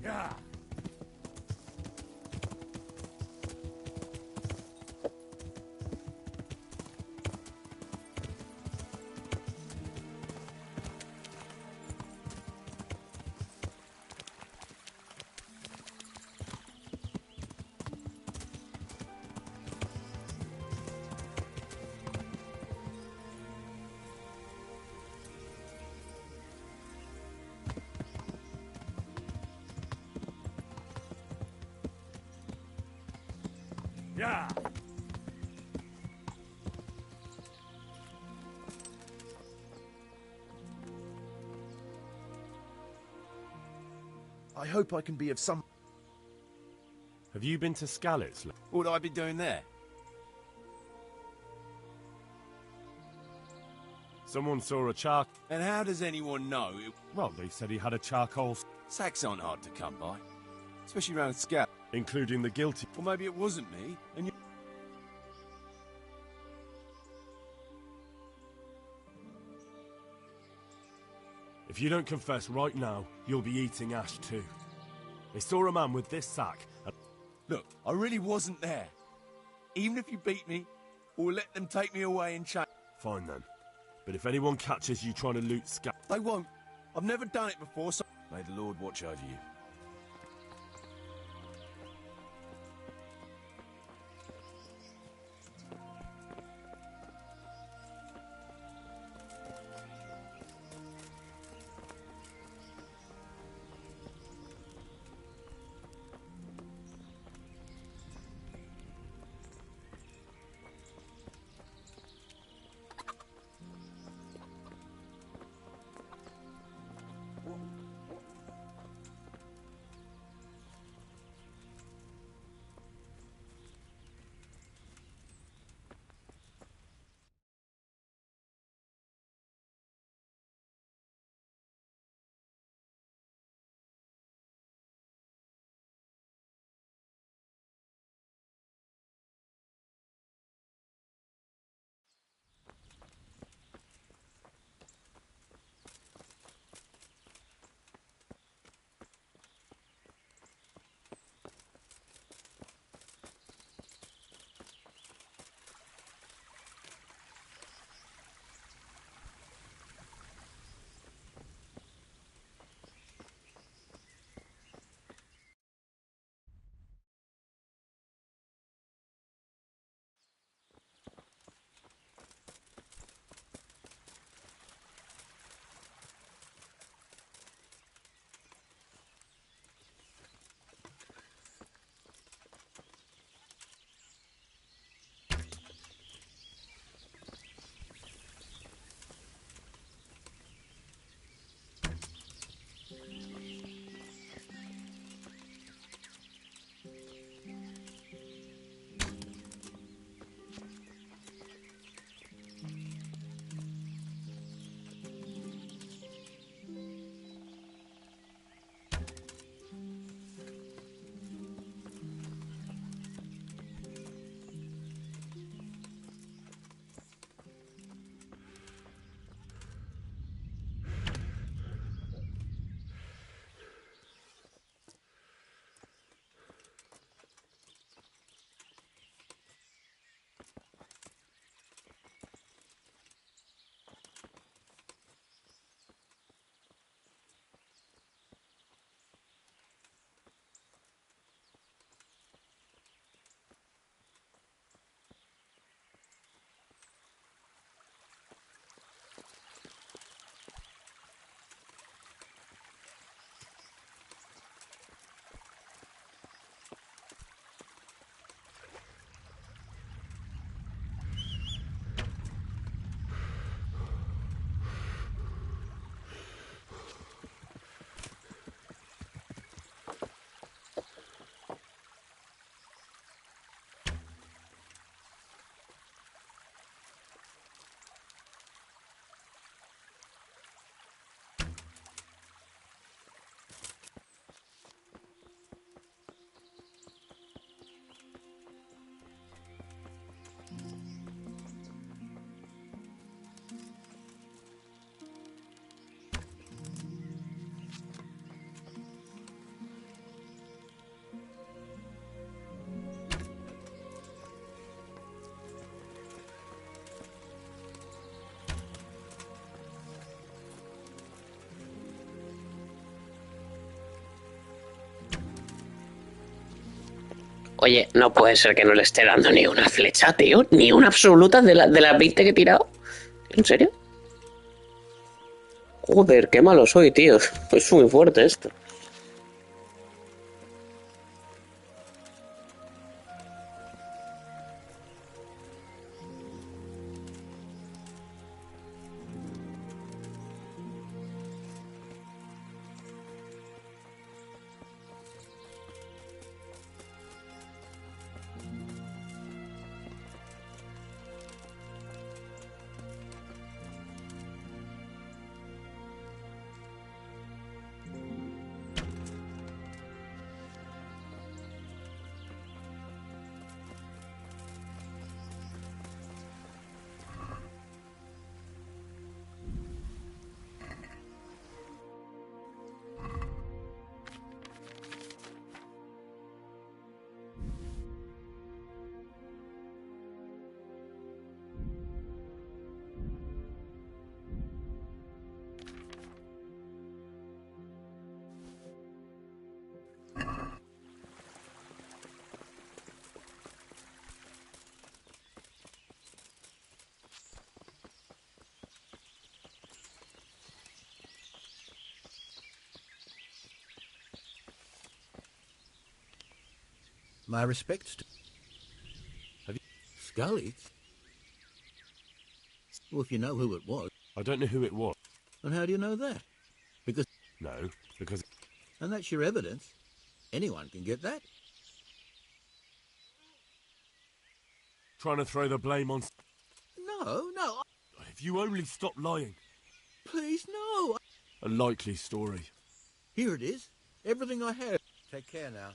Yeah. Yeah. I hope I can be of some... Have you been to Skalitz? What would I be doing there? Someone saw a chark. And how does anyone know? Well, they said he had a charcoal... Sacks aren't hard to come by. Especially around Scout. Including the guilty. Or maybe it wasn't me, and you... If you don't confess right now, you'll be eating ash too. They saw a man with this sack and... Look, I really wasn't there. Even if you beat me, or let them take me away and chain... Fine then. But if anyone catches you trying to loot They won't. I've never done it before, so... May the Lord watch over you. Oye, no puede ser que no le esté dando ni una flecha, tío. Ni una absoluta de las 20 que he tirado. ¿En serio? Joder, qué malo soy, tío. Es muy fuerte esto. My respects to... Have you... Scully? Well, if you know who it was... I don't know who it was. And how do you know that? Because... No, because... And that's your evidence. Anyone can get that. Trying to throw the blame on... No. If you only stop lying. Please, no. A likely story. Here it is. Everything I have. Take care now.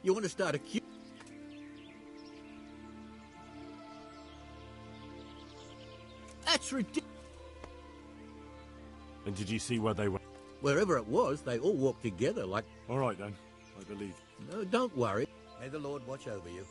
You want to start a queue? That's ridiculous. And did you see where they went? Wherever it was, they all walked together like... All right then, I believe. No, don't worry. May the Lord watch over you.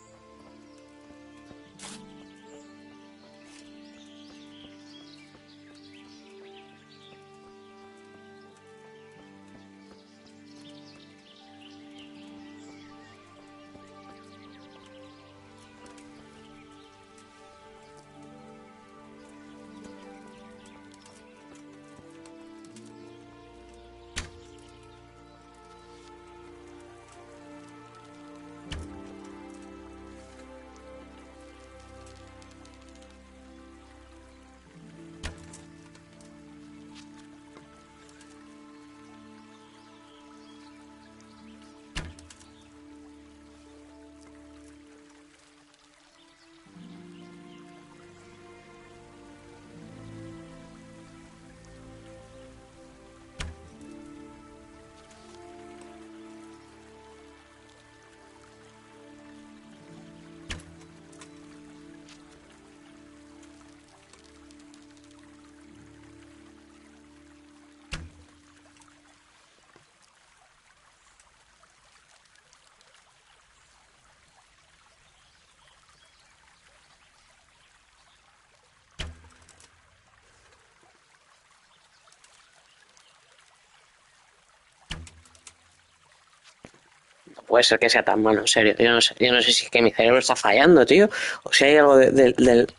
Puede ser que sea tan malo, en serio. Yo no sé si es que mi cerebro está fallando, tío. O si hay algo del...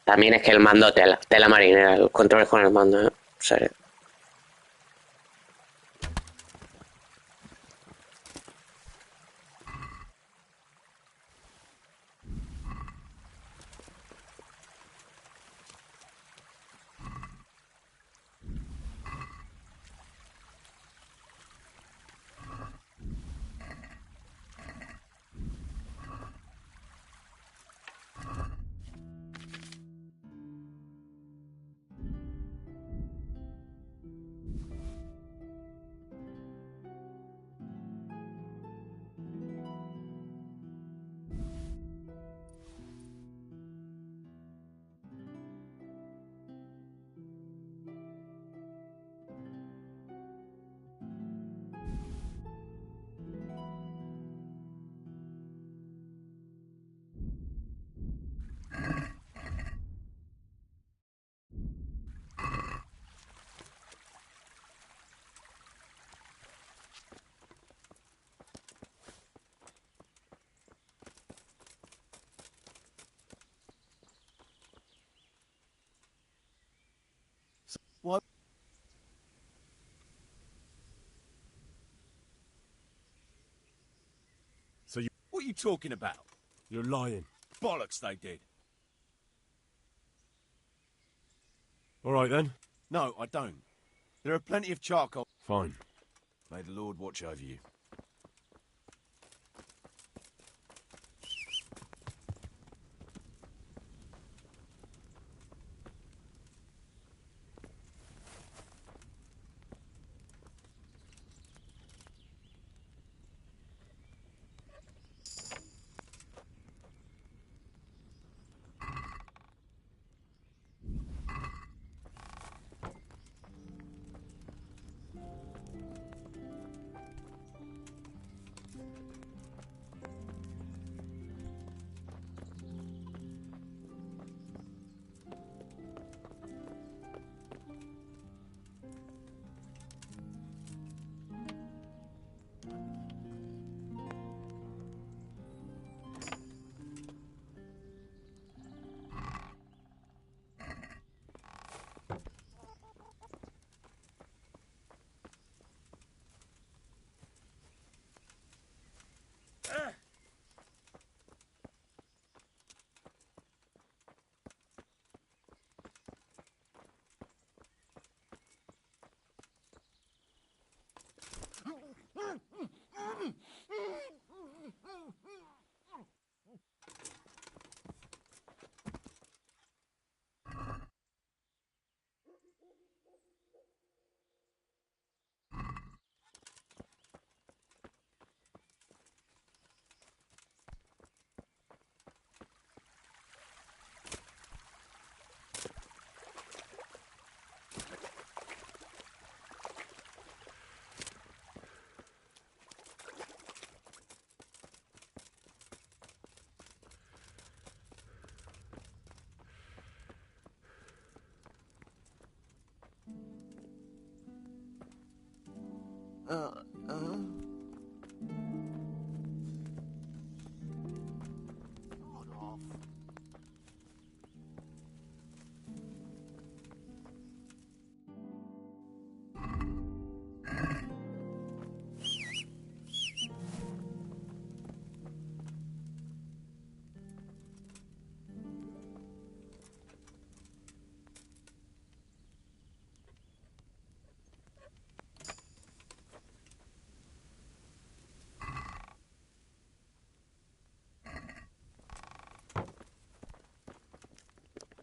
También es que el mando tela marinera, el control es con el mando, ¿eh? En serio. What? So you... What are you talking about? You're lying. Bollocks, they did. All right then. No, I don't. There are plenty of charcoal. Fine. May the Lord watch over you.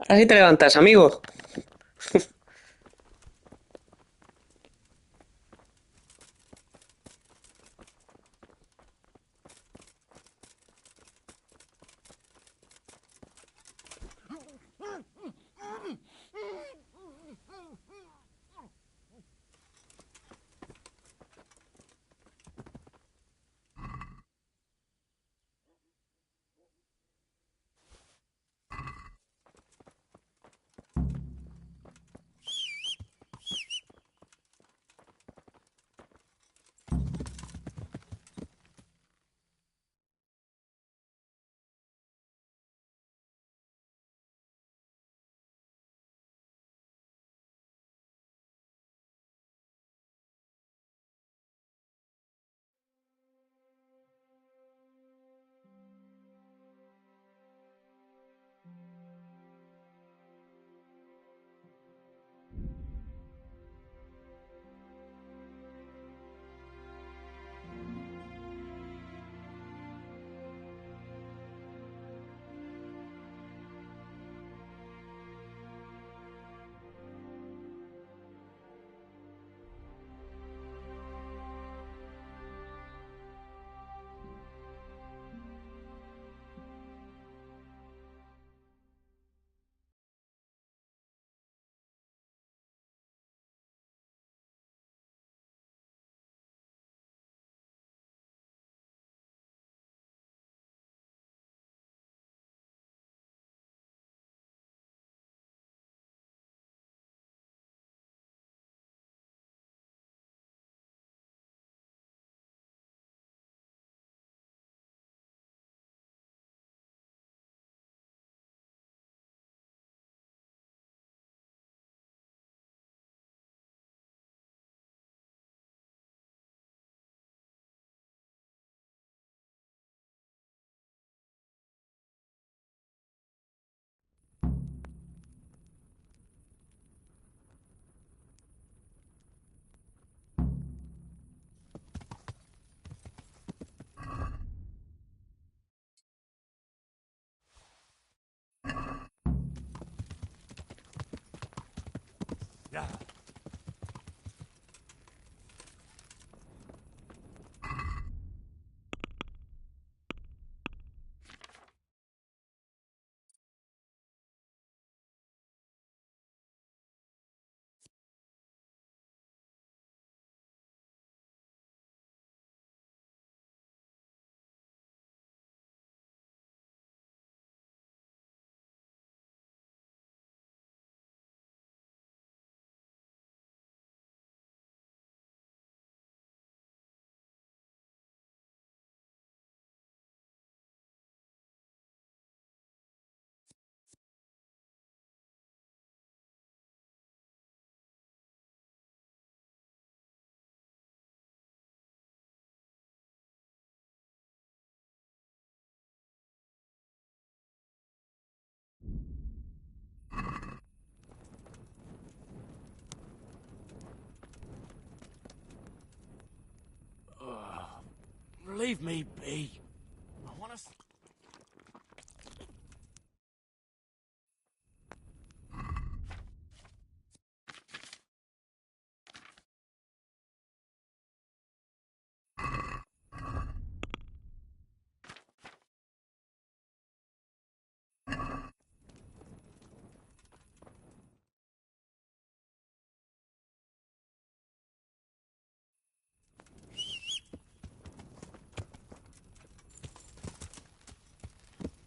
Ahora sí te levantas, amigo. Yeah. Leave me be. I want to.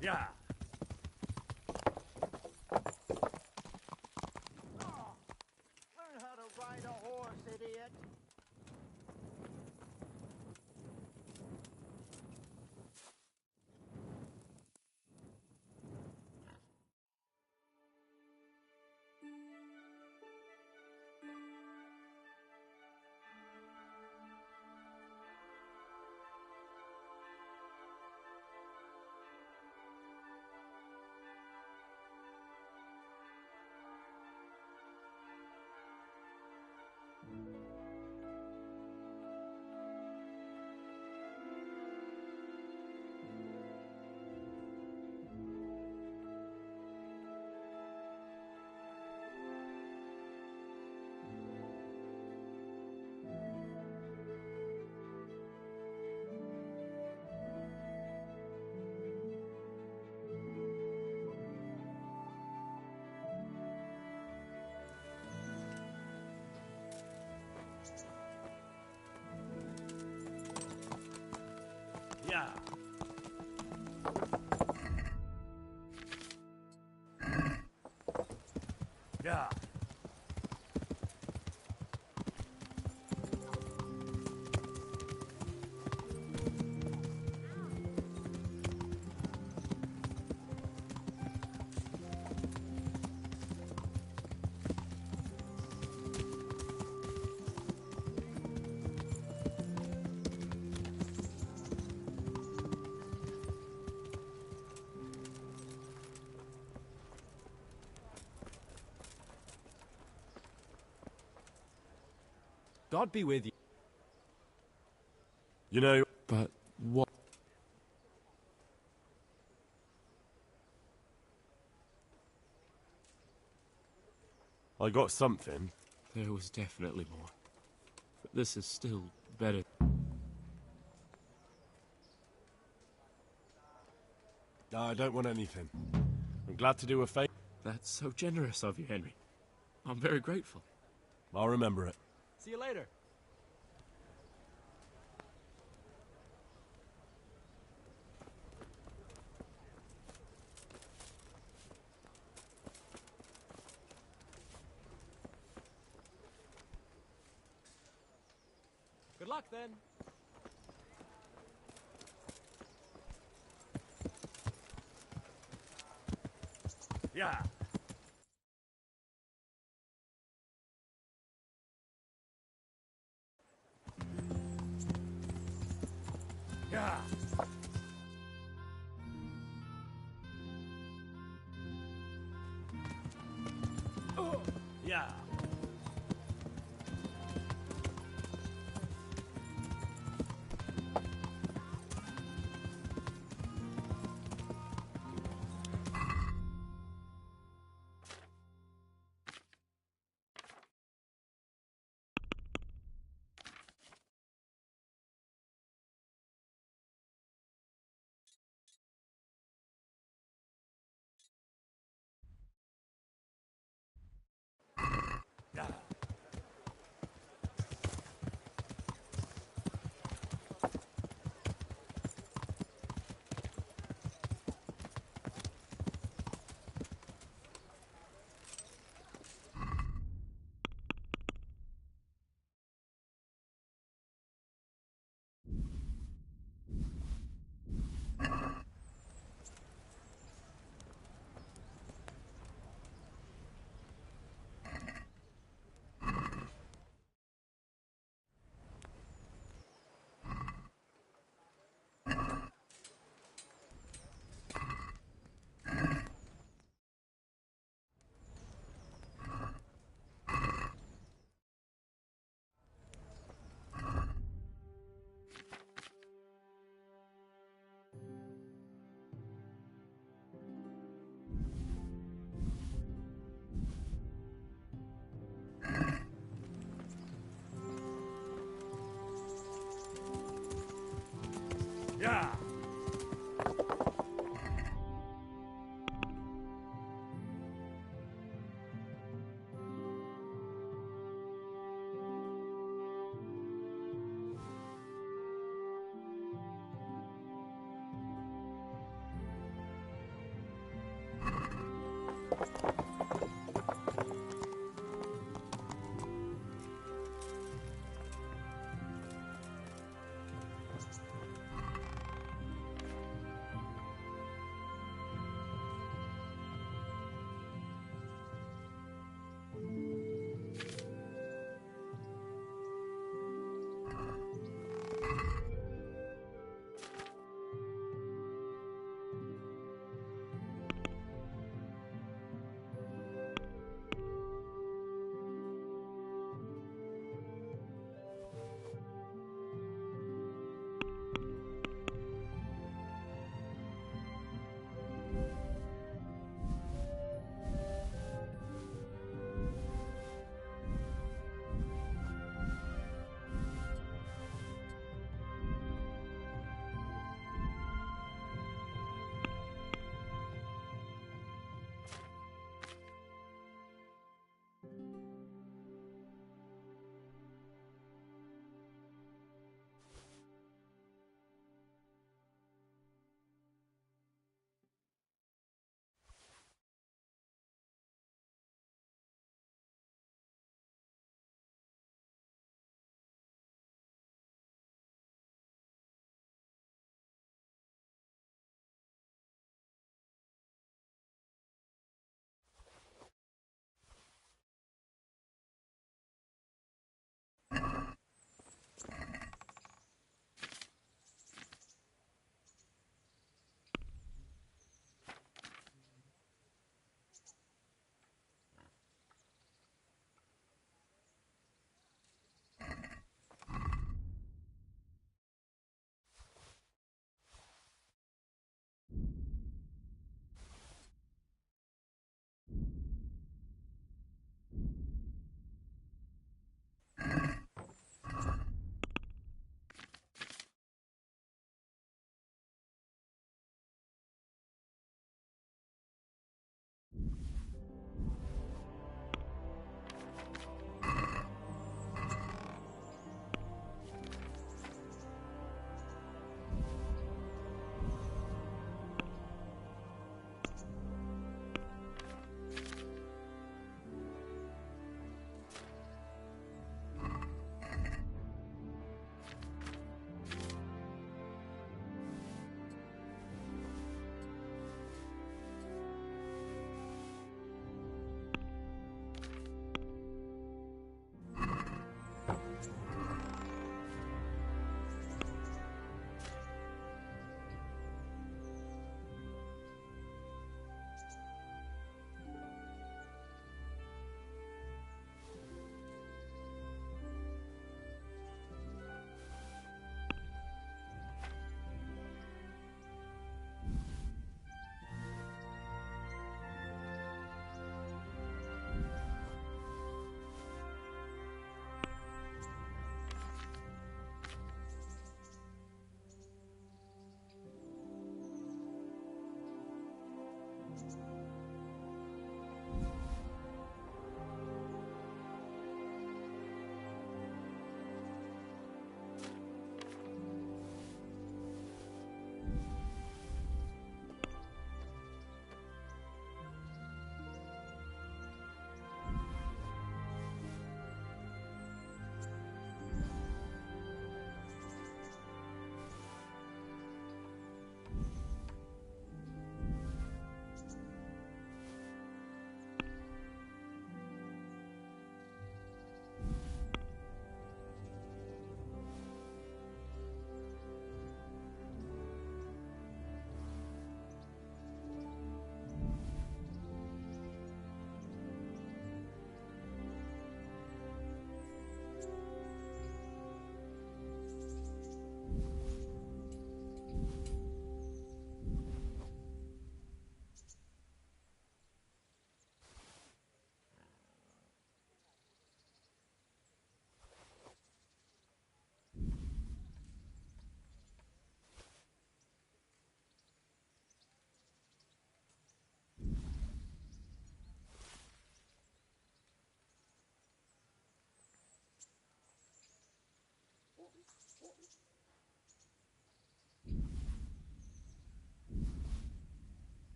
Yeah. Learn how to ride a horse, idiot. Yeah. God be with you. You know, But what? I got something. There was definitely more. But this is still better. No, I don't want anything. I'm glad to do a favor. That's so generous of you, Henry. I'm very grateful. I'll remember it. See you later. Good luck, then. Yeah. Yeah. Yeah. Yeah.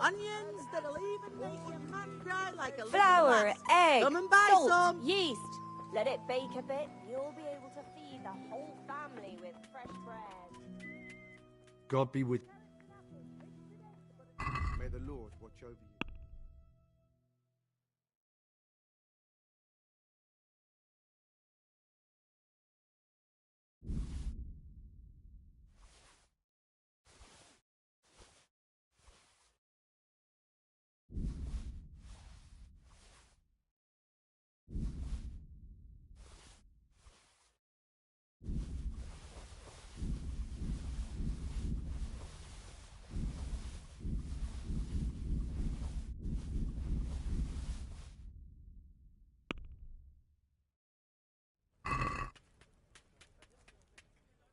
Onions that'll even make your man cry like a little Flour, lass. egg, Come and buy salt, some. yeast. Let it bake a bit. You'll be able to feed the whole family with fresh bread. God be with. May the Lord watch over you.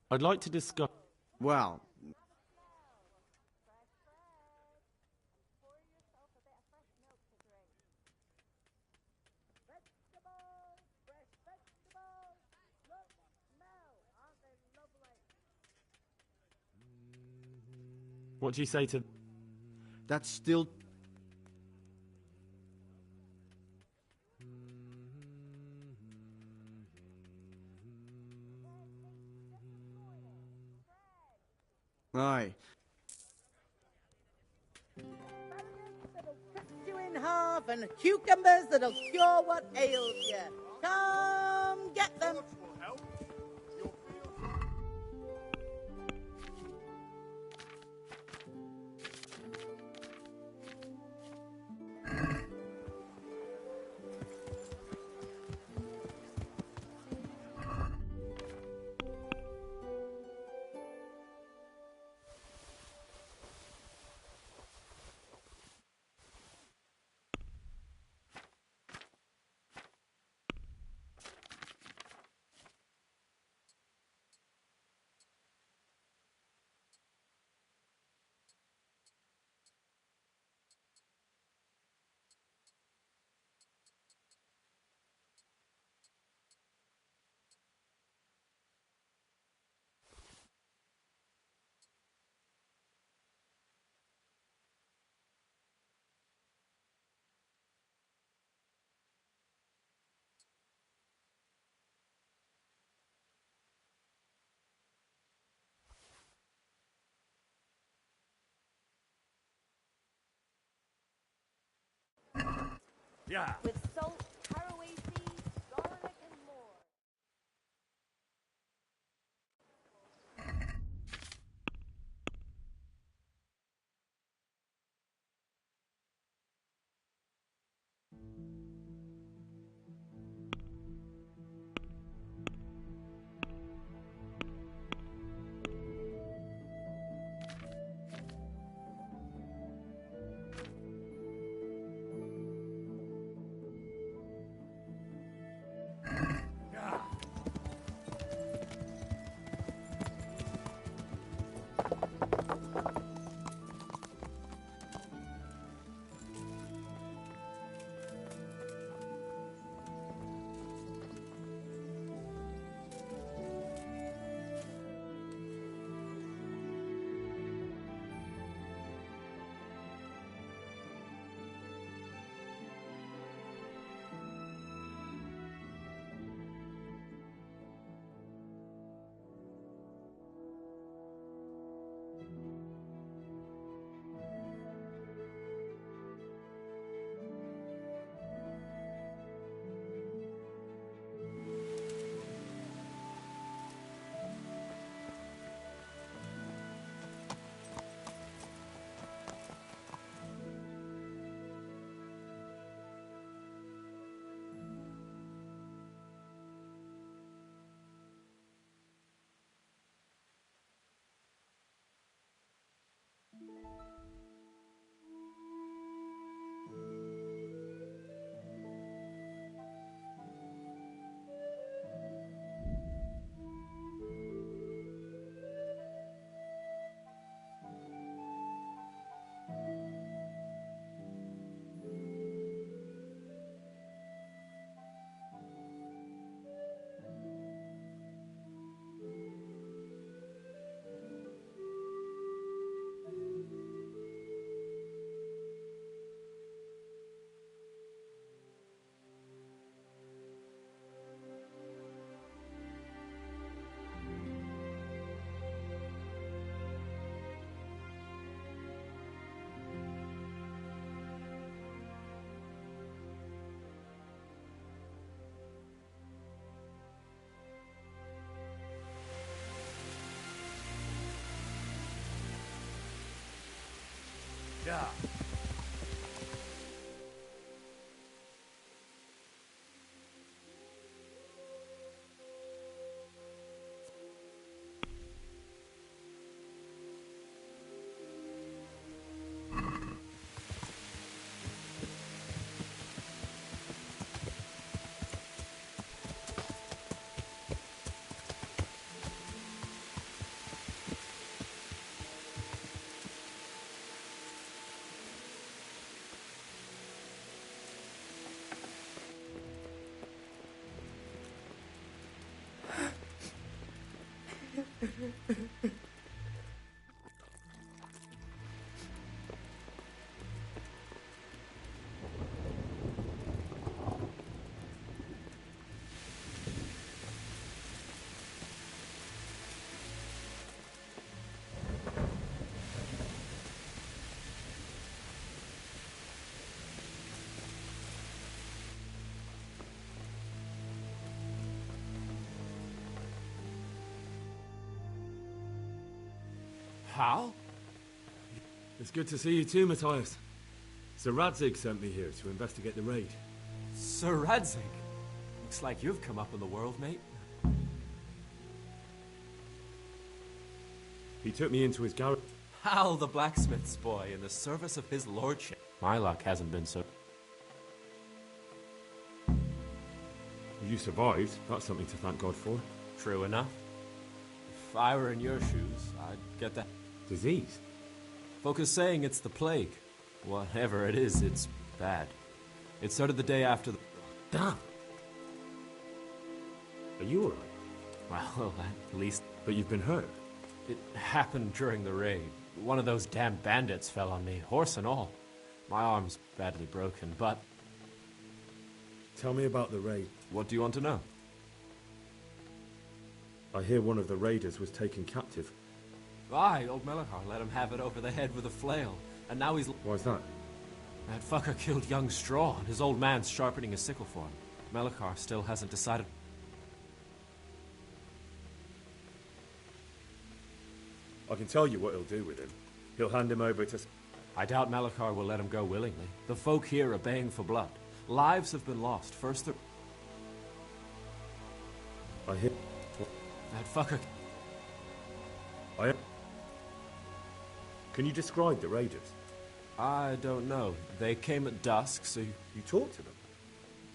I'd like to discuss. Well, What do you say to? that's still Aye. That'll cut you in half, and cucumbers that'll cure what ails you. Come get them. Yeah. With salt, caraway seeds, garlic, and more. Yeah. Hal? It's good to see you too, Matthias. Sir Radzig sent me here to investigate the raid. Sir Radzig? Looks like you've come up in the world, mate. He took me into his garage. Hal, the blacksmith's boy, in the service of his lordship. My luck hasn't been so... You survived. That's something to thank God for. True enough. If I were in your shoes, I'd get that... Disease? Folk are saying it's the plague. Whatever it is, it's bad. It started the day after the... Damn! Are you alright? Well, at least... But you've been hurt? It happened during the raid. One of those damn bandits fell on me, horse and all. My arm's badly broken, but... Tell me about the raid. What do you want to know? I hear one of the raiders was taken captive. Aye, old Melachar let him have it over the head with a flail, and now he's... Why's that? That fucker killed young Straw, and his old man's sharpening a sickle for him. Melachar still hasn't decided... I can tell you what he'll do with him. He'll hand him over to... I doubt Melachar will let him go willingly. The folk here are baying for blood. Lives have been lost. First the... I hear... That fucker... I... Can you describe the raiders? I don't know. They came at dusk, so... You talked to them?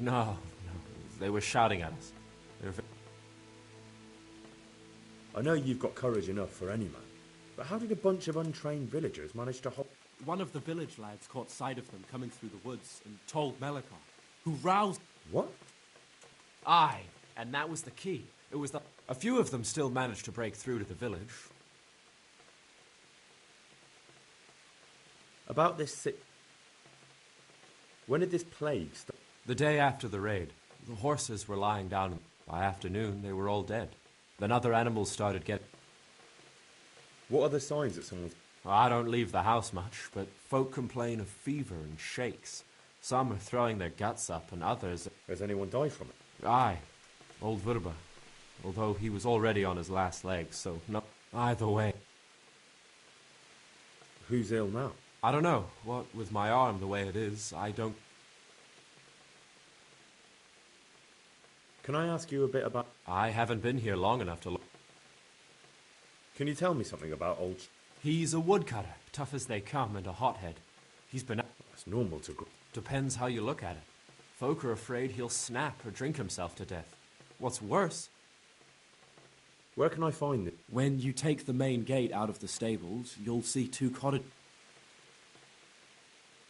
No. They were shouting at us. I know you've got courage enough for any man, but how did a bunch of untrained villagers manage to hop... One of the village lads caught sight of them coming through the woods and told Melachar, who roused... What? Aye, and that was the key. It was the... A few of them still managed to break through to the village. About this sick... When did this plague start? The day after the raid, the horses were lying down. By afternoon, they were all dead. Then other animals started getting... What are the signs that someone's... I don't leave the house much, but folk complain of fever and shakes. Some are throwing their guts up, and others... Has anyone died from it? Aye, old Verba. Although he was already on his last legs, so no... Either way. Who's ill now? I don't know. What with my arm the way it is, I don't... Can I ask you a bit about... I haven't been here long enough to look... Can you tell me something about old... He's a woodcutter, tough as they come, and a hothead. He's been... That's normal to... Depends how you look at it. Folk are afraid he'll snap or drink himself to death. What's worse... Where can I find it? When you take the main gate out of the stables, you'll see 2 cottages.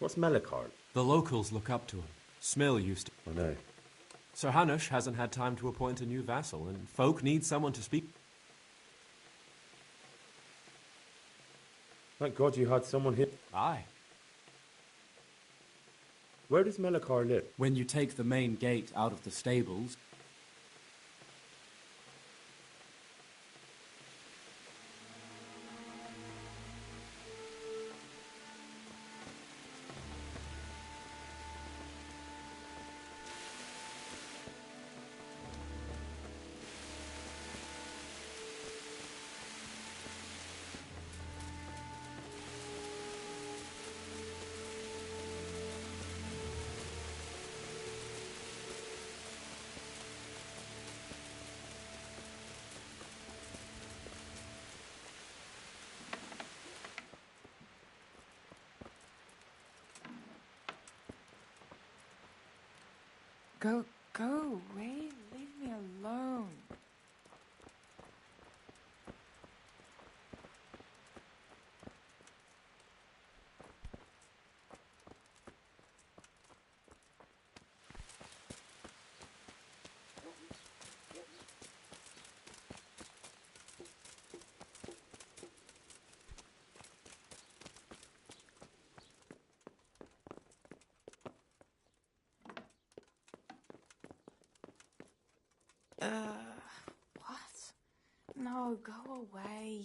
What's Melachar? The locals look up to him. Smill used to... I know. Sir Hanush hasn't had time to appoint a new vassal, and folk need someone to speak... Thank God you had someone here. Aye. Where does Melachar live? When you take the main gate out of the stables... Go away. Leave me alone. What? No, go away.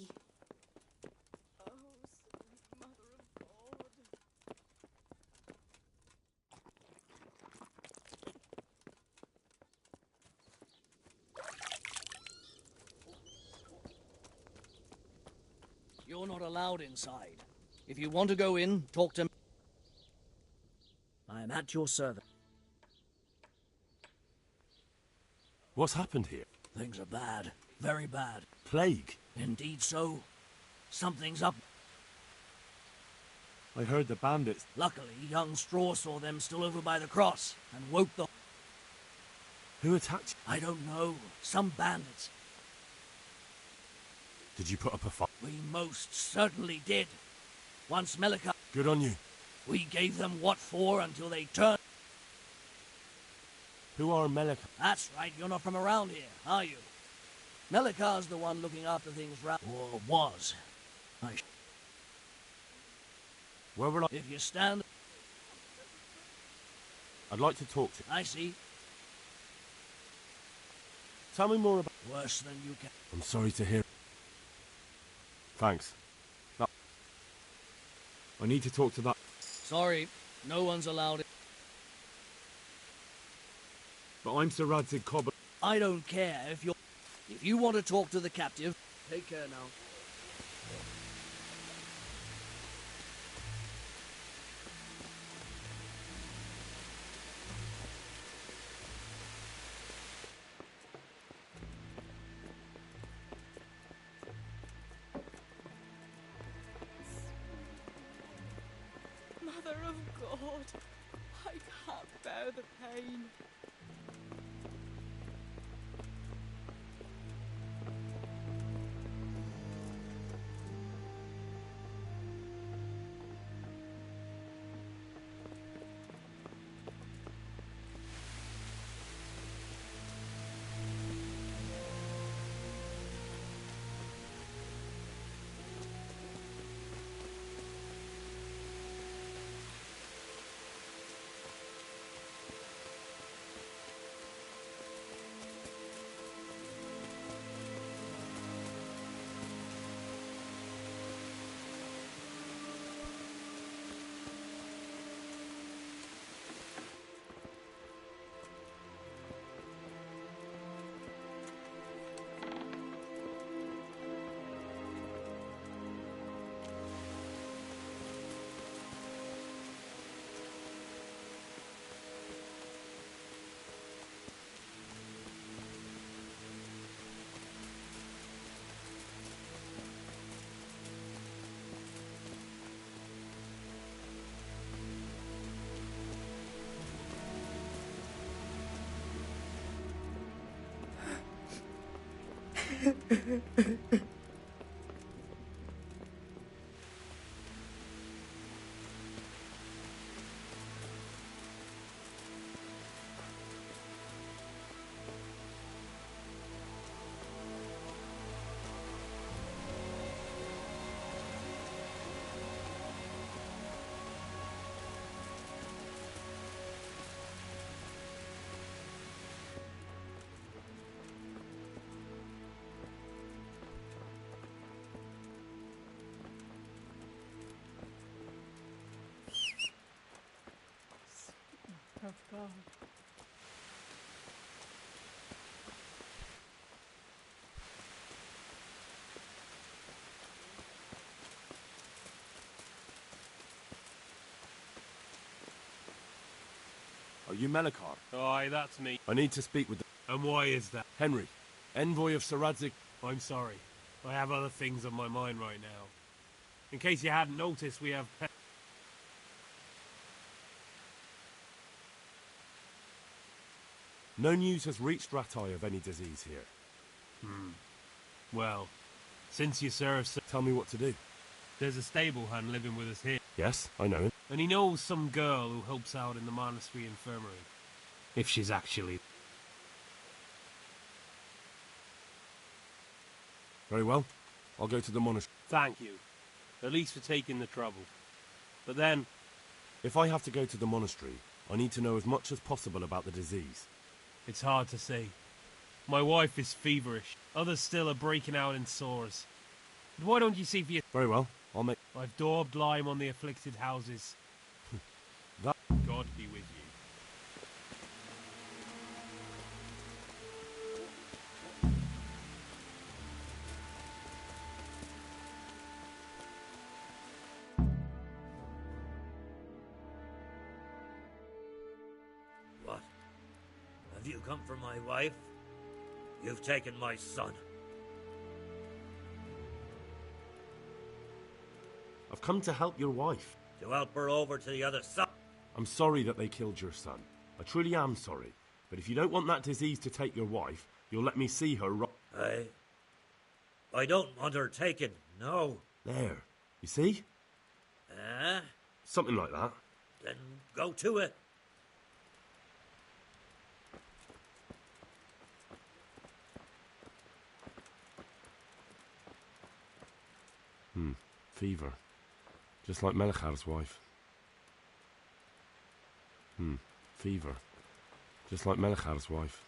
Oh, sweet mother of God. You'll You're not allowed inside. If you want to go in, talk to me. I am at your service. What's happened here? Things are bad. Very bad. Plague? Indeed so. Something's up. I heard the bandits. Luckily, young Straw saw them still over by the cross and woke the... Who attacked you? I don't know. Some bandits. Did you put up a fight? We most certainly did. Once Melika... Good on you. We gave them what for until they turned... Who are Melika? That's right, you're not from around here, are you? Melika's the one looking after things round... Or was. Where will I... If you stand... I'd like to talk to you. I see. Tell me more about... Worse than you can... I'm sorry to hear... Thanks. No. I need to talk to that... Sorry, no one's allowed it. But I'm Sir Radzig Cobb. I don't care if you're... If you want to talk to the captive, take care now. Mother of God, I can't bear the pain. Of God. Are you Melikar? Aye, that's me. I need to speak with... And why is that? Henry, envoy of Sir Radzig... I'm sorry. I have other things on my mind right now. In case you hadn't noticed, we have... No news has reached Ratai of any disease here. Well, since you serve... Tell me what to do. There's a stable hand living with us here. Yes, I know him. And he knows some girl who helps out in the monastery infirmary. If she's actually... Very well. I'll go to the monastery. Thank you. At least for taking the trouble. But then... If I have to go to the monastery, I need to know as much as possible about the disease. It's hard to say. My wife is feverish. Others still are breaking out in sores. But why don't you see for your... Very well. I'll make... I've daubed lime on the afflicted houses. That... God be with you. you come for my wife? You've taken my son. I've come to help your wife. To help her over to the other side. I'm sorry that they killed your son. I truly am sorry. But if you don't want that disease to take your wife, you'll let me see her I don't want her taken, no. There. You see? Something like that. Then go to it. Fever. Just like Melichar's wife. Fever. Just like Melichar's wife.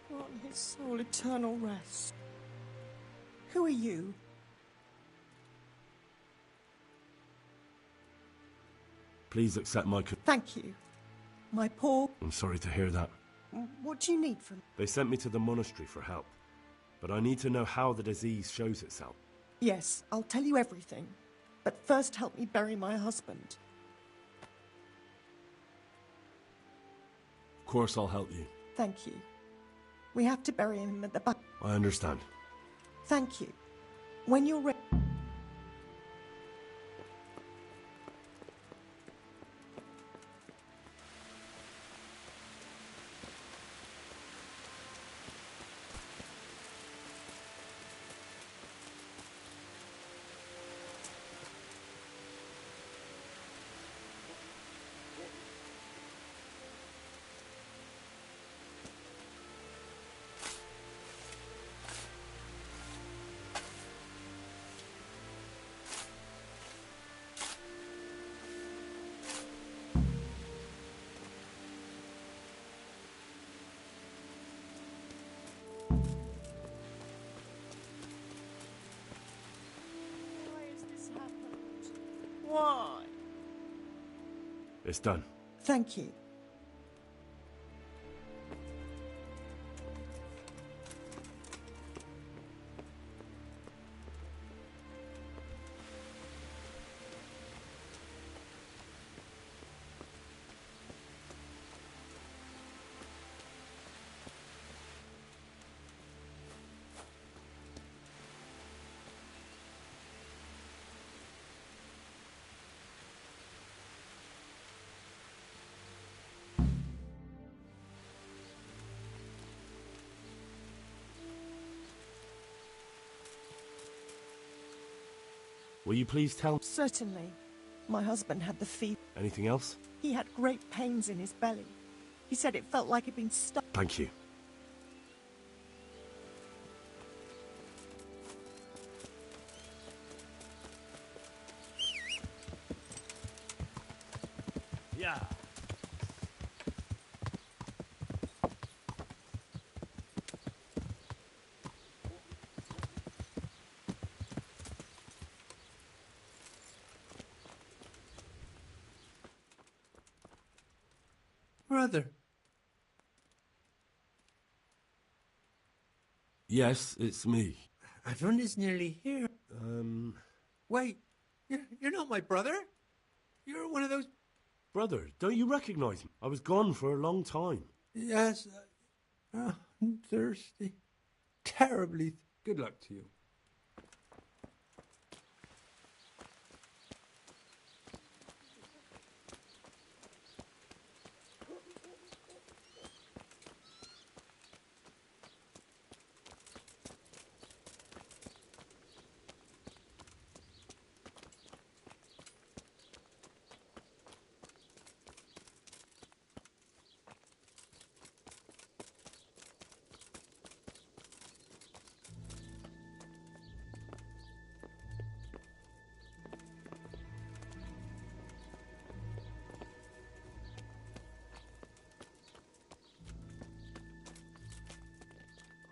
Grant his soul eternal rest. Who are you? Please accept my Thank you. My poor... I'm sorry to hear that. What do you need from me? They sent me to the monastery for help. But I need to know how the disease shows itself. Yes, I'll tell you everything. But first help me bury my husband. Of course I'll help you. Thank you. We have to bury him at the back. I understand. Thank you. When you're ready... Why? It's done. Thank you. Will you please tell... Certainly. My husband had the fever. Anything else? He had great pains in his belly. He said it felt like he'd been stuck. Thank you. Yeah. Brother. Yes, it's me. Everyone is nearly here. Wait, you're not my brother? You're one of those... Brother, don't you recognize me? I was gone for a long time. Yes, I'm thirsty. Terribly. Good luck to you.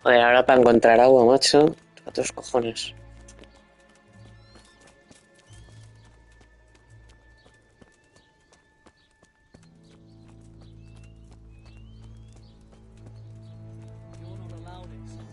Joder, ahora para encontrar agua, macho. A tus cojones. You're not allowed inside.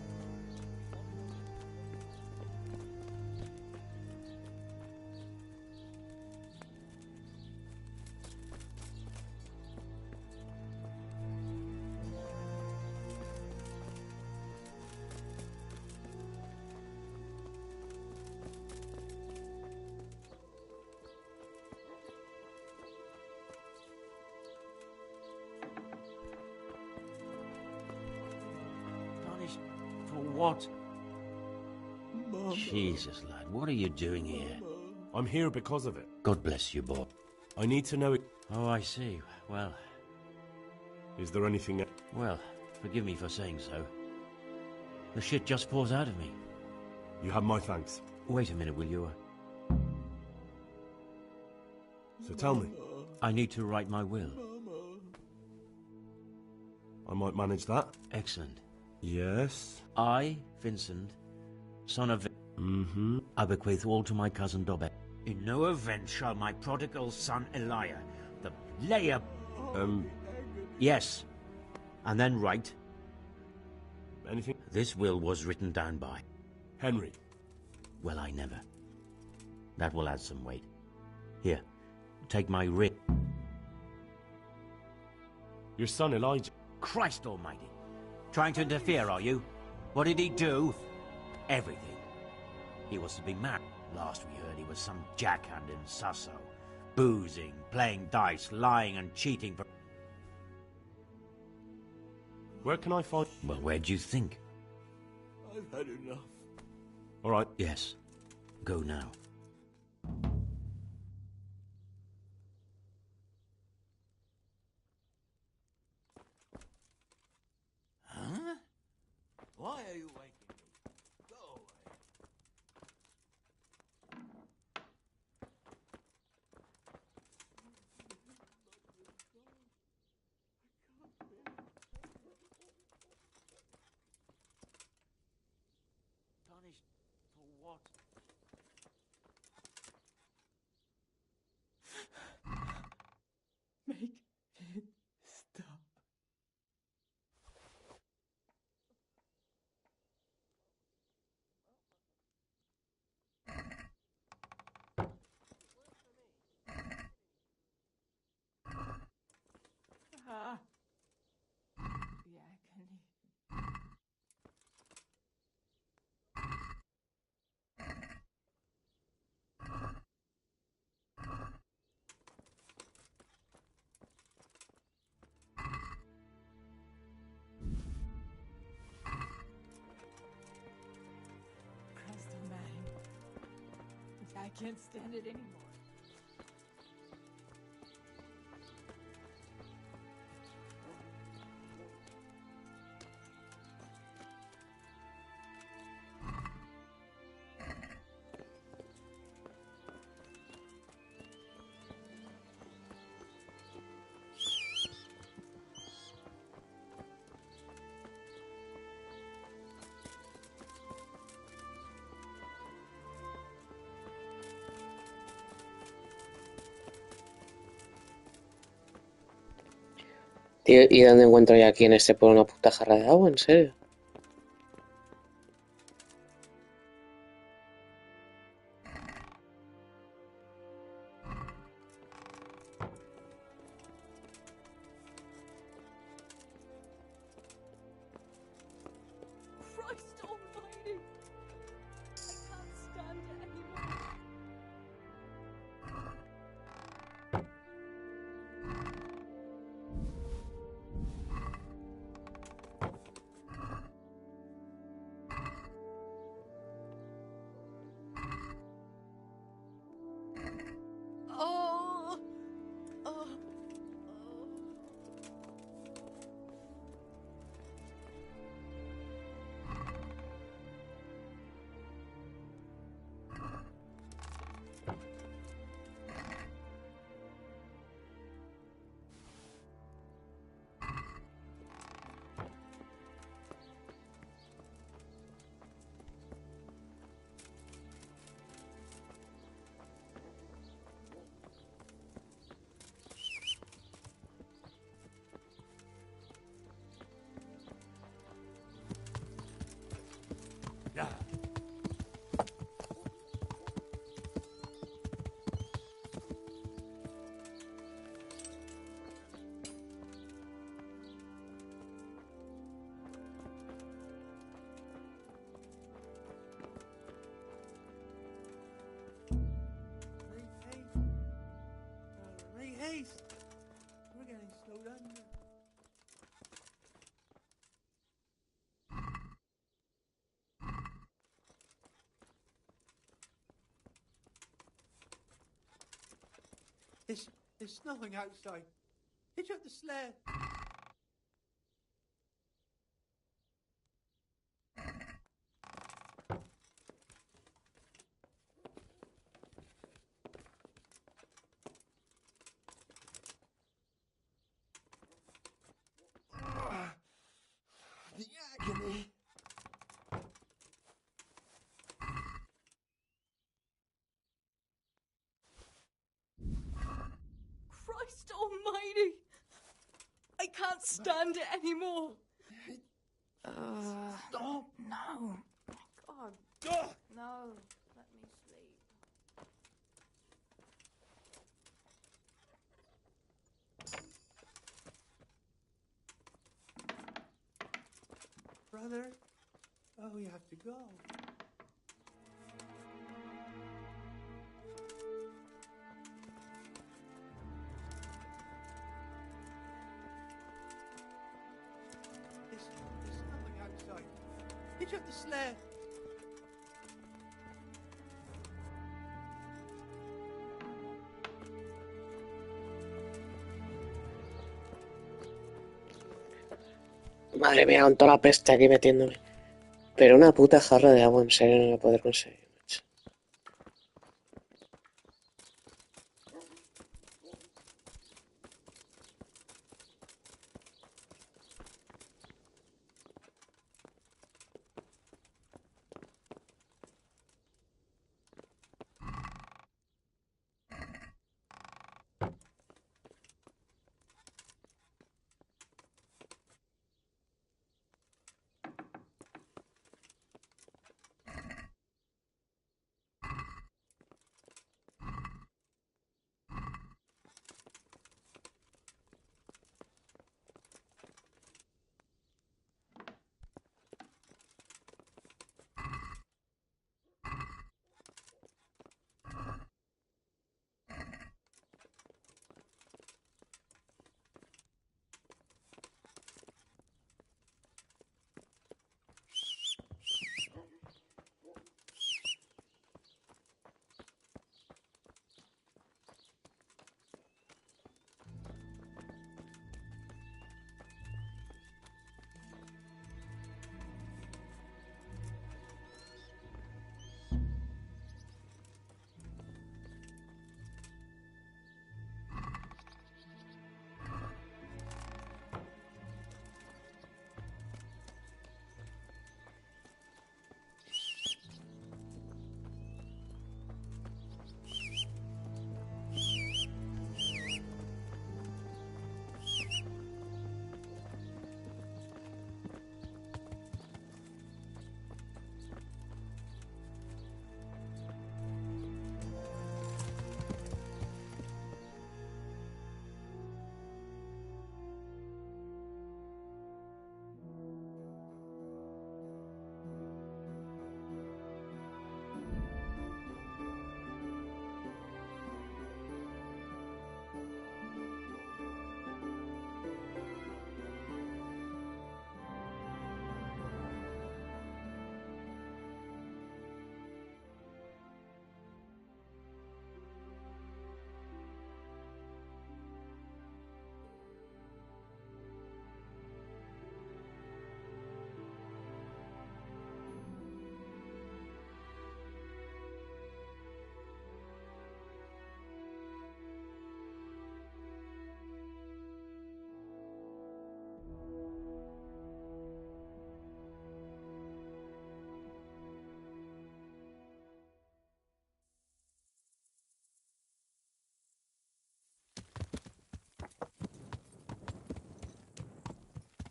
Punished for what? Jesus, lad, what are you doing here? I'm here because of it. God bless you, Bob. I need to know it. Oh, I see. Well, Is there anything... well, forgive me for saying so. The shit just pours out of me. You have my thanks. Wait a minute, will you? So tell me. I need to write my will. I might manage that. Excellent. Yes. I, Vincent, son of... I bequeath all to my cousin Dobek. In no event shall my prodigal son Elijah, the layer... Yes. And then write... Anything? This will was written down by... Henry. Well, I never. That will add some weight. Here, take my writ. Your son Elijah. Christ almighty. Trying to interfere, are you? What did he do? Everything. He was to be married. Last we heard he was some jackhand in Sasso. Boozing, playing dice, lying and cheating for... Where can I find... Well, where do you think? I've had enough. All right. Yes. Go now. Huh? Why are you waking me? Go away. Punished for what? Make it stop. Ah. The agony. Christ almighty. I can't stand it anymore. Tío, ¿y dónde encuentro yo aquí en este pueblo una puta jarra de agua? ¿En serio? Christ almighty. I can't stand it anymore. pace. We're getting slowed under. It's snowing outside. Hitch up the sled. The agony. Christ almighty! I can't stand it anymore. Stop. No. God. Ugh. No. Let me sleep. Brother, oh, you have to go. It's snowing outside. Hitch up the sled. Madre mía, con toda la peste aquí metiéndome. Pero una puta jarra de agua, en serio, no voy a poder conseguir, macho.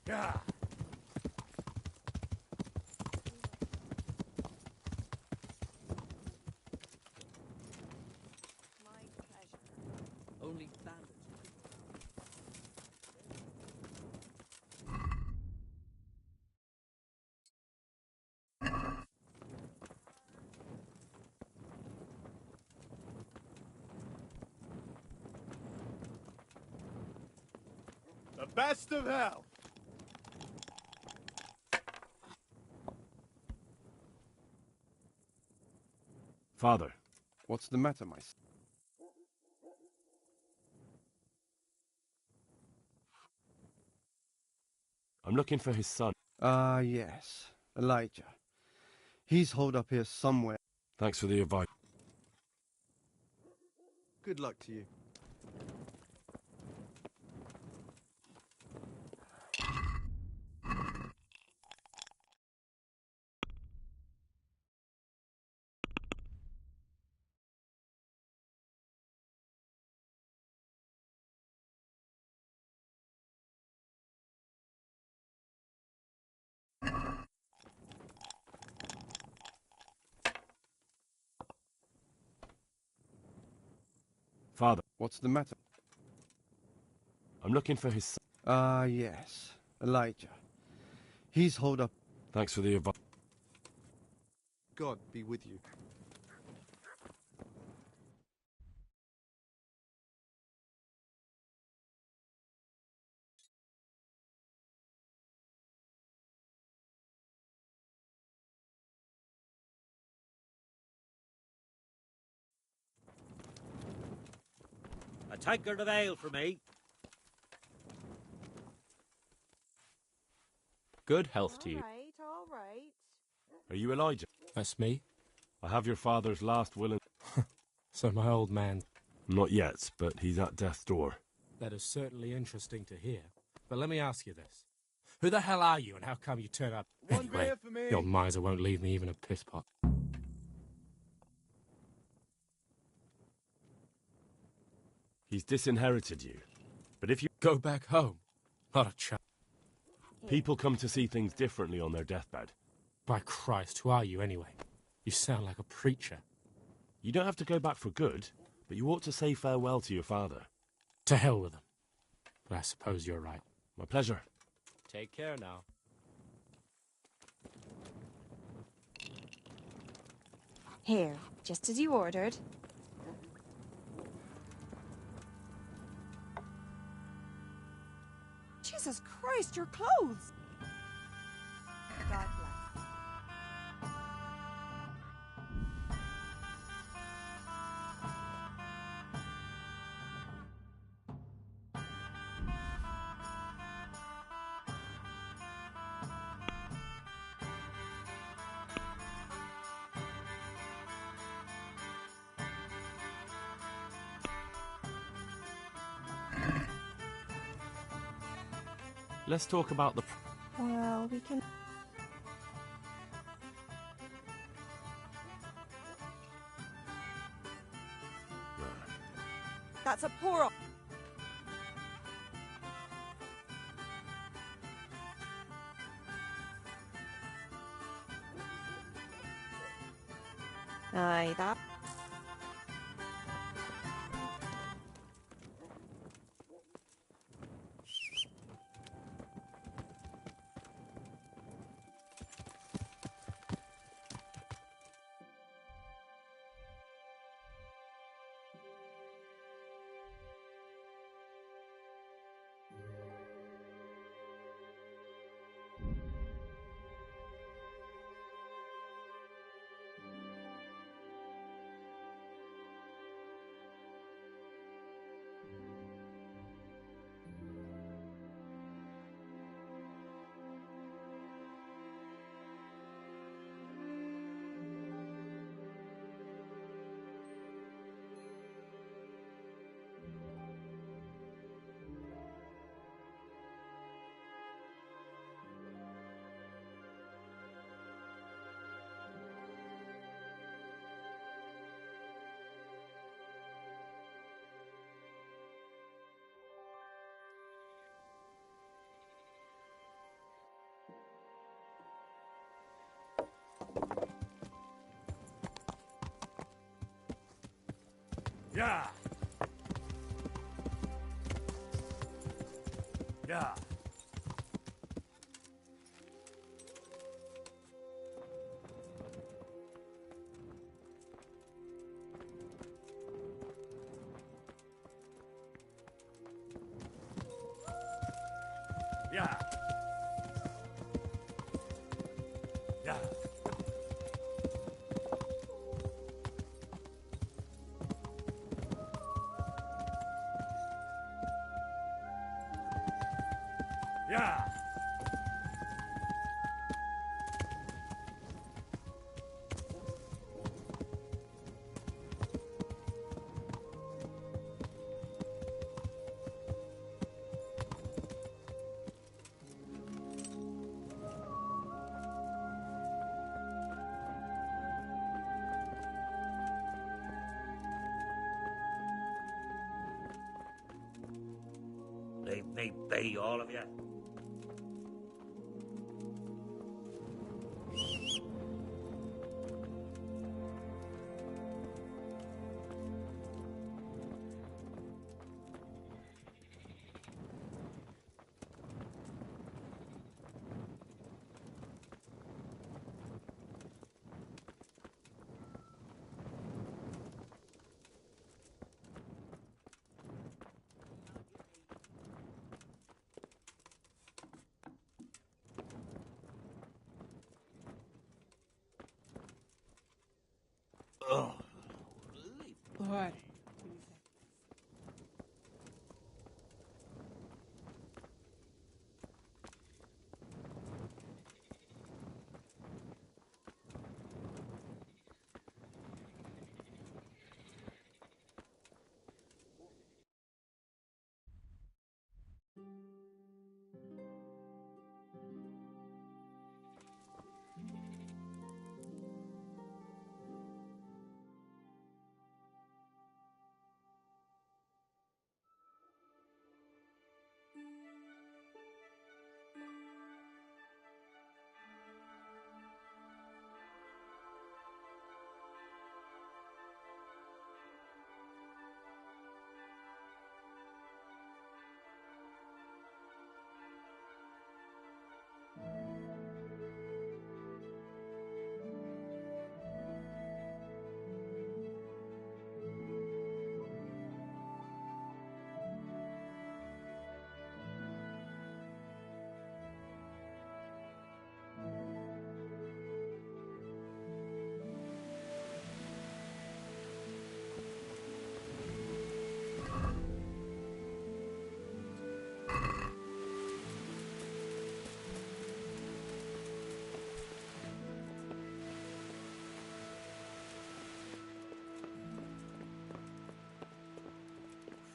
Yeah. My pleasure. Only bandits. best of hell. Father. What's the matter, my son? I'm looking for his son. Ah, yes. Elijah. He's holed up here somewhere. Thanks for the advice. Good luck to you. Father. What's the matter? I'm looking for his son. Ah, yes. Elijah. He's holed up. Thanks for the advice. God be with you. A tankard of ale for me. Good health to you. All right. Are you Elijah? That's me. I have your father's last will and... So my old man... Not yet, but he's at death's door. That is certainly interesting to hear. But let me ask you this. Who the hell are you and how come you turn up? Anyway, beer for me. the old miser won't leave me even a piss pot. He's disinherited you. But if you... Go back home. Not a chance. People come to see things differently on their deathbed. By Christ, who are you anyway? You sound like a preacher. You don't have to go back for good, but you ought to say farewell to your father. To hell with him. But I suppose you're right. My pleasure. Take care now. Here, just as you ordered. Jesus Christ, your clothes! God bless. Let's talk about the... Well, we can... That's a poor... Aye, that... Yeah! Yeah! Yeah. Yeah. Yeah. Leave me be, all of you. Ugh. What?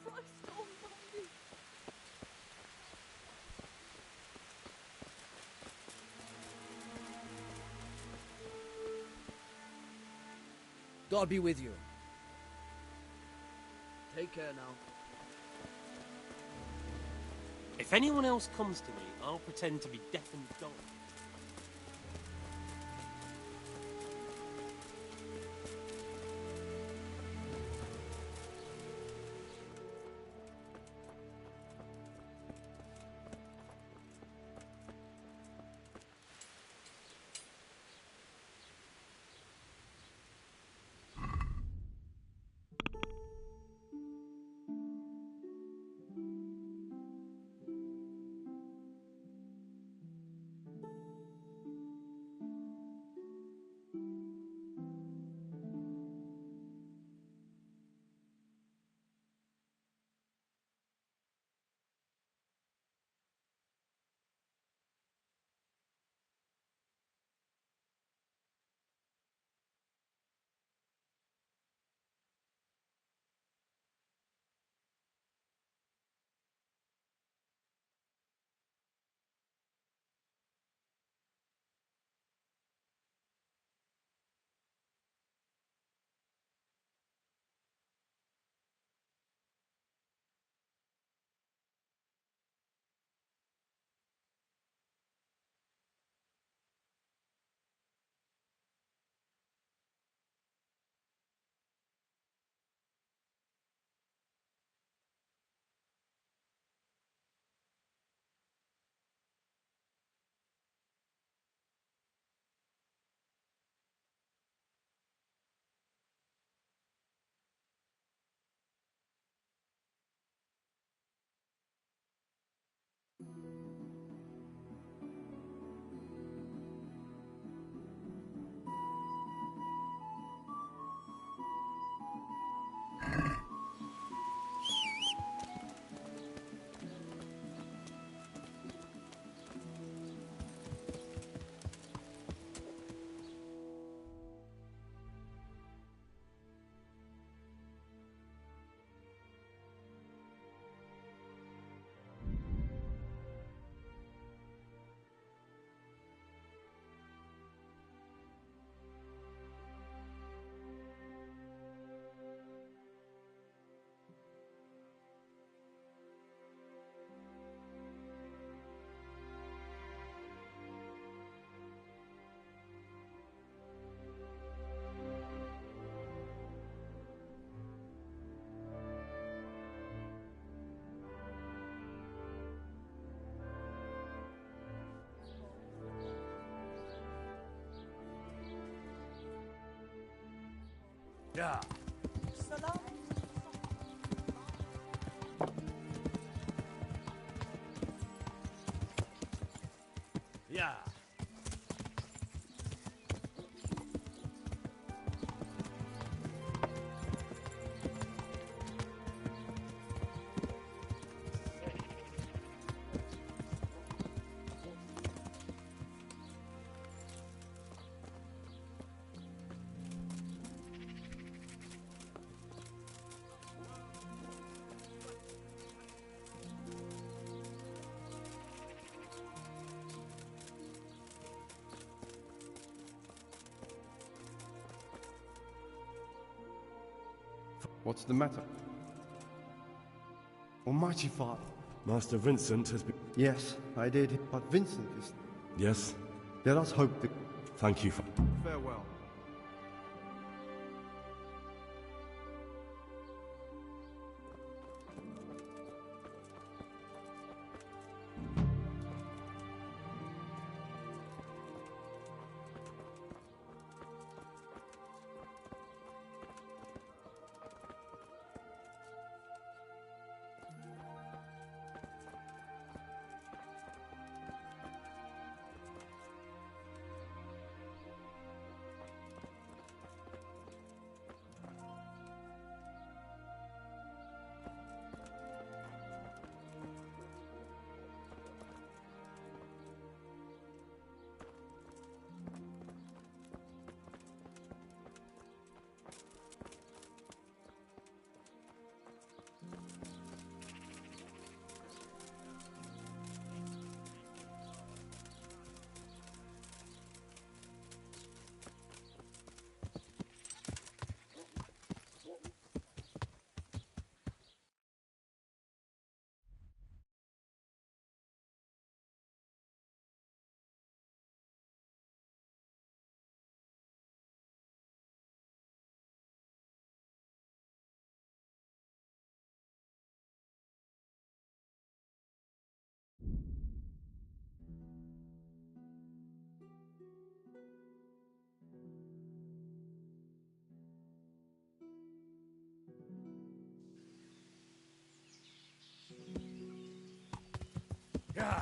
Christ almighty! God be with you. Take care now. If anyone else comes to me, I'll pretend to be deaf and dumb. Yeah. Salam. Yeah. What's the matter? Almighty Father. Master Vincent has been... Yes, I did, but Vincent is... Yes? Let us hope that... Thank you for... Farewell. Yeah.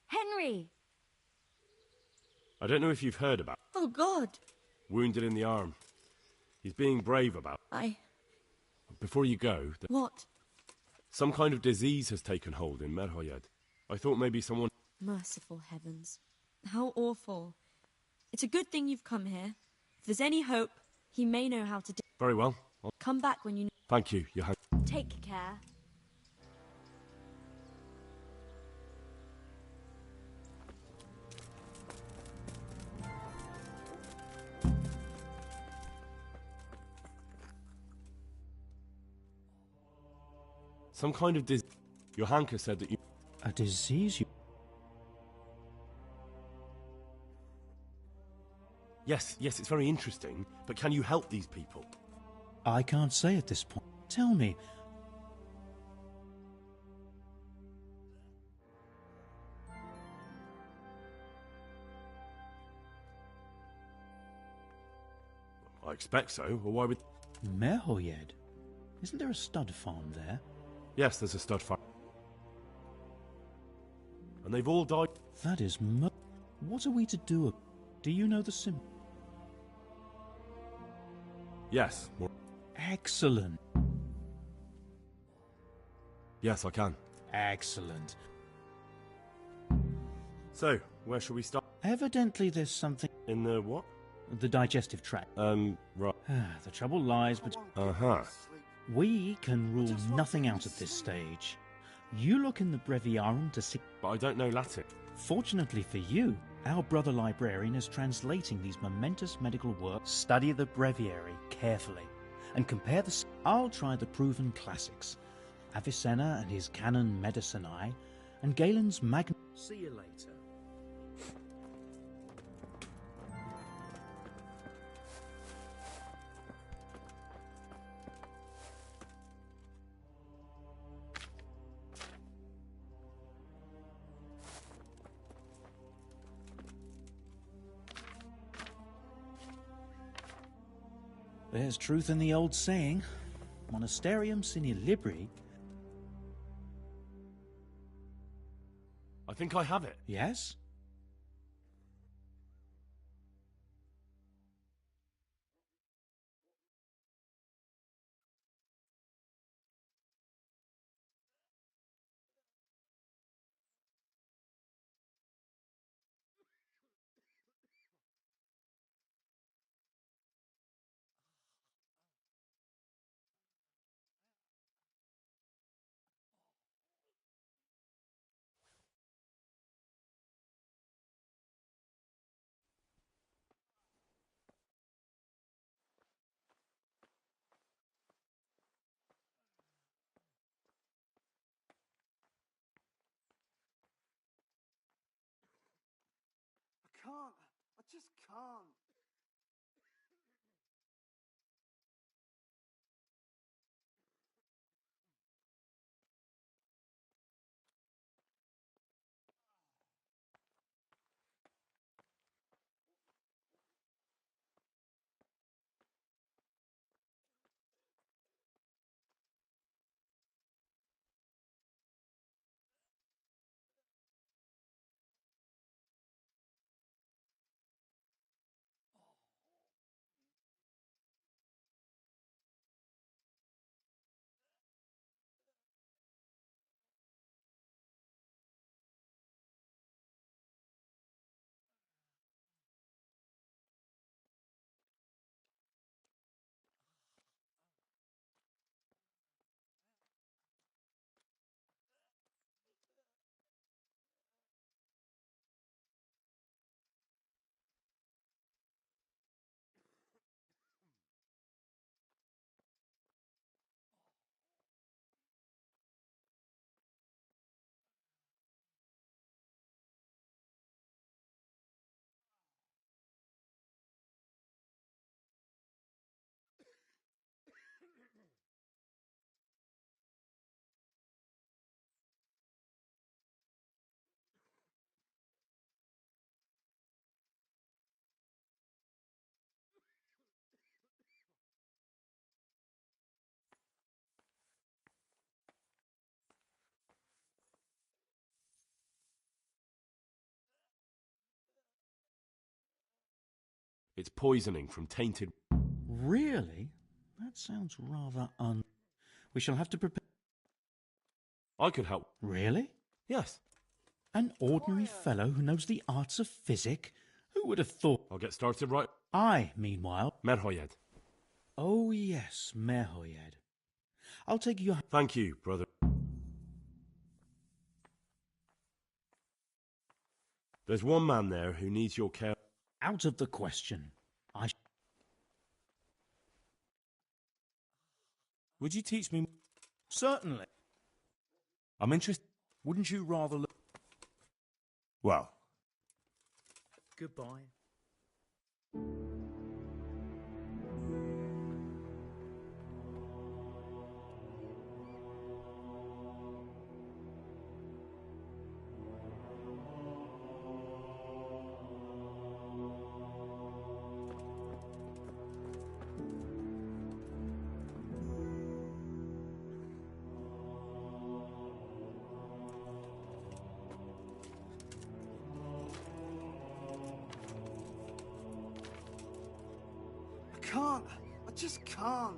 Henry! I don't know if you've heard about... Oh, God. Wounded in the arm. He's being brave about... Before you go... What? Some kind of disease has taken hold in Merhoyed. I thought maybe someone... Merciful heavens. How awful. It's a good thing you've come here. If there's any hope, he may know how to do... Very well. Come back when you... Thank you, Johann. Take care. Some kind of disease... Johanka said that you... A disease you... Yes, it's very interesting, but can you help these people? I can't say at this point. Tell me. I expect so, or why would... Merhoyed? Isn't there a stud farm there? Yes, there's a stud farm. And they've all died... That is What are we to do? Do you know the sim? Yes. Excellent. Yes, I can. Excellent. So, where shall we start? Evidently there's something... In the what? The digestive tract. Right. The trouble lies but... Uh-huh. We can rule nothing out at this stage. You look in the breviarium to see... But I don't know Latin. Fortunately for you, our brother librarian is translating these momentous medical works. Study the breviary carefully and compare the... I'll try the proven classics. Avicenna and his Canon Medicinae, and Galen's Magna... See you later. There's truth in the old saying, Monasterium sine libri. I think I have it. Yes? I can't. I just can't. It's poisoning from tainted... Really? That sounds rather We shall have to prepare... I could help. Really? Yes. An ordinary fellow who knows the arts of physic? Who would have thought... I'll get started right... I, meanwhile... Merhoyed. Oh, yes, Merhoyed. I'll take your... Thank you, brother. There's one man there who needs your care. Out of the question. Would you teach me? Certainly. I'm interested. Wouldn't you rather look... Well. Goodbye. I can't. I just can't.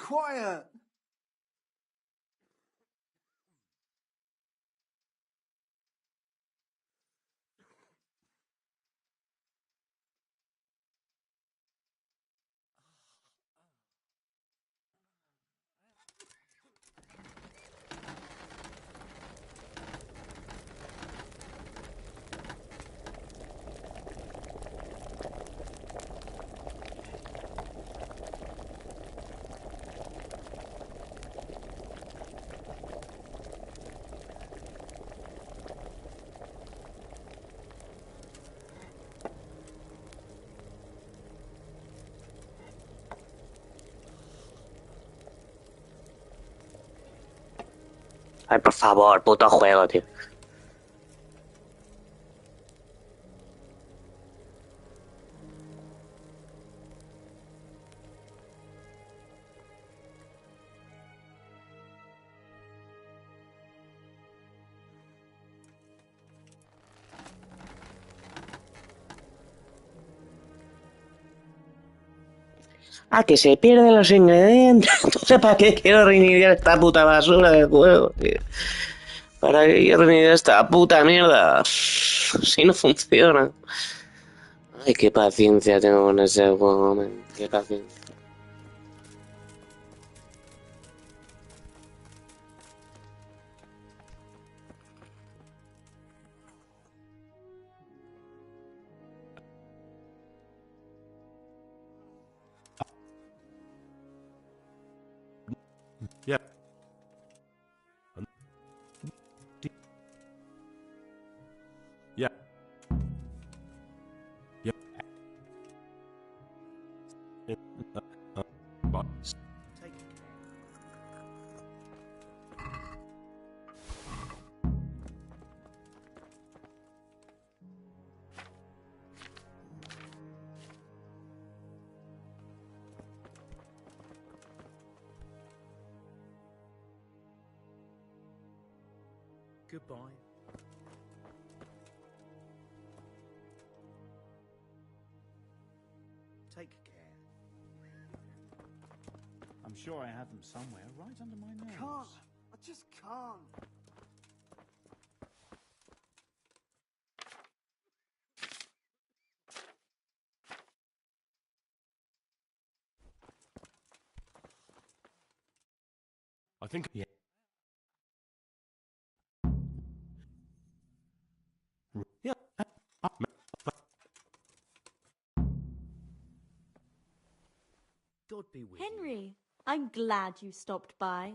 quiet. Ay, por favor, puto juego, tío. Ah, que se pierden los ingredientes. Entonces, ¿para qué quiero reiniciar esta puta basura de juego, tío? ¿Para qué quiero reiniciar esta puta mierda? Si no funciona. Ay, qué paciencia tengo con ese juego, man. Qué paciencia. Yeah. Yeah. Yeah. But Goodbye. Take care. I'm sure I have them somewhere, right under my nose. Can't. I just can't. I think. Yeah. Yeah. God be with Henry, I'm glad you stopped by.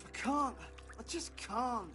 I can't. I just can't.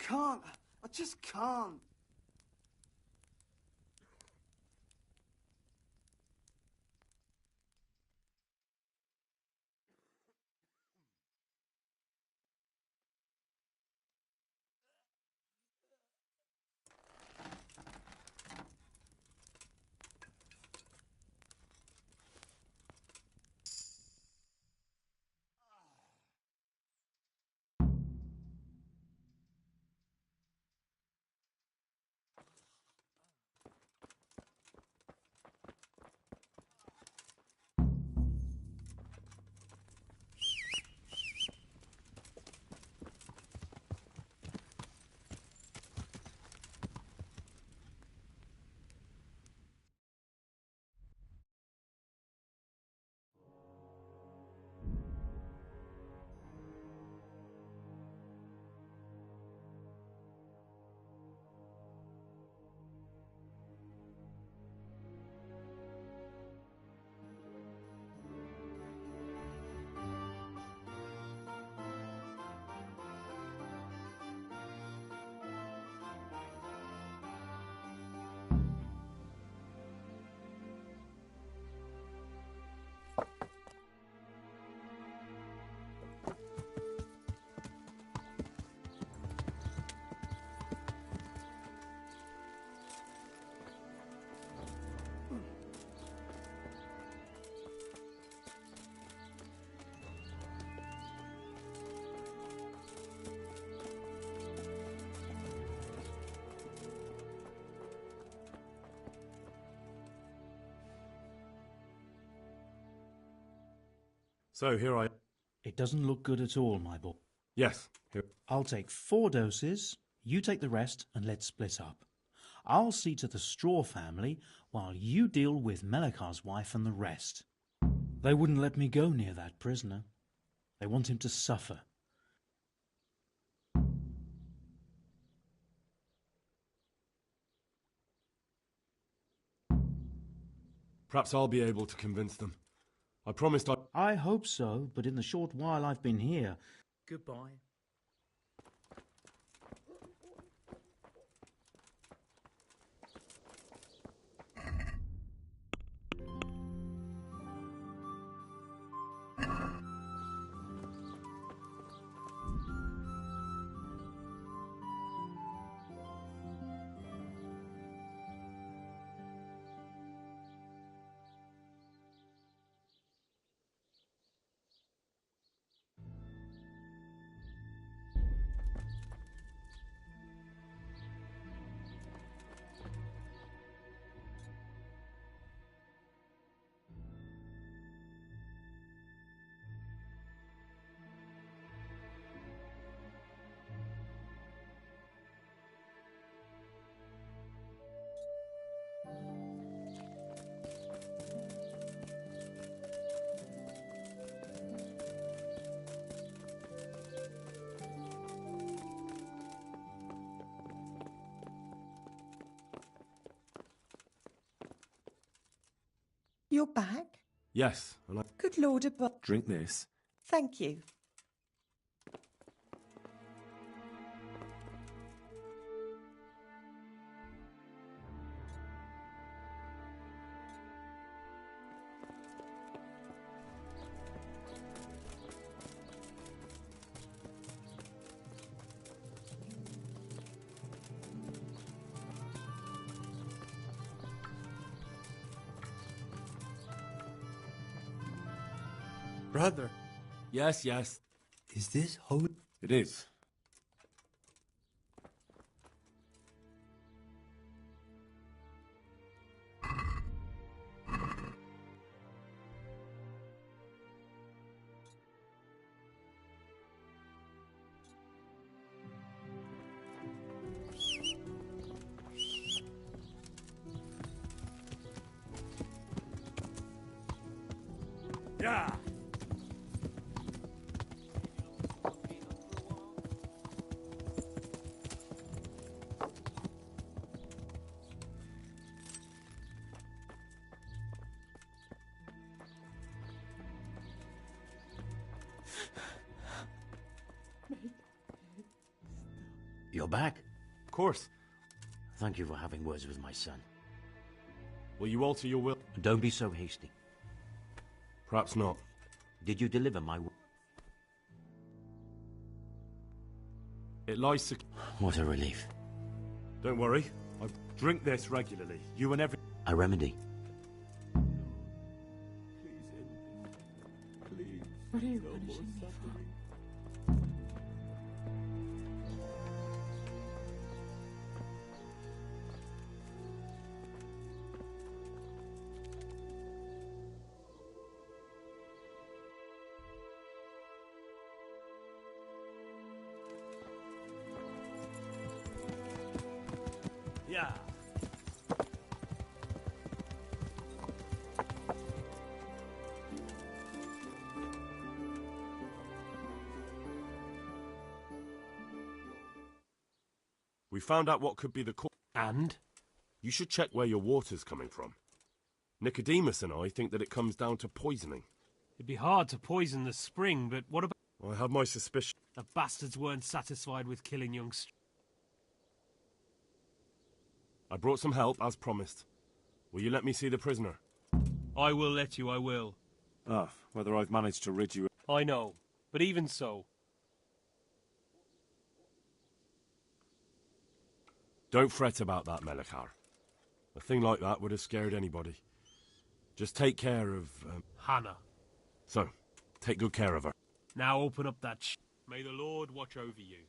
can't. I just can't. So here I... It doesn't look good at all, my boy. Yes, here... I'll take 4 doses, you take the rest, and let's split up. I'll see to the Straw family while you deal with Melikar's wife and the rest. They wouldn't let me go near that prisoner. They want him to suffer. Perhaps I'll be able to convince them. I promised I hope so, but in the short while I've been here... Goodbye. You're back? Yes, and I... Good Lord above. Drink this. Thank you. Brother. Yes, yes. Is this holy? It is. Yeah. You're back? Of course. Thank you for having words with my son. Will you alter your will? Don't be so hasty. Perhaps not. Did you deliver my will? It lies What a relief. Don't worry. I drink this regularly. You and every... A remedy. What are you punishing me for? Yeah. We found out what could be the cause. And? You should check where your water's coming from. Nicodemus and I think that it comes down to poisoning. It'd be hard to poison the spring, but what about... I have my suspicion. The bastards weren't satisfied with killing young I brought some help, as promised. Will you let me see the prisoner? I will let you, I will. Ah, whether I've managed to rid you... I know, but even so... Don't fret about that, Melikar. A thing like that would have scared anybody. Just take care of... Hannah. So, take good care of her. Now open up that May the Lord watch over you.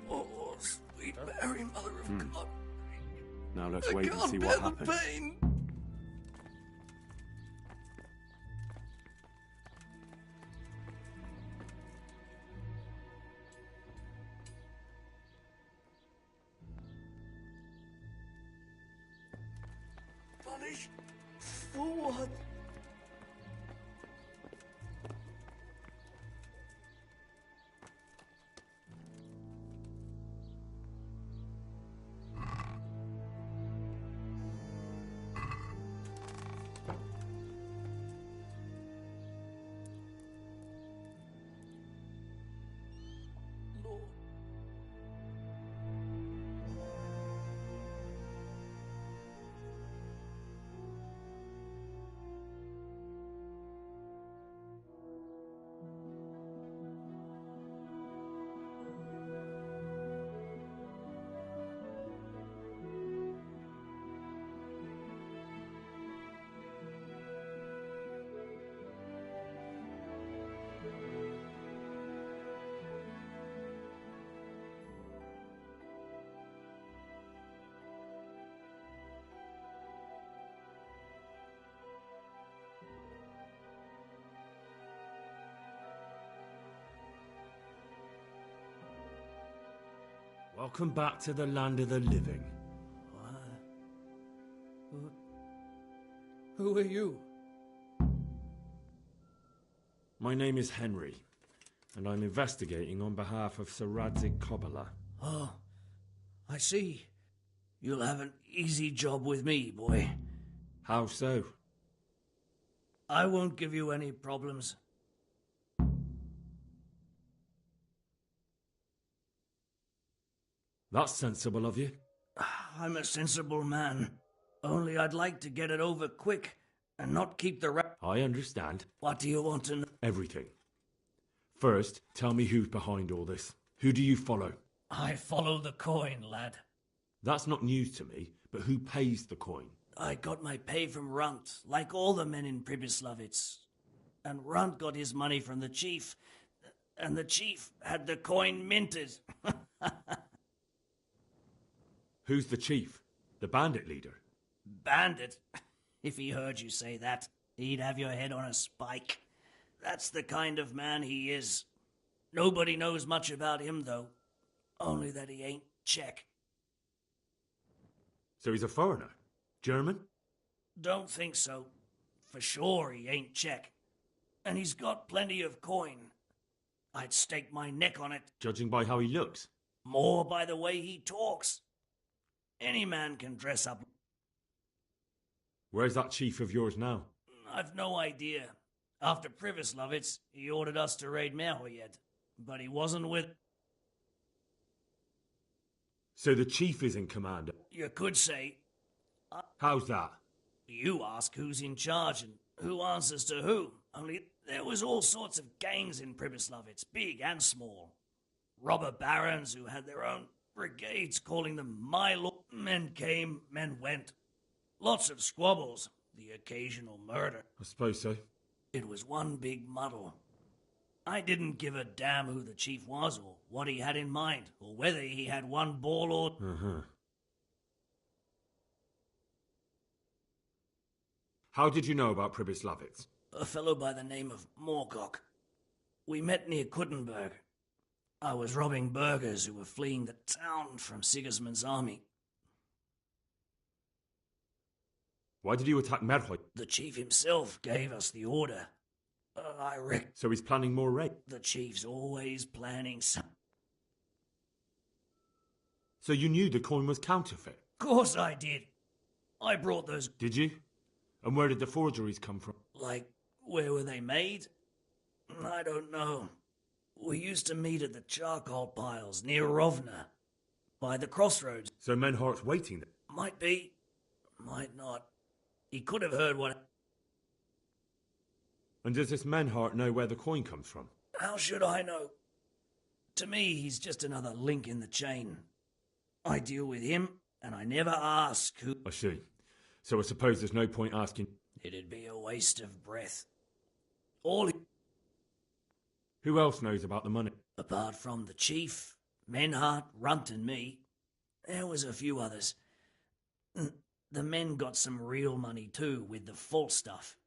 Oh, sweet Mary, Mother of God. Now let's I wait and can't see bear what the happens. pain. Punish? For what? Lord. Welcome back to the land of the living. Who are you? My name is Henry, and I'm investigating on behalf of Sir Radzig Kobyla. Oh, I see. You'll have an easy job with me, boy. How so? I won't give you any problems. That's sensible of you. I'm a sensible man. Only I'd like to get it over quick and not keep the rap. I understand. What do you want to know? Everything. First, tell me who's behind all this. Who do you follow? I follow the coin, lad. That's not news to me, but who pays the coin? I got my pay from Runt, like all the men in Pribyslavitz. And Runt got his money from the chief. And the chief had the coin minted. Who's the chief? The bandit leader? Bandit? If he heard you say that, he'd have your head on a spike. That's the kind of man he is. Nobody knows much about him, though. Only that he ain't Czech. So he's a foreigner? German? Don't think so. For sure he ain't Czech. And he's got plenty of coin. I'd stake my neck on it. Judging by how he looks. More by the way he talks. Any man can dress up. Where's that chief of yours now? I've no idea. After Privislovitz, he ordered us to raid Merhoyet, but he wasn't with... So the chief is in command? You could say... How's that? You ask who's in charge and who answers to who. Only there was all sorts of gangs in Privislovitz, big and small. Robber barons who had their own brigades calling them my lord. Men came, men went. Lots of squabbles, the occasional murder. I suppose so. It was one big muddle. I didn't give a damn who the chief was or what he had in mind or whether he had one ball or... How did you know about Privislavitz? A fellow by the name of Morcock. We met near Kuttenberg. I was robbing burghers who were fleeing the town from Sigismund's army. Why did you attack Merhoy? The chief himself gave us the order. I reckon... So he's planning more raids? The chief's always planning some... So you knew the coin was counterfeit? Of course I did. I brought those... Did you? And where did the forgeries come from? Like, where were they made? I don't know. We used to meet at the charcoal piles near Rovna, by the crossroads. So Menhart's waiting there? Might be, might not. He could have heard what... And does this Menhart know where the coin comes from? How should I know? To me, he's just another link in the chain. I deal with him, and I never ask who... I see. So I suppose there's no point asking... It'd be a waste of breath. All... Who else knows about the money? Apart from the chief, Menhart, Runt and me, there was a few others. The men got some real money too, with the false stuff.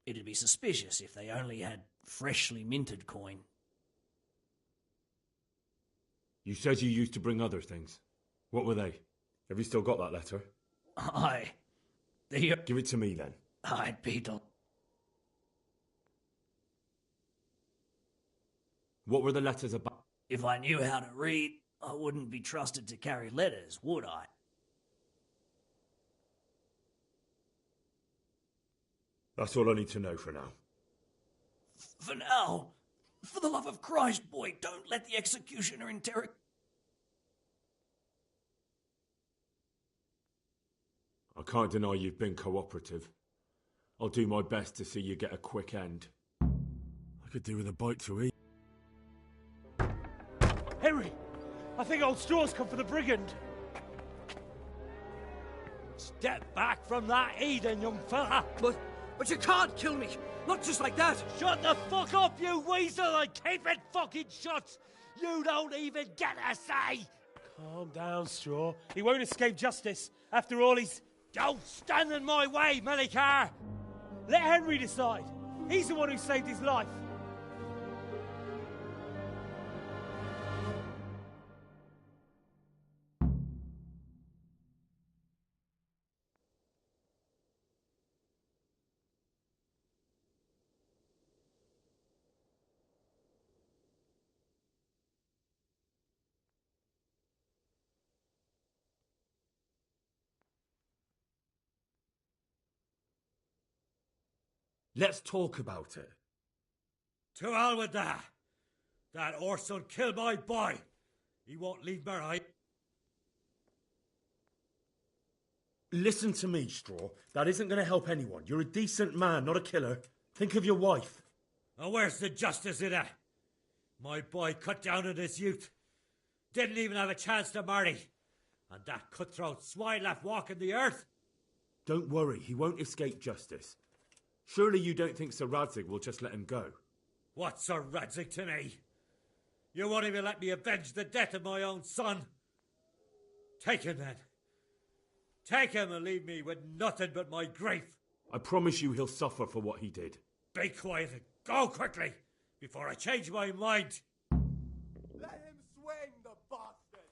It'd be suspicious if they only had freshly minted coin. You said you used to bring other things. What were they? Have you still got that letter? Aye. Give it to me then. Aye, Beetle. What were the letters about? If I knew how to read, I wouldn't be trusted to carry letters, would I? That's all I need to know for now. For now, for the love of Christ, boy, don't let the executioner interrogate... I can't deny you've been cooperative. I'll do my best to see you get a quick end. I could do with a bite to eat. Henry! I think old Straw's come for the brigand. Step back from that Eden, young fella! But you can't kill me! Not just like that! Shut the fuck up, you weasel, and keep it fucking shut! You don't even get a say! Calm down, Straw. He won't escape justice. After all, he's... Don't stand in my way, Melikar! Let Henry decide. He's the one who saved his life. Let's talk about it. To hell with that! That Orson killed my boy! He won't leave Merhoy. Listen to me, Straw. That isn't going to help anyone. You're a decent man, not a killer. Think of your wife. And where's the justice in that? My boy cut down in his youth. Didn't even have a chance to marry. And that cutthroat swine left walking the earth. Don't worry, he won't escape justice. Surely you don't think Sir Radzig will just let him go? What's Sir Radzig to me? You won't even let me avenge the death of my own son. Take him then. Take him and leave me with nothing but my grief. I promise you he'll suffer for what he did. Be quiet and go quickly before I change my mind. Let him swing, the bastard!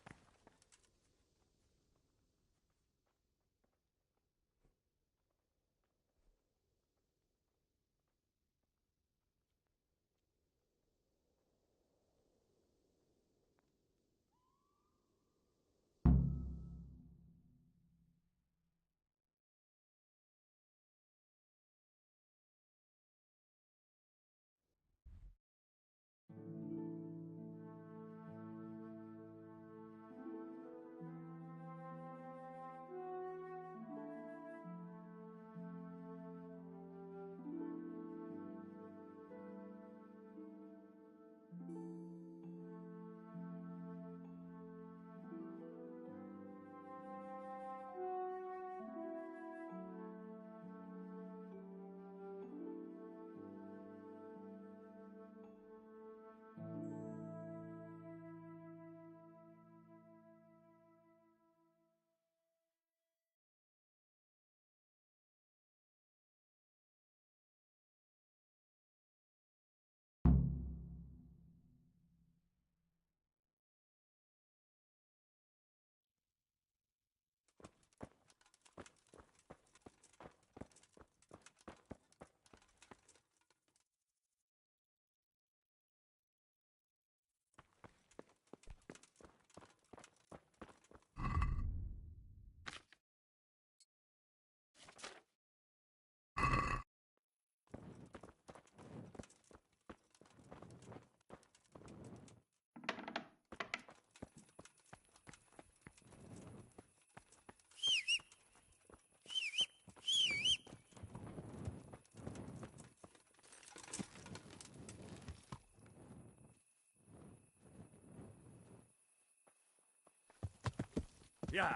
Yeah.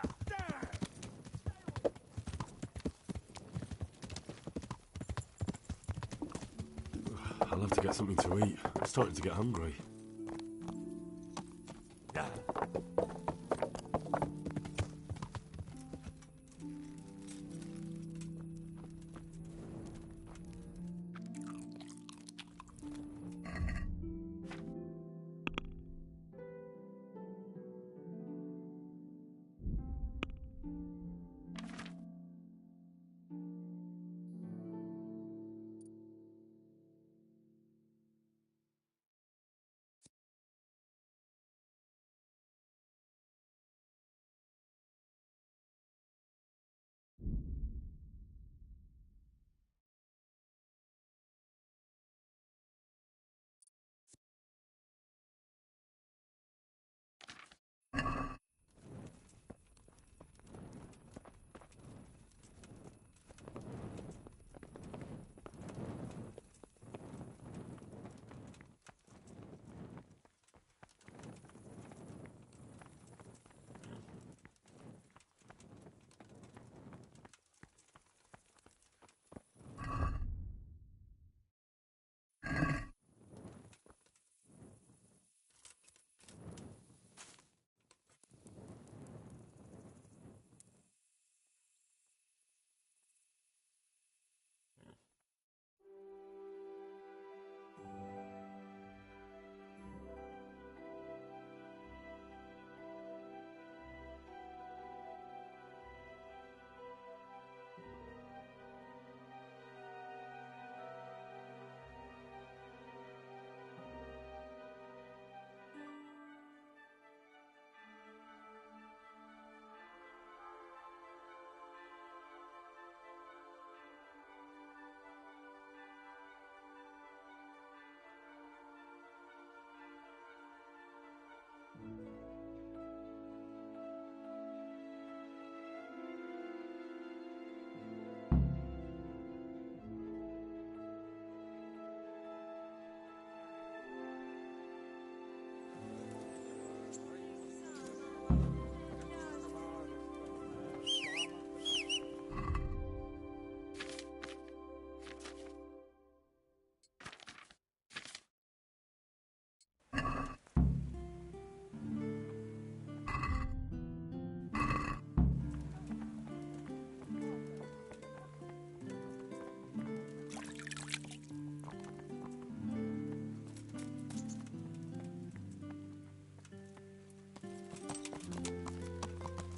I'll have to get something to eat. I'm starting to get hungry.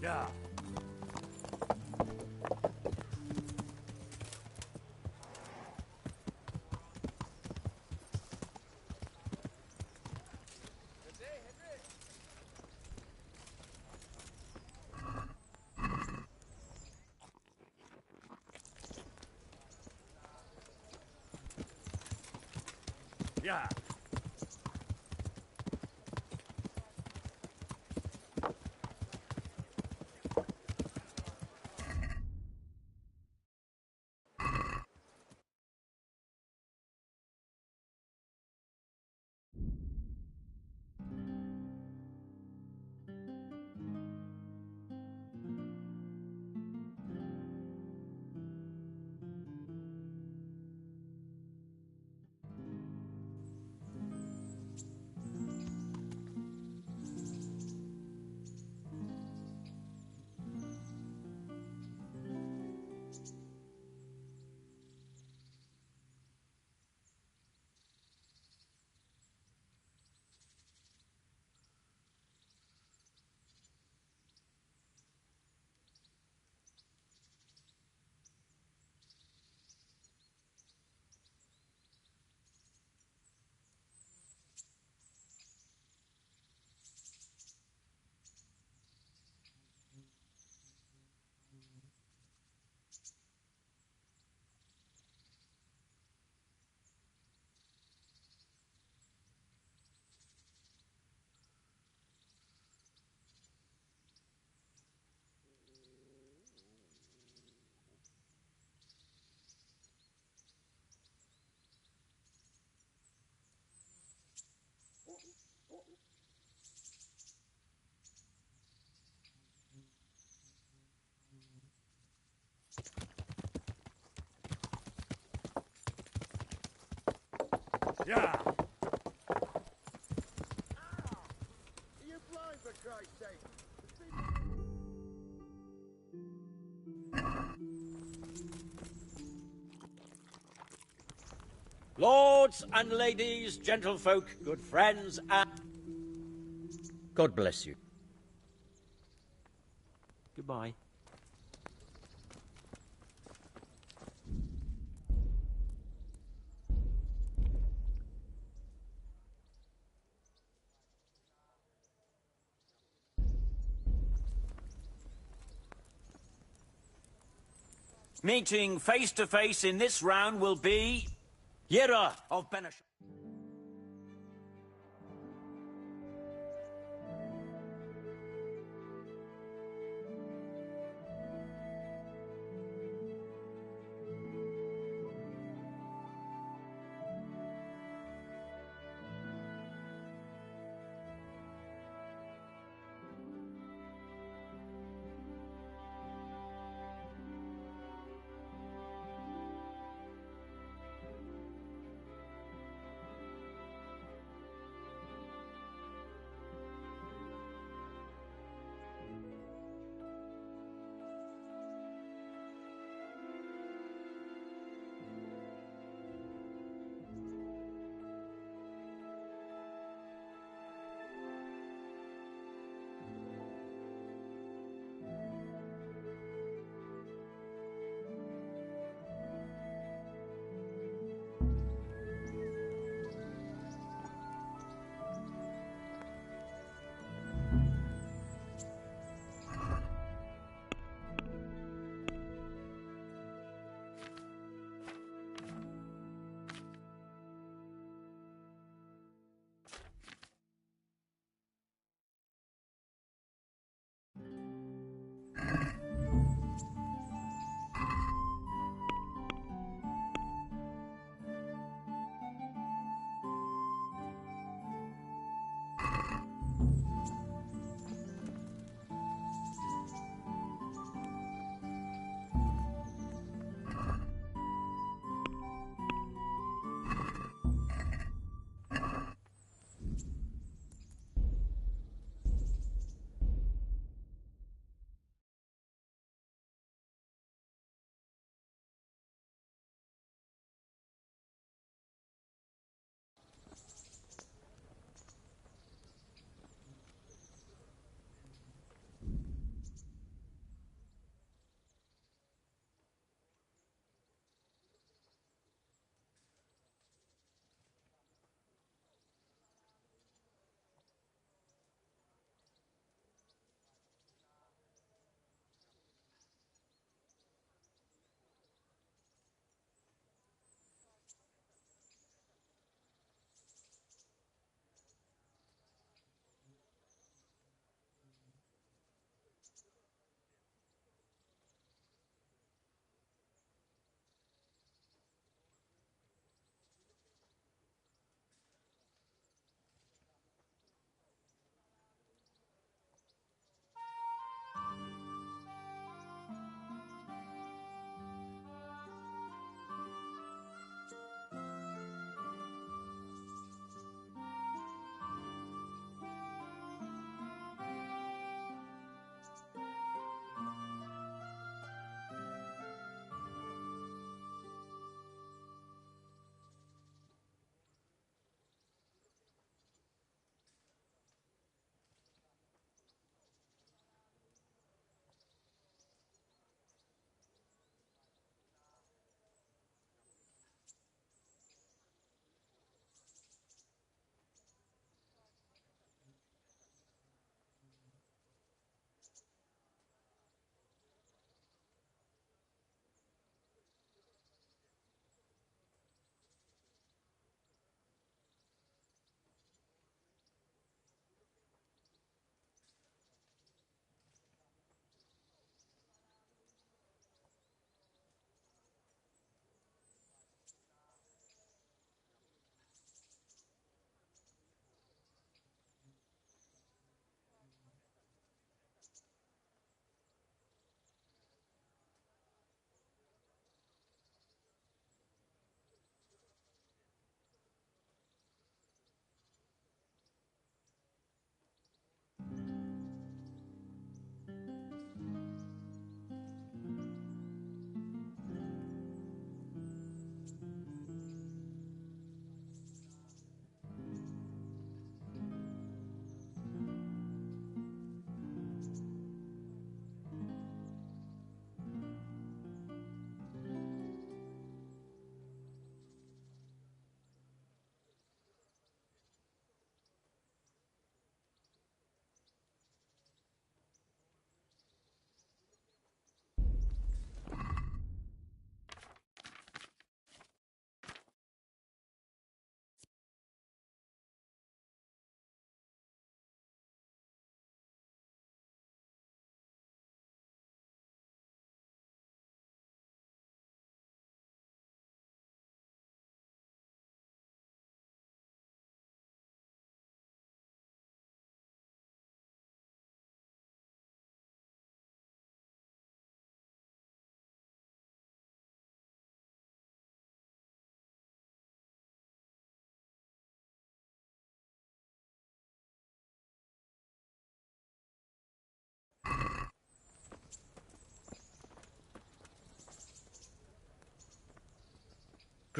Yeah. Yeah. Yeah. You blind for Christ's sake! Lords and ladies, gentlefolk, good friends, and... God bless you. Goodbye. Meeting face to face in this round will be Yira of Benesh.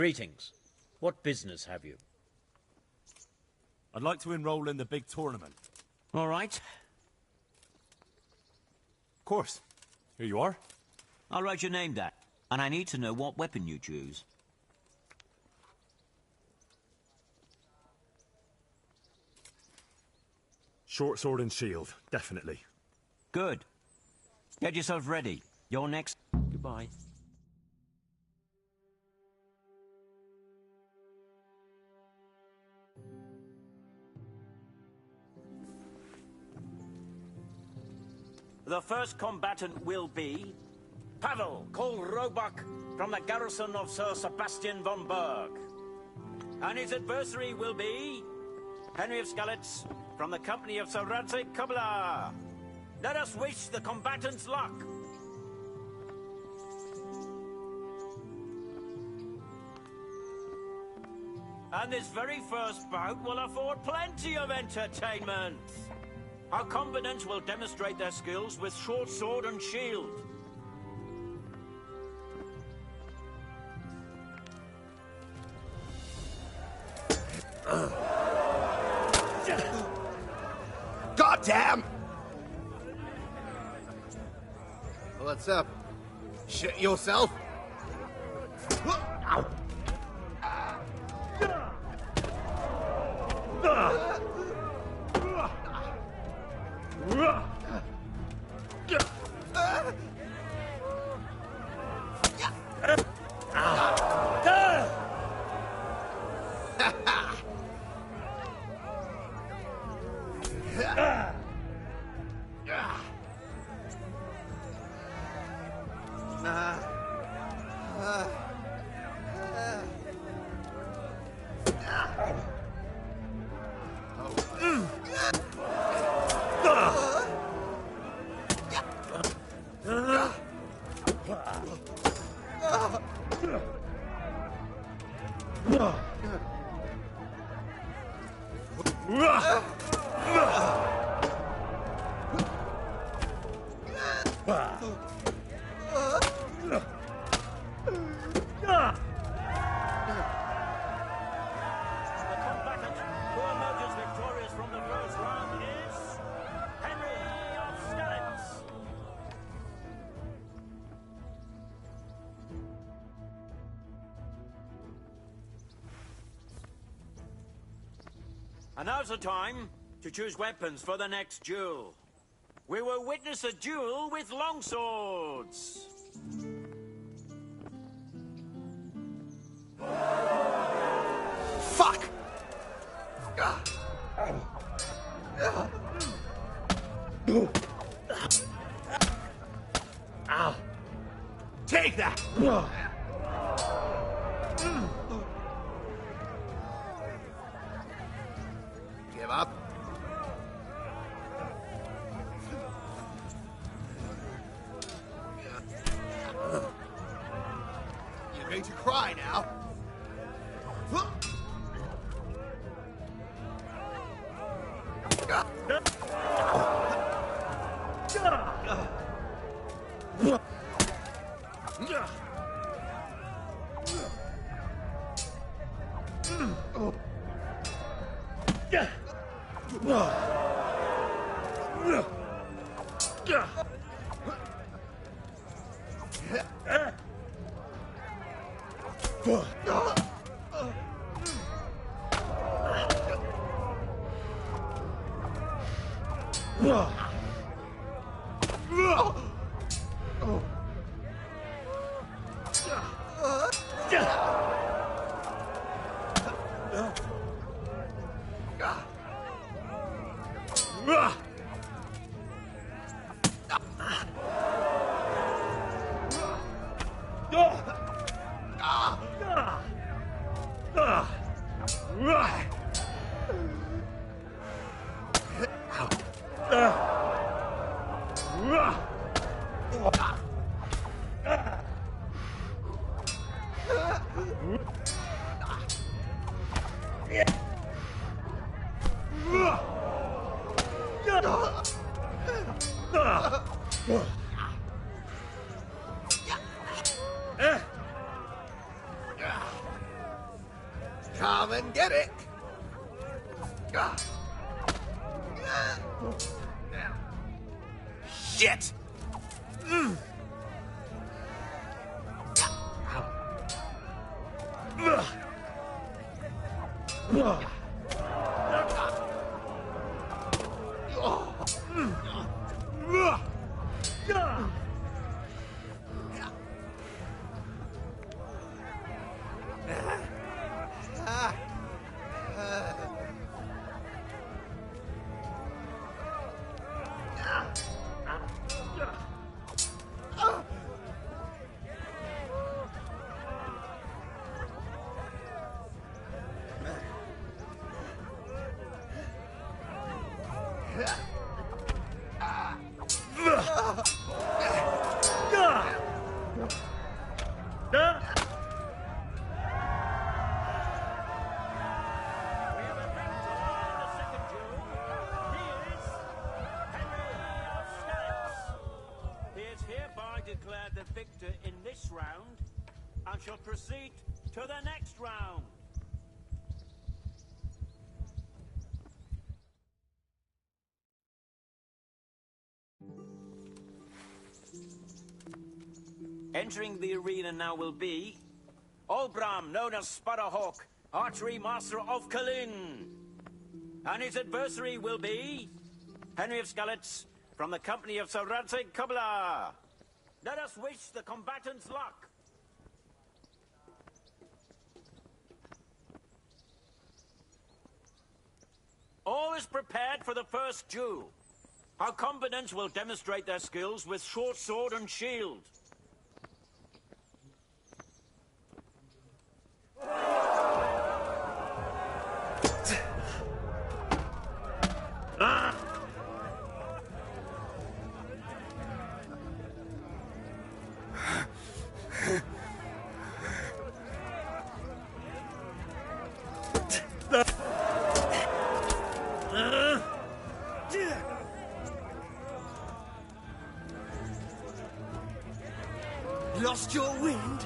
Greetings. What business have you? I'd like to enroll in the big tournament. All right. Of course. Here you are. I'll write your name down, and I need to know what weapon you choose. Short sword and shield, definitely. Good. Get yourself ready. You're next. Goodbye. The first combatant will be Pavel, called Roebuck, from the garrison of Sir Sebastian von Berg. And his adversary will be Henry of Skalitz, from the company of Sir Radzig Kobyla. Let us wish the combatants luck. And this very first bout will afford plenty of entertainment. Our combatants will demonstrate their skills with short sword and shield. Goddamn! What's up? Shit yourself? And now's the time to choose weapons for the next duel. We will witness a duel with longswords. Fuck! Ow. Take that! Give up? You're going to cry now? Come and get it. Shit! He is hereby declared the victor in this round and shall proceed to the next round. Entering the arena now will be Olbram, known as Sparrowhawk, archery master of Kalin. And his adversary will be Henry of Skalitz, from the company of Sir Radzig Kubla. Let us wish the combatants luck. All is prepared for the first duel. Our combatants will demonstrate their skills with short sword and shield. Lost your wind?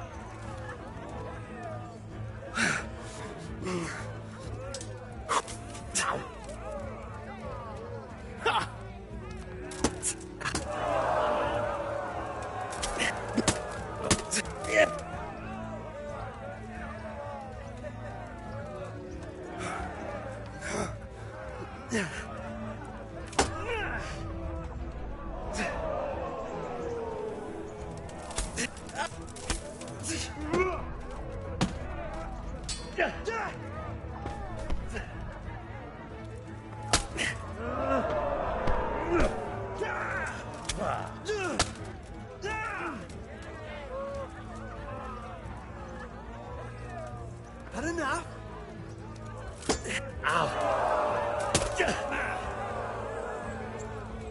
Had enough?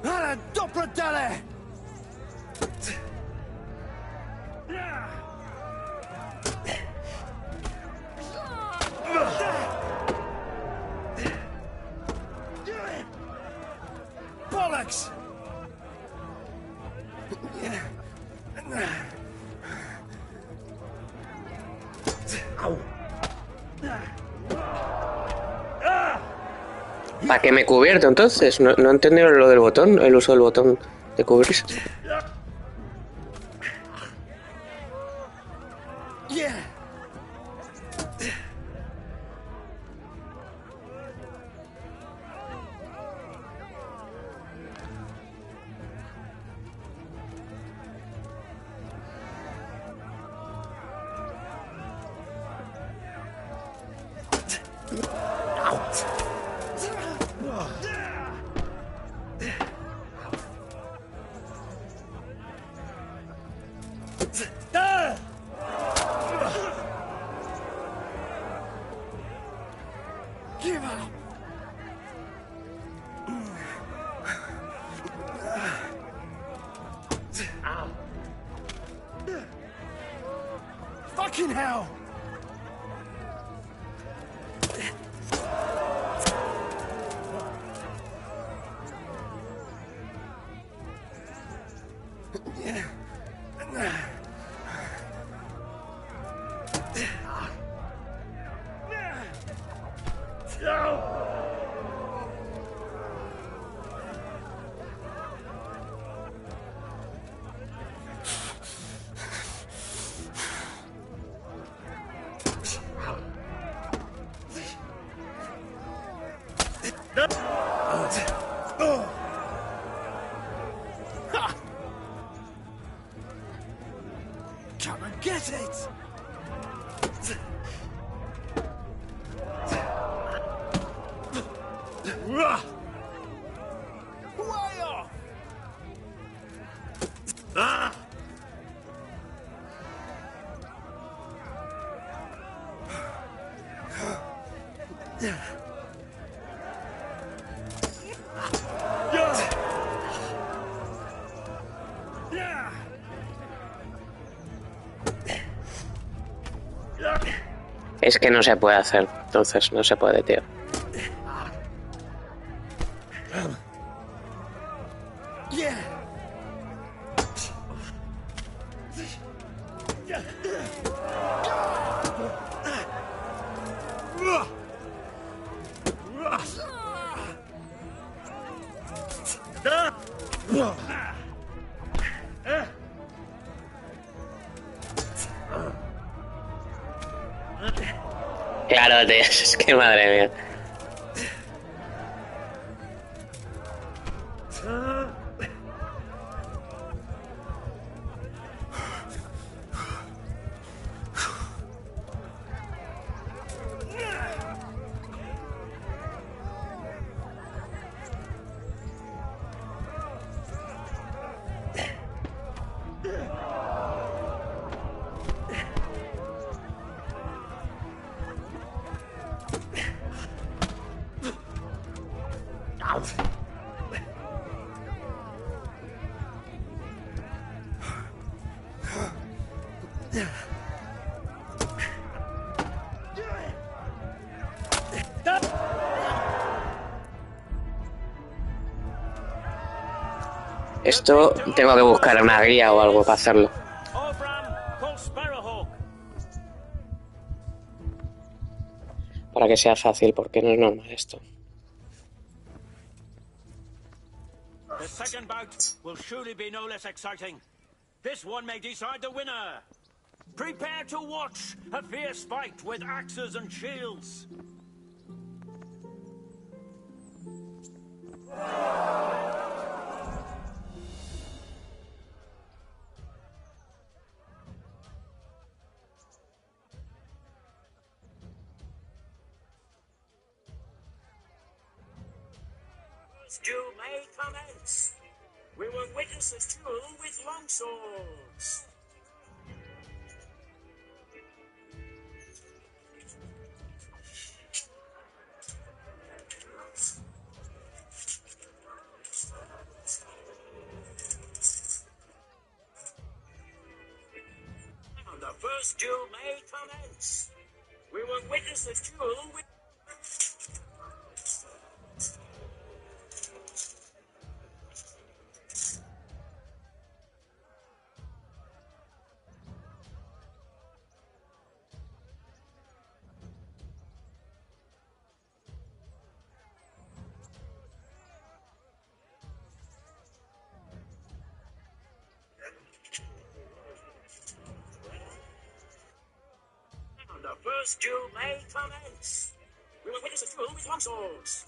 Alla Dopradale! Bollocks! ¿Para qué me he cubierto entonces? No he entendido lo del botón, el uso del botón de cubrirse. Give up! Fucking hell! Come and get it! Way off! Es que no se puede hacer, entonces no se puede, tío. Claro, tío, es que madre mía. Esto tengo que buscar una guía o algo para hacerlo. Para que sea fácil, porque no es normal esto. The second bout will surely be no less exciting. This one may decide the winner. Prepare to watch a fierce fight with axes and shields. Duel may commence. We will witness a duel with longswords. Now the first duel may commence. We will witness a duel with... The first duel may commence. We will witness a duel with longswords.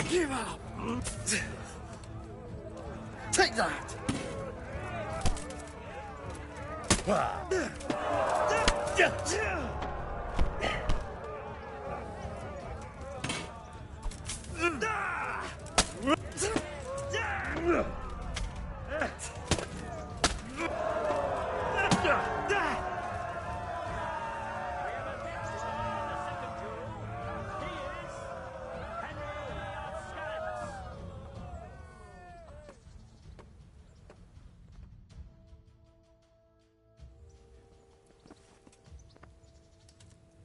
Give up! Take that!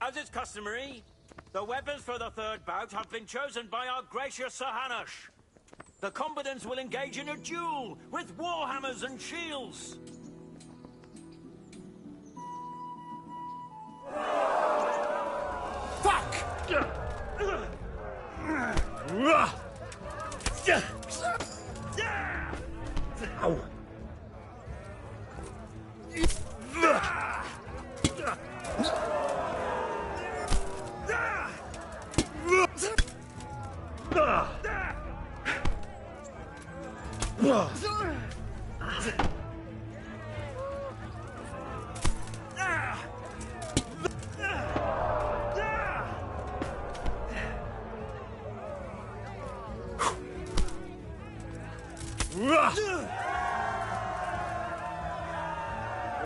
As is customary, the weapons for the third bout have been chosen by our gracious Sir Hanush. The combatants will engage in a duel with warhammers and shields. Fuck! Ow. With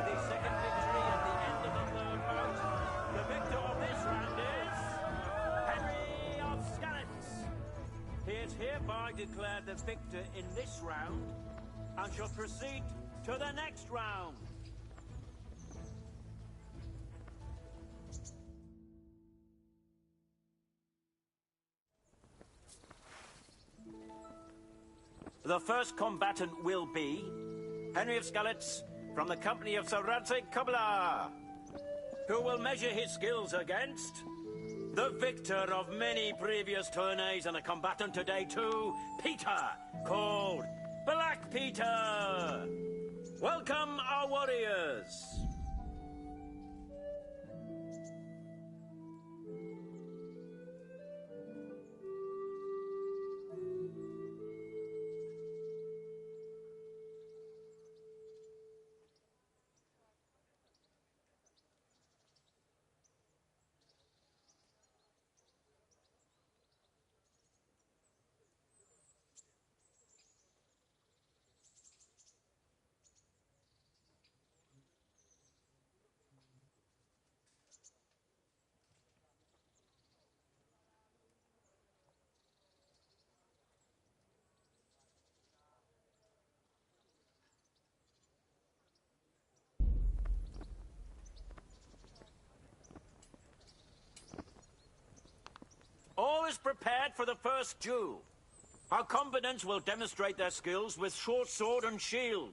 his second victory at the end of the third bout, the victor of this round is Henry of Scallops. He is hereby declared the victor in this round and shall proceed to the next round. The first combatant will be Henry of Scallops from the company of Sir Radzig Kubla, who will measure his skills against the victor of many previous tourneys and a combatant today too, Peter, called Black Peter. Welcome our warriors. All is prepared for the first duel. Our combatants will demonstrate their skills with short sword and shield.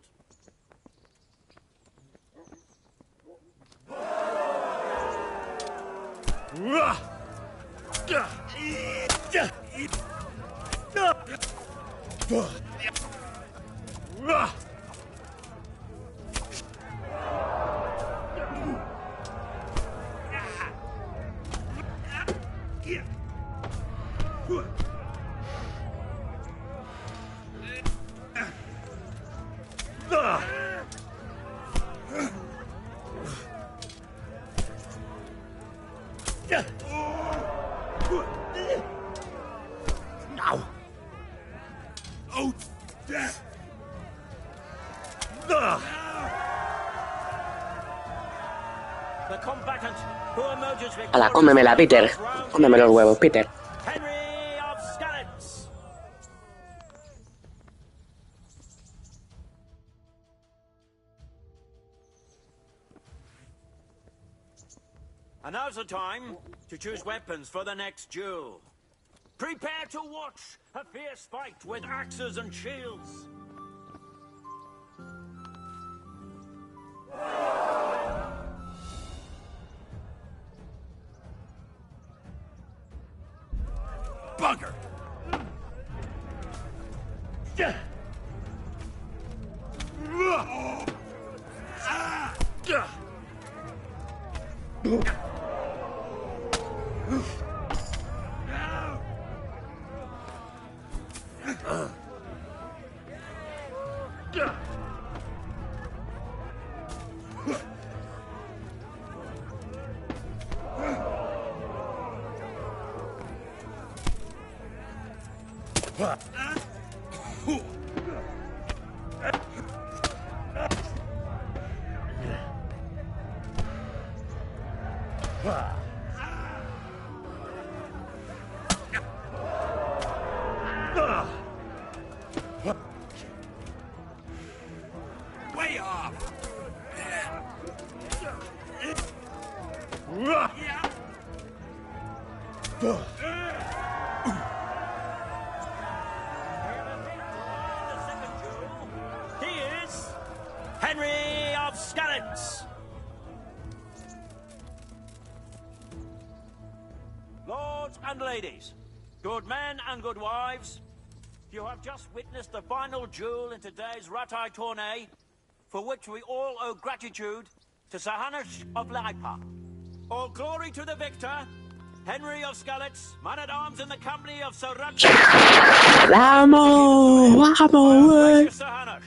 Now! Oh, death! Hala, cómemela, Peter. Cómeme los huevos, Peter. Henry of Skallets. And now's the time to choose weapons for the next duel. Prepare to watch a fierce fight with axes and shields. Bugger! Way off! He is Henry of Skallets. Lords and ladies, good men and good wives, you have just witnessed the final duel in today's Ratai tourney, for which we all owe gratitude to Sir Hanush of Laipa. All glory to the victor, Henry of Skallets, man-at-arms in the company of Sir Rudger. ¡Vamos! ¡Vamos, güey! Sir Hanush.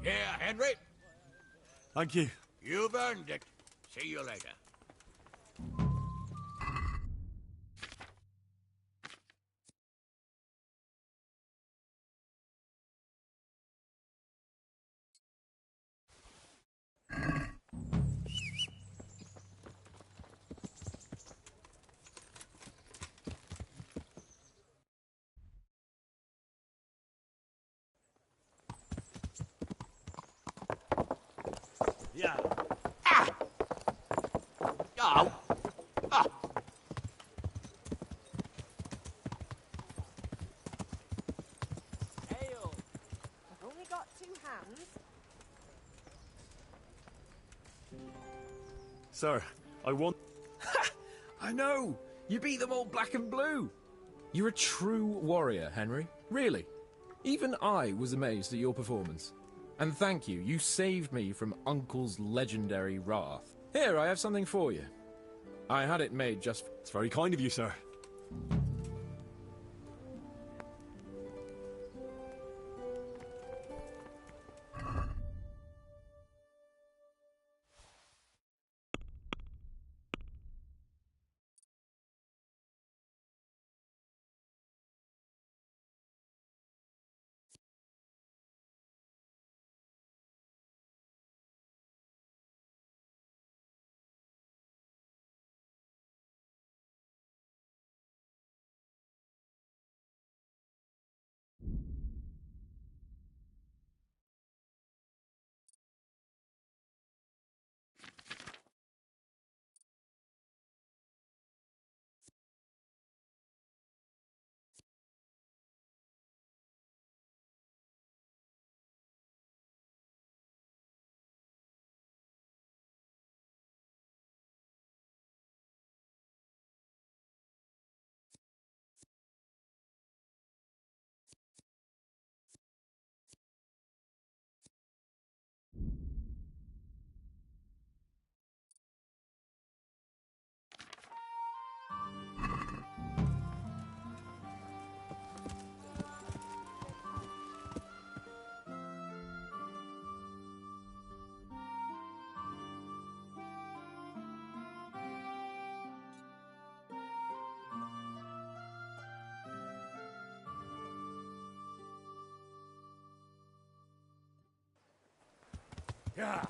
Here, Henry. Thank you. You've earned it. See you later. Yeah. Oh. Oh. Ale. I've only got 2 hands. Sir, I want... I know! You beat them all black and blue! You're a true warrior, Henry. Really. Even I was amazed at your performance. And thank you, you saved me from Uncle's legendary wrath. Here, I have something for you. I had it made just... It's very kind of you, sir. Yeah.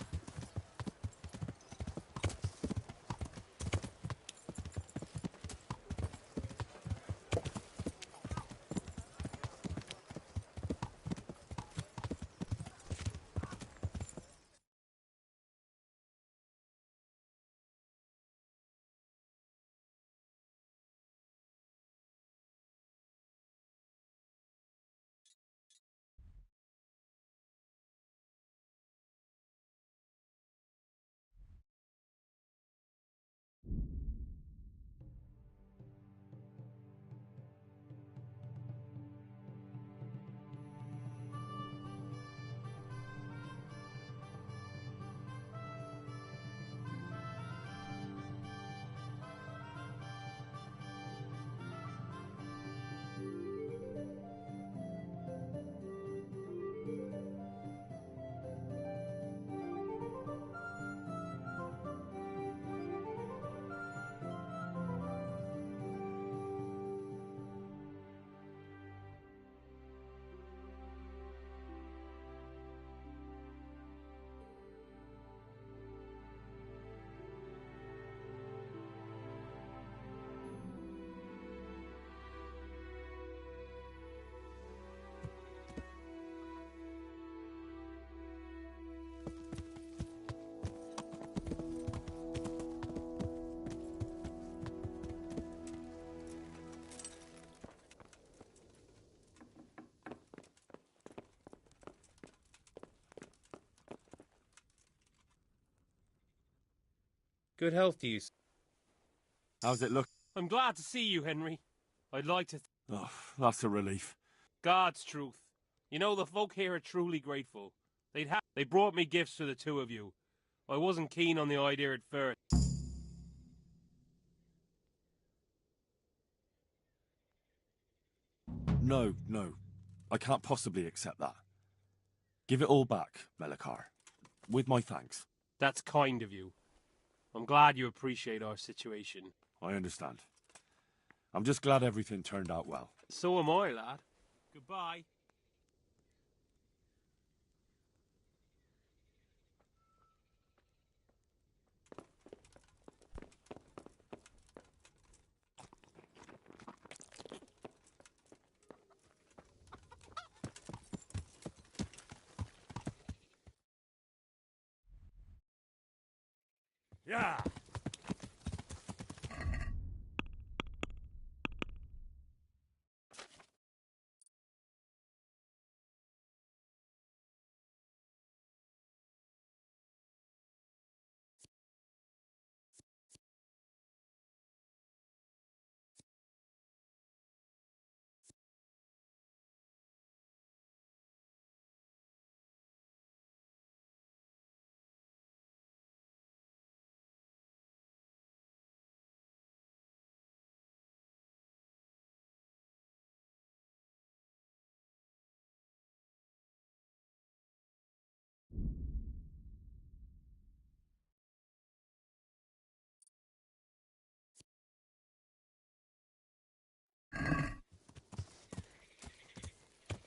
Good health to you. How's it look? I'm glad to see you, Henry. I'd like to... Oh, that's a relief. God's truth. You know, the folk here are truly grateful. They brought me gifts for the two of you. I wasn't keen on the idea at first. No. I can't possibly accept that. Give it all back, Melikar. With my thanks. That's kind of you. I'm glad you appreciate our situation. I understand. I'm just glad everything turned out well. So am I, lad. Goodbye. Yeah.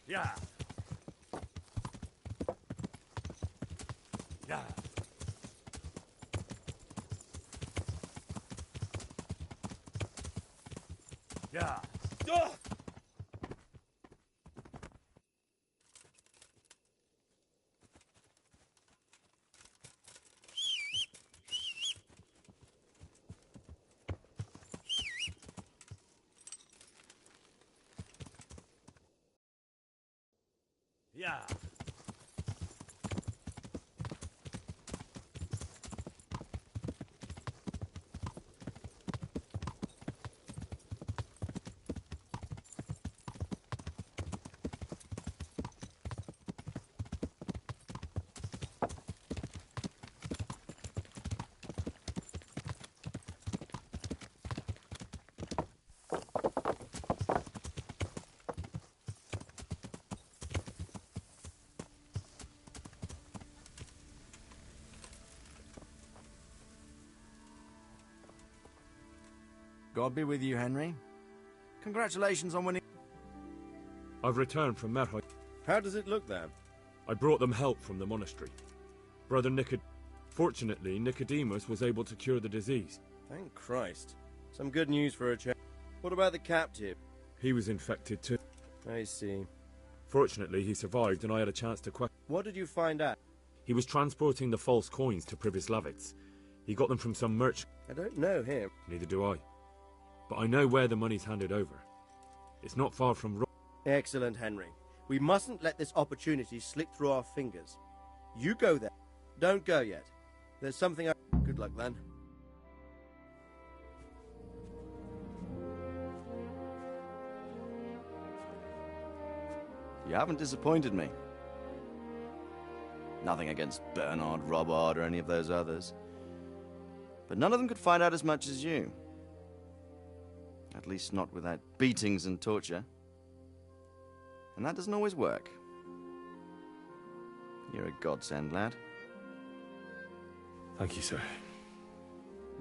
Yeah. Yeah. Yeah. Oh! Yeah. God be with you, Henry. Congratulations on winning. I've returned from Merhoi. How does it look then? I brought them help from the monastery. Brother Fortunately, Nicodemus was able to cure the disease. Thank Christ. Some good news for a change. What about the captive? He was infected too. I see. Fortunately, he survived and I had a chance to question. What did you find out? He was transporting the false coins to Pribyslavitz. He got them from some merchant. I don't know him. Neither do I. But I know where the money's handed over. It's not far from... Excellent, Henry. We mustn't let this opportunity slip through our fingers. You go there. Don't go yet. There's something I... Good luck, then. You haven't disappointed me. Nothing against Bernard, Robert, or any of those others. But none of them could find out as much as you. At least not without beatings and torture. And that doesn't always work. You're a godsend, lad. Thank you, sir.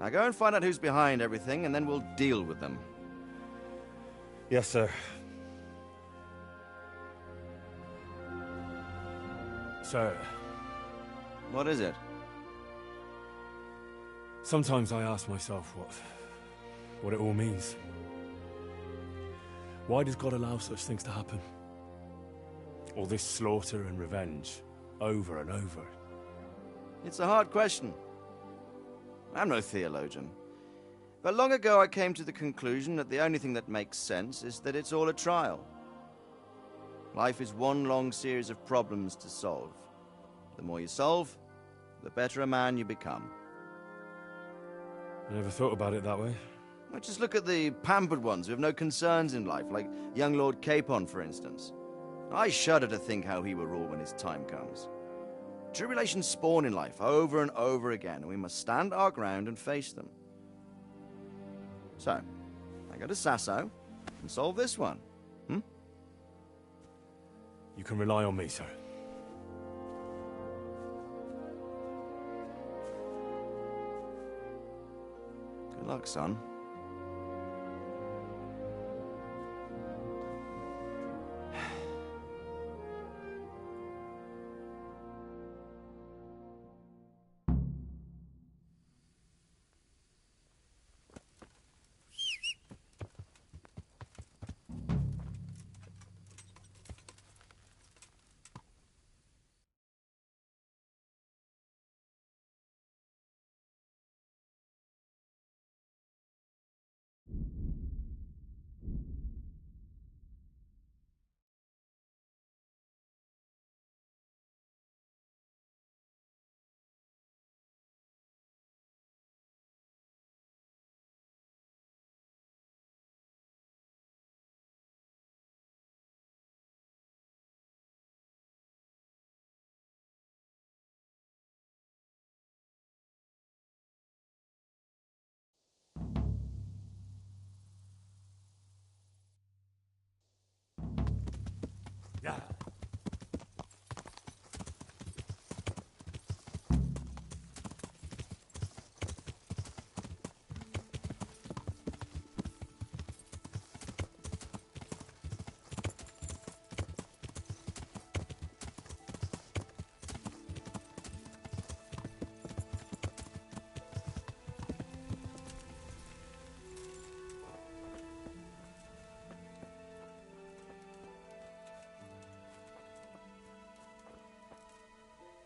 Now go and find out who's behind everything, and then we'll deal with them. Yes, sir. Sir. What is it? Sometimes I ask myself what it all means. Why does God allow such things to happen? All this slaughter and revenge, over and over. It's a hard question. I'm no theologian. But long ago I came to the conclusion that the only thing that makes sense is that it's all a trial. Life is one long series of problems to solve. The more you solve, the better a man you become. I never thought about it that way. Well, just look at the pampered ones who have no concerns in life, like young Lord Capon, for instance. I shudder to think how he will rule when his time comes. Tribulations spawn in life over and over again, and we must stand our ground and face them. So, I go to Sasso and solve this one. You can rely on me, sir. Good luck, son.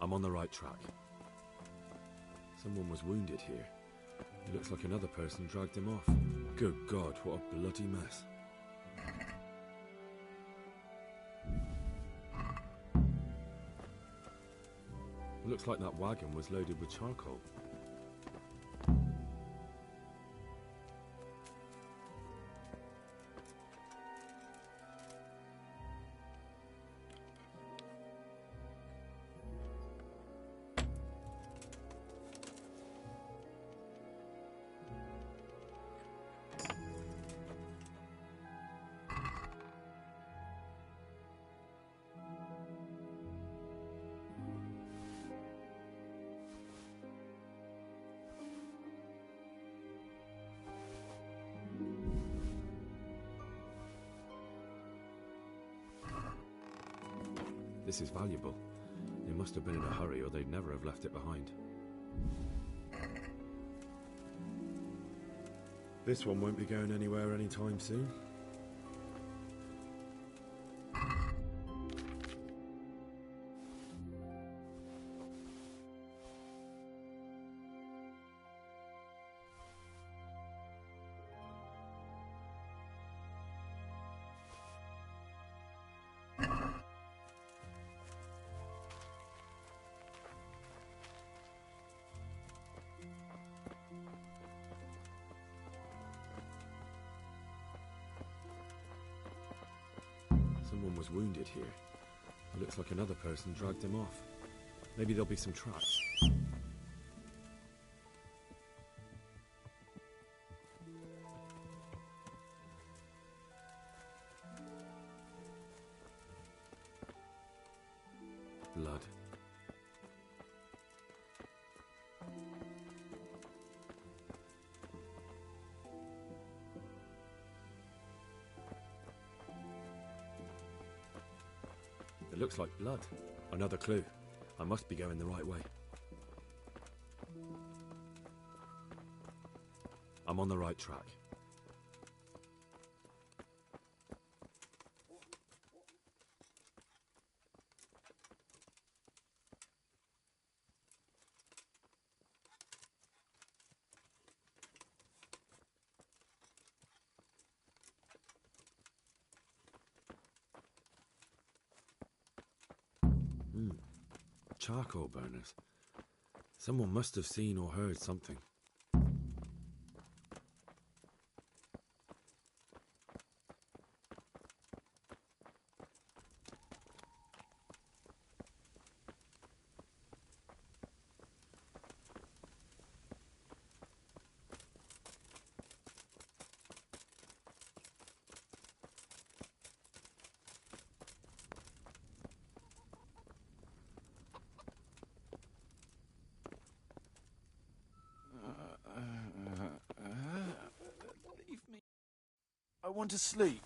I'm on the right track. Someone was wounded here. It looks like another person dragged him off. Good God, what a bloody mess. It looks like that wagon was loaded with charcoal. This is valuable. It must have been in a hurry or they'd never have left it behind. This one won't be going anywhere anytime soon. Someone was wounded here. It looks like another person dragged him off. Maybe there'll be some traps. Blood. It looks like blood. Another clue. I must be going the right way. I'm on the right track. Charcoal burners. Someone must have seen or heard something. Leave me. I want to sleep.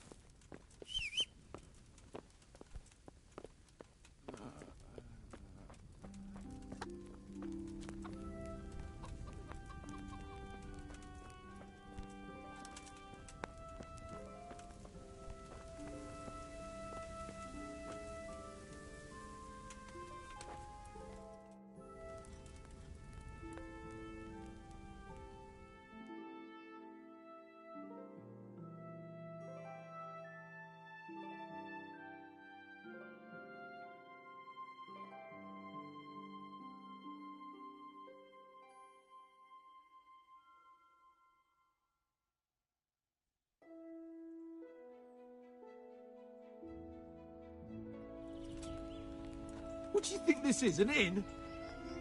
What do you think this is, an inn?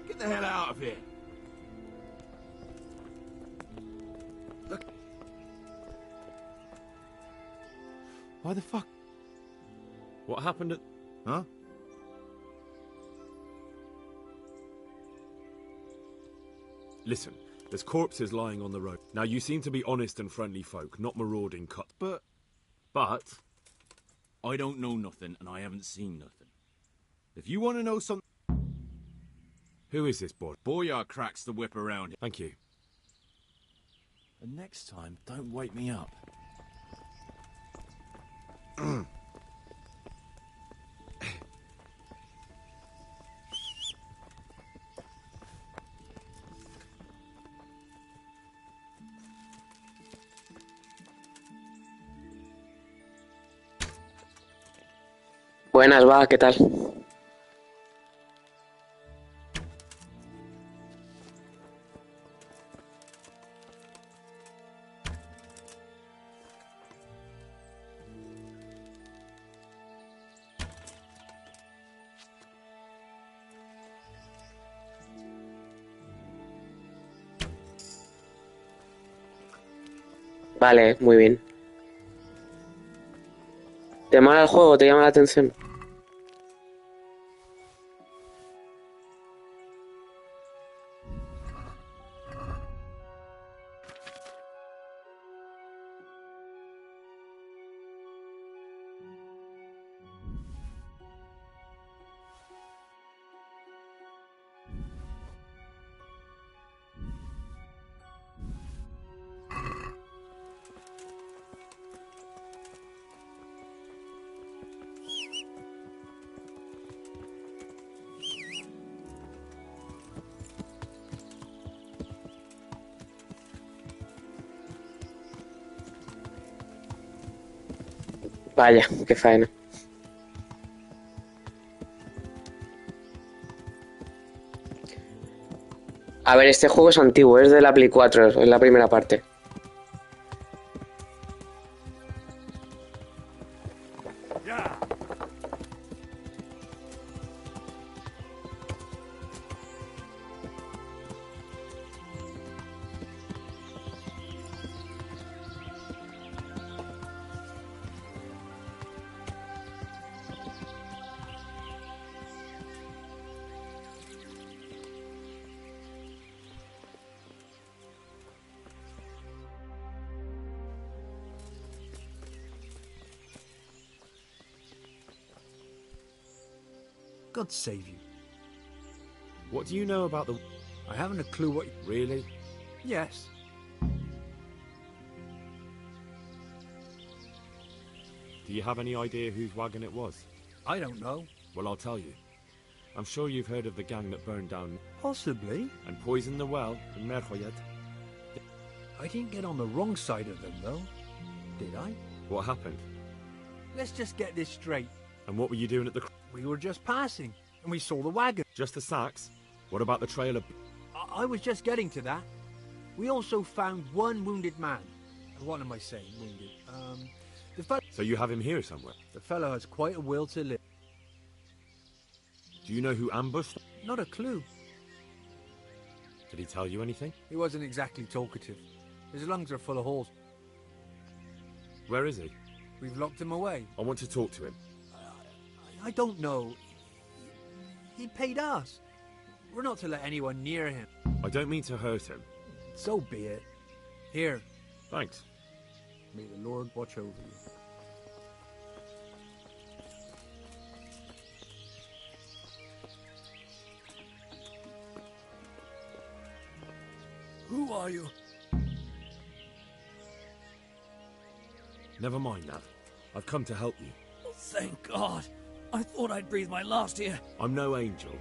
Get the hell out of here. Look. Why the fuck? What happened at... Huh? Listen, there's corpses lying on the road. Now, you seem to be honest and friendly folk, not marauding cut. But... I don't know nothing, and I haven't seen nothing. If you want to know something... Who is this boy? Boyar cracks the whip around here. Thank you. And next time, don't wake me up. Buenas, va, ¿qué tal? Vale, muy bien. ¿Te mola el juego? ¿Te llama la atención? Vaya, qué faena. A ver, este juego es antiguo, es de la Play 4, es la primera parte. God save you. What do you know about the... I haven't a clue what... Really? Yes. Do you have any idea whose wagon it was? I don't know. Well, I'll tell you. I'm sure you've heard of the gang that burned down... Possibly. And poisoned the well in Merhoyed. I didn't get on the wrong side of them, though. Did I? What happened? Let's just get this straight. And what were you doing at the... We were just passing, and we saw the wagon. Just the sacks? What about the trail of... I was just getting to that. We also found one wounded man. What am I saying, wounded? So you have him here somewhere? The fellow has quite a will to live. Do you know who ambushed? Not a clue. Did he tell you anything? He wasn't exactly talkative. His lungs are full of holes. Where is he? We've locked him away. I want to talk to him. I don't know. He paid us. We're not to let anyone near him. I don't mean to hurt him. So be it. Here. Thanks. May the Lord watch over you. Who are you? Never mind that. I've come to help you. Thank God. I thought I'd breathe my last here. I'm no angel,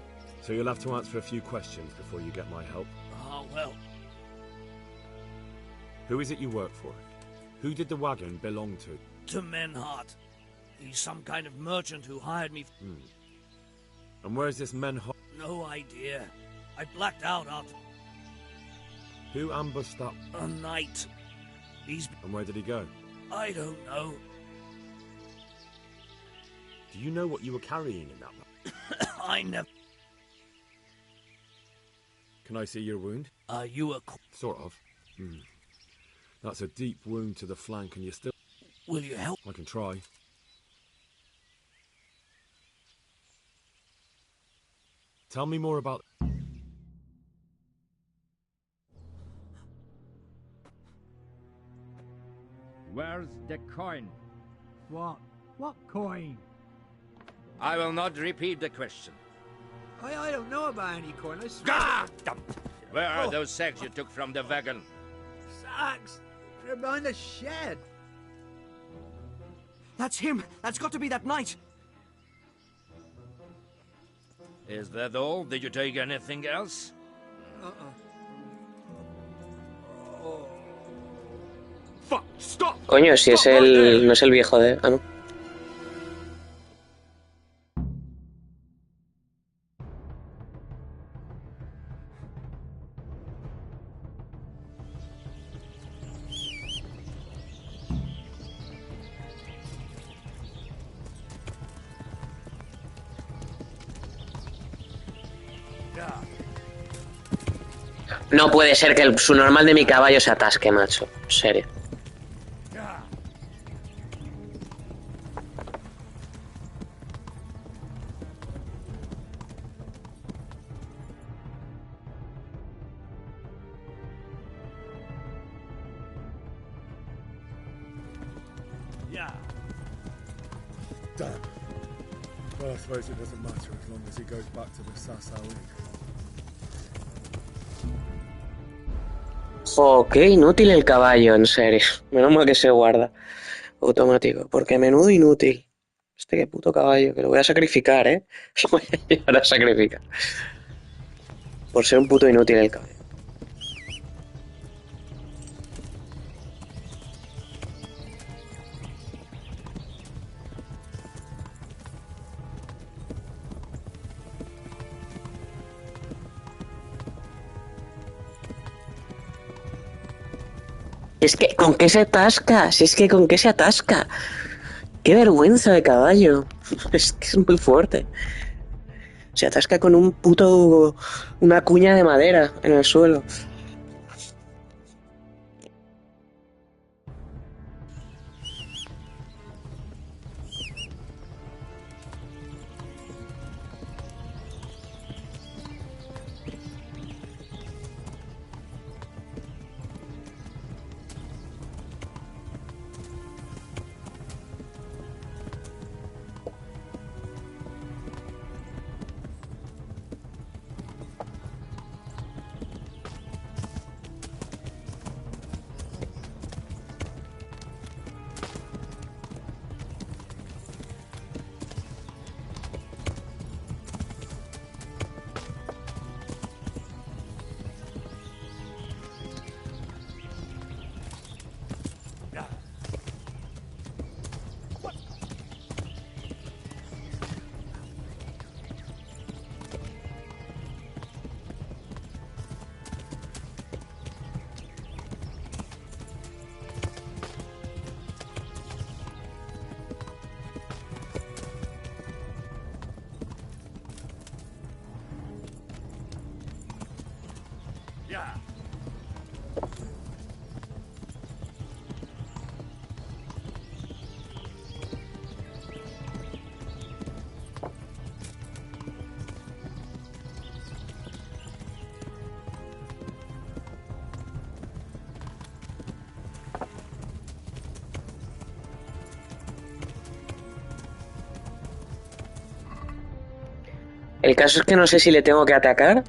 so you'll have to answer a few questions before you get my help. Oh, well. Who is it you work for? Who did the wagon belong to? To Menhart. He's some kind of merchant who hired me. And where's this Menhart? No idea. I blacked out after... Who ambushed that? A knight. And where did he go? I don't know. Do you know what you were carrying in that bag? I never... Can I see your wound? Are you a... Sort of. That's a deep wound to the flank and you're still... Will you help? I can try. Tell me more about... Where's the coin? What? What coin? I will not repeat the question. I don't know about any coin. I swear. Ah! Where are those sacks you took from the wagon? Sacks? They're behind the shed. That's him. That's got to be that knight. Is that all? Did you take anything else? Fuck! Stop! Coño, si es el... no es el viejo de... Ah, no. No puede ser que el subnormal de mi caballo se atasque, macho. En serio. Damn. Well, I suppose it doesn't matter as long as he goes back to the Sasau Inn. Jo, qué inútil el caballo, en serio. Menos mal que se guarda automático, porque menudo inútil. Este qué puto caballo, que lo voy a sacrificar, ¿eh? Lo voy a llevar a sacrificar. Por ser un puto inútil el caballo. Es que, ¿con qué se atasca? Si es que, ¿con qué se atasca? ¡Qué vergüenza de caballo! Es que es muy fuerte. Se atasca con un puto... una cuña de madera en el suelo. El caso es que no sé si le tengo que atacar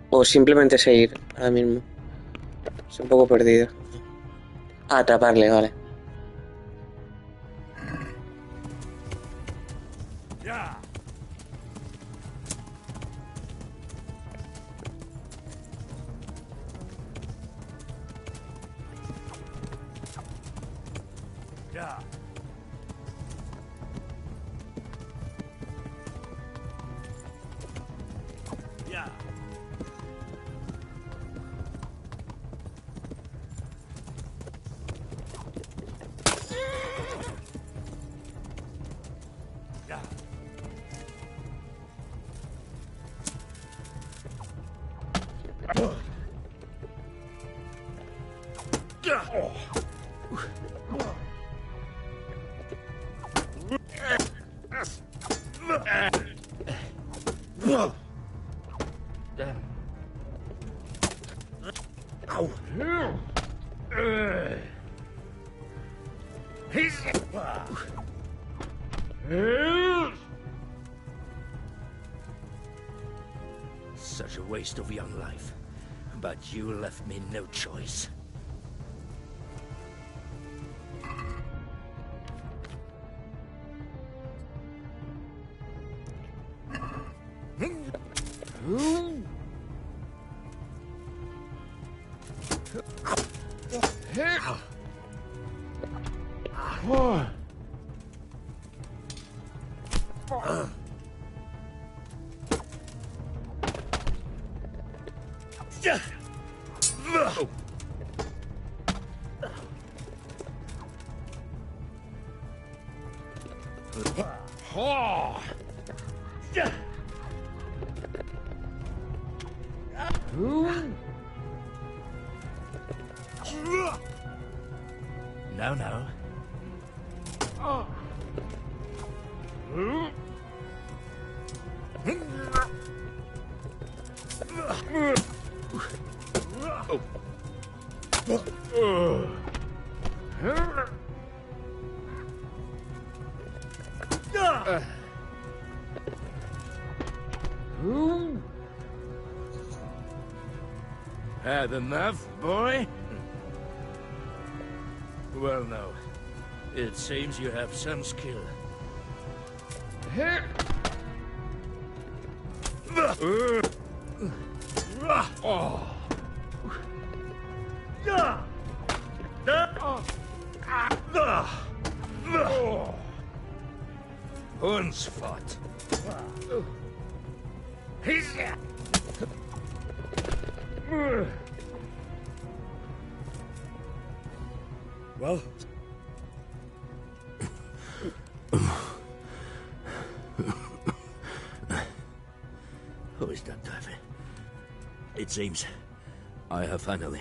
o simplemente seguir ahora mismo. Estoy un poco perdido. Ah, atraparle, vale. Such a waste of young life. But you left me no choice. No, no. Had enough, boy? Well, no. It seems you have some skill. Huntsfort. Well? Who is that diver? It seems I have finally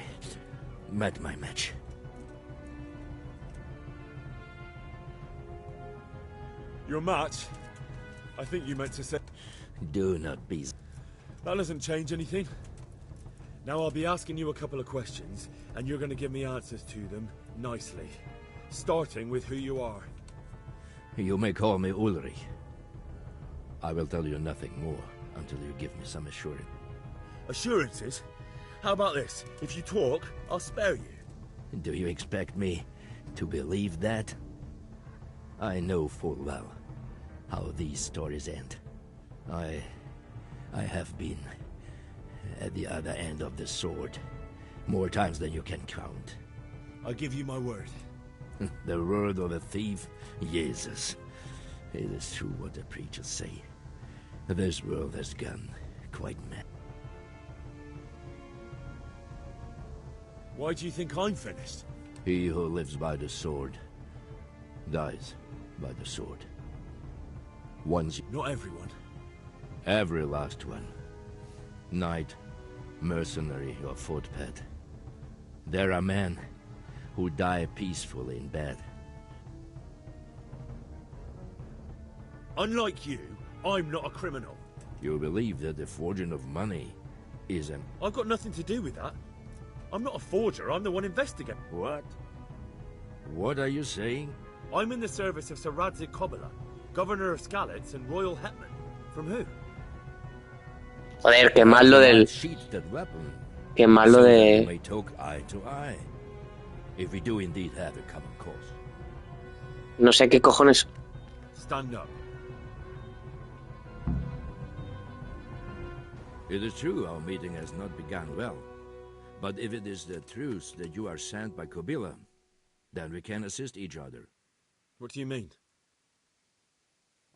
met my match. Your match? I think you meant to say... Do not be... That doesn't change anything. Now I'll be asking you a couple of questions, and you're going to give me answers to them nicely. Starting with who you are. You may call me Ulrich. I will tell you nothing more until you give me some assurance. Assurances? How about this? If you talk, I'll spare you. Do you expect me to believe that? I know full well how these stories end. I have been at the other end of the sword more times than you can count. I give you my word. The word of a thief? Jesus. It is true what the preachers say. This world has gone quite mad. Why do you think I'm finished? He who lives by the sword dies by the sword. Once... Not everyone. Every last one. Knight, mercenary, or footpad. There are men who die peacefully in bed. Unlike you, I'm not a criminal. You believe that the forging of money is an... I've got nothing to do with that. I'm not a forger, I'm the one investigating. What? What are you saying? I'm in the service of Sir Radzik Kobyla, Governor of Skalitz and Royal Hetman. From who? Joder, qué mal lo del... Qué mal lo de... may talk eye to eye, if we do indeed have a common cause. No sé qué cojones... Stand up. It is true our meeting has not begun well. But if it is the truth that you are sent by Kobyla, then we can assist each other. What do you mean?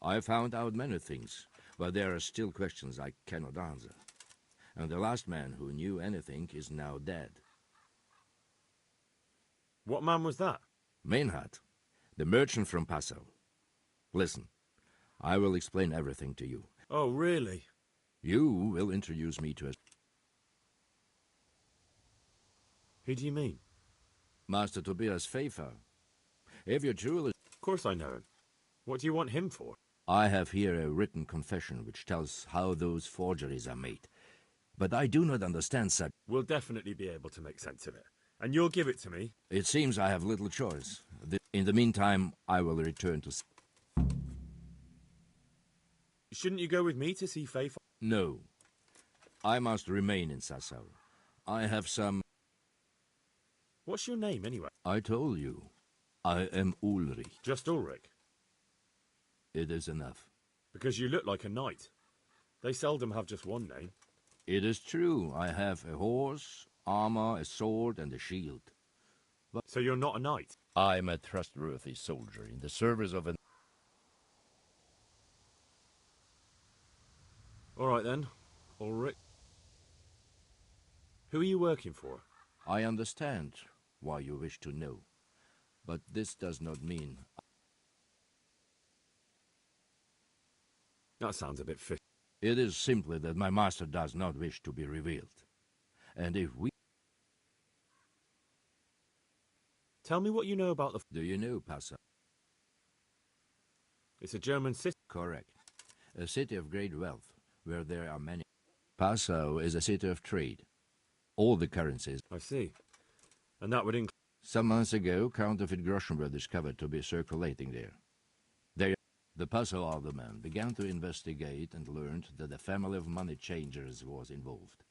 I found out many things, but there are still questions I cannot answer. And the last man who knew anything is now dead. What man was that? Meinhard, the merchant from Passau. Listen, I will explain everything to you. Oh, really? You will introduce me to a... Who do you mean? Master Tobias Pfeiffer. If you're truly... Of course I know him. What do you want him for? I have here a written confession which tells how those forgeries are made. But I do not understand such... We'll definitely be able to make sense of it. And you'll give it to me? It seems I have little choice. In the meantime, I will return to... Shouldn't you go with me to see Pfeiffer? No. I must remain in Sassau. I have some... What's your name, anyway? I told you. I am Ulrich. Just Ulrich? It is enough. Because you look like a knight. They seldom have just one name. It is true. I have a horse, armor, a sword, and a shield. But so you're not a knight? I am a trustworthy soldier in the service of an... All right, then. Ulrich. Who are you working for? I understand why you wish to know. But this does not mean... That sounds a bit fishy. It is simply that my master does not wish to be revealed. And if we... Tell me what you know about the... Do you know Passau? It's a German city. Correct. A city of great wealth, where there are many... Passau is a city of trade. All the currencies... I see. And that would include... Some months ago, counterfeit groschen were discovered to be circulating there. The Passau alderman began to investigate and learned that a family of money changers was involved.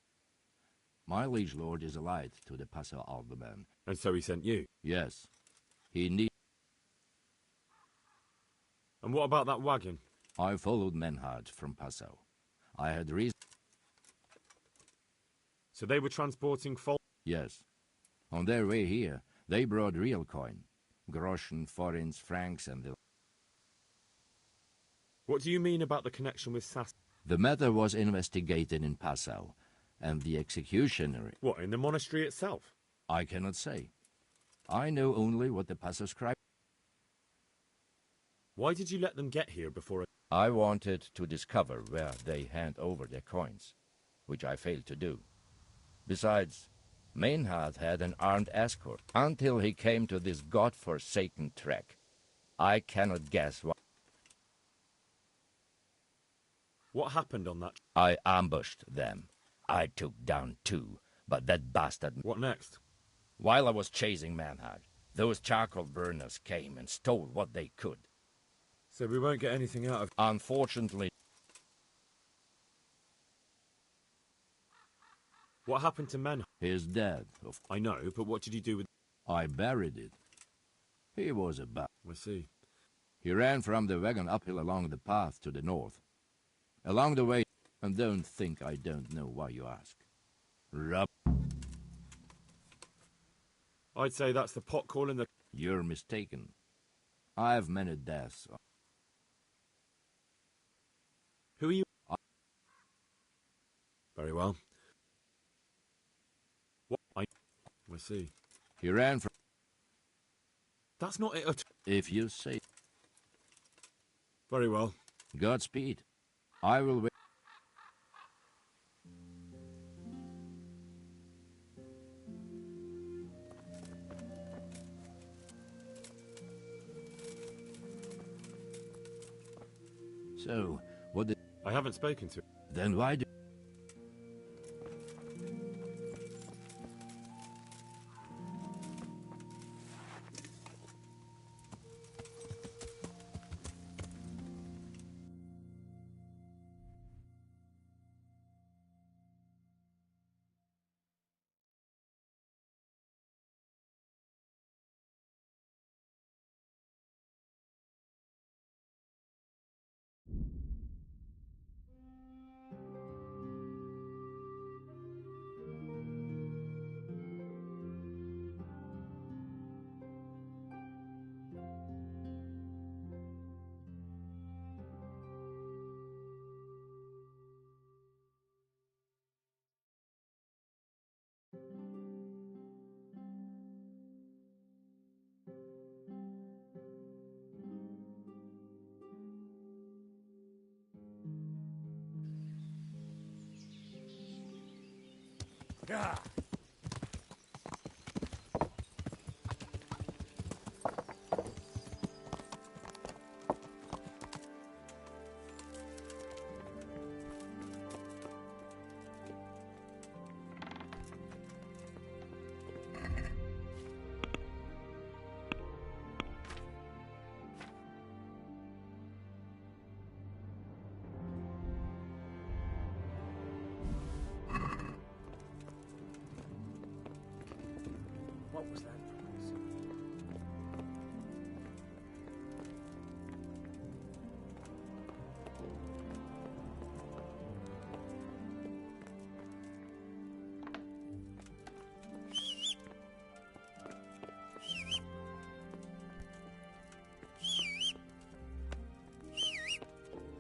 My liege lord is allied to the Passau alderman. And so he sent you? Yes. He need... And what about that wagon? I followed Meinhard from Passau. I had reason... So they were transporting Yes. On their way here, they brought real coin. Groschen, forints, francs, and the... What do you mean about the connection with Sass? The matter was investigated in Passau, and the executioner... What, in the monastery itself? I cannot say. I know only what the passers cry. Why did you let them get here before I wanted to discover where they hand over their coins, which I failed to do. Besides, Maynard had an armed escort until he came to this god-forsaken trek. I cannot guess why. What happened on that? I ambushed them. I took down 2, but that bastard... What next? While I was chasing Maynard, those charcoal burners came and stole what they could. So we won't get anything out of... Unfortunately... What happened to Men? He's dead. I know, but what did you do with... I buried it. He was a bat. I see. He ran from the wagon uphill along the path to the north. Along the way... And don't think I don't know why you ask. I'd say that's the pot calling the... You're mistaken. I have many deaths. Who are you? Very well. What? I see. He ran from... That's not it at... If you say... Very well. Godspeed. I will wait. So, what did... I haven't spoken to... Then why do... Yeah. What was that noise?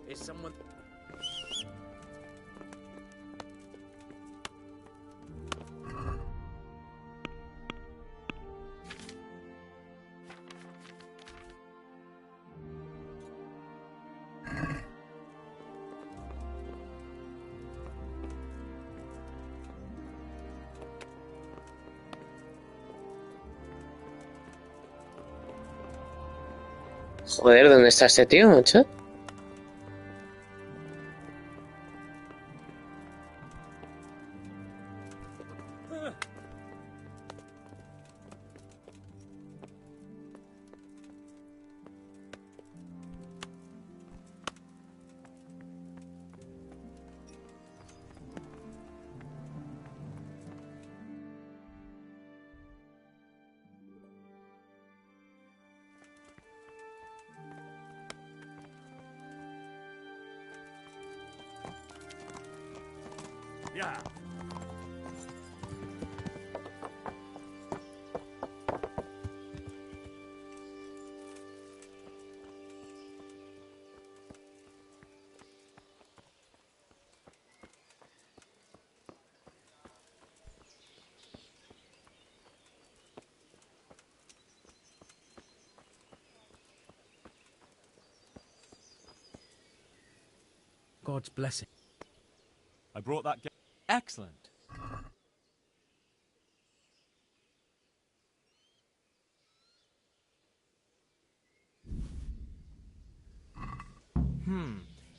Is someone... Joder, ¿dónde está este tío, macho? Yeah. God's blessing. I brought that. Excellent.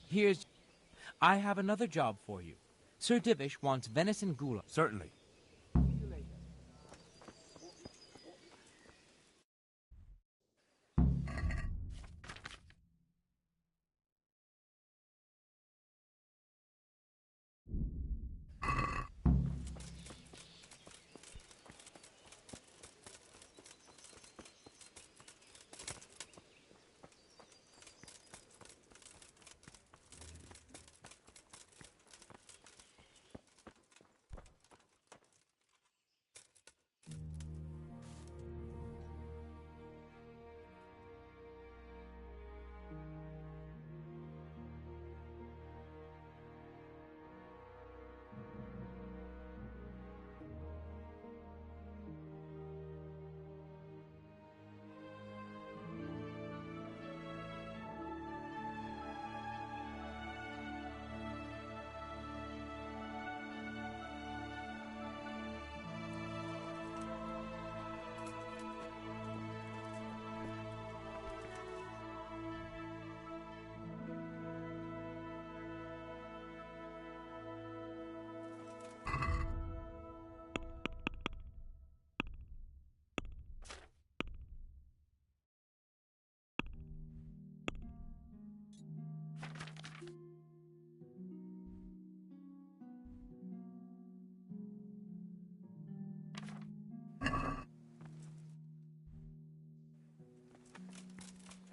Here's... I have another job for you. Sir Divish wants venison goulash. Certainly.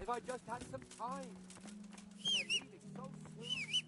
If I just had some time. They're leaving so soon.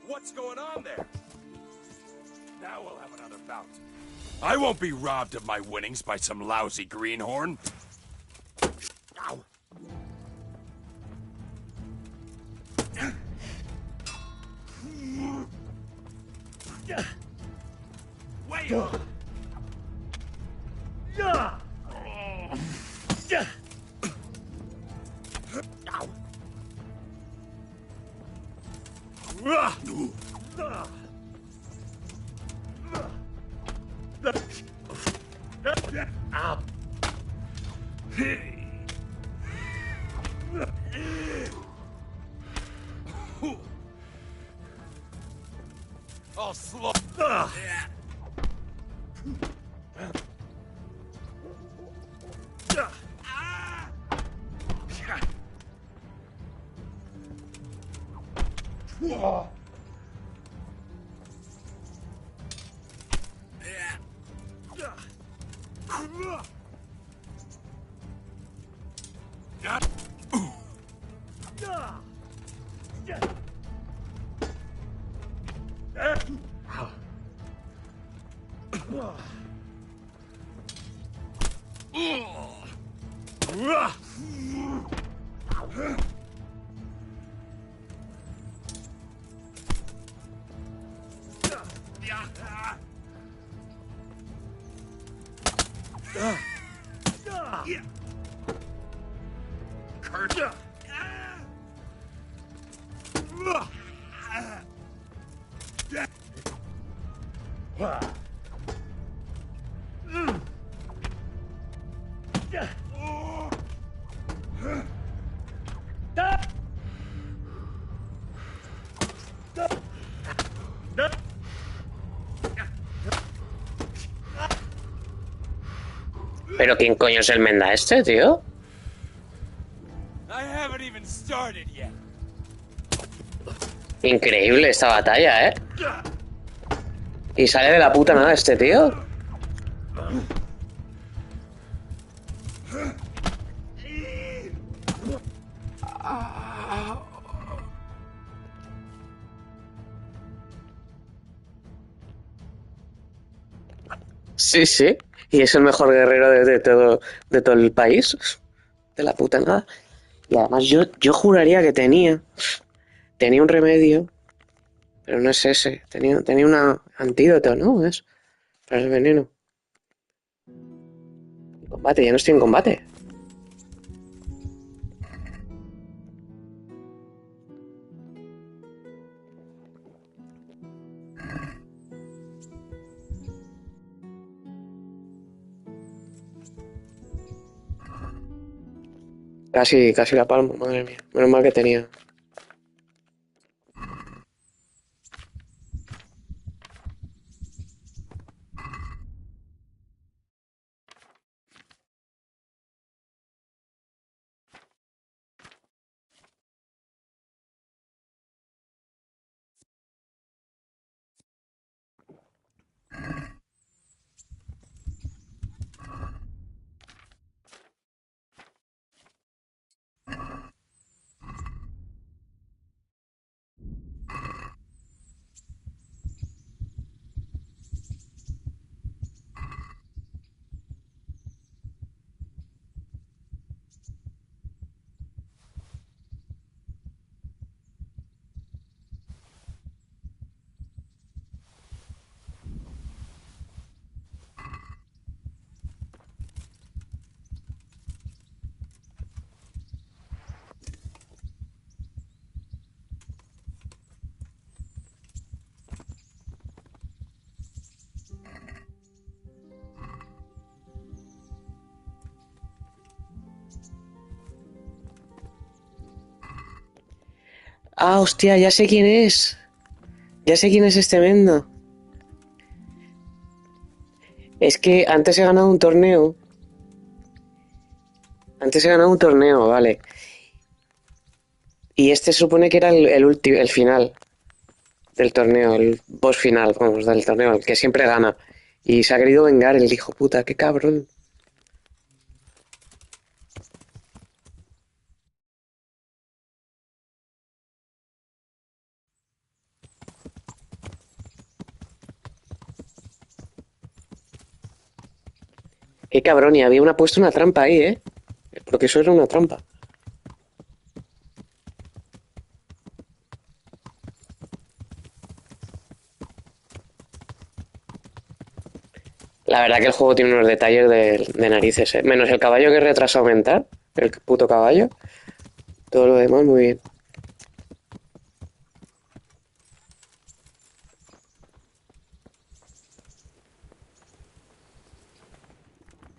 What's going on there? Now we'll have another bout. I won't be robbed of my winnings by some lousy greenhorn. Ow. Way up! I'll slow. ¿Pero quién coño es el menda este, tío? I haven't even started yet. Increíble esta batalla, ¿eh? Y sale de la puta nada este tío. Sí, sí. Y es el mejor guerrero de todo el país. De la puta nada. Y además yo juraría que tenía un remedio, pero no es ese. Tenía un antídoto, ¿no? Es para el veneno. Combate, ya no estoy en combate. Casi la palmo, madre mía. Menos mal que tenía. Ah, hostia, ya sé quién es. Ya sé quién es este mendo. Es que antes he ganado un torneo. Vale. Y este se supone que era el final del torneo, el boss final, vamos, del torneo, el que siempre gana. Y se ha querido vengar el hijo puta, qué cabrón. Qué cabrón, y había puesto una trampa ahí, ¿eh? Porque eso era una trampa. La verdad que el juego tiene unos detalles de narices, ¿eh? Menos el caballo que retrasa aumentar, el puto caballo. Todo lo demás muy bien.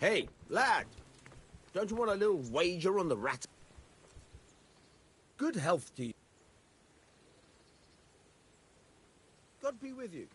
Hey, lad! Don't you want a little wager on the rat? Good health to you. God be with you.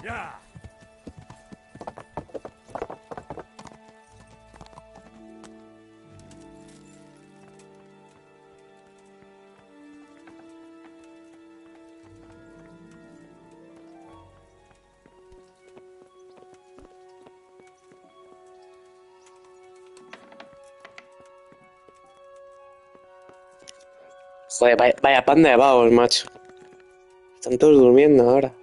Yeah. Joder, vaya panda de vagos, macho. Están todos durmiendo ahora.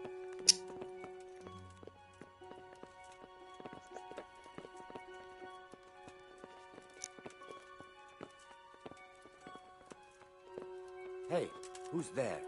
Hey, who's there?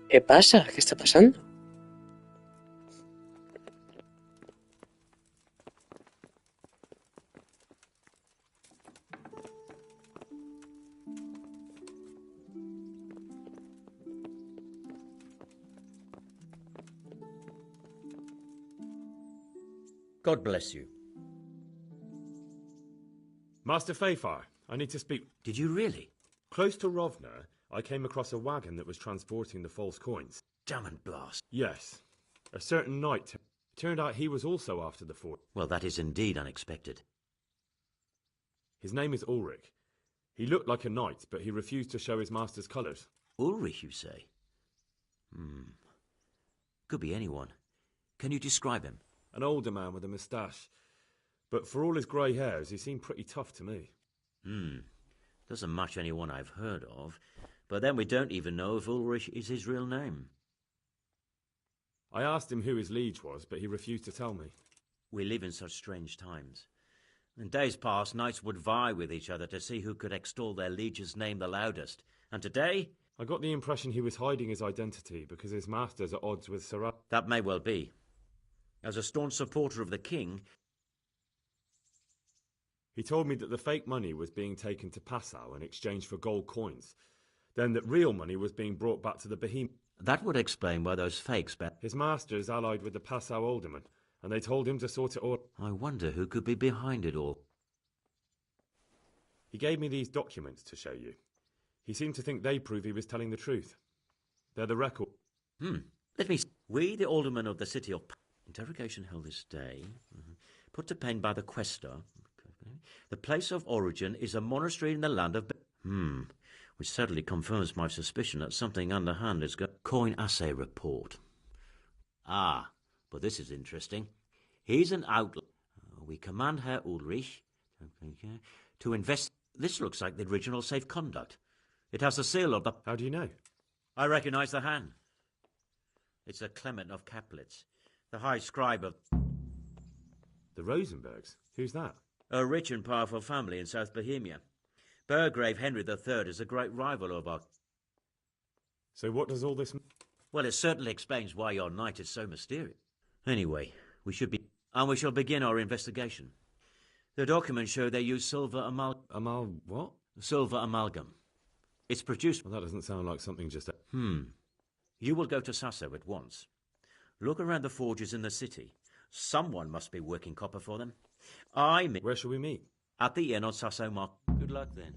¿Qué pasa? ¿Qué está pasando? God bless you. Master Fafar, I need to speak. Did you really? Close to Rovna, I came across a wagon that was transporting the false coins. Damn and blast. Yes. A certain knight. Turned out he was also after the fort. Well, that is indeed unexpected. His name is Ulrich. He looked like a knight, but he refused to show his master's colours. Ulrich, you say? Could be anyone. Can you describe him? An older man with a moustache. But for all his grey hairs, he seemed pretty tough to me. Doesn't match anyone I've heard of. But then we don't even know if Ulrich is his real name. I asked him who his liege was, but he refused to tell me. We live in such strange times. In days past, knights would vie with each other to see who could extol their liege's name the loudest. And today? I got the impression he was hiding his identity because his master's at odds with Sir. That may well be. As a staunch supporter of the king, he told me that the fake money was being taken to Passau in exchange for gold coins. Then that real money was being brought back to the behemoth. That would explain why those fakes... His master's allied with the Passau alderman, and they told him to sort it all. I wonder who could be behind it all. He gave me these documents to show you. He seemed to think they prove he was telling the truth. They're the record. Let me see. We, the aldermen of the city of... Interrogation held this day. Put to pen by the questor. The place of origin is a monastery in the land of... Which certainly confirms my suspicion that something underhand is going... Coin assay report. Ah, but this is interesting. He's an outlaw. We command Herr Ulrich to invest... This looks like the original safe conduct. It has the seal of the... How do you know? I recognize the hand. It's a Clement of Caplitz, the high scribe of... The Rosenbergs? Who's that? A rich and powerful family in South Bohemia. Burgrave Henry III is a great rival of our... So what does all this mean? Well, it certainly explains why your knight is so mysterious. Anyway, we should be... And we shall begin our investigation. The documents show they use silver what? Silver amalgam. It's produced... Well, that doesn't sound like something just... You will go to Sasso at once. Look around the forges in the city. Someone must be working copper for them. Where shall we meet? At the inn on Sasso Mark. Good luck then.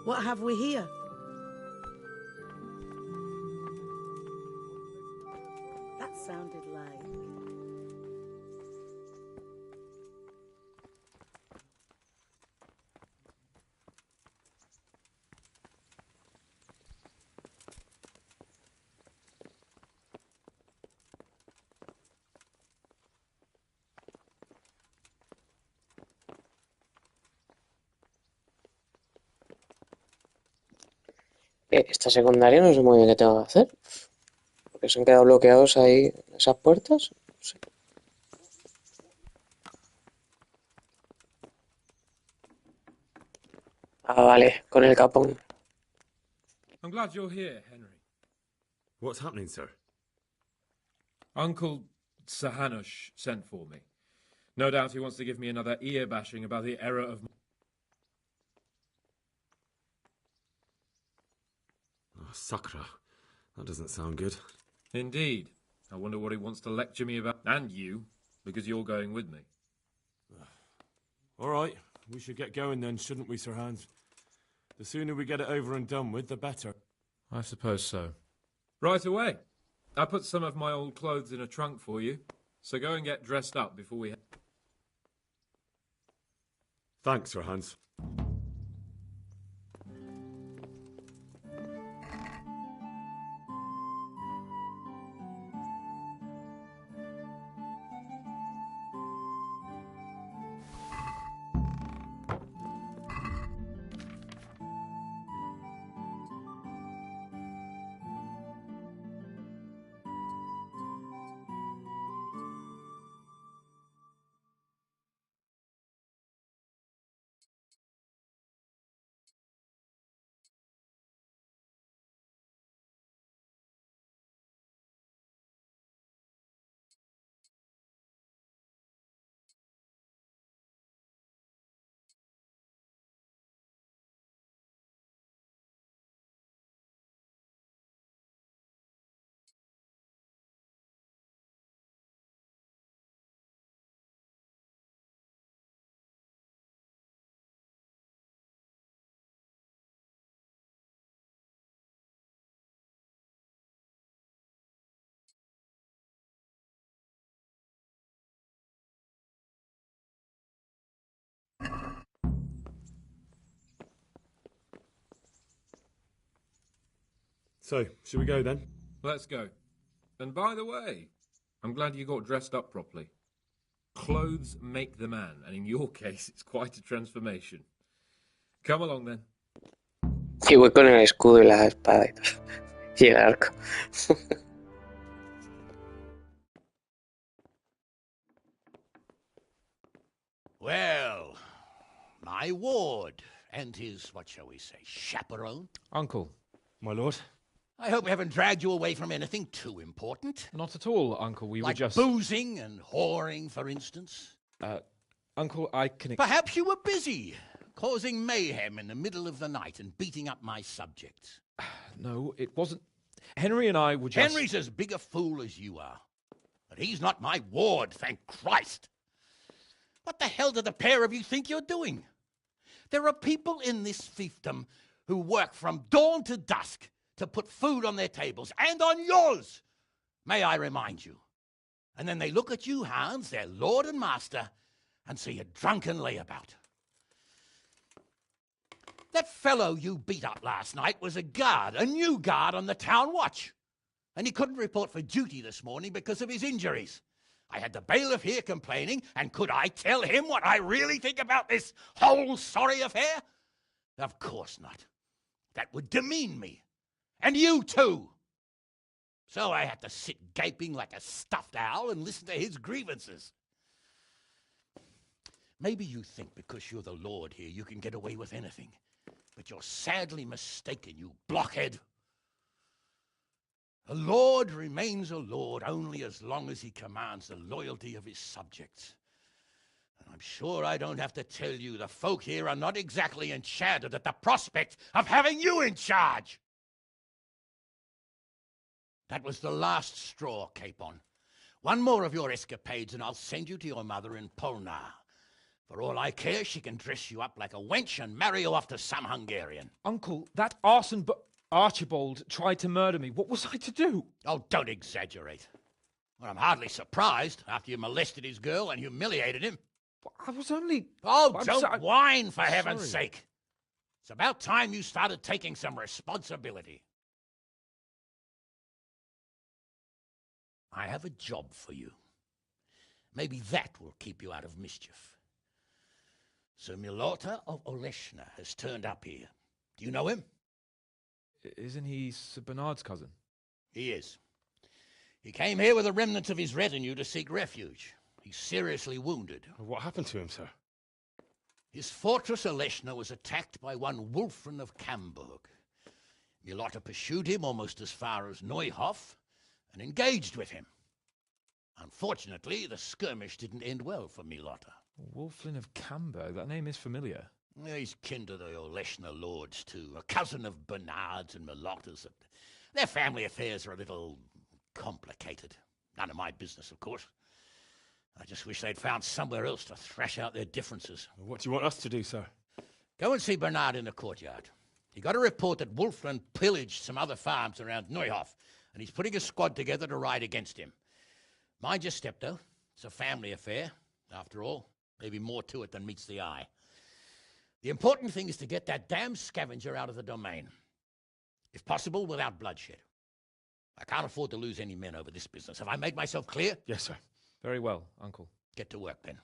What have we here? That sounded like... Esta secundaria no sé muy bien qué tengo que hacer. Porque se han quedado bloqueados ahí esas puertas. No sé. Ah, vale, con el capón. I'm glad you're here, Henry. What's happening, sir? Uncle Sahanush sent for me. No doubt he wants to give me another ear bashing about the error of... Oh, Sakra. That doesn't sound good. Indeed. I wonder what he wants to lecture me about. And you, because you're going with me. All right, we should get going then, shouldn't we, Sir Hans? The sooner we get it over and done with, the better. I suppose so. Right away. I put some of my old clothes in a trunk for you, so go and get dressed up before we... Thanks, Sir Hans. So, shall we go then? Let's go. And by the way, I'm glad you got dressed up properly. Clothes make the man, and in your case, it's quite a transformation. Come along then. Y voy con el escudo y la espada y todo. Y el arco. Well, my ward and his, what shall we say, chaperone. Uncle. My lord? I hope we haven't dragged you away from anything too important. Not at all, Uncle. We like were just... boozing and whoring, for instance. Uncle, I can... Perhaps you were busy, causing mayhem in the middle of the night and beating up my subjects. No, it wasn't... Henry and I were just... Henry's as big a fool as you are. But he's not my ward, thank Christ. What the hell do the pair of you think you're doing? There are people in this fiefdom who work from dawn to dusk to put food on their tables, and on yours, may I remind you. And then they look at you, Hans, their lord and master, and see a drunken layabout. That fellow you beat up last night was a guard, a new guard on the town watch. And he couldn't report for duty this morning because of his injuries. I had the bailiff here complaining, and could I tell him what I really think about this whole sorry affair? Of course not. That would demean me. And you too. So I had to sit gaping like a stuffed owl and listen to his grievances. Maybe you think because you're the lord here you can get away with anything. But you're sadly mistaken, you blockhead. A lord remains a lord only as long as he commands the loyalty of his subjects. And I'm sure I don't have to tell you the folk here are not exactly enchanted at the prospect of having you in charge. That was the last straw, Capon. One more of your escapades and I'll send you to your mother in Polnar. For all I care, she can dress you up like a wench and marry you off to some Hungarian. Uncle, that arson Archibald tried to murder me. What was I to do? Oh, don't exaggerate. Well, I'm hardly surprised after you molested his girl and humiliated him. I was only... Oh, don't whine, for heaven's sorry. sake. It's about time you started taking some responsibility. I have a job for you. Maybe that will keep you out of mischief. Sir Milota of Oleshna has turned up here. Do you know him? Isn't he Sir Bernard's cousin? He is. He came here with the remnants of his retinue to seek refuge. He's seriously wounded. What happened to him, sir? His fortress Oleshna was attacked by one Wulfrin of Camburg. Milota pursued him almost as far as Neuhof and engaged with him. Unfortunately, the skirmish didn't end well for Milota. Wulflin of Cambo, that name is familiar. He's kin to the Oleshna lords, too, a cousin of Bernard's and Milota's. Their family affairs are a little complicated. None of my business, of course. I just wish they'd found somewhere else to thrash out their differences. What do you want us to do, sir? Go and see Bernard in the courtyard. He got a report that Wulflin pillaged some other farms around Neuhof, and he's putting a squad together to ride against him. Mind your step, though. It's a family affair, after all. Maybe more to it than meets the eye. The important thing is to get that damn scavenger out of the domain. If possible, without bloodshed. I can't afford to lose any men over this business. Have I made myself clear? Yes, sir. Very well, Uncle. Get to work, then.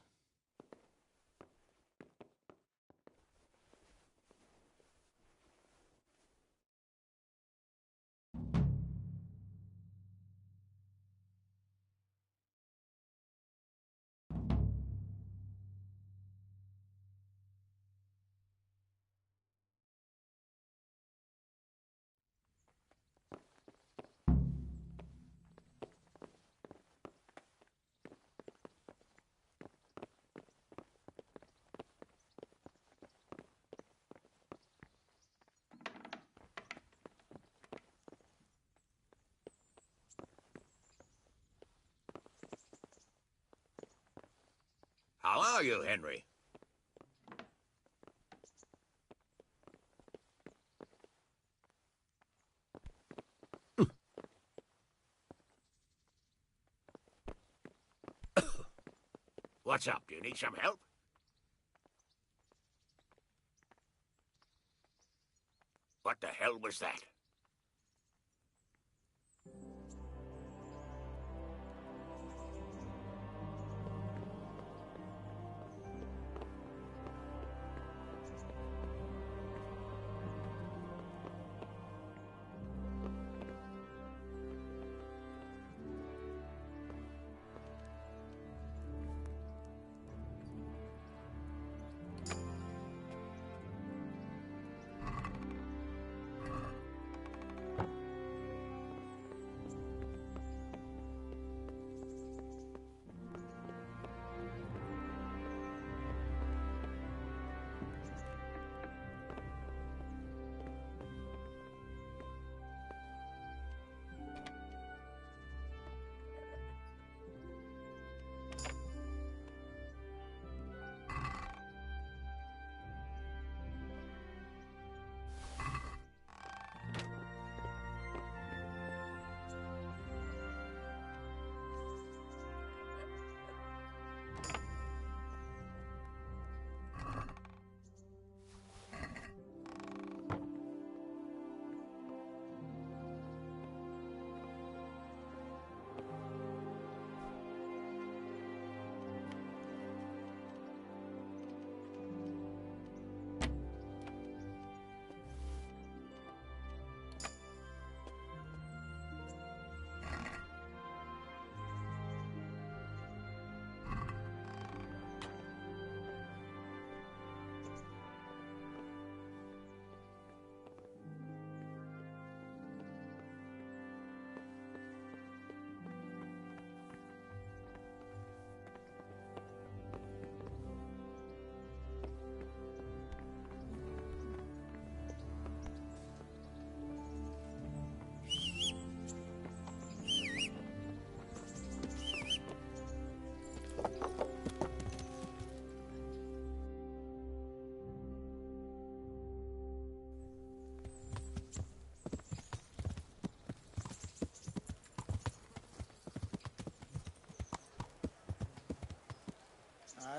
How are you, Henry? What's up? Do you need some help? What the hell was that?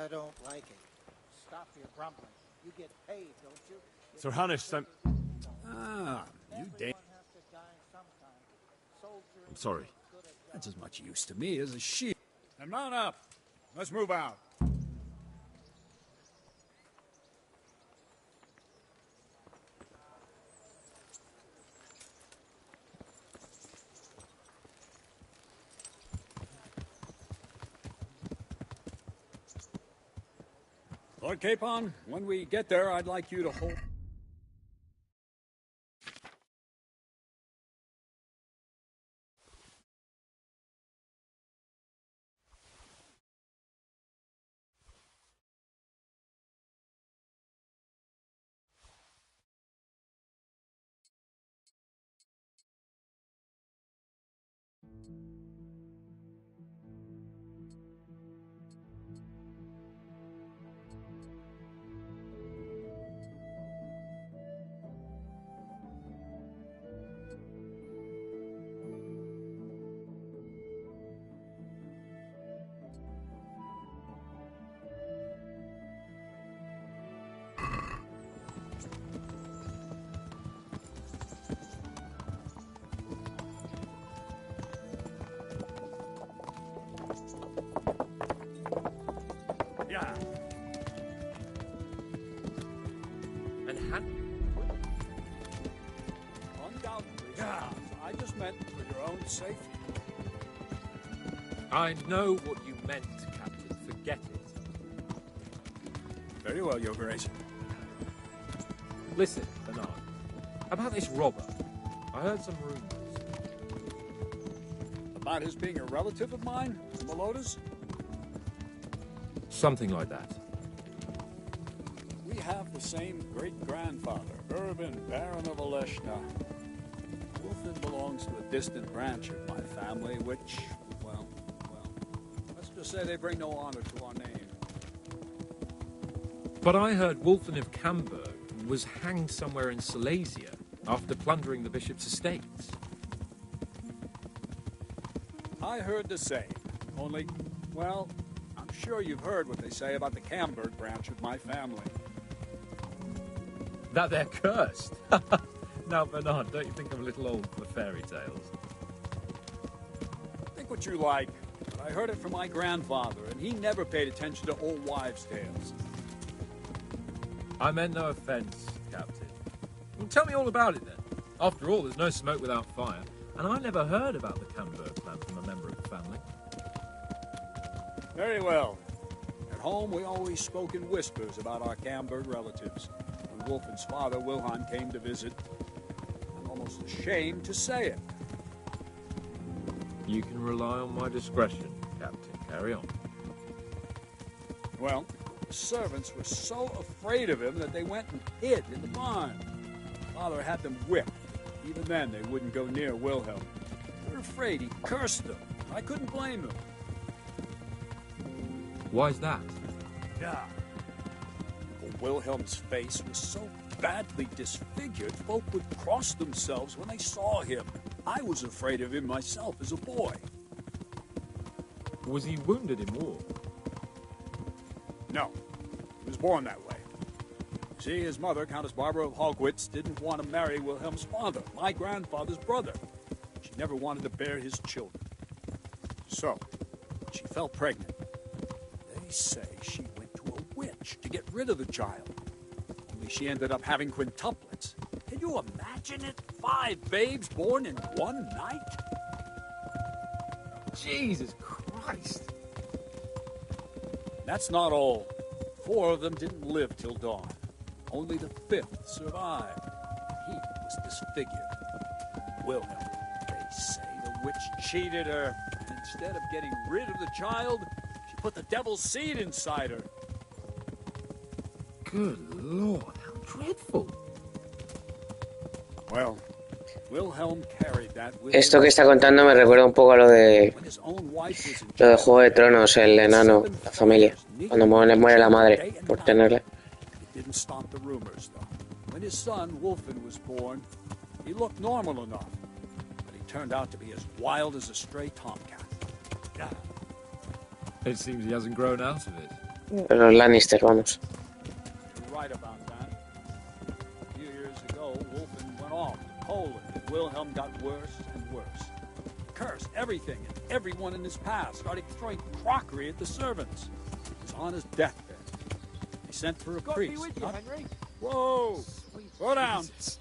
I don't like it. Stop your grumbling. You get paid, don't you? Sir Hannes, Ah, you damn... I'm sorry. That's as much use to me as a sheep. And mount up. Let's move out. Lord Capon, when we get there, I'd like you to hold... Yeah. Undoubtedly. Yeah. I just meant for your own safety. I know what you meant, Captain. Forget it. Very well, Your Grace. Listen, Bernard. About this robber. I heard some rumors. About his being a relative of mine, the Melodas? Something like that. We have the same great-grandfather, Urban, Baron of Oleshna. Wolfen belongs to a distant branch of my family, which, well, let's just say they bring no honor to our name. But I heard Wolfen of Camberg was hanged somewhere in Silesia after plundering the bishop's estates. I heard the same, only, well, I'm sure you've heard what they say about the Camberg branch of my family. That they're cursed? Now, Bernard, don't you think I'm a little old for fairy tales? Think what you like, but I heard it from my grandfather, and he never paid attention to old wives' tales. I meant no offence, Captain. Well, tell me all about it, then. After all, there's no smoke without fire, and I never heard about the Camberg plan from a member of the family. Very well. At home, we always spoke in whispers about our Camberg relatives. When Wolfen's father, Wilhelm, came to visit, I'm almost ashamed to say it. You can rely on my discretion, Captain. Carry on. Well, the servants were so afraid of him that they went and hid in the barn. Father had them whipped. Even then, they wouldn't go near Wilhelm. They were afraid he cursed them. I couldn't blame them. Why's that? Yeah. Wilhelm's face was so badly disfigured, folk would cross themselves when they saw him. I was afraid of him myself as a boy. Was he wounded in war? No. He was born that way. See, his mother, Countess Barbara of Hogwitz, didn't want to marry Wilhelm's father, my grandfather's brother. She never wanted to bear his children. So, when she fell pregnant, they say she went to a witch to get rid of the child. Only she ended up having quintuplets. Can you imagine it? 5 babes born in one night? Jesus Christ. That's not all. 4 of them didn't live till dawn. Only the 5th survived. He was disfigured. Wilhelm, they say the witch cheated her. And instead of getting rid of the child, she put the devil's seed inside her. Good Lord, how dreadful. Well, Wilhelm carried that with Esto que está contando me recuerda un poco a lo de Juego de Tronos, el enano, la familia, cuando muere la madre por tenerla. It didn't stop the rumors, though. When his son, Wolfen, was born, he looked normal enough, but he turned out to be as wild as a stray tomcat. It seems he hasn't grown out of it. Los Lannister, vamos. You're right about that. A few years ago, Wolfen went off to Poland, and Wilhelm got worse and worse. Cursed everything and everyone in his path, started throwing crockery at the servants. He was on his deathbed. He sent for a God priest. be with you, Henry. Whoa! Slow down. Jesus.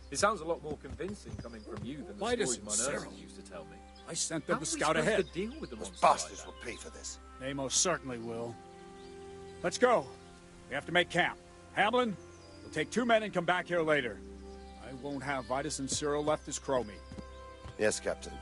It sounds a lot more convincing coming from you than the Midas stories my Cyril. nurses used to tell me. I sent How them to are we scout supposed ahead. to deal with them Those on bastards will pay for this. They most certainly will. Let's go. We have to make camp. Hamlin, we'll take 2 men and come back here later. I won't have Vitus and Cyril left as crow meat. Yes, Captain.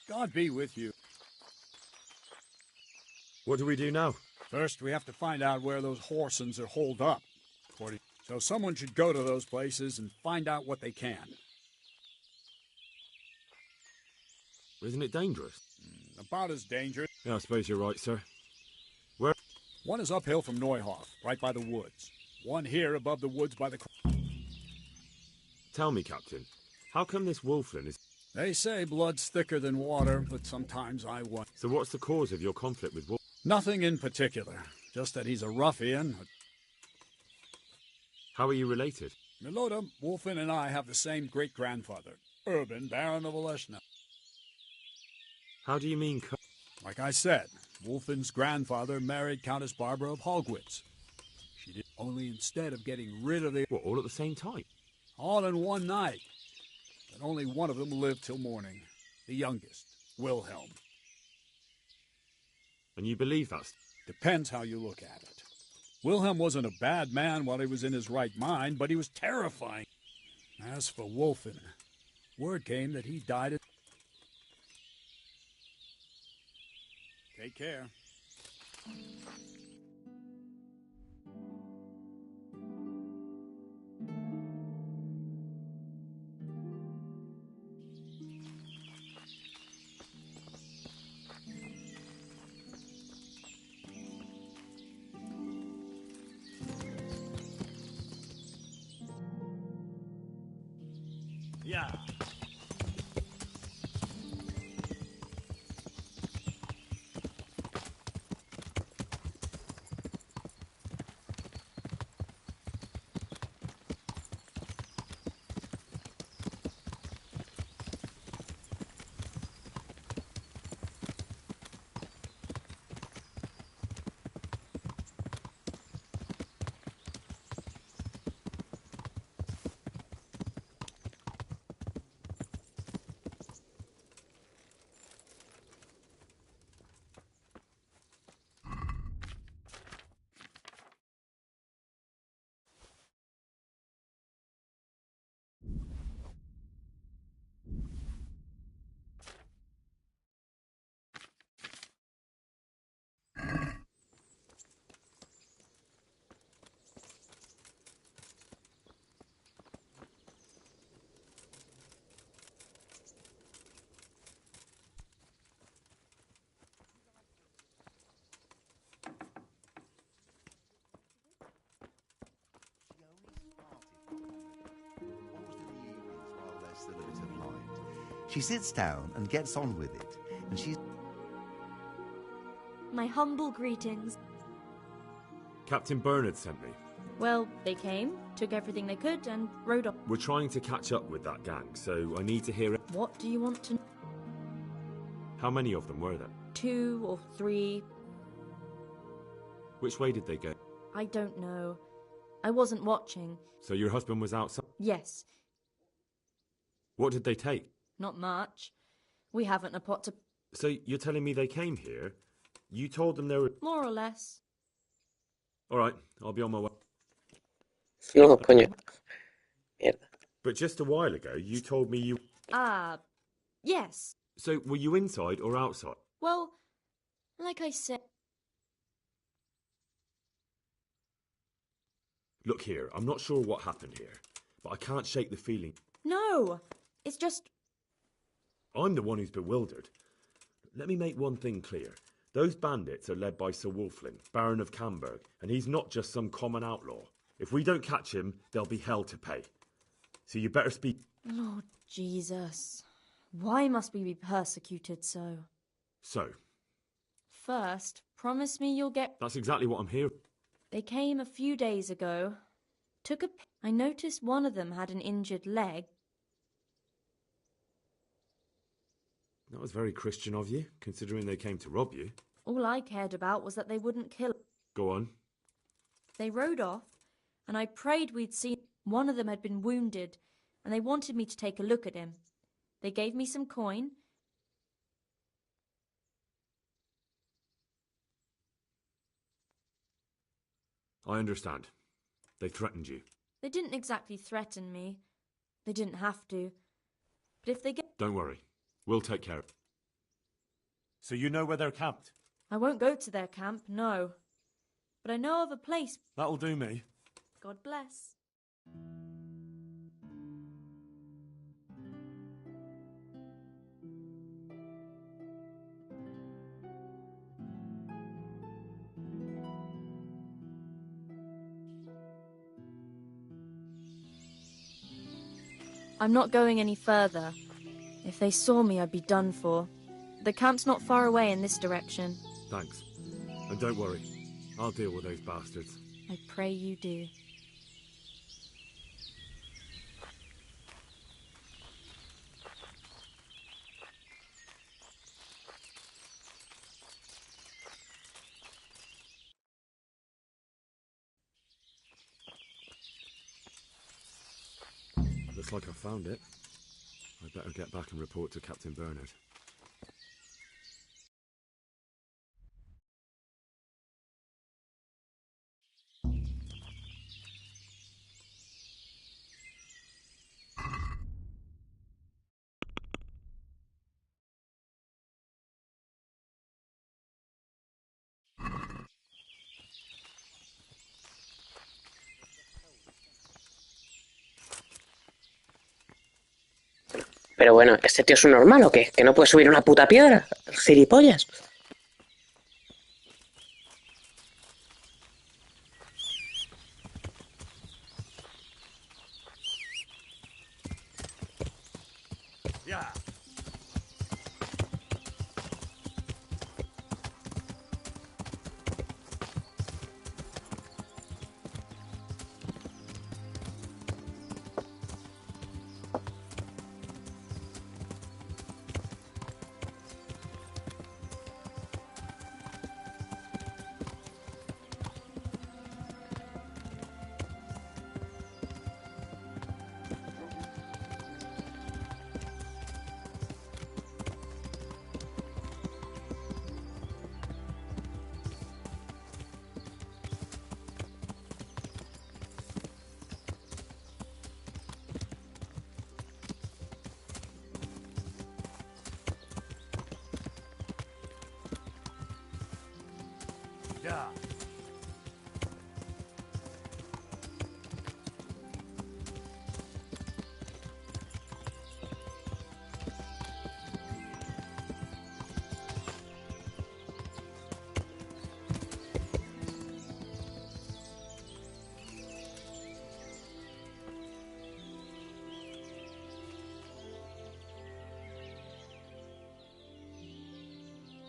God be with you. What do we do now? First, we have to find out where those Horsons are holed up. So someone should go to those places and find out what they can. Isn't it dangerous? About as dangerous. Yeah, I suppose you're right, sir. Where? One is uphill from Neuhof, right by the woods. One here above the woods by the... Tell me, Captain, how come this Wolflin is... They say blood's thicker than water, but sometimes I wonder. So what's the cause of your conflict with Wolf? Nothing in particular. Just that he's a ruffian. How are you related? Milota, Wolfen and I have the same great-grandfather, Urban, Baron of Oleshna. How do you mean... Like I said, Wolfen's grandfather married Countess Barbara of Hogwitz. She did only instead of getting rid of the... What, all at the same time? All in one night. But only one of them lived till morning. The youngest, Wilhelm. And you believe that's... Depends how you look at it. Wilhelm wasn't a bad man while he was in his right mind, but he was terrifying. As for Wolfen, word came that he died at... Take care. Yeah. still a bit of light. She sits down and gets on with it, and she's... My humble greetings. Captain Bernard sent me. Well, they came, took everything they could, and rode off. We're trying to catch up with that gang, so I need to hear it. What do you want to know? How many of them were there? 2 or 3. Which way did they go? I don't know. I wasn't watching. So your husband was outside? Yes. What did they take? Not much. We haven't a pot to... So you're telling me they came here? You told them they were... More or less. Alright, I'll be on my way. No, coño. Mierda. But just a while ago, you told me you... Yes. So were you inside or outside? Well, like I said... Look here, I'm not sure what happened here, but I can't shake the feeling. No! It's just... I'm the one who's bewildered. Let me make one thing clear. Those bandits are led by Sir Wolflin, Baron of Camberg, and he's not just some common outlaw. If we don't catch him, there'll be hell to pay. So you better speak... Lord Jesus. Why must we be persecuted so? So? First, promise me you'll get... That's exactly what I'm here... They came a few days ago. I noticed one of them had an injured leg. That was very Christian of you, considering they came to rob you. All I cared about was that they wouldn't kill him. Go on. They rode off, and I prayed we'd seen... One of them had been wounded, and they wanted me to take a look at him. They gave me some coin. I understand. They threatened you. They didn't exactly threaten me. They didn't have to. But if they get... Don't worry. We'll take care of it. So you know where they're camped? I won't go to their camp, no. But I know of a place... That'll do me. God bless. I'm not going any further. If they saw me, I'd be done for. The camp's not far away in this direction. Thanks. And don't worry. I'll deal with those bastards. I pray you do. Looks like I found it. I'd better get back and report to Captain Bernard. Pero bueno, ¿este tío es un normal o qué? ¿Que no puede subir una puta piedra? ¿Gilipollas? Yeah. Yeah.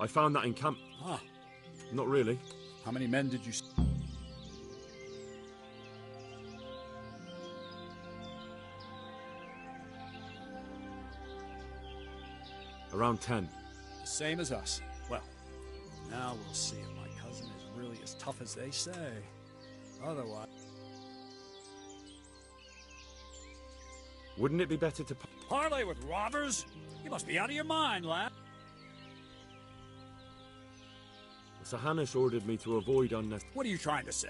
I found that in camp. Ah. Not really. How many men did you... Around 10. The same as us. Well, now we'll see if my cousin is really as tough as they say. Otherwise... Wouldn't it be better to... Parley with robbers? You must be out of your mind, lad. Sir Hanush ordered me to avoid unnecessary... What are you trying to say?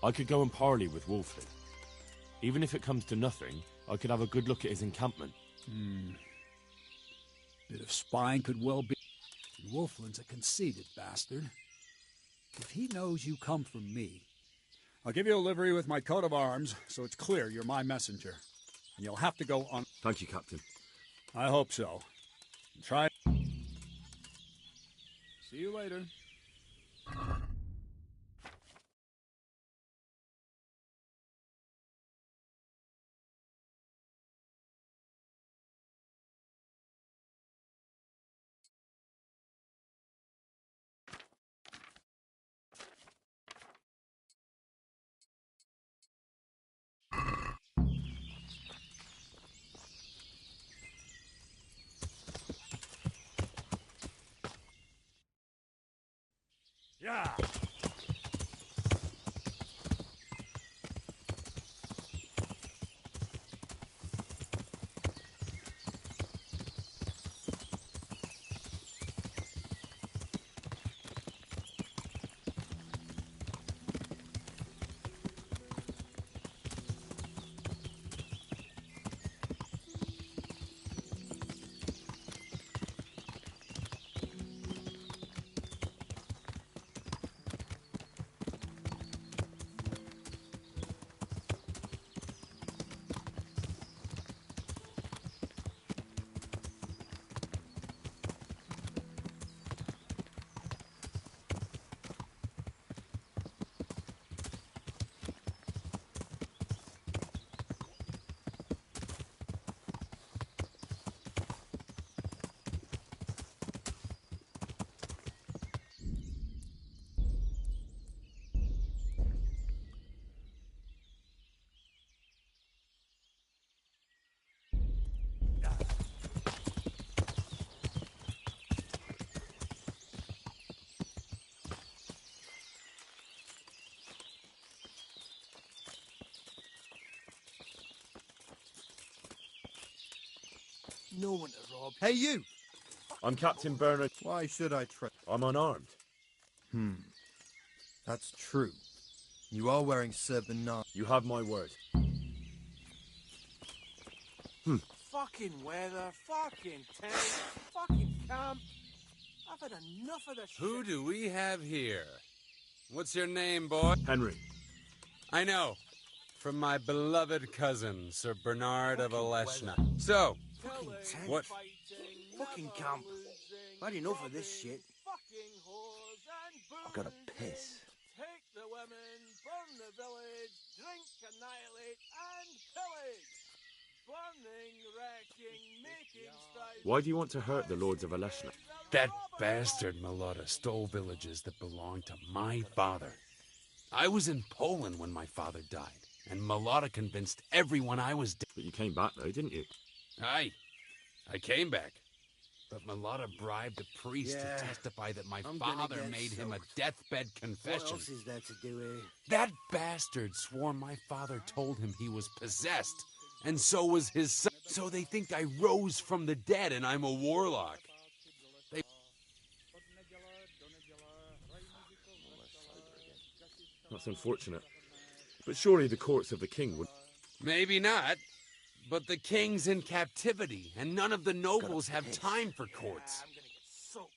I could go and parley with Wolflin. Even if it comes to nothing, I could have a good look at his encampment. Bit of spying could well be... Wolflin's a conceited bastard. If he knows you come from me, I'll give you a livery with my coat of arms, so it's clear you're my messenger. And you'll have to go on... Thank you, Captain. I hope so. Try... See you later. Yeah. No one to rob. Hey, you! I'm Captain Bernard. Why should I trust? I'm unarmed. That's true. You are wearing Sir Bernard. You have my word. Fucking weather, fucking tent, fucking camp. I've had enough of this shit. Who do we have here? What's your name, boy? Henry. I know. From my beloved cousin, Sir Bernard of Aleshna. So, Fucking tent. what? Fucking camp. I've had enough of this shit. I've got to piss. Take the women, burn the village, drink, annihilate, and pillage. Burning, wrecking, making strife. Why do you want to hurt the Lords of Aleshna? That bastard Malotta stole villages that belonged to my father. I was in Poland when my father died, and Malotta convinced everyone I was dead. But you came back, though, didn't you? I came back. But Malotta bribed a priest to testify that my father made him a deathbed confession. What else is there to do here? That bastard swore my father told him he was possessed, and so was his son. So they think I rose from the dead and I'm a warlock. That's unfortunate. But surely the courts of the king would... Maybe not, but the king's in captivity, and none of the nobles have time for courts. I'm gonna get soaked.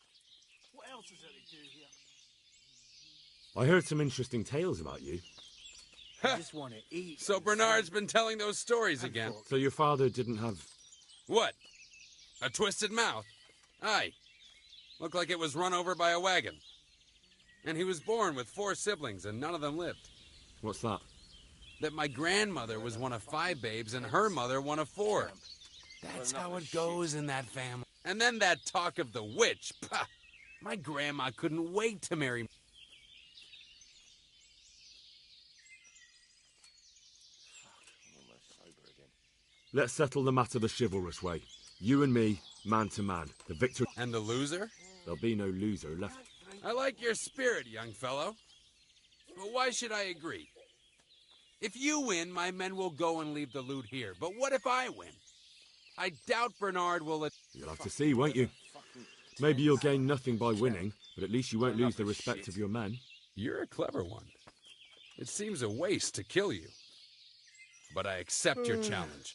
What else is there to do here? I heard some interesting tales about you. I just want to eat. So Bernard's been telling those stories again. So your father didn't have... What? A twisted mouth? Aye. Looked like it was run over by a wagon. And he was born with 4 siblings, and none of them lived. What's that? That my grandmother was one of 5 babes, and her mother one of 4. That's how it goes in that family. And then that talk of the witch. Pah! My grandma couldn't wait to marry me. Let's settle the matter the chivalrous way. You and me, man to man. The victor... And the loser? There'll be no loser left. I like your spirit, young fellow. But why should I agree? If you win, my men will go and leave the loot here. But what if I win? I doubt Bernard will... You'll have to see, won't you? Maybe you'll gain nothing by winning, but at least you won't lose the respect of your men. You're a clever one. It seems a waste to kill you. But I accept your challenge.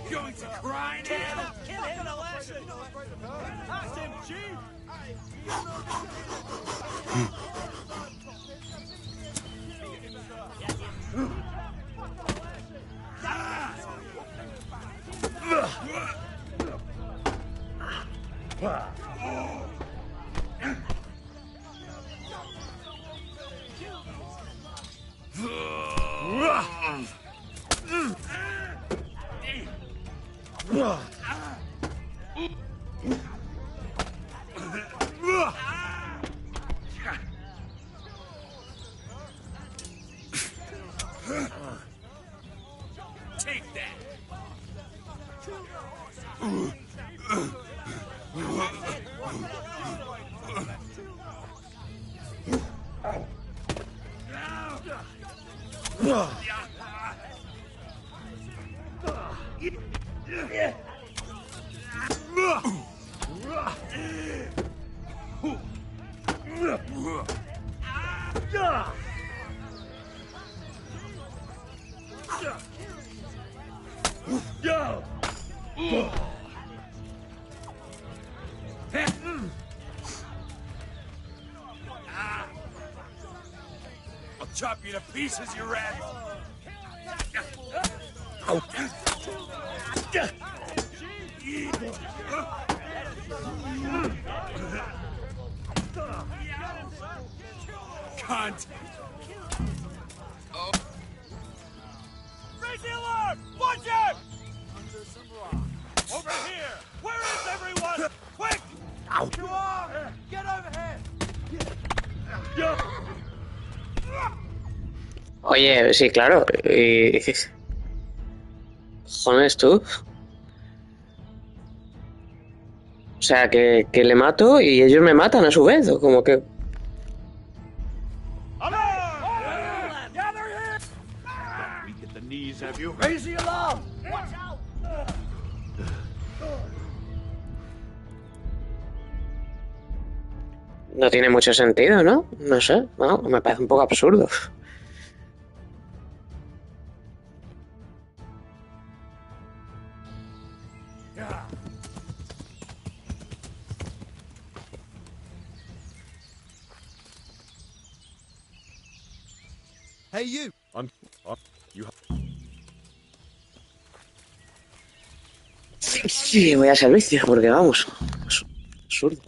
You're going to cry now? Kill him, That's him, Chief! Take that! I'll chop you to pieces, you rat! Cunt! Raise the alarm! Watch out! Over here! Where is everyone? Quick! You are! Get over here! Oye, sí, claro. Joder, tú. O sea, que le mato y ellos me matan a su vez, o como que... Weak at the knees, have you? Raise the alarm! Watch out! No tiene mucho sentido, ¿no? No sé, no, me parece un poco absurdo. Hey, you! You... Sí, voy a servicio, porque vamos, es absurdo.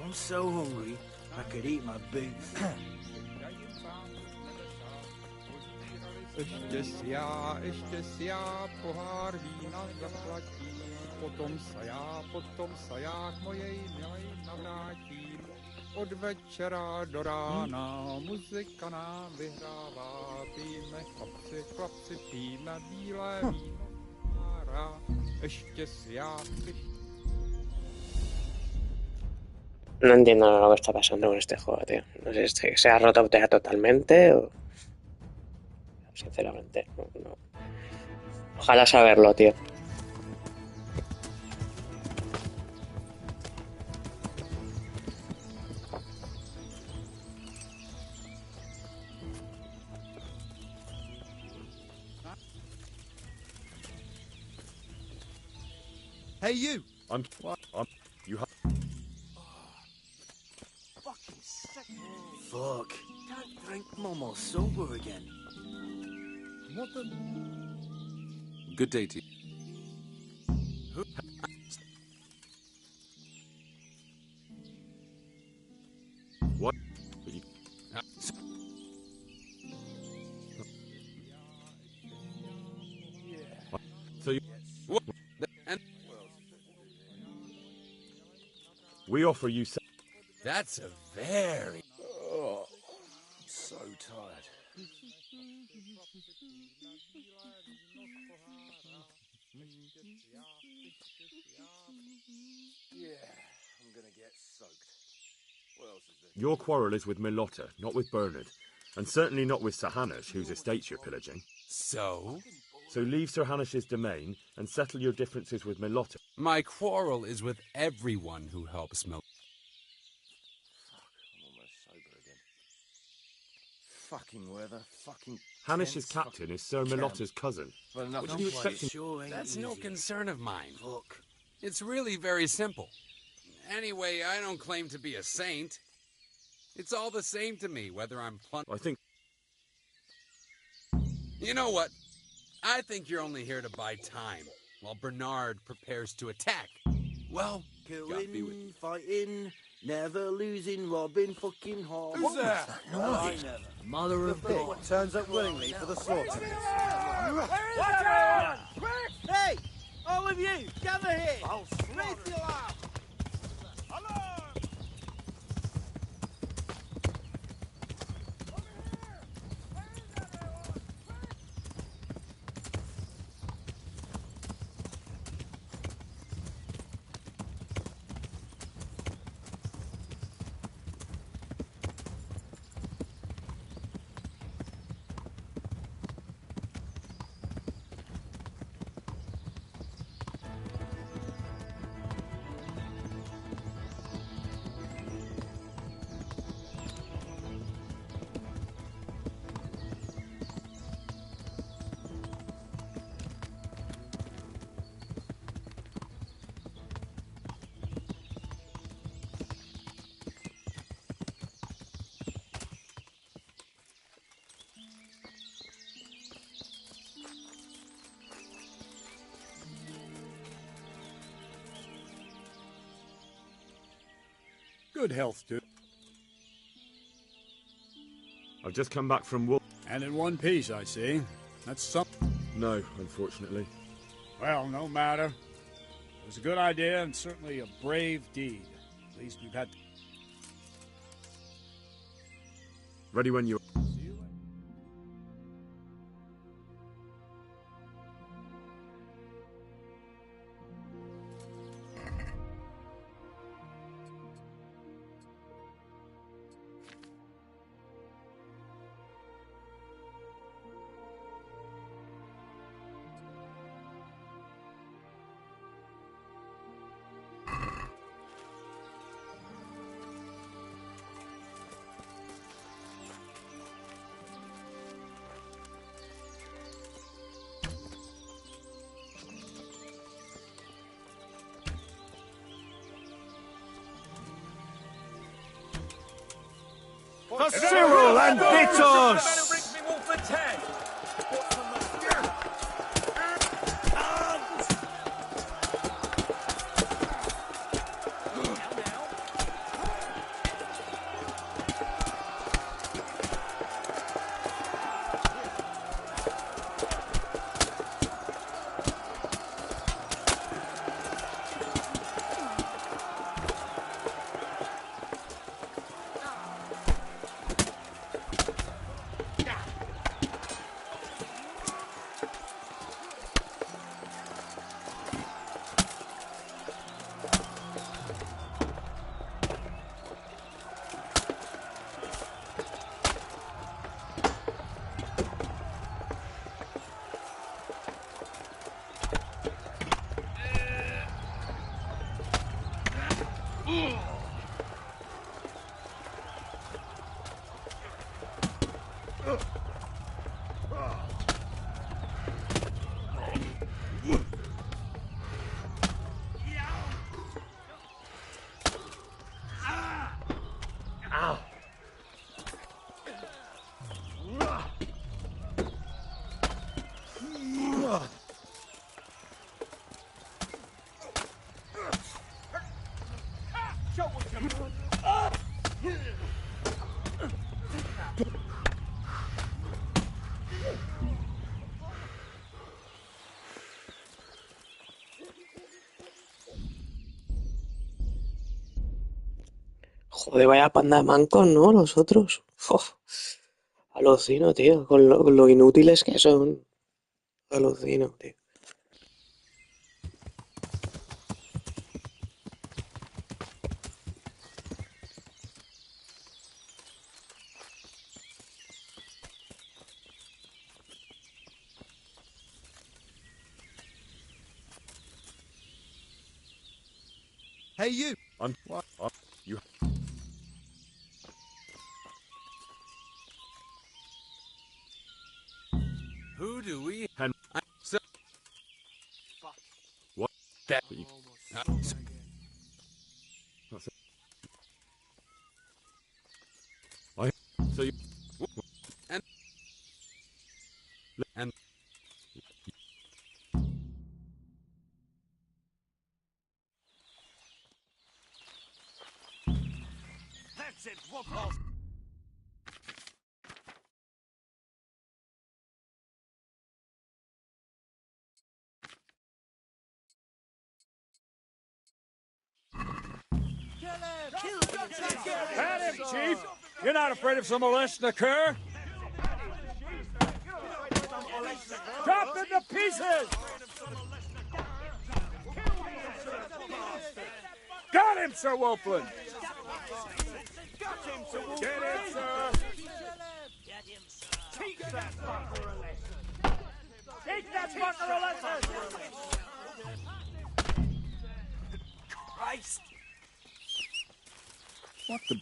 I'm so hungry, I could eat my boots. Ještě sja, pohár vína zaplatí, potom se já k mojej milej navrátím. Od večera do rána muzika nám vyhrává, pijeme chlapci, pijeme bílé víno. Ještě sja, No entiendo lo que está pasando con este juego, tío. No sé si se ha roto ya totalmente o... Sinceramente, no. Ojalá saberlo, tío. Hey, you! You have... Fucking sick. Fuck. Can't drink Momo sober again. What the... Good day to you. What? So you... We offer you... That's a very... Oh, I'm so tired. Yeah, I'm gonna get soaked. What else is there? Your quarrel is with Milotta, not with Bernard. And certainly not with Sir Hanush, whose estates you're pillaging. So? So leave Sir Hanish's domain and settle your differences with Milotta. My quarrel is with everyone who helps Milotta. I'm almost sober again. Fucking weather, fucking... Hanish's captain is Sir Milotta's cousin. Well, What did you expect him... That's no concern of mine. Look. It's really very simple. Anyway, I don't claim to be a saint. It's all the same to me, whether I'm I think... You know what? I think you're only here to buy time, while Bernard prepares to attack. Well, God be with you. Fighting, never losing, robbing fucking hard. Who's that? I never. Mother of God. What turns up willingly for the slaughter. Watch out! Quick! Hey! All of you, gather here! Raise the alarm! Good health, dude. I've just come back from Wolf. And in one piece, I see. That's something. No, unfortunately. Well, no matter. It was a good idea and certainly a brave deed. At least we've had... Ready when you... For Cyril and Vitos! Joder, vaya panda de mancos, ¿no? Los otros. Uf, alucino, tío. Con lo inútiles que son. Alucino, tío. Hey, you! I'm... you... Who do we... So... What? That... That's it. So you... And... That's it, wolf off. Pat him, Chief! You're not afraid of some molesting occur? Drop him to pieces! Got him, Sir Wolfland! Get him, sir! Teach that fucker a lesson! Teach that fucker a lesson! Christ! What the...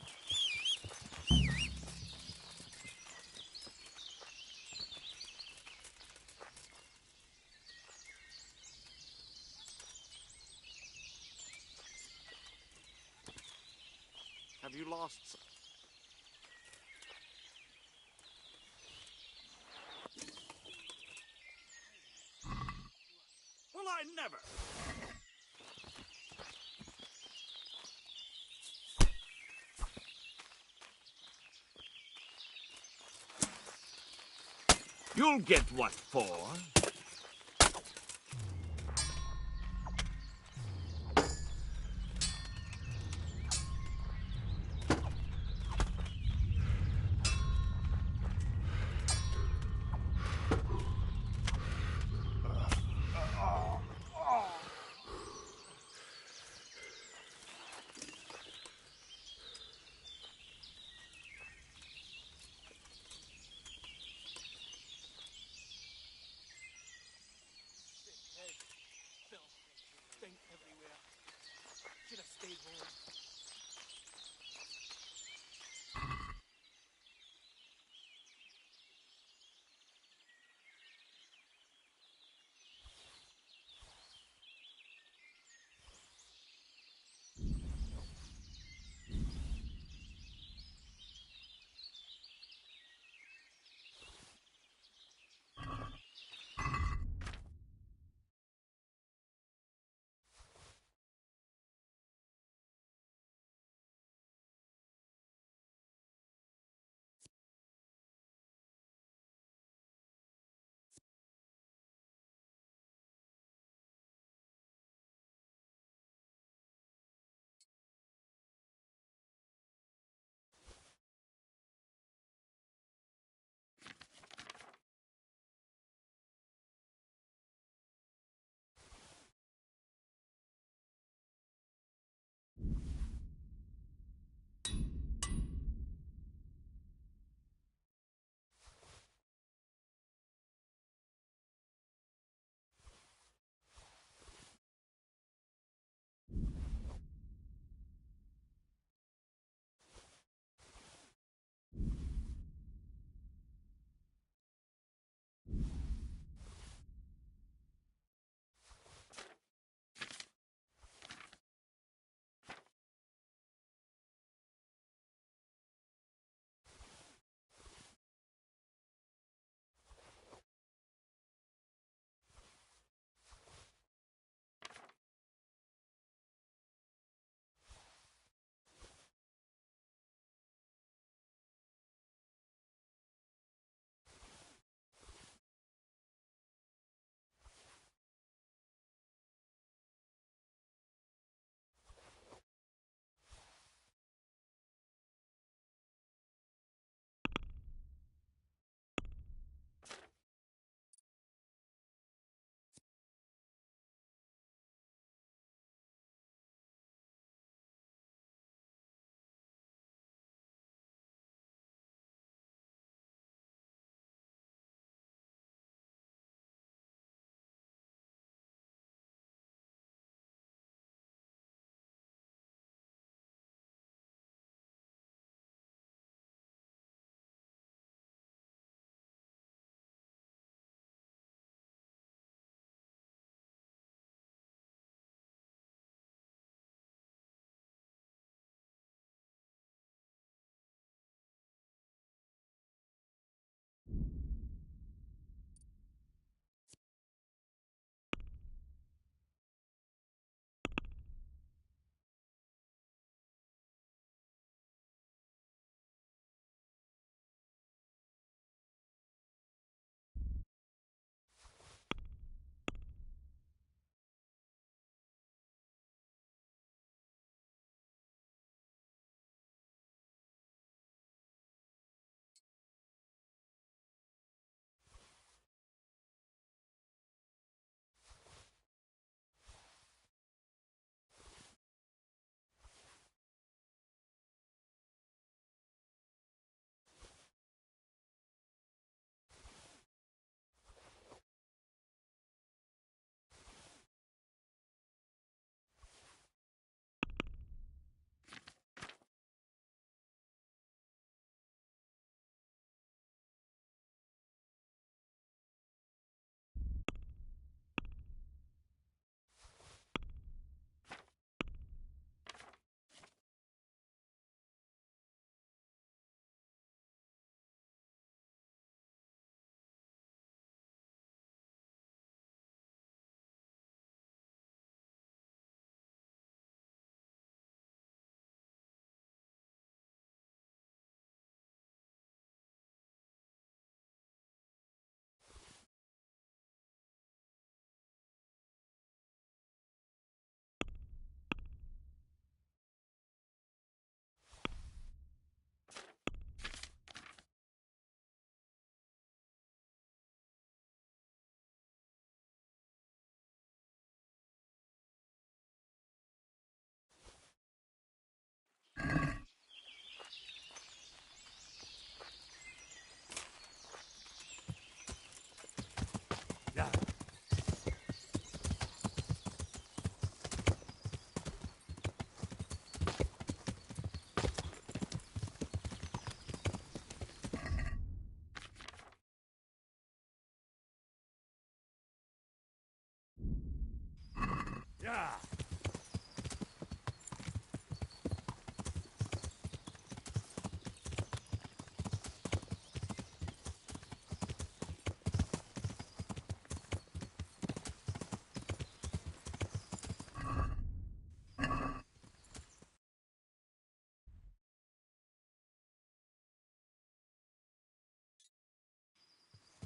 Have you lost... Well, I never... You'll get what for.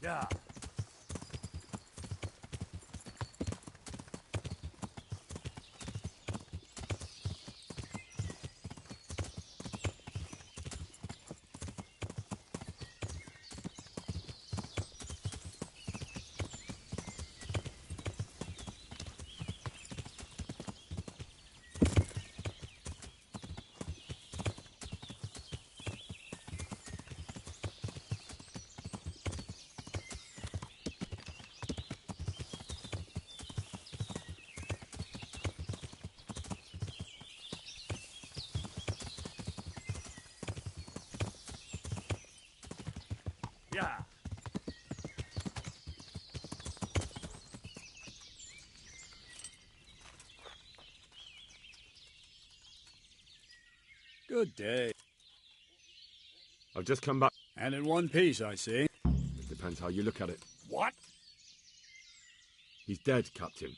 Yeah. Yeah. Good day. I've just come back. And in one piece, I see. Depends how you look at it. What? He's dead, Captain.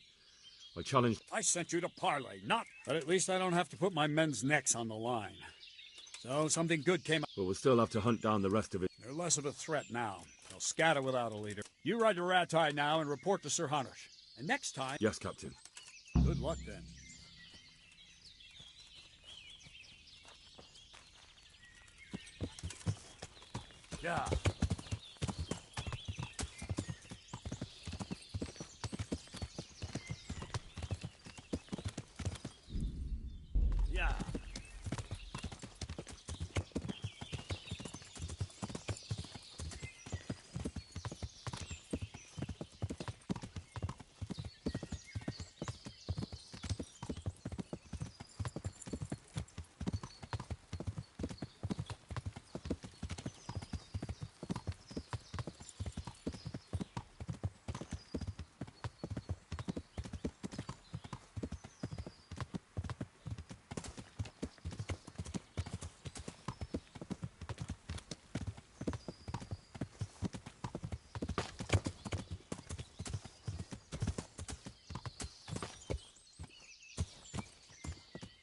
I challenged... I sent you to parley, not... But at least I don't have to put my men's necks on the line. So something good came out. But we'll still have to hunt down the rest of it. They're less of a threat now. They'll scatter without a leader. You ride to Rattay now and report to Sir Hunners. And next time... Yes, Captain. Good luck, then. Yeah. Yeah.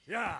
Yeah.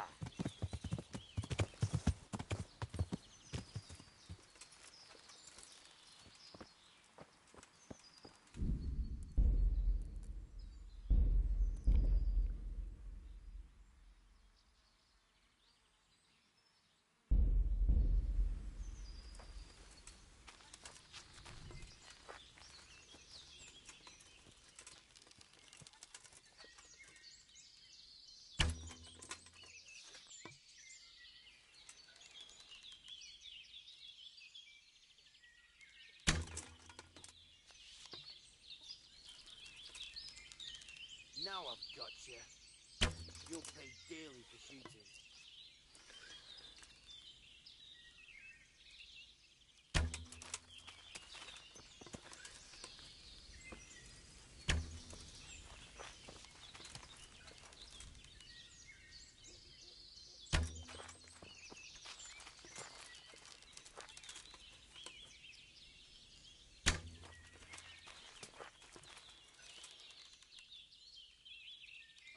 Now I've got you. You'll pay dearly for shooting.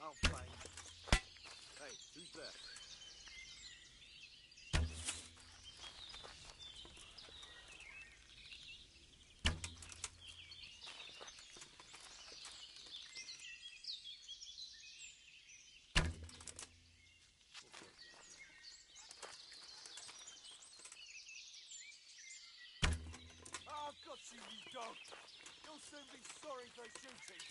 I'll find. Hey, who's there? Oh, I've got you, you dog. You'll soon be sorry for shooting.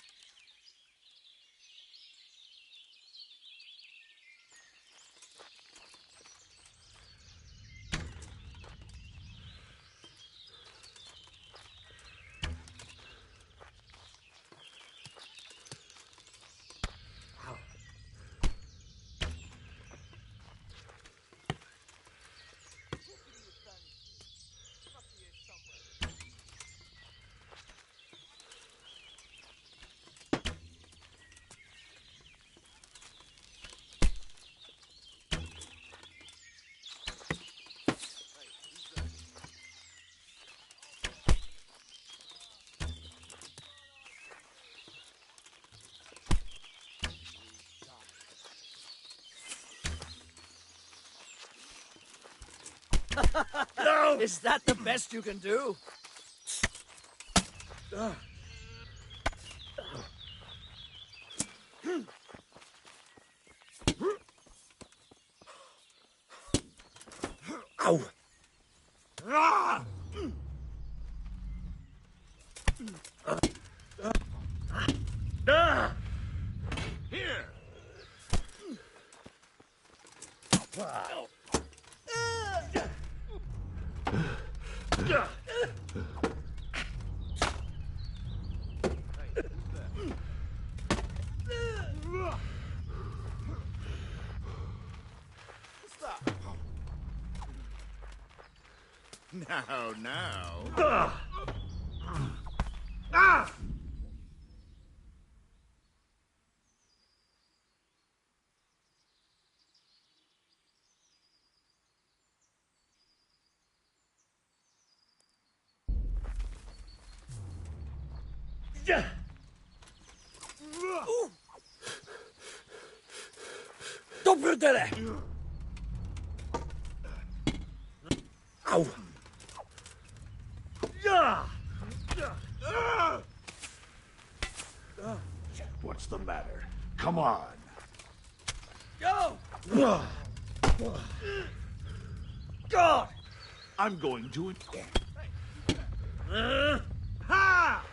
No! Is that the best you can do? Ow! Ah! Here! Ah! Ah! Doppeltele! Ow! What's the matter? Come on. Go! God! I'm going to... Ha!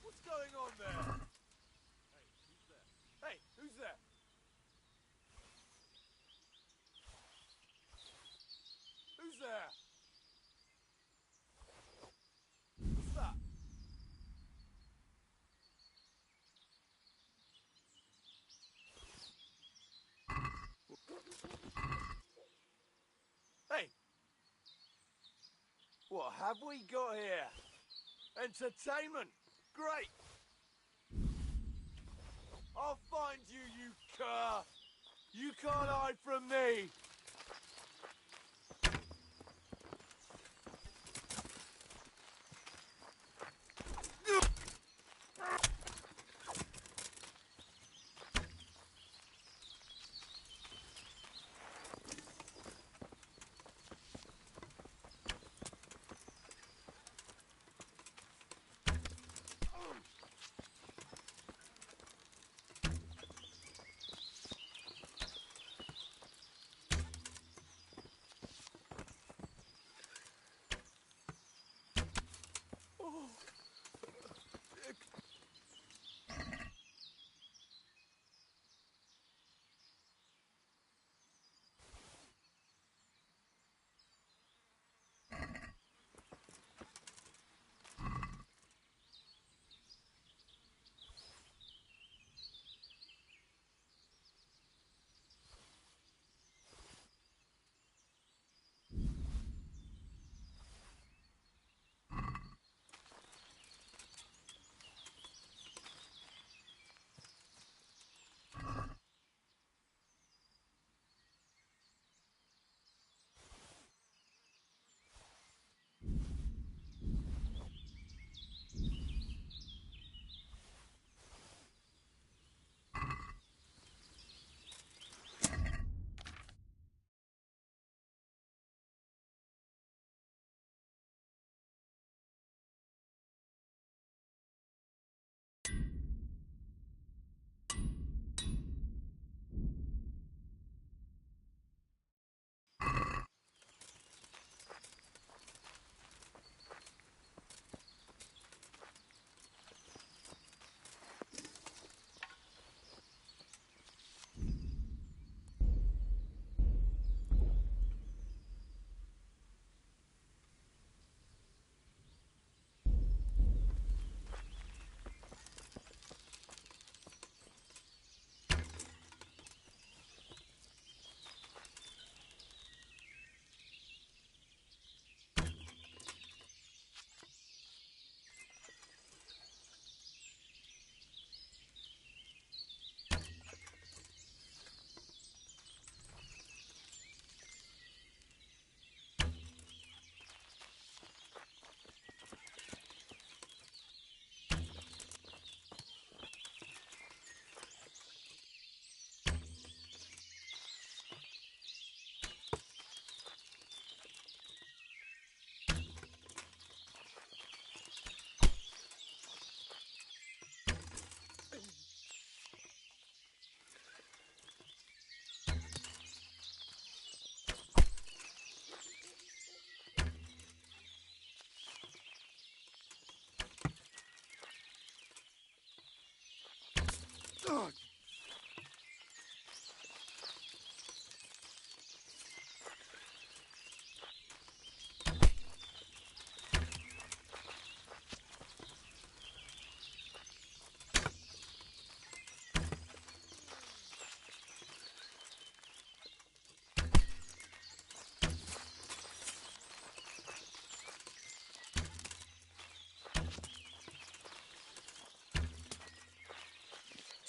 What's going on there? Hey, who's there? Who's there? What's that? Hey! What have we got here? Entertainment! Great! I'll find you, you cur! You can't hide from me!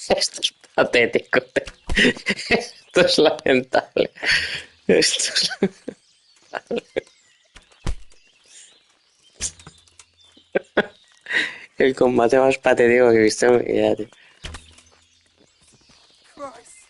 Esto es patético. Esto es lamentable. Esto es lamentable. El combate más patético que he visto en mi vida, tío. Christ.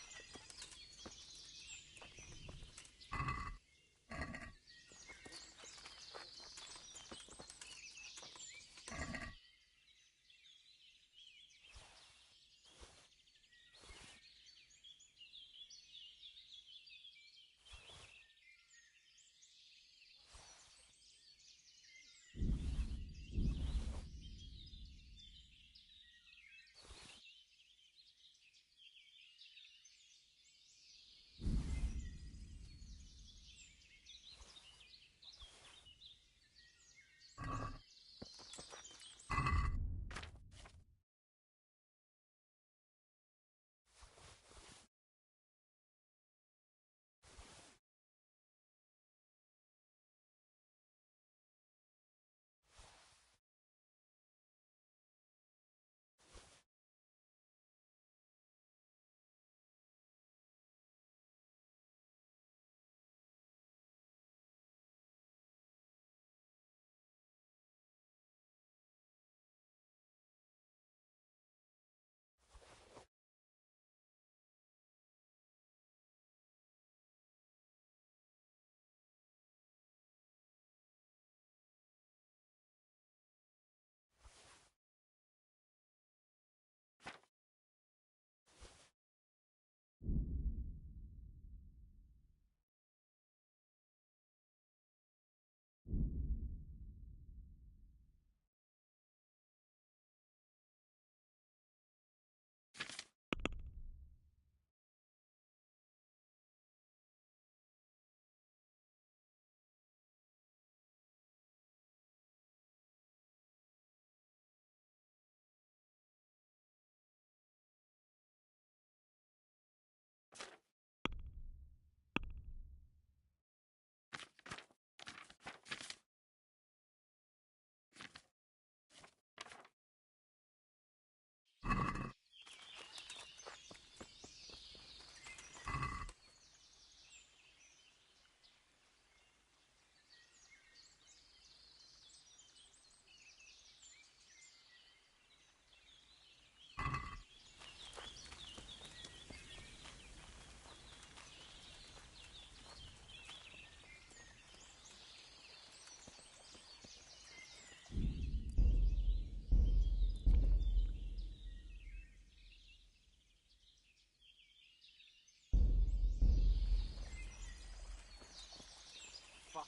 Fuck.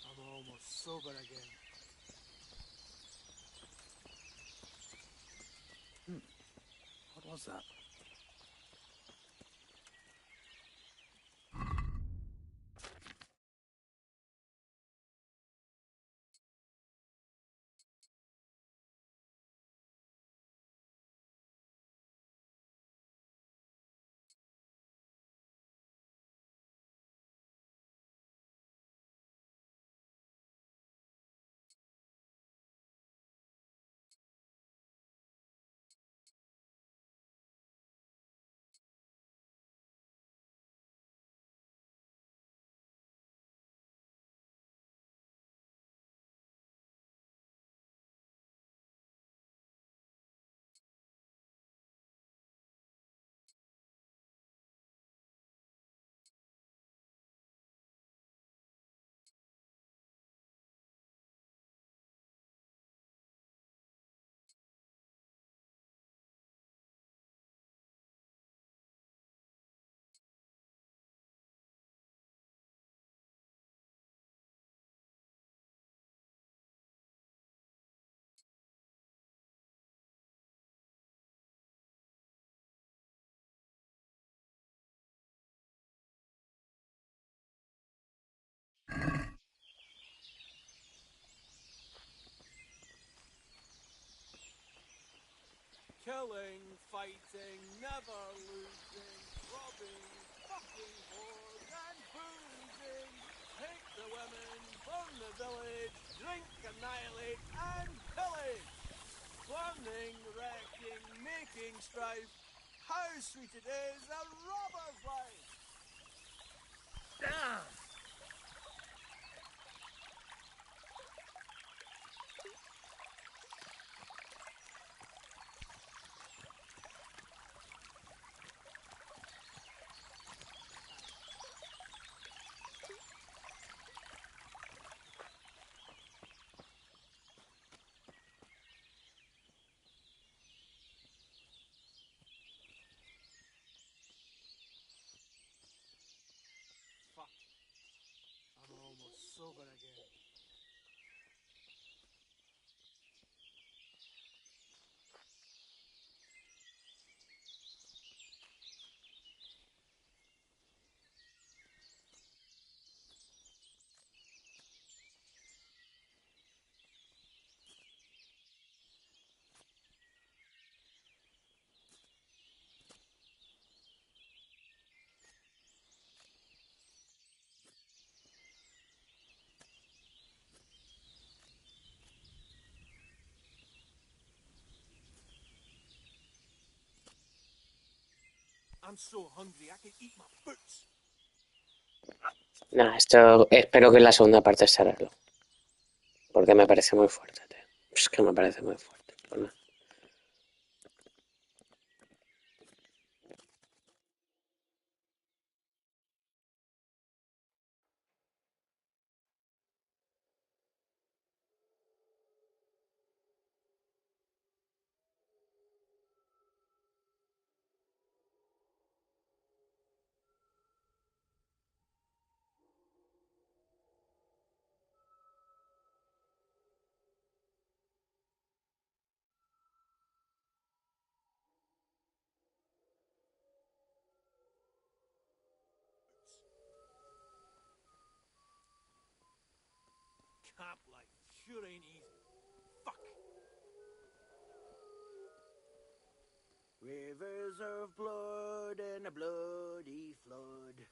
I'm almost sober again. What was that? killing, fighting, never losing, robbing, fucking whores and boozing. Take the women, burn the village, drink, annihilate and pillage. Burning, wrecking, making strife. How sweet it is, a robber's life! Damn! Fuck. I'm almost sober again. I'm so hungry I can eat my boots. Nah, esto espero que en la segunda parte se arregle. Porque me parece muy fuerte, tío. Es que me parece muy fuerte. Pues nada. Camp life sure ain't easy. Fuck. Rivers of blood and a bloody flood.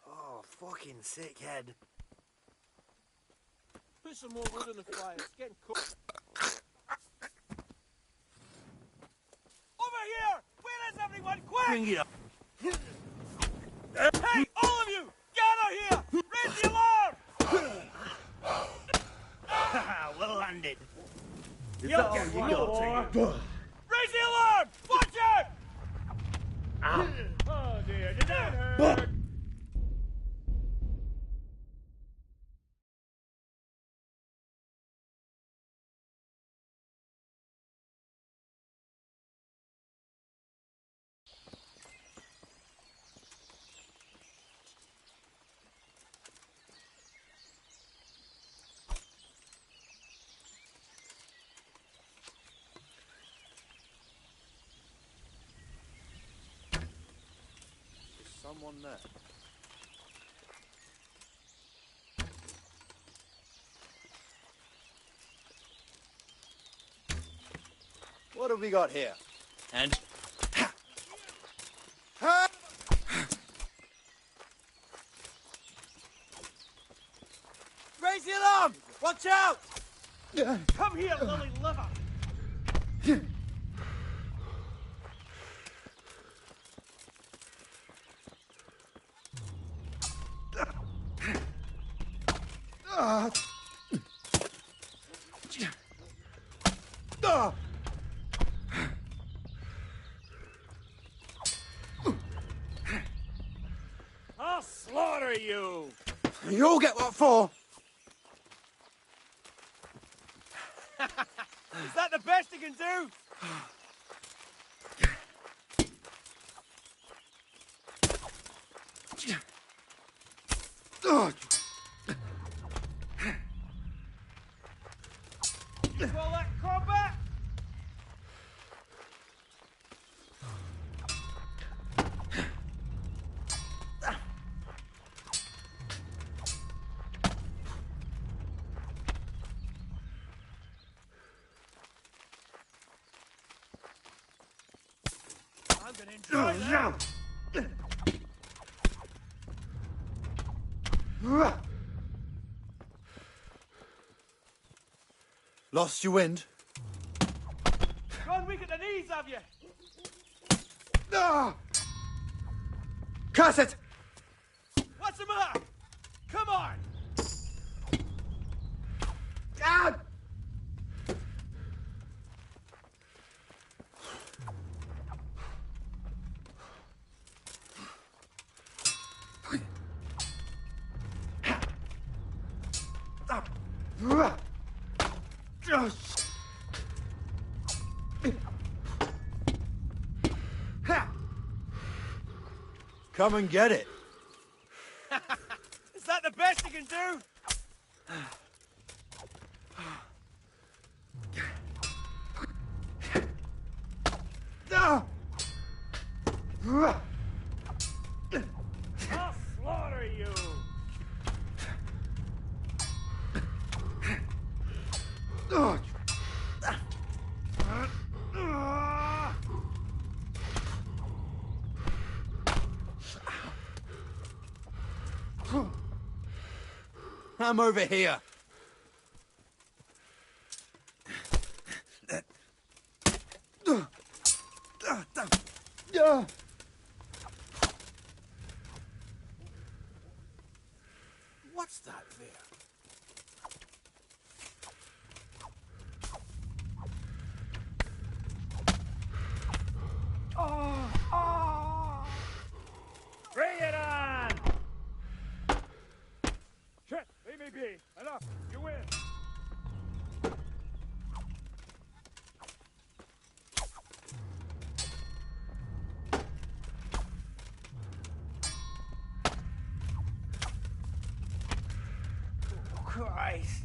Oh, fucking sick head. Put some more wood on the fire. It's getting cold. Over here! Where is everyone? Quick! Bring it up. Hey, all of you! Gather here! Raise the alarm! Well landed. You'll get one more. Raise the alarm! Watch out! Ow. Oh dear, did that hurt? Someone there. What have we got here? And Raise the alarm! Watch out! Come here, lily liver! I'll slaughter you! you'll get what for. Is that the best you can do? You call that combat? can enjoy that. Lost your wind? Gone weak at the knees, have you? Curse it! What's the matter? Come on! Ah! Come and get it. Is that the best you can do? I'll slaughter you! I'm over here. What's that there? Bring it on! Shit, leave me be. Enough. You win. Oh, Christ.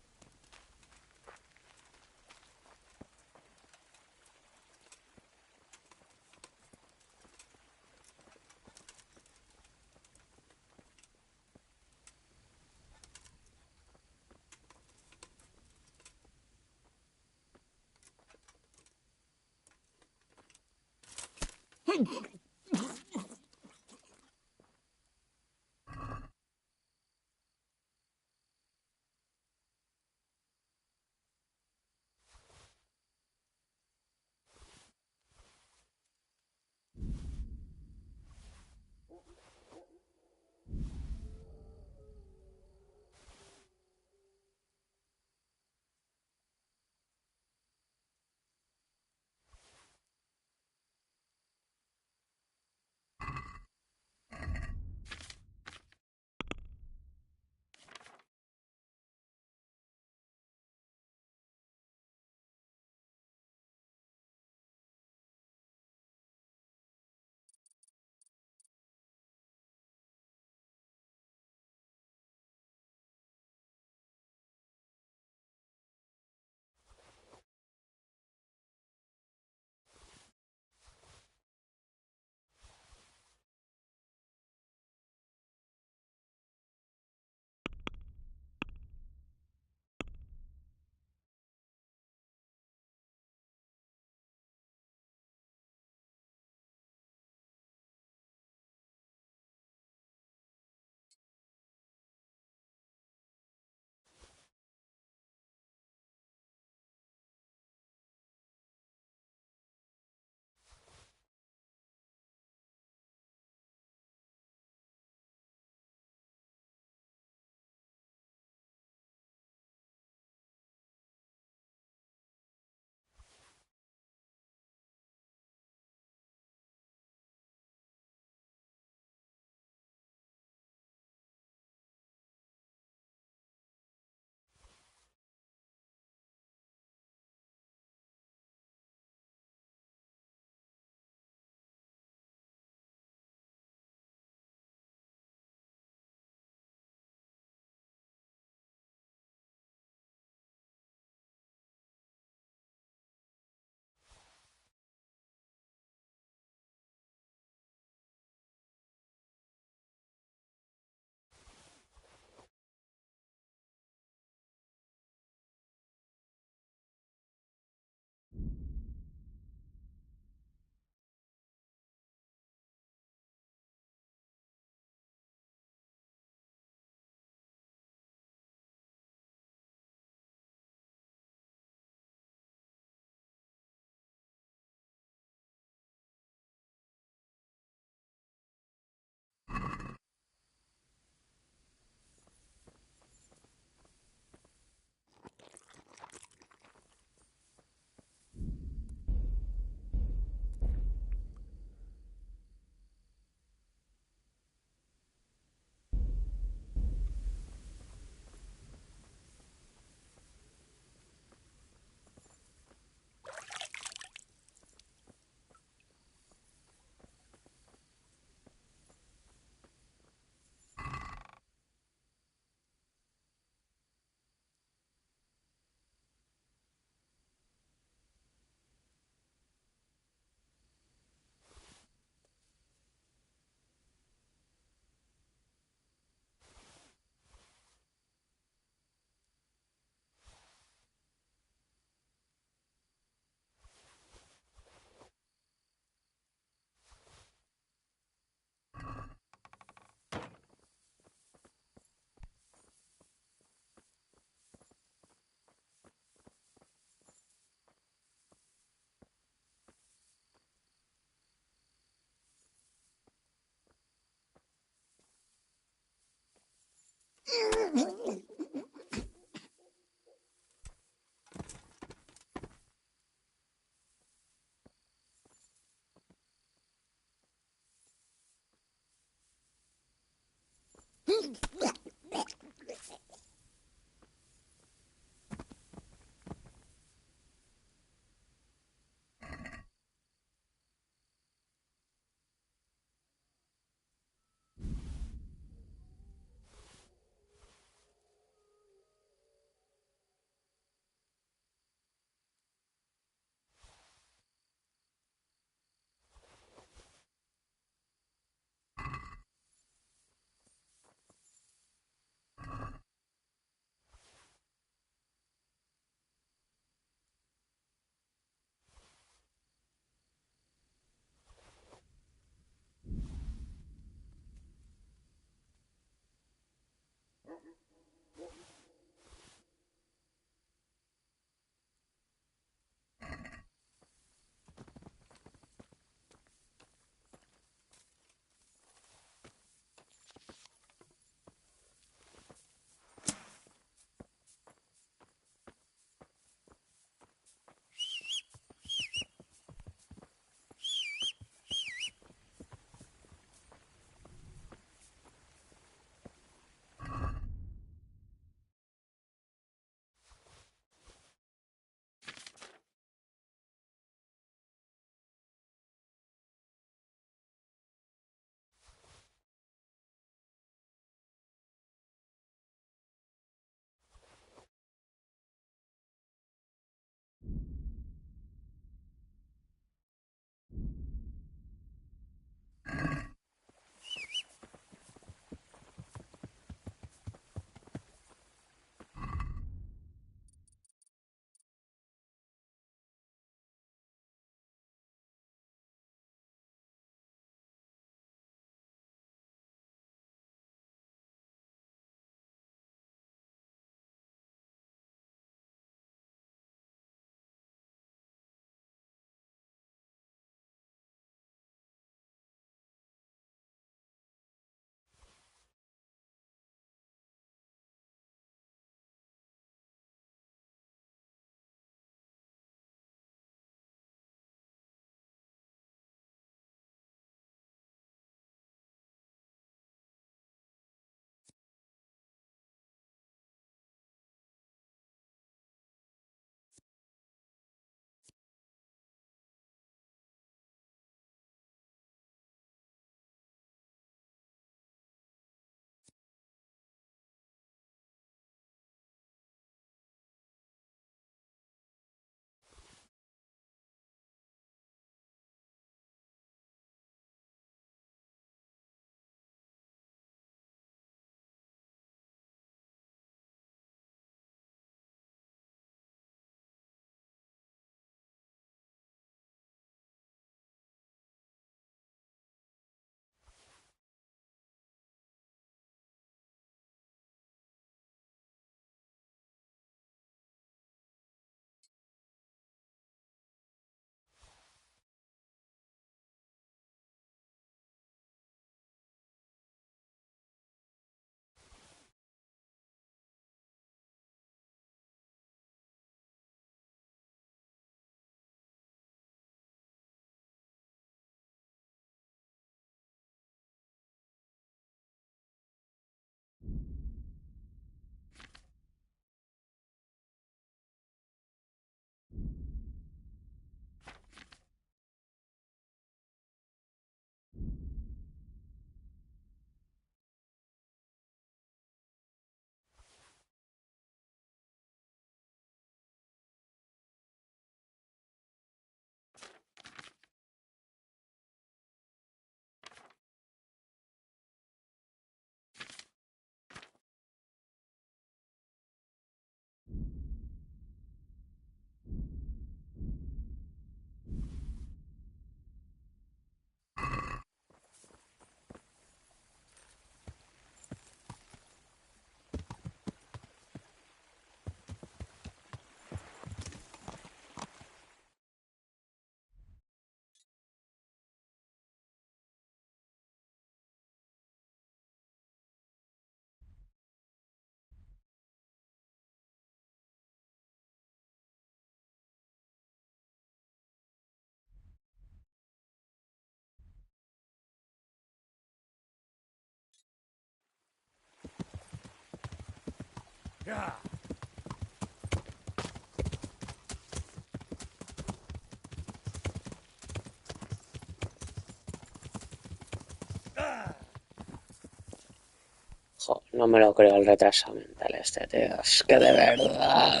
Jo, no me lo creo el retraso mental este, tío. Es que de verdad.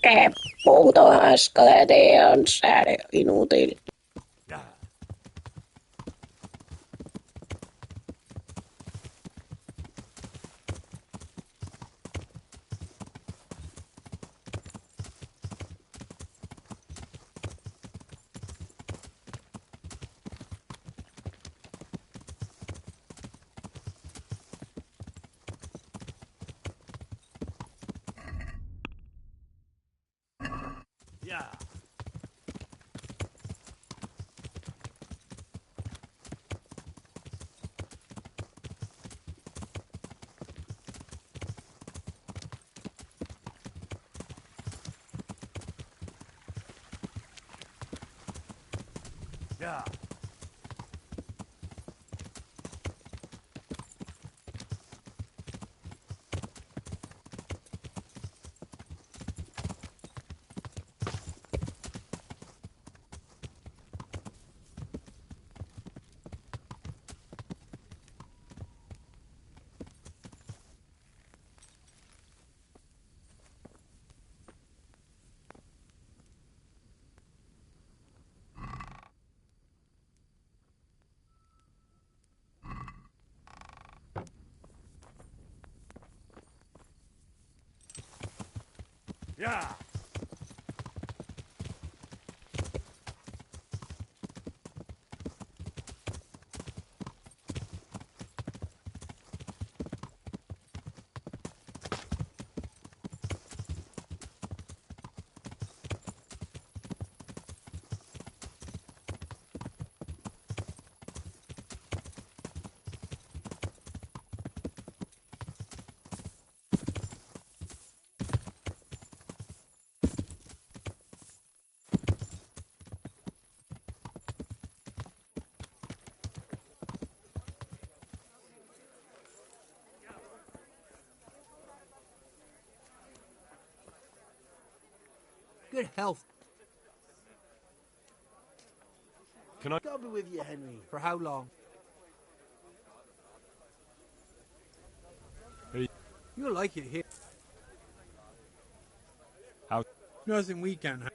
¡Qué puto asco de tío! En serio, inútil. Yeah. Yeah. Yeah. Good health. Can I? I'll be with you, Henry. For how long? Hey. You'll like it here. How? Nothing we can have.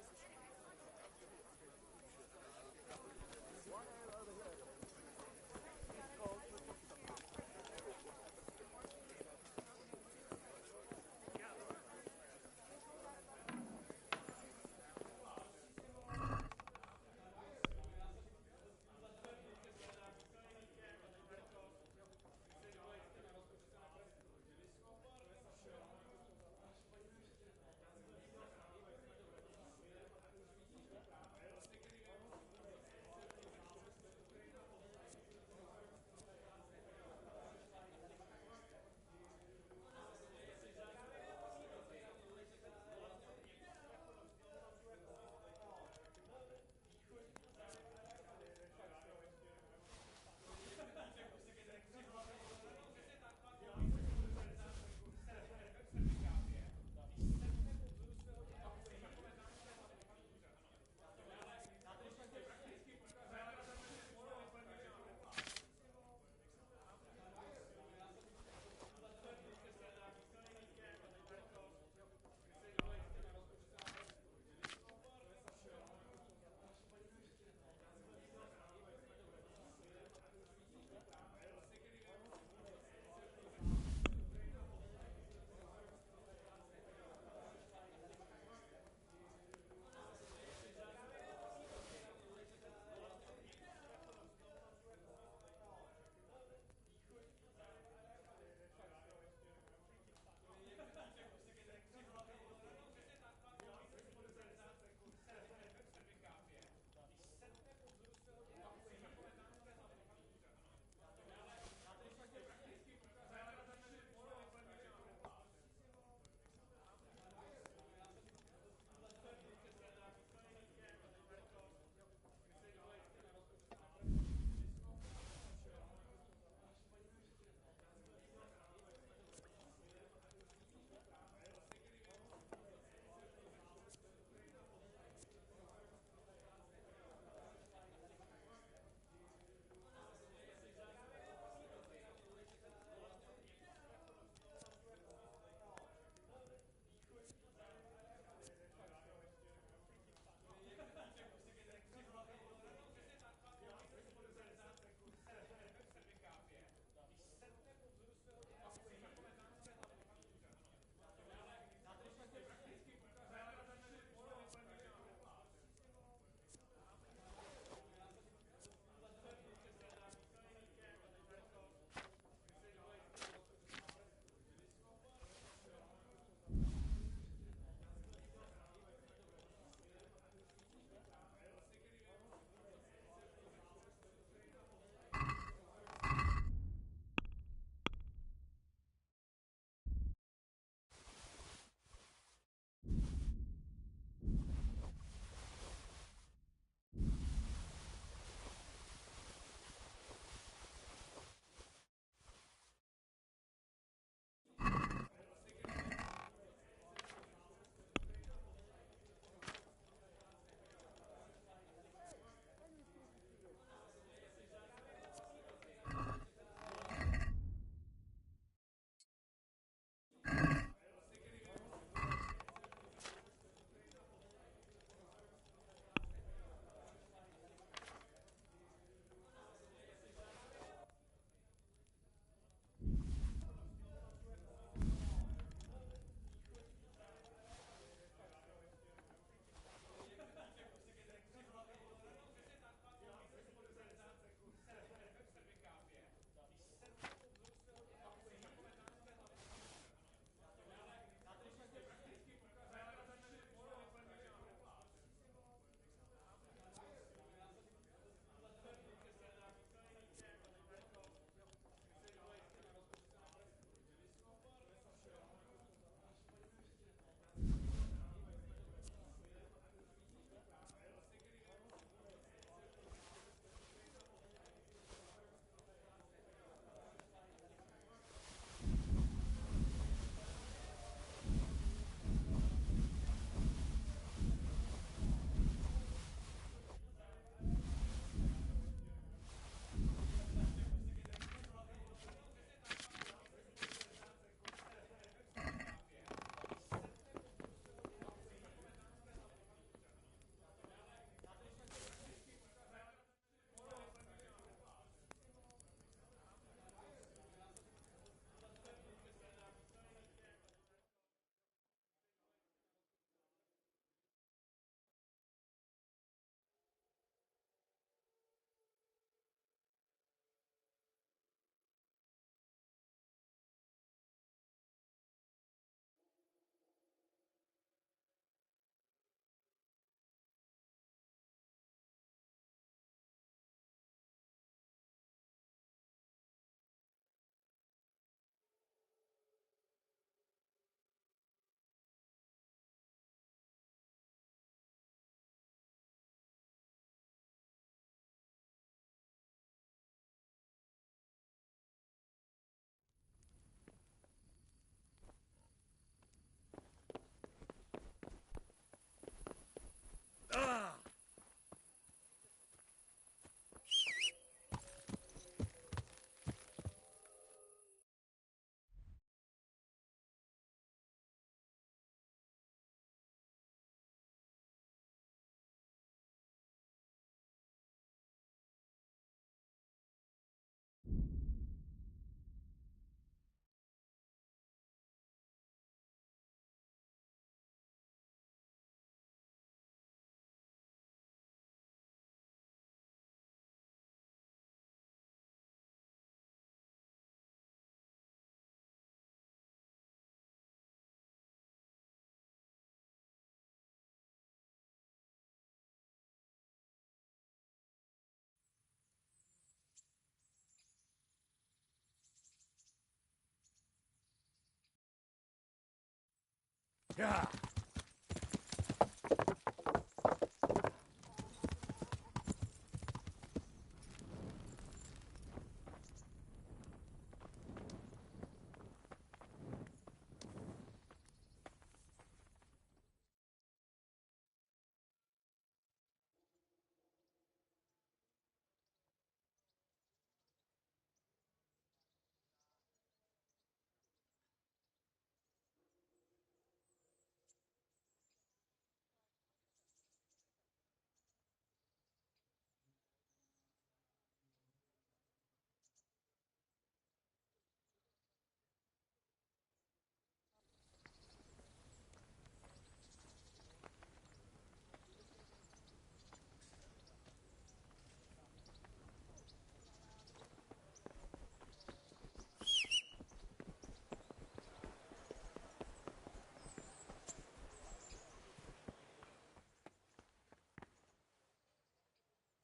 Yeah.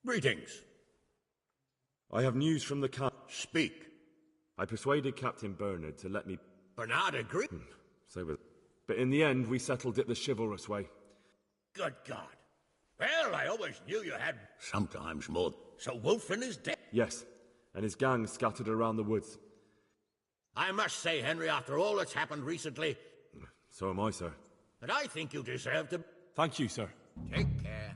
Greetings. I have news from the camp. Speak. I persuaded Captain Bernard to let me... Bernard agreed? So was... But in the end, we settled it the chivalrous way. Good God. Well, I always knew you had... Sometimes more. So Wolfen is dead? Yes, and his gang scattered around the woods. I must say, Henry, after all that's happened recently... So am I, sir. That I think you deserve to... Thank you, sir. Take care.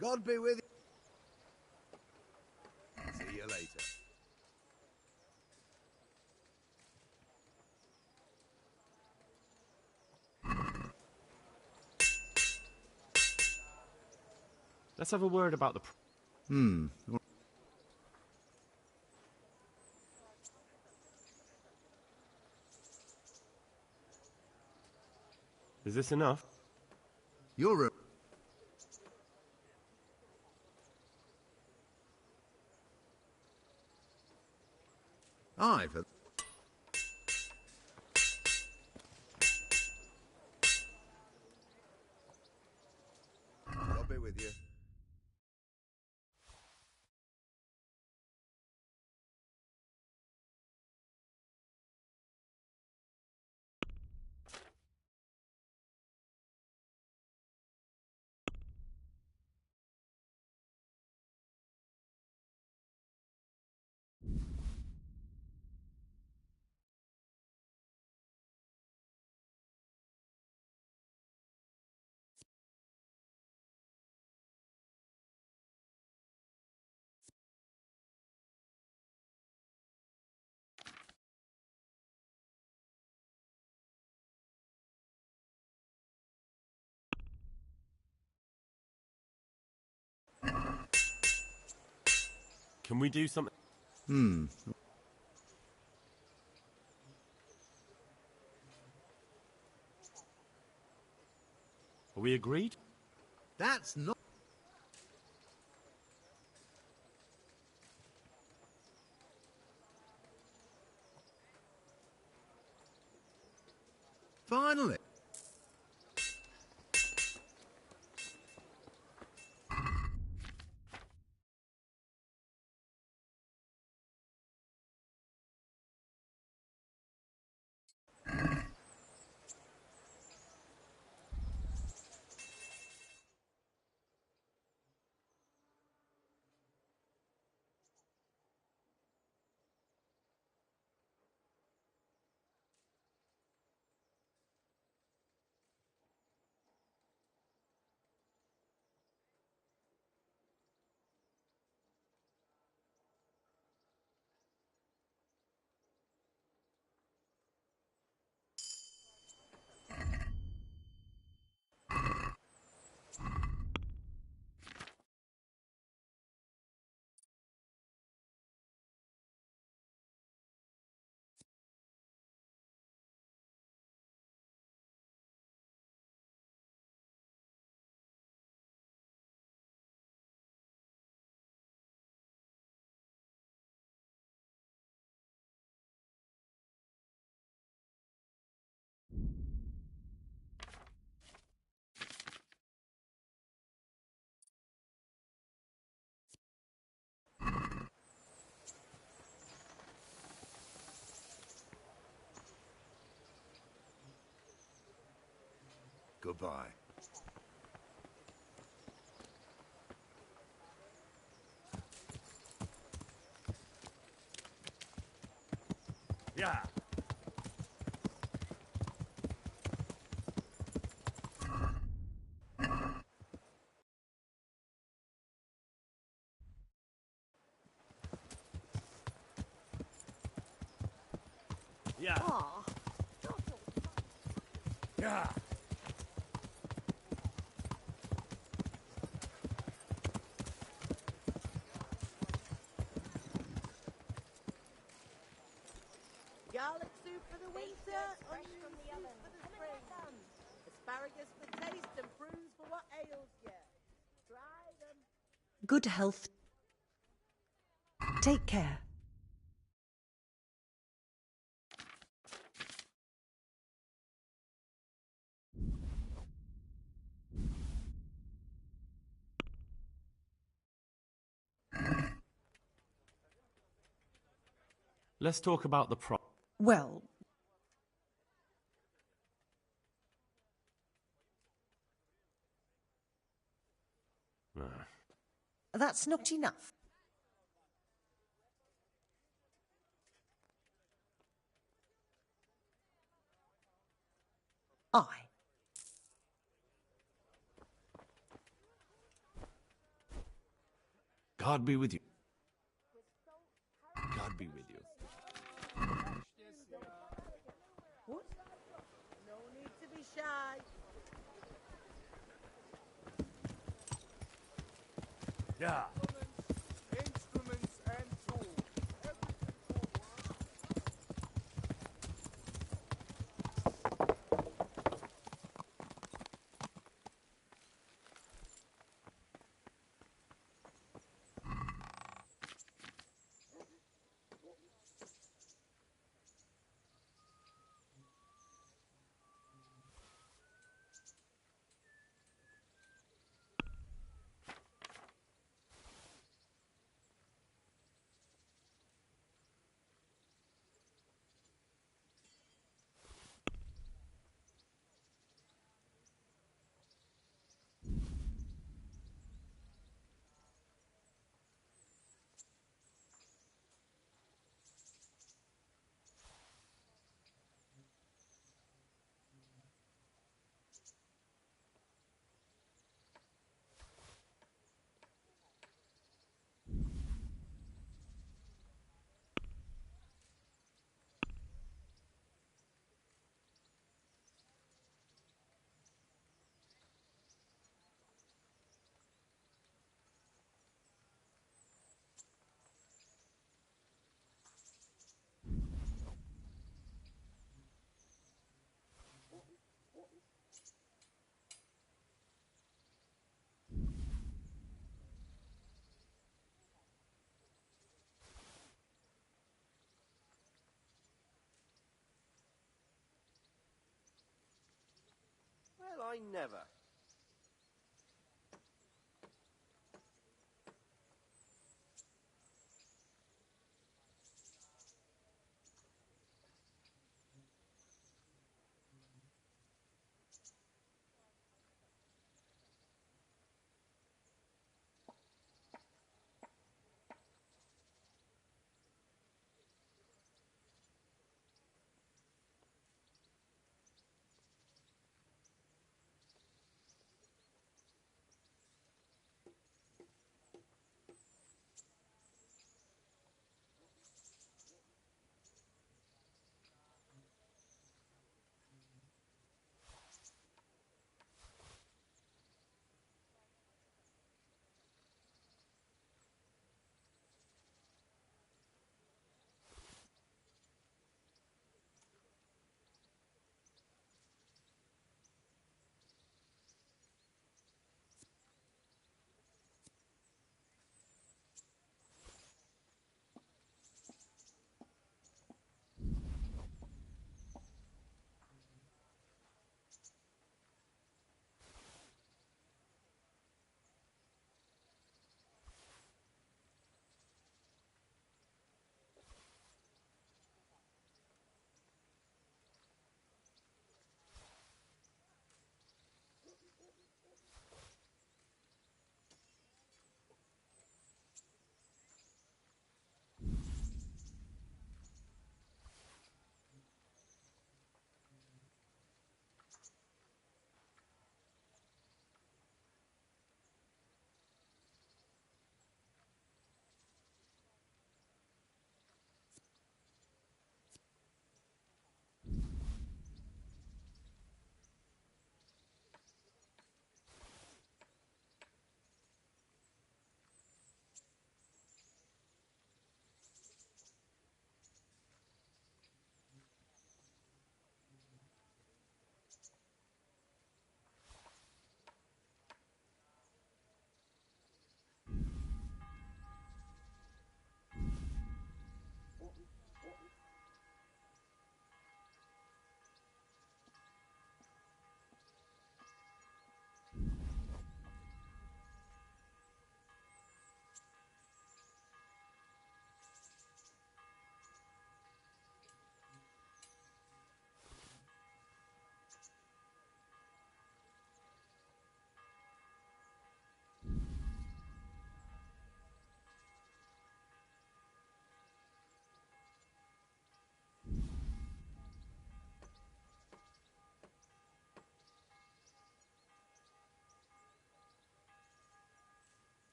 God be with you. See you later. Let's have a word about the... Is this enough? You're a... Aye, for... God be with you. Can we do something? Hmm. Are we agreed? That's not... Finally. Goodbye. Yeah. Yeah. Yeah. Garlic soup for the winter, onion soup for the spring. Asparagus for taste and prunes for what ails you. Try them. Good health. Take care. Let's talk about the pro. Well, that's not enough. I. God be with you. God be with you. What? No need to be shy. Yeah. Instruments and tools. I never.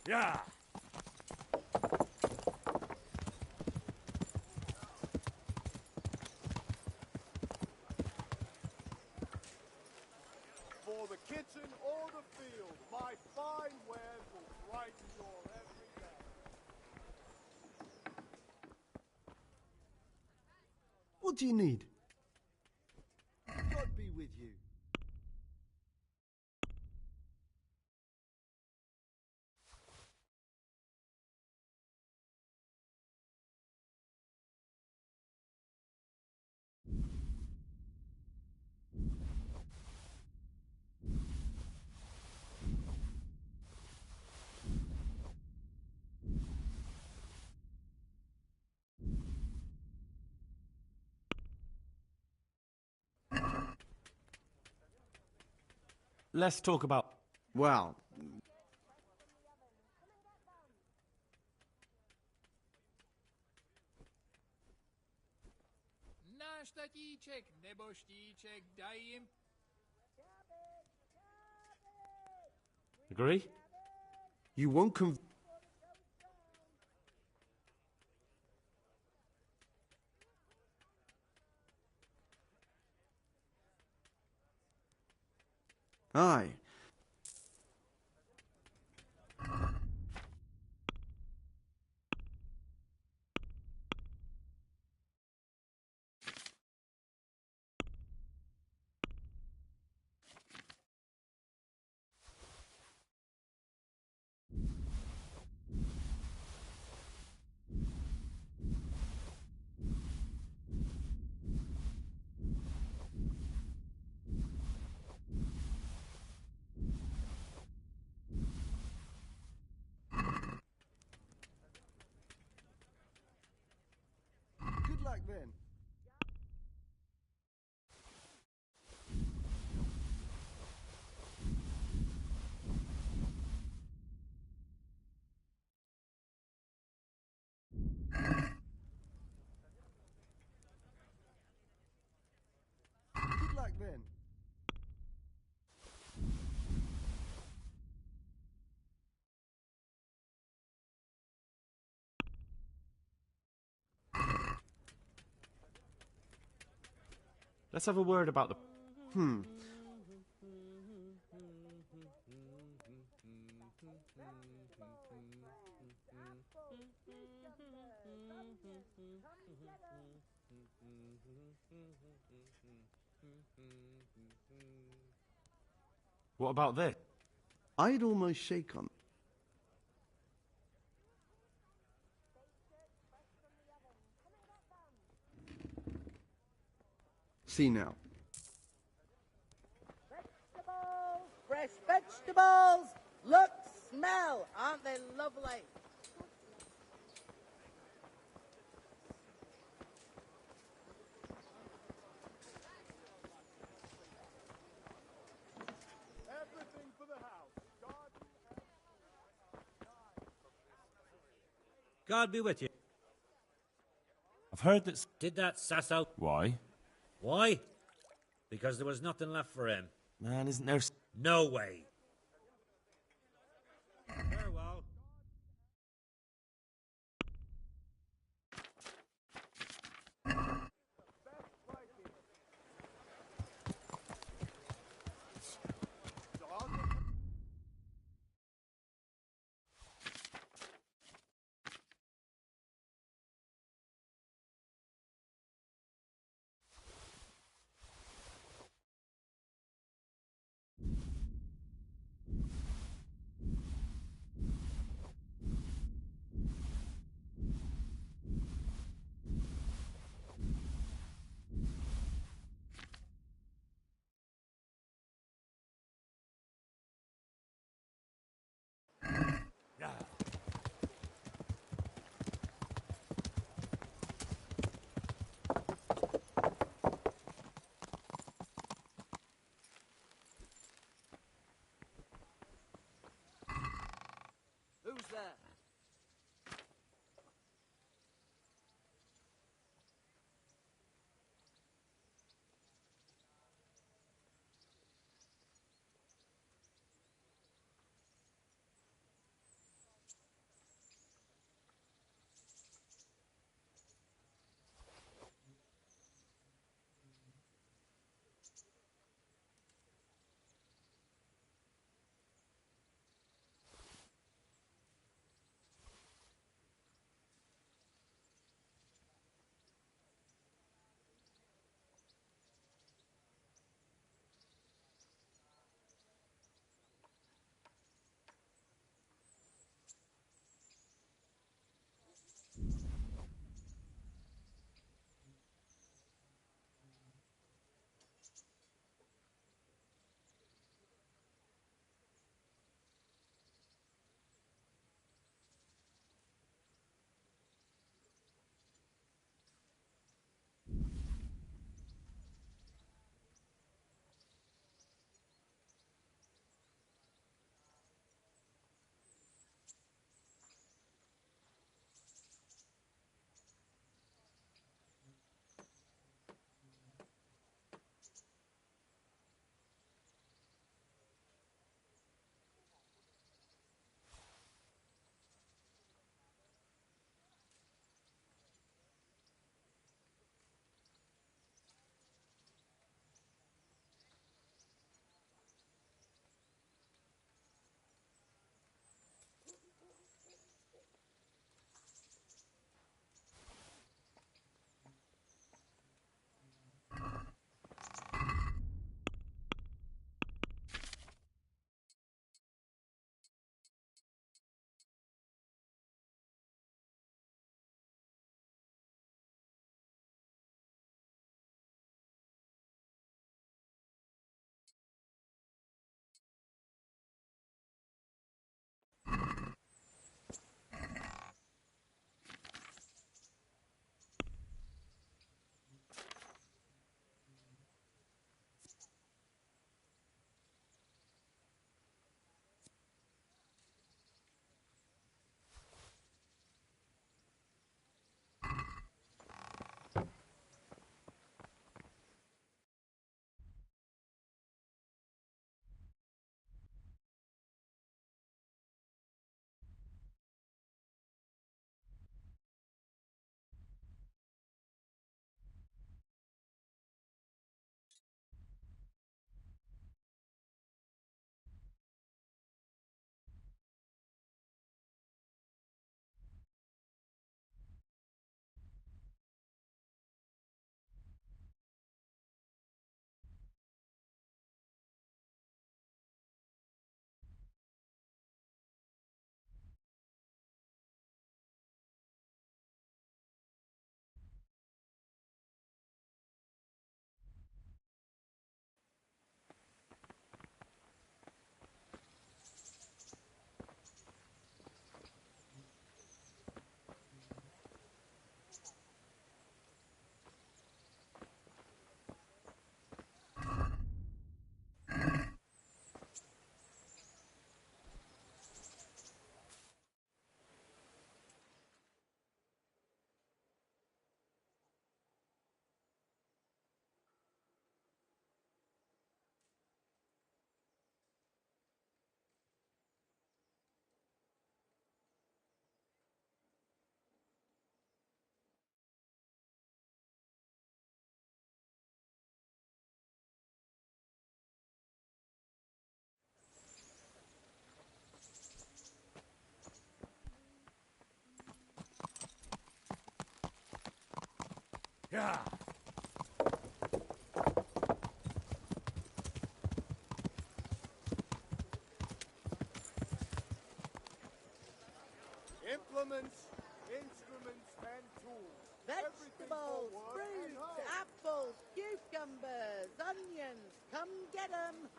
Yeah. For the kitchen or the field, my fine wares will brighten your every day. What do you need? God be with you. Let's talk about... Well, Na štatíček nebo štíček, daj jim. Agree? you won't Aye. Good luck then. Good luck then. Let's have a word about the... What about this? I'd almost shake on. See now. Vegetables, fresh vegetables. Look, smell. Aren't they lovely? Everything for the house. God be with you. I've heard that... Did that Sasso? Why? Why? Because there was nothing left for him. Man, isn't there... No way. Farewell. Yeah. Implements, instruments, and tools. Vegetables, fruits, apples, cucumbers, onions. Come get 'em.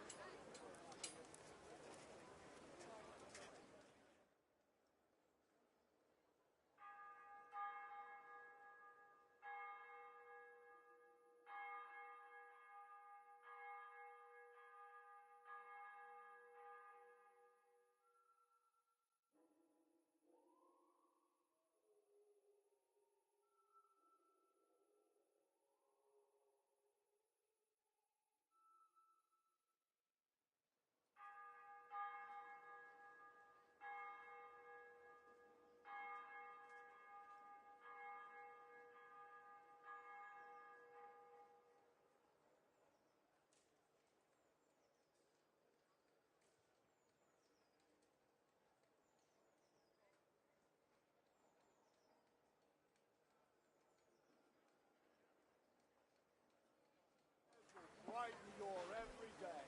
Brighten your every day.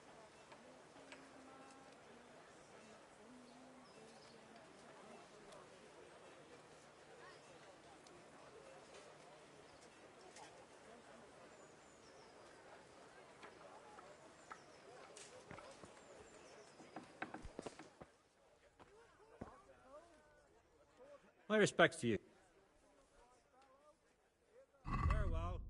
My respects to you. Farewell.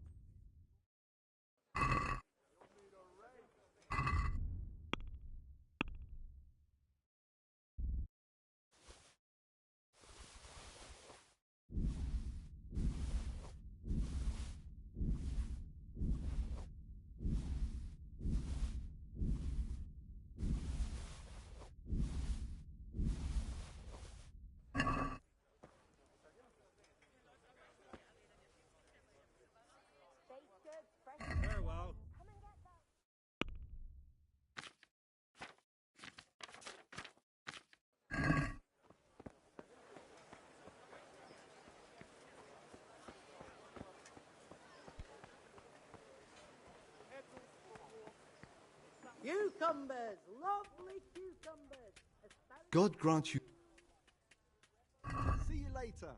Farewell. Cucumbers, lovely cucumbers. God grant you. See you later.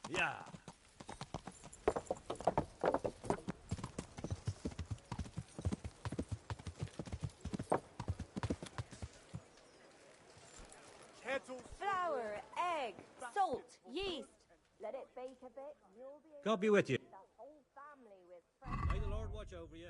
Yeah. Kettles. Flour, egg, salt, yeast. Let it bake a bit. You'll be able God be with you. to feed the whole family with fresh. May the Lord watch over you.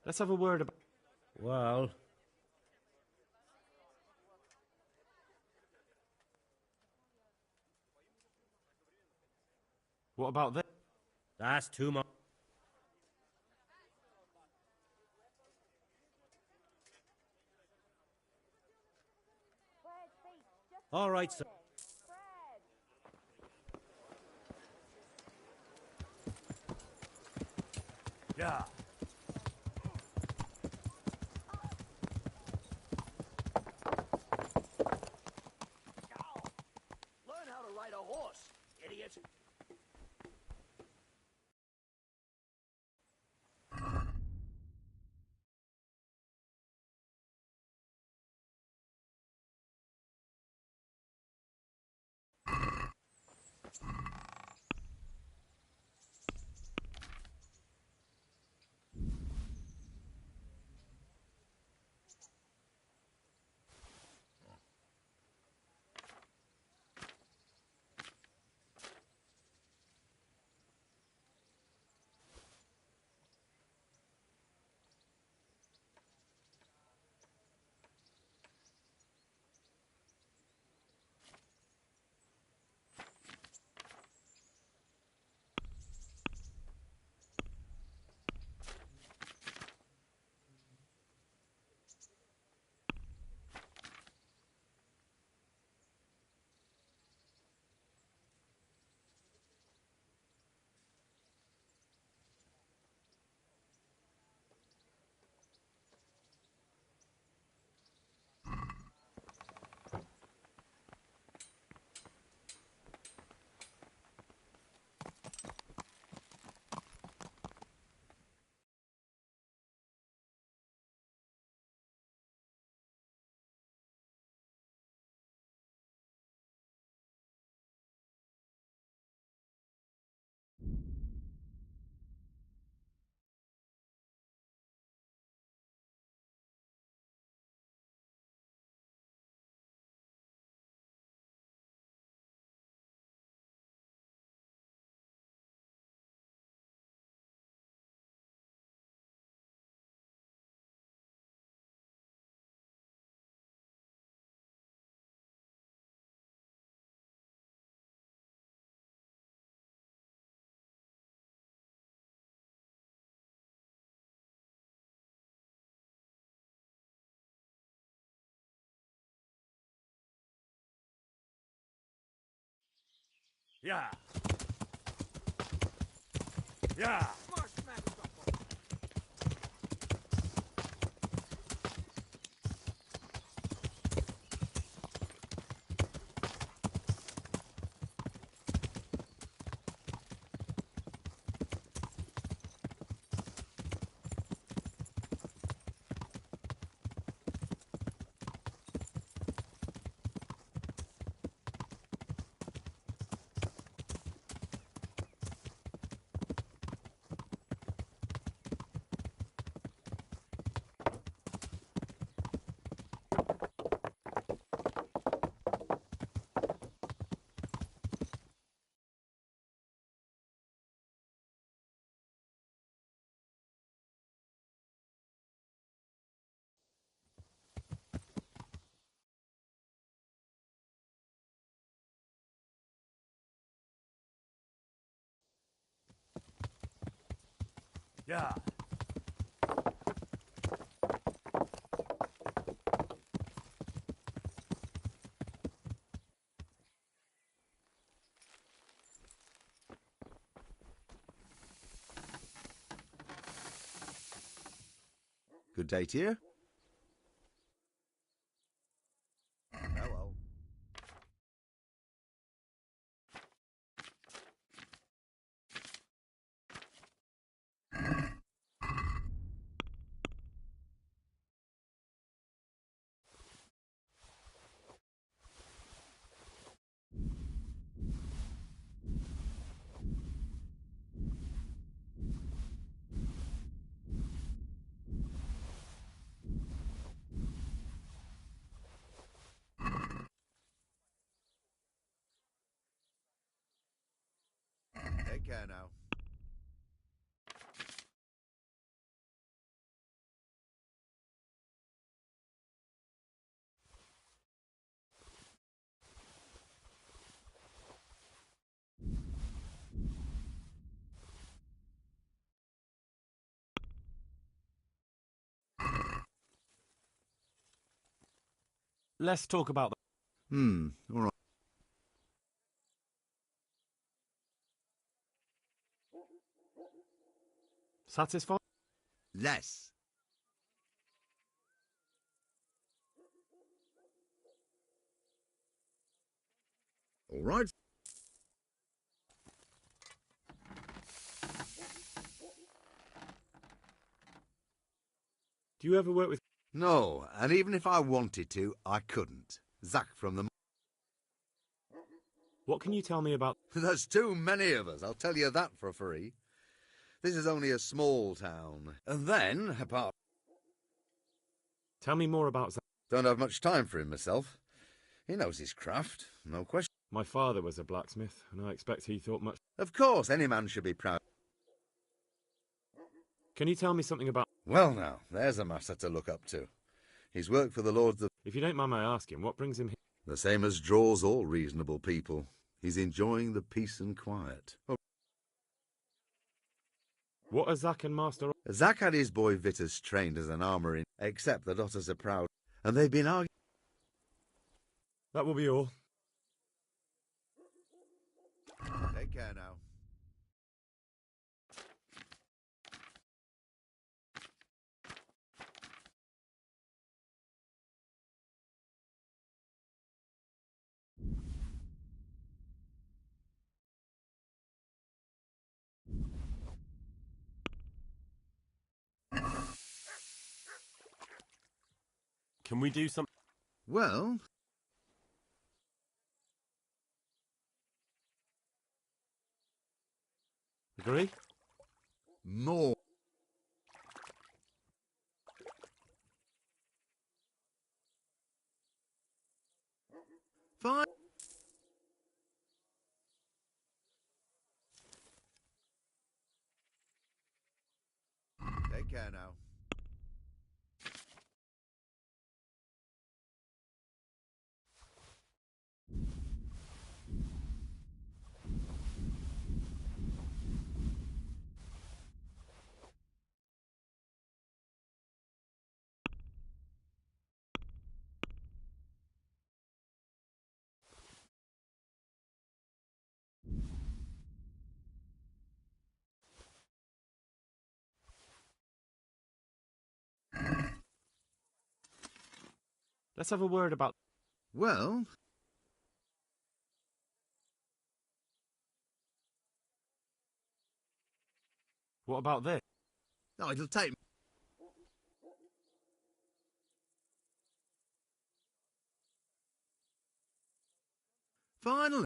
Let's have a word about... Well... What about this? That's too much. All right, sir. Yeah. Learn how to ride a horse, idiot. Yeah. Yeah. Yeah. Good day to you. Hello. Take care now. Let's talk about that. All right. Satisfied? Less. All right. Do you ever work with... No, and even if I wanted to, I couldn't. Zach from the... What can you tell me about... There's too many of us, I'll tell you that for free. This is only a small town. And then, apart... Tell me more about Zach. Don't have much time for him myself. He knows his craft, no question. My father was a blacksmith, and I expect he thought much... Of course, any man should be proud. Can you tell me something about... Well now, there's a master to look up to. He's worked for the lords of... If you don't mind my asking, what brings him here? The same as draws all reasonable people. He's enjoying the peace and quiet. Oh. What are Zach and Master... Zach had his boy Vitus trained as an armourer in... Except the daughters are proud. And they've been arguing... That will be all. Take care now. Can we do something? Well... Agree? More. Fine. Take care now. Let's have a word about... Well... What about this? No, it'll take... Finally.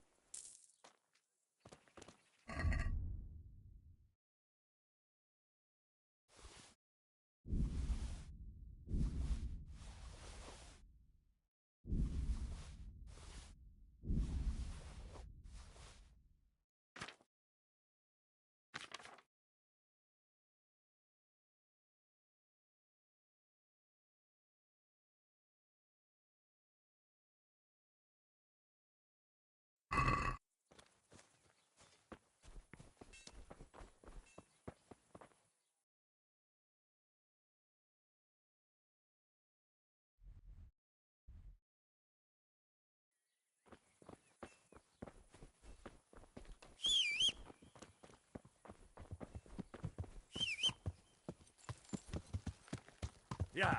Yeah.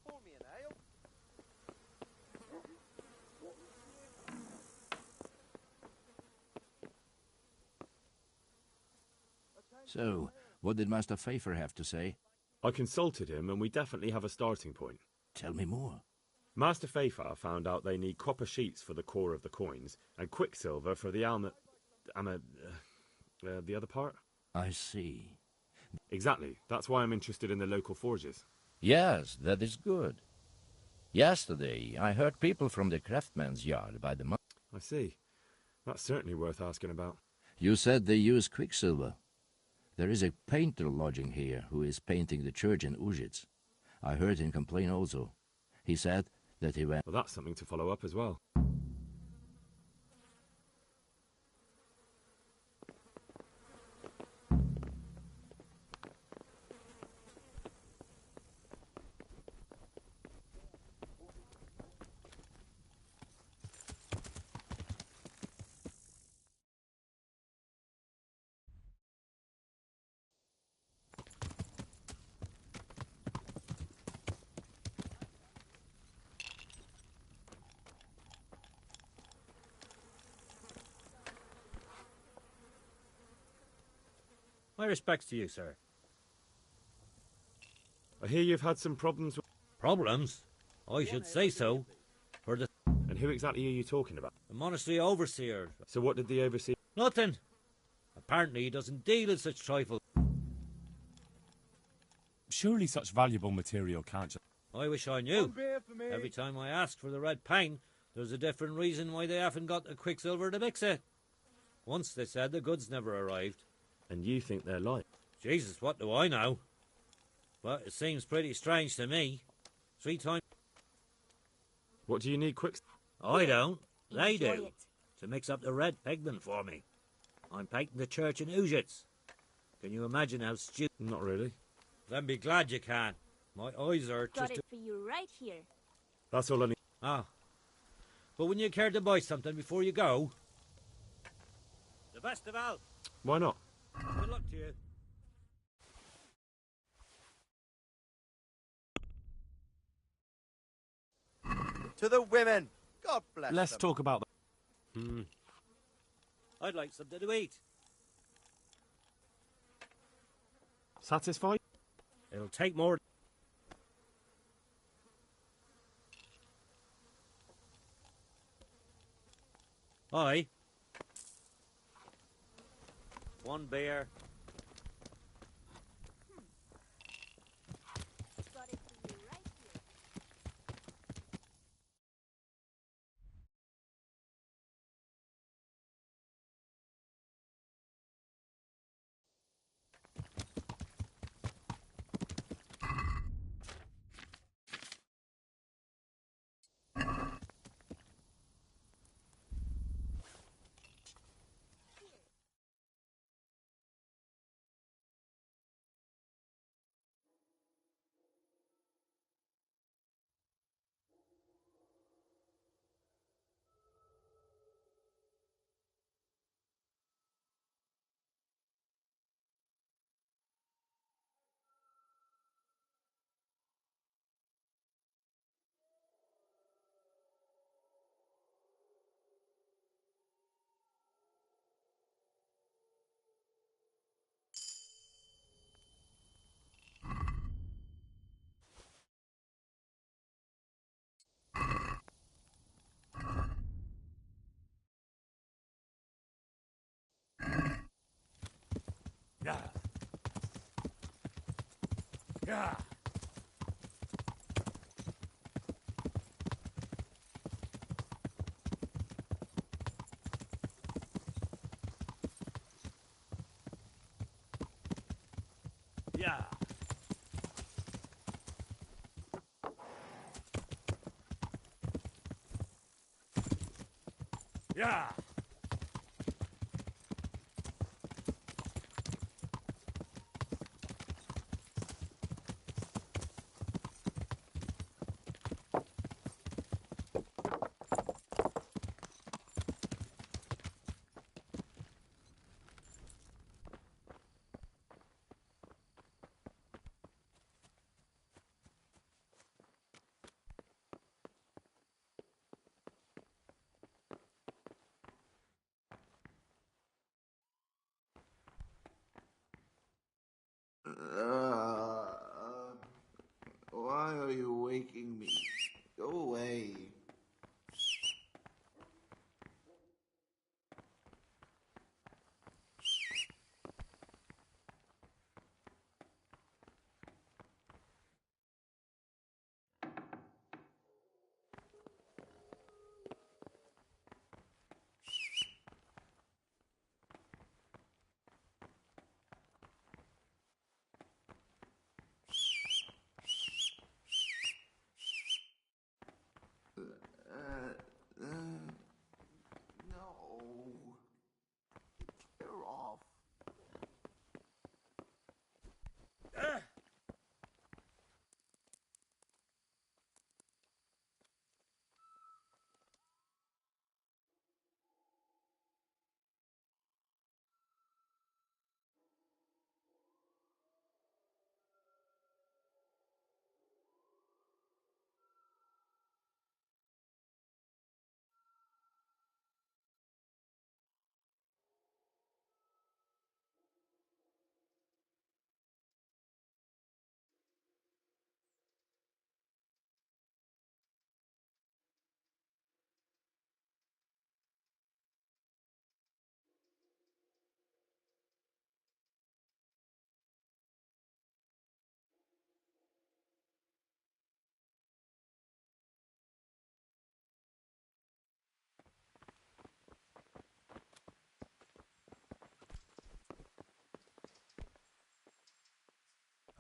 Pour me an ale. So, what did Master Pfeiffer have to say? I consulted him, and we definitely have a starting point. Tell me more. Master Fafar found out they need copper sheets for the core of the coins and quicksilver for the the other part? I see. Exactly. That's why I'm interested in the local forges. Yes, that is good. Yesterday, I heard people from the craftsman's yard by the month. I see. That's certainly worth asking about. You said they use quicksilver. There is a painter lodging here who is painting the church in Ujits. I heard him complain also. He said that he went... Well, that's something to follow up as well. My respects to you, sir. I hear you've had some problems with... Problems? I should say so. For the... And who exactly are you talking about? The monastery overseer. So what did the overseer... Nothing. Apparently he doesn't deal in such trifle. Surely such valuable material can't just... I wish I knew. Every time I ask for the red paint, there's a different reason why they haven't got the quicksilver to mix it. Once they said the goods never arrived. And you think they're lying? Jesus, what do I know? But it seems pretty strange to me. 3 times... What do you need quick... I don't. They do. To mix up the red pigment for me. I'm painting the church in Ujits. Can you imagine how stupid... Not really. Then be glad you can. My eyes are Got just... it for you right here. That's all I need. Ah. But wouldn't you care to buy something before you go? The best of all. Why not? Good luck to you. To the women! God bless Let's them. talk about I'd like something to eat. Satisfied? It'll take more... Aye. 1 beer. Got it for you right here. Yeah. Yeah. Yeah. Yeah.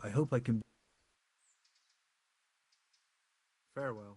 I hope I can... Farewell.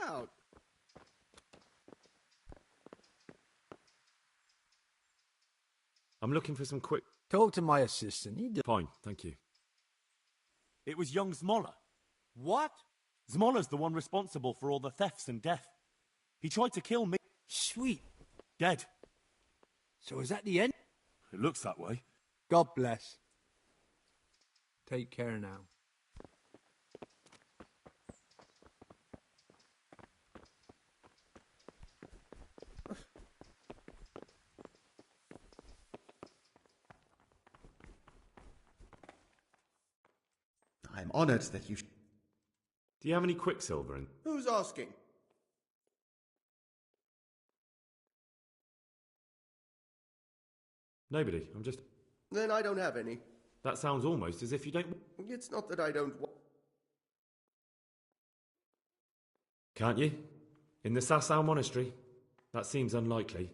Out. I'm looking for some quick... Talk to my assistant. Fine, thank you. It was young Zmoller. What? Zmoller's the one responsible for all the thefts and death. He tried to kill me. Sweet. Dead. So is that the end? It looks that way. God bless. Take care now. I'm honored that you... Do you have any quicksilver in? Who's asking? Nobody, I'm just... Then I don't have any. That sounds almost as if you don't... It's not that I don't... Can't you? In the Sasau monastery? That seems unlikely.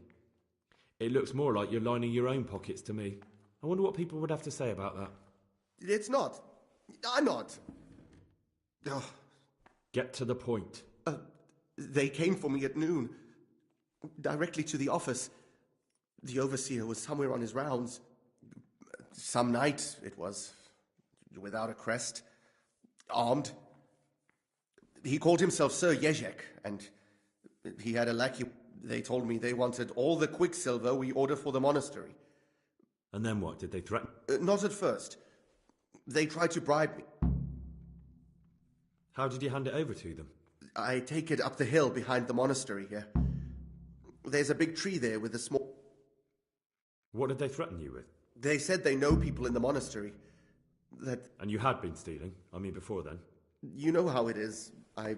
It looks more like you're lining your own pockets to me. I wonder what people would have to say about that. It's not. I'm not. Oh. Get to the point. They came for me at noon. Directly to the office. The overseer was somewhere on his rounds. Some night, it was. Without a crest. Armed. He called himself Sir Jezek, and he had a lackey. They told me they wanted all the quicksilver we order for the monastery. And then what? Did they threaten? Not at first. They tried to bribe me. How did you hand it over to them? I take it up the hill behind the monastery here. There's a big tree there with a small... What did they threaten you with? They said they know people in the monastery. That... And you had been stealing? I mean, before then? You know how it is. I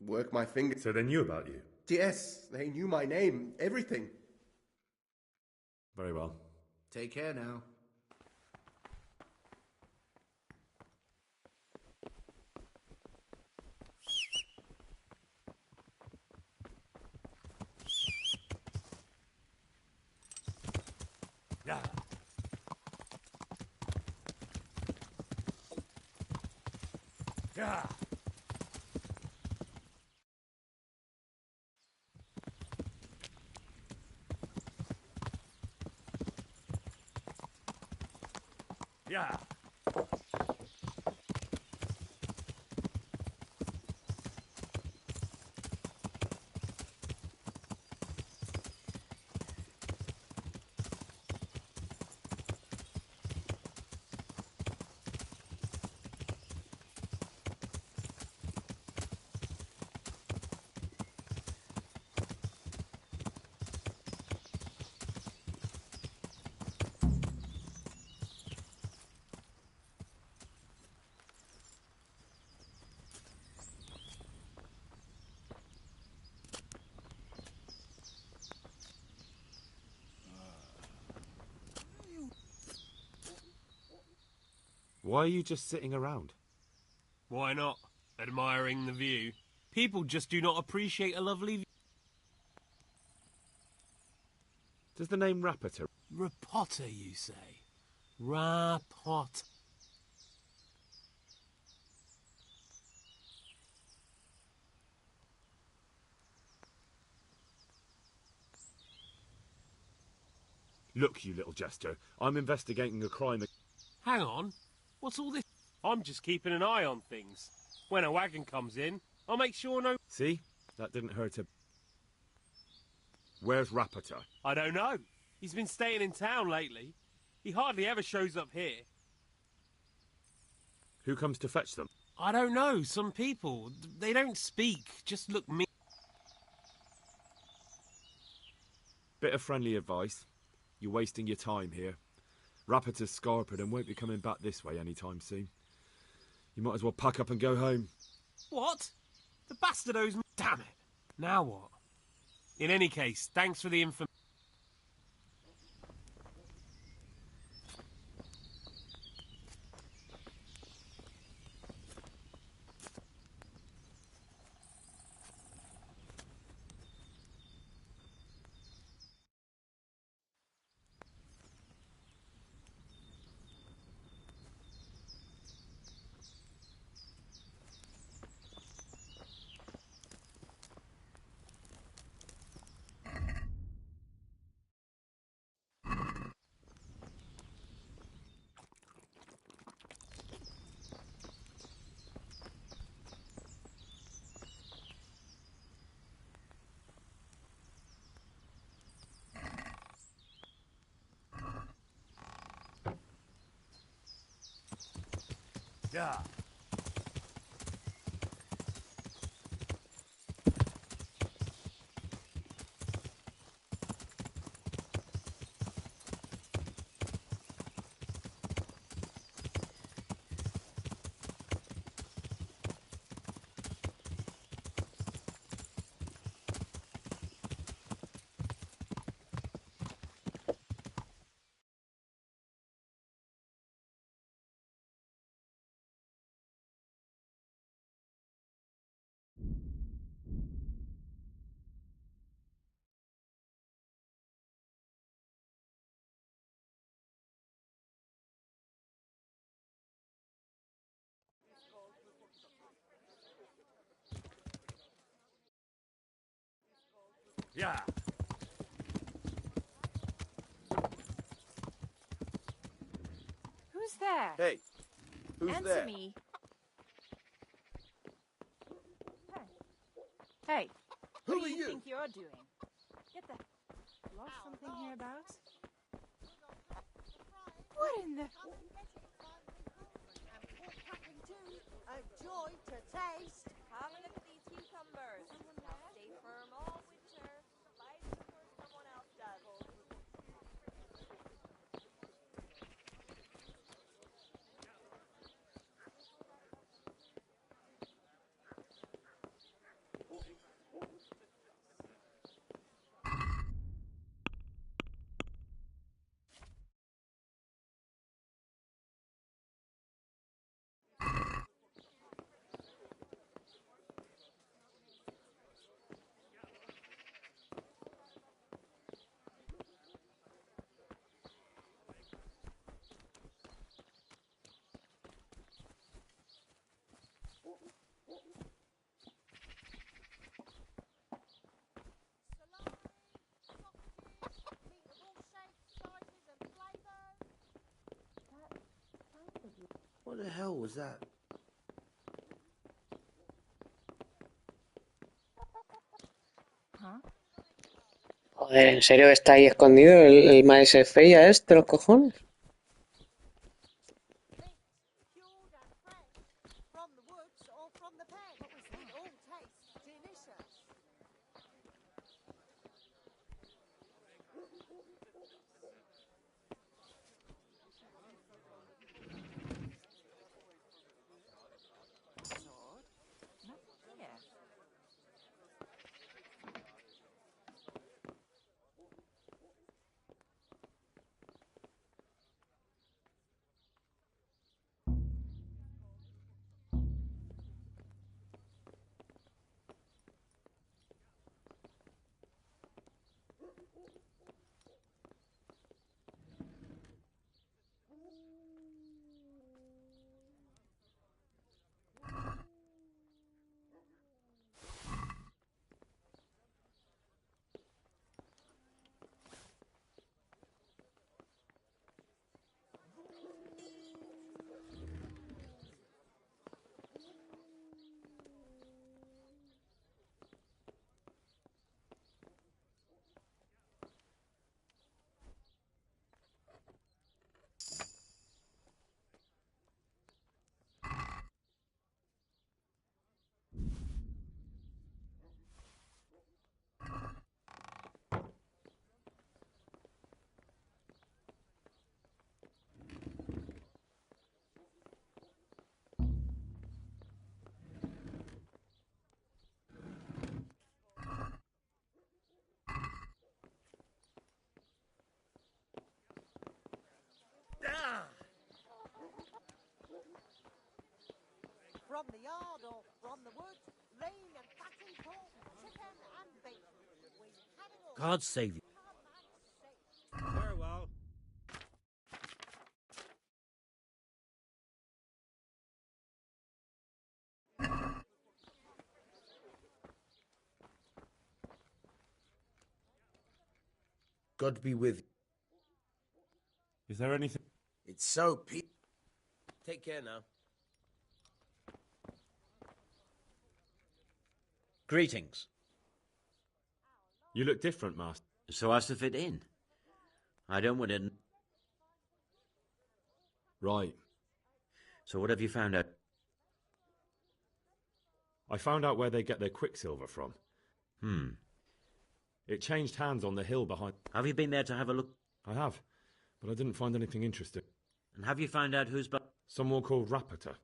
work my fingers... So they knew about you? Yes, they knew my name, everything. Very well. Take care now. Yeah. Yeah. Yeah. Why are you just sitting around? Why not? Admiring the view. People just do not appreciate a lovely view. Does the name Rapata... Rapota, you say? Rapota. Look, you little jester, I'm investigating a crime... Hang on. What's all this? I'm just keeping an eye on things. When a wagon comes in, I'll make sure no... See? That didn't hurt a... Where's Rapata? I don't know. He's been staying in town lately. He hardly ever shows up here. Who comes to fetch them? I don't know. Some people. They don't speak. Just look me... Bit of friendly advice. You're wasting your time here. Rapata's scarpered and won't be coming back this way anytime soon. You might as well pack up and go home. What? The bastard owes me... Damn it. Now what? In any case, thanks for the information. Yeah. Yeah. Who's there? Hey, who's Answer there? me. Hey, Who what are do you you? think you're doing? Get the... Lost something hereabouts? What in the... A joy to taste. Have a look at these cucumbers. Now stay firm all winter. Life before someone else does. What the hell was that? Joder, ¿en serio está ahí escondido el maese fea este, los cojones? From the woods or from the pen. It all tastes delicious. Sword? Nothing here. From the yard or from the woods, lean and fattened pork, chicken and beef. We have it all. God save you. Farewell. God be with you. Is there anything? It's so Take care now. Greetings. You look different, Master. So as to fit in. I don't want to... Right. So what have you found out? I found out where they get their quicksilver from. It changed hands on the hill behind... Have you been there to have a look? I have, but I didn't find anything interesting. And have you found out who's... Someone called Rapata.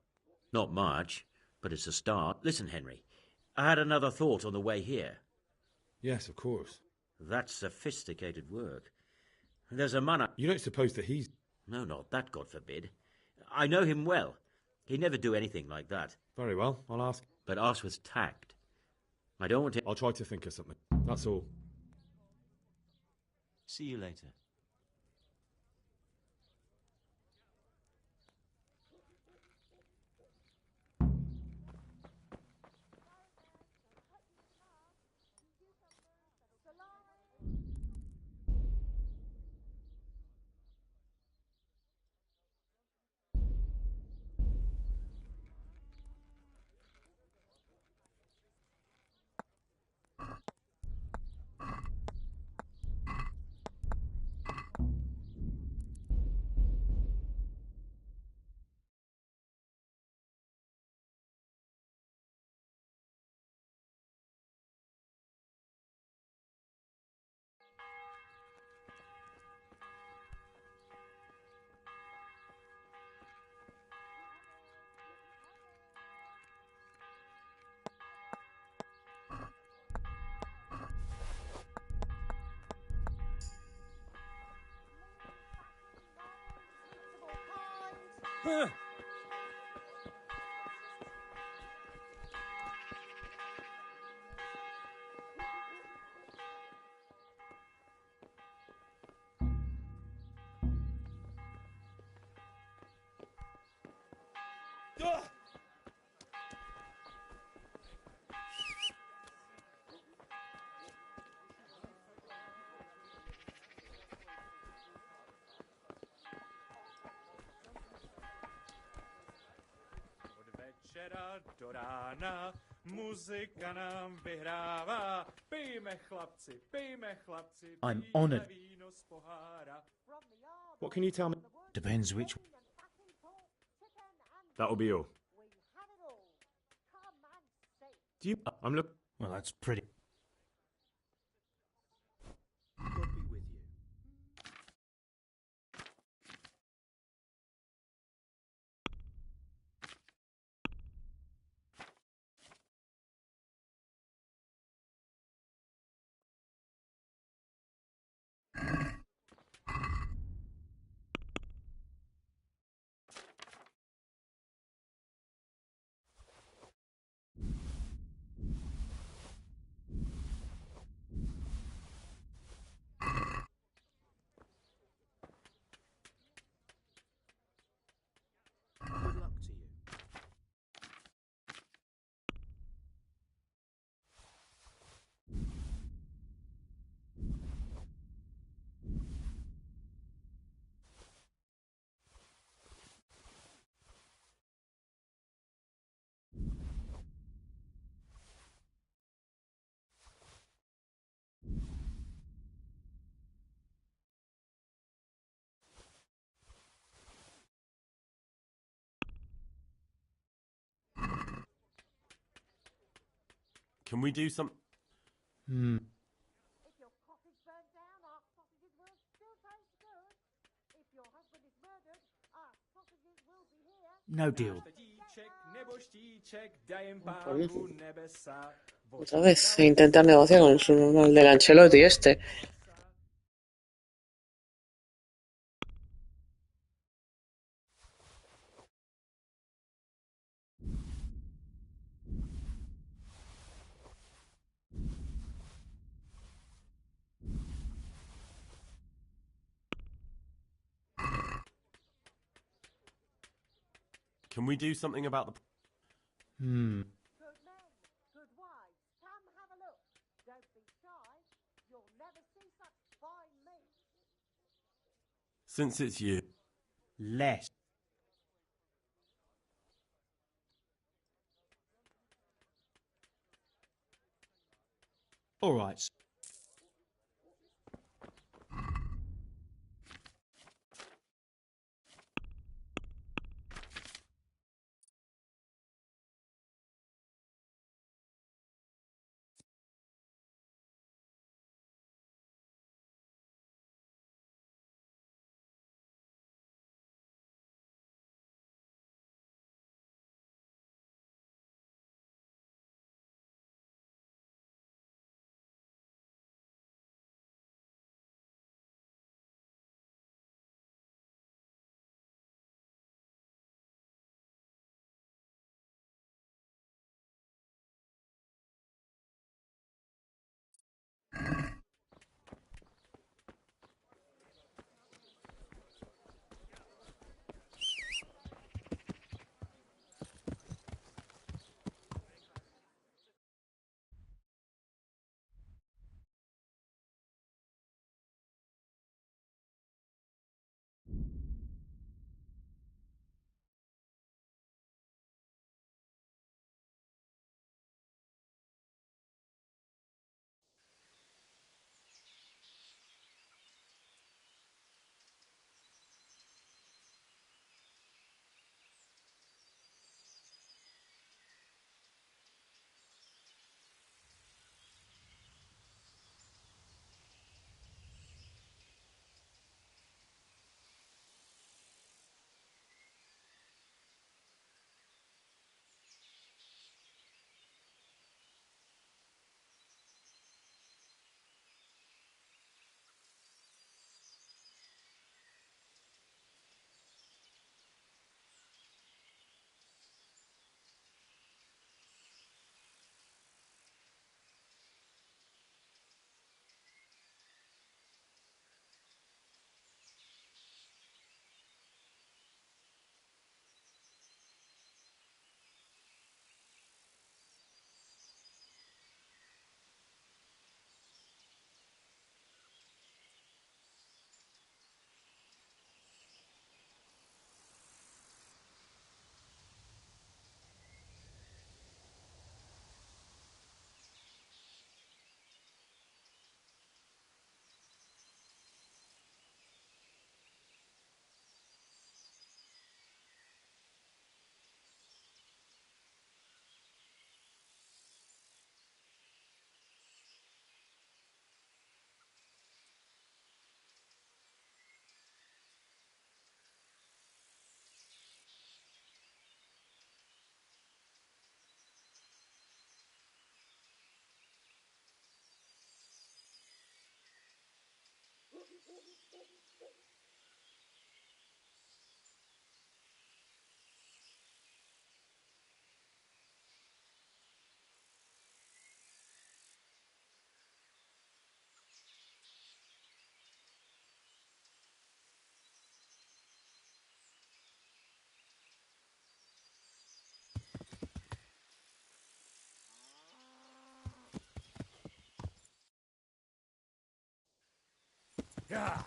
Not much, but it's a start. Listen, Henry, I had another thought on the way here. Yes, of course. That's sophisticated work. There's a man... You don't suppose that he's... No, not that, God forbid. I know him well. He'd never do anything like that. Very well, I'll ask. But ask with tact. I don't want to... I'll try to think of something. That's all. See you later. Večera do rána muzika nám vyhrává. Pijme chlapci, I'm pijme honoured. víno z pohára. What can you tell me? Depends which... That'll be all. Do you... I'm look... Well, that's pretty... God be with you. Good luck to you. Can we do some... If your cottage burns down, our sausages will still taste good. If your husband is murdered, our sausages will be here. No deal. Otra vez, intentar negociar con su normal del Ancelotti este. Can we do something about the... Hmm. Good men, good wives, come have a look. Don't be shy. You'll never see such fine meat. Since it's you... Less. All right. Yeah.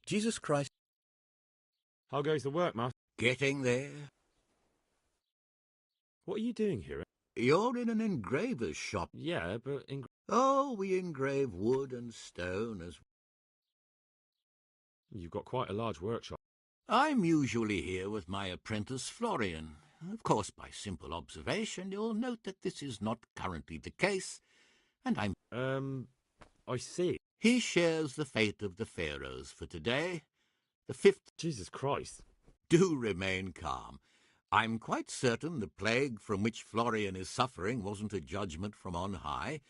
Jesus Christ. How goes the work, Master? Getting there. What are you doing here? You're in an engraver's shop. Yeah, but Oh, we engrave wood and stone as... You've got quite a large workshop. I'm usually here with my apprentice Florian. Of course, by simple observation, you'll note that this is not currently the case, and I see. He shares the fate of the pharaohs for today. The fifth... Jesus Christ. Do remain calm. I'm quite certain the plague from which Florian is suffering wasn't a judgment from on high.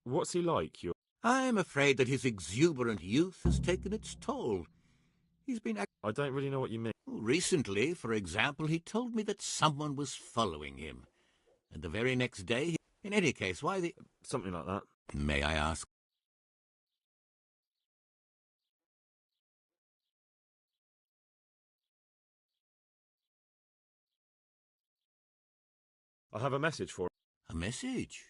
What's he like, I'm afraid that his exuberant youth has taken its toll. He's been... I don't really know what you mean. Recently, for example, he told me that someone was following him. And the very next day... In any case, why the... Something like that. May I ask? I have a message for him. A message?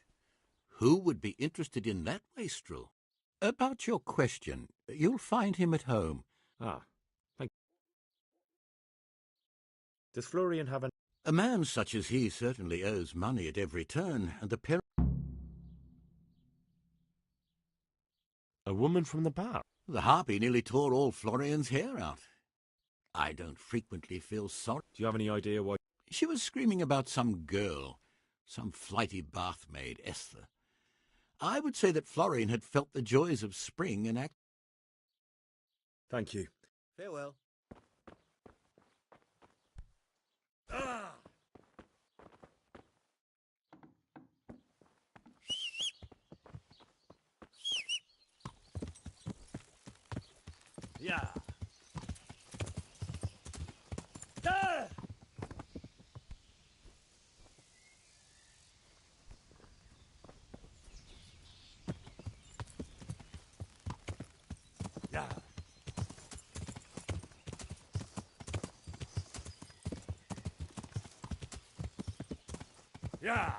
Who would be interested in that wastrel? About your question, you'll find him at home. Ah, thank you. Does Florian have A man such as he certainly owes money at every turn, and the parent... A woman from the bar? The harpy nearly tore all Florian's hair out. I don't frequently feel sorry. Do you have any idea why? She was screaming about some girl, some flighty bath maid, Esther. I would say that Florian had felt the joys of spring and act... Thank you. Farewell. Ah! Yeah. Ah! Yeah. Yeah.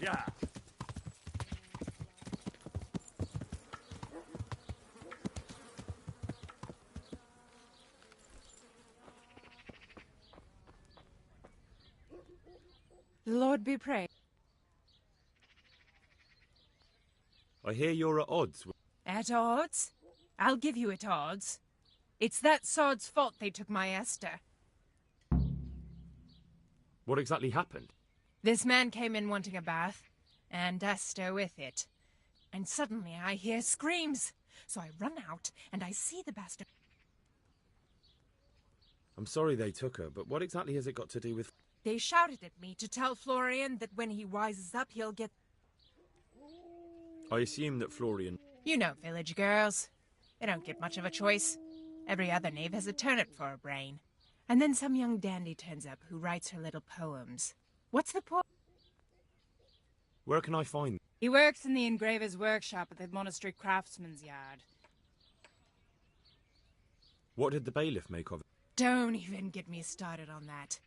Yeah. The Lord be praised. I hear you're at odds with... At odds? I'll give you at odds. It's that sod's fault they took my Esther. What exactly happened? This man came in wanting a bath, and Esther with it. And suddenly I hear screams. So I run out, and I see the bastard. I'm sorry they took her, but what exactly has it got to do with... They shouted at me to tell Florian that when he wises up, he'll get... I assume that Florian... You know village girls. They don't get much of a choice. Every other knave has a turnip for a brain. And then some young dandy turns up who writes her little poems. What's the point? Where can I find them? He works in the engraver's workshop at the monastery craftsman's yard. What did the bailiff make of it? Don't even get me started on that.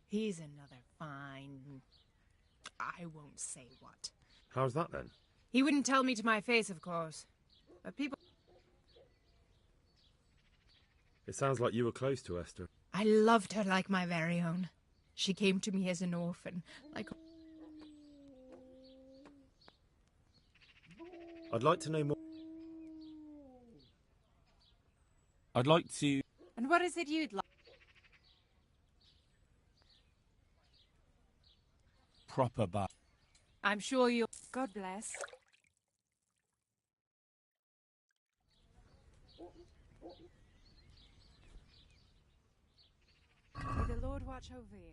He's another fine... I won't say what. How's that then? He wouldn't tell me to my face, of course. But people... It sounds like you were close to Esther. I loved her like my very own. She came to me as an orphan, like... I'd like to know more. I'd like to... And what is it you'd like? Proper bath. I'm sure you'll... God bless. May the Lord watch over you.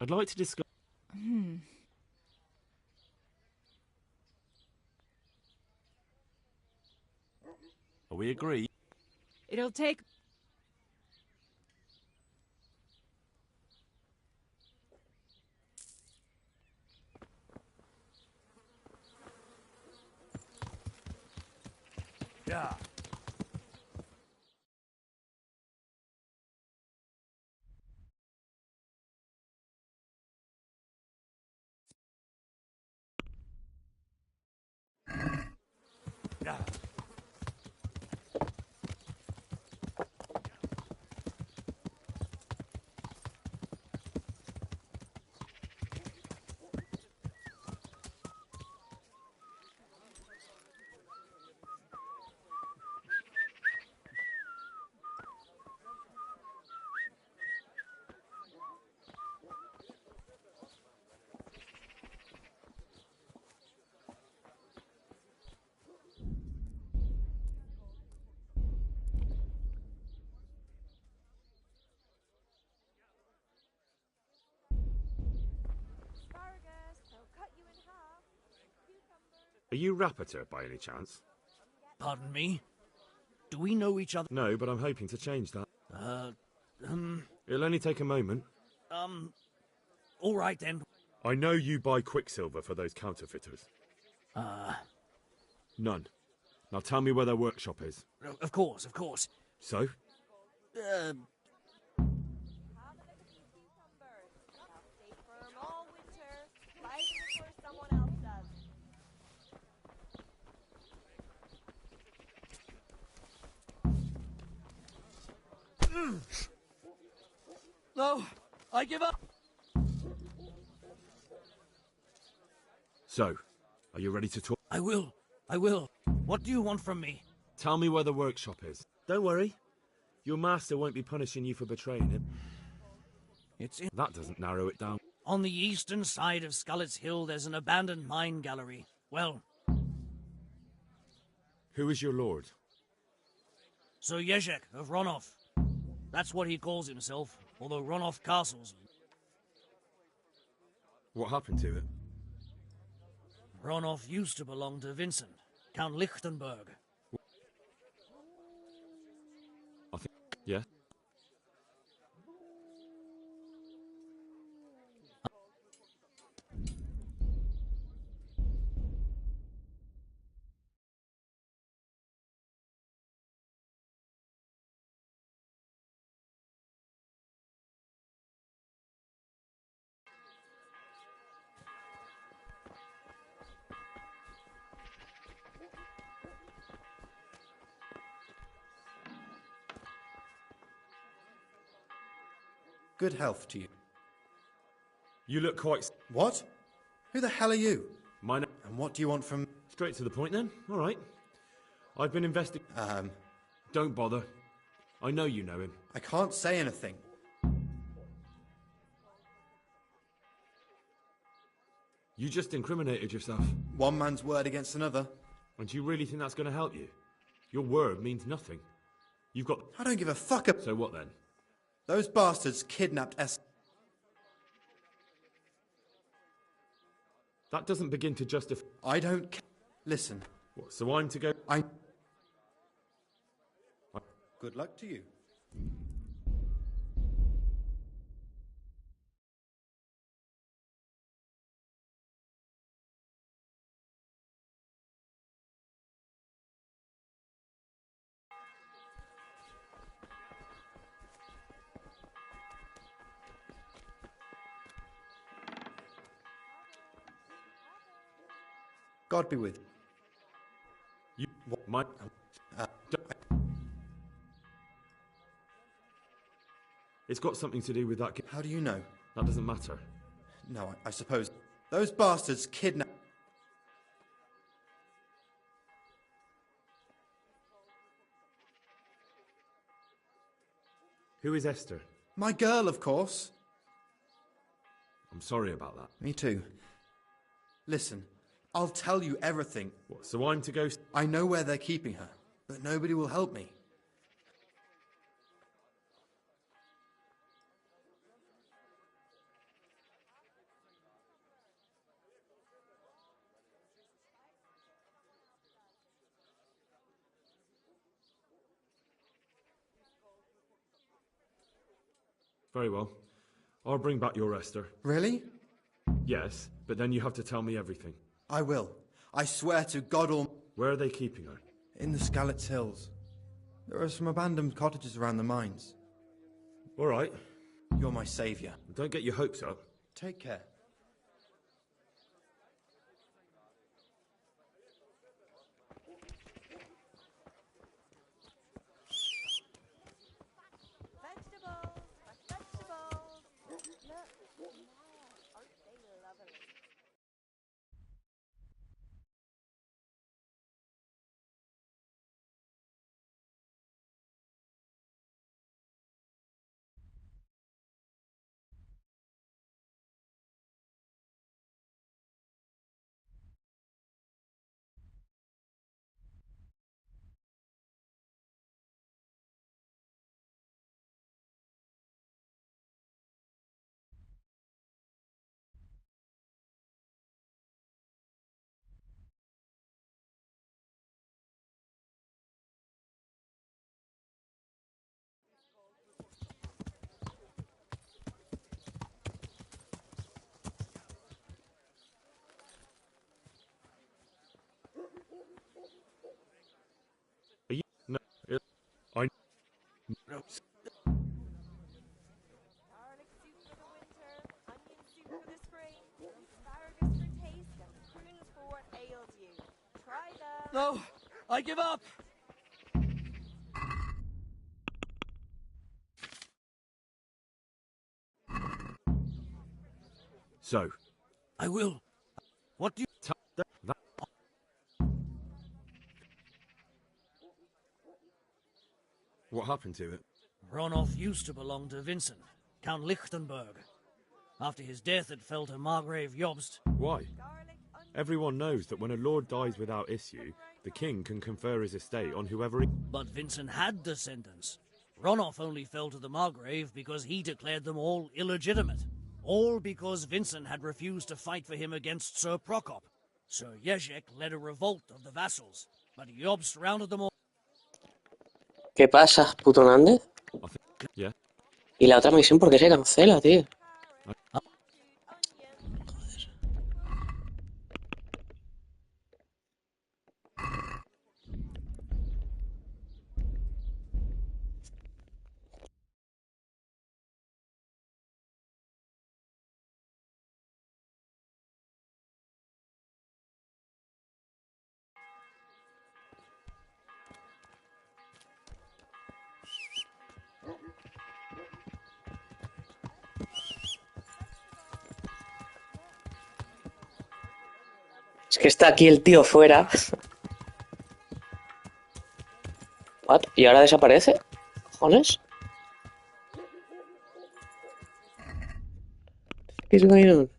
I'd like to discuss... Are we agreed? It'll take... Yeah. Yeah. Asparagus, they'll cut you in half. Cucumbers. Are you Rapiter, by any chance? Pardon me? Do we know each other? No, but I'm hoping to change that. Uh, It'll only take a moment. All right then. I know you buy Quicksilver for those counterfeiters. None. Now tell me where their workshop is. Of course, of course. So? Have a look at these cucumbers. They'll stay firm all winter. Buy them before someone else does. No, I give up. So, are you ready to talk? I will. I will. What do you want from me? Tell me where the workshop is. Don't worry. Your master won't be punishing you for betraying him. It's in... That doesn't narrow it down. On the eastern side of Skullet's Hill, there's an abandoned mine gallery. Well... Who is your lord? Sir Jezek of Ronoff. That's what he calls himself, although Ronoff Castle's... What happened to it? Ronoff used to belong to Vincent, Count Lichtenberg. I think... Yeah? Good health to you. You look quite... What? Who the hell are you? My name... And what do you want from... Straight to the point then. All right. I've been investigating... Don't bother. I know you know him. I can't say anything. You just incriminated yourself. One man's word against another. And do you really think that's going to help you? Your word means nothing. You've got... I don't give a fuck about... So what then? Those bastards kidnapped Es... That doesn't begin to justify... I don't... Listen. What, so I'm to go... Good luck to you. God be with you. What, my... It's got something to do with that... How do you know? That doesn't matter. No, I suppose. Those bastards kidnapped... Who is Esther? My girl, of course. I'm sorry about that. Me too. Listen, I'll tell you everything. What, so I'm to go... I know where they're keeping her, but nobody will help me. Very well. I'll bring back your Esther. Really? Yes, but then you have to tell me everything. I will. I swear to God all... Where are they keeping her? In the Skalitz Hills. There are some abandoned cottages around the mines. All right. You're my saviour. Don't get your hopes up. Take care. Vegetables! Vegetables! Look, aren't they lovely? Are you... No. I... No. Garlic soup for the winter, onion soup for the spring, asparagus for taste, and prunes for what ails you. Try them! No! I give up! So... I will. What do you... That... What happened to it? Ronoff used to belong to Vincent, Count Lichtenberg. After his death, it fell to Margrave Jobst. Why? Everyone knows that when a lord dies without issue, the king can confer his estate on whoever he... But Vincent had descendants. Ronoff only fell to the Margrave because he declared them all illegitimate. All because Vincent had refused to fight for him against Sir Prokop. Sir Ježek led a revolt of the vassals, but Jobst rounded them all. ¿Qué pasa, puto Nández? Yeah. ¿Y la otra misión por qué se cancela, tío? Es que está aquí el tío fuera. What? ¿Y ahora desaparece? ¿Cojones? ¿Qué es going on?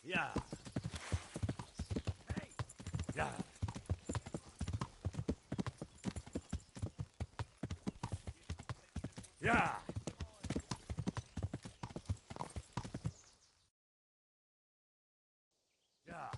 Yeah. Hey. Yeah. Yeah. Yeah.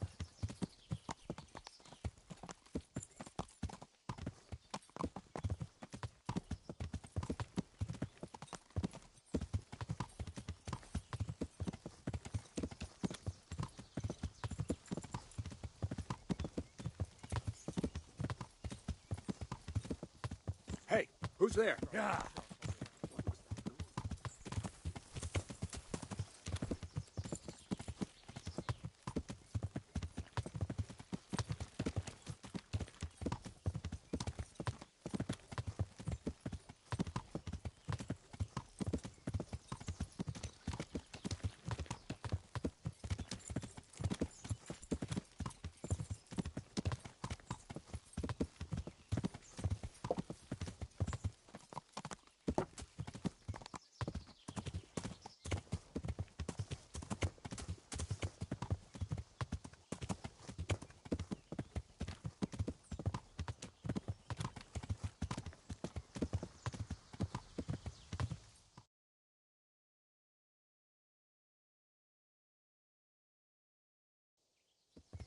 Hey, who's there? Yeah.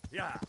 Yeah.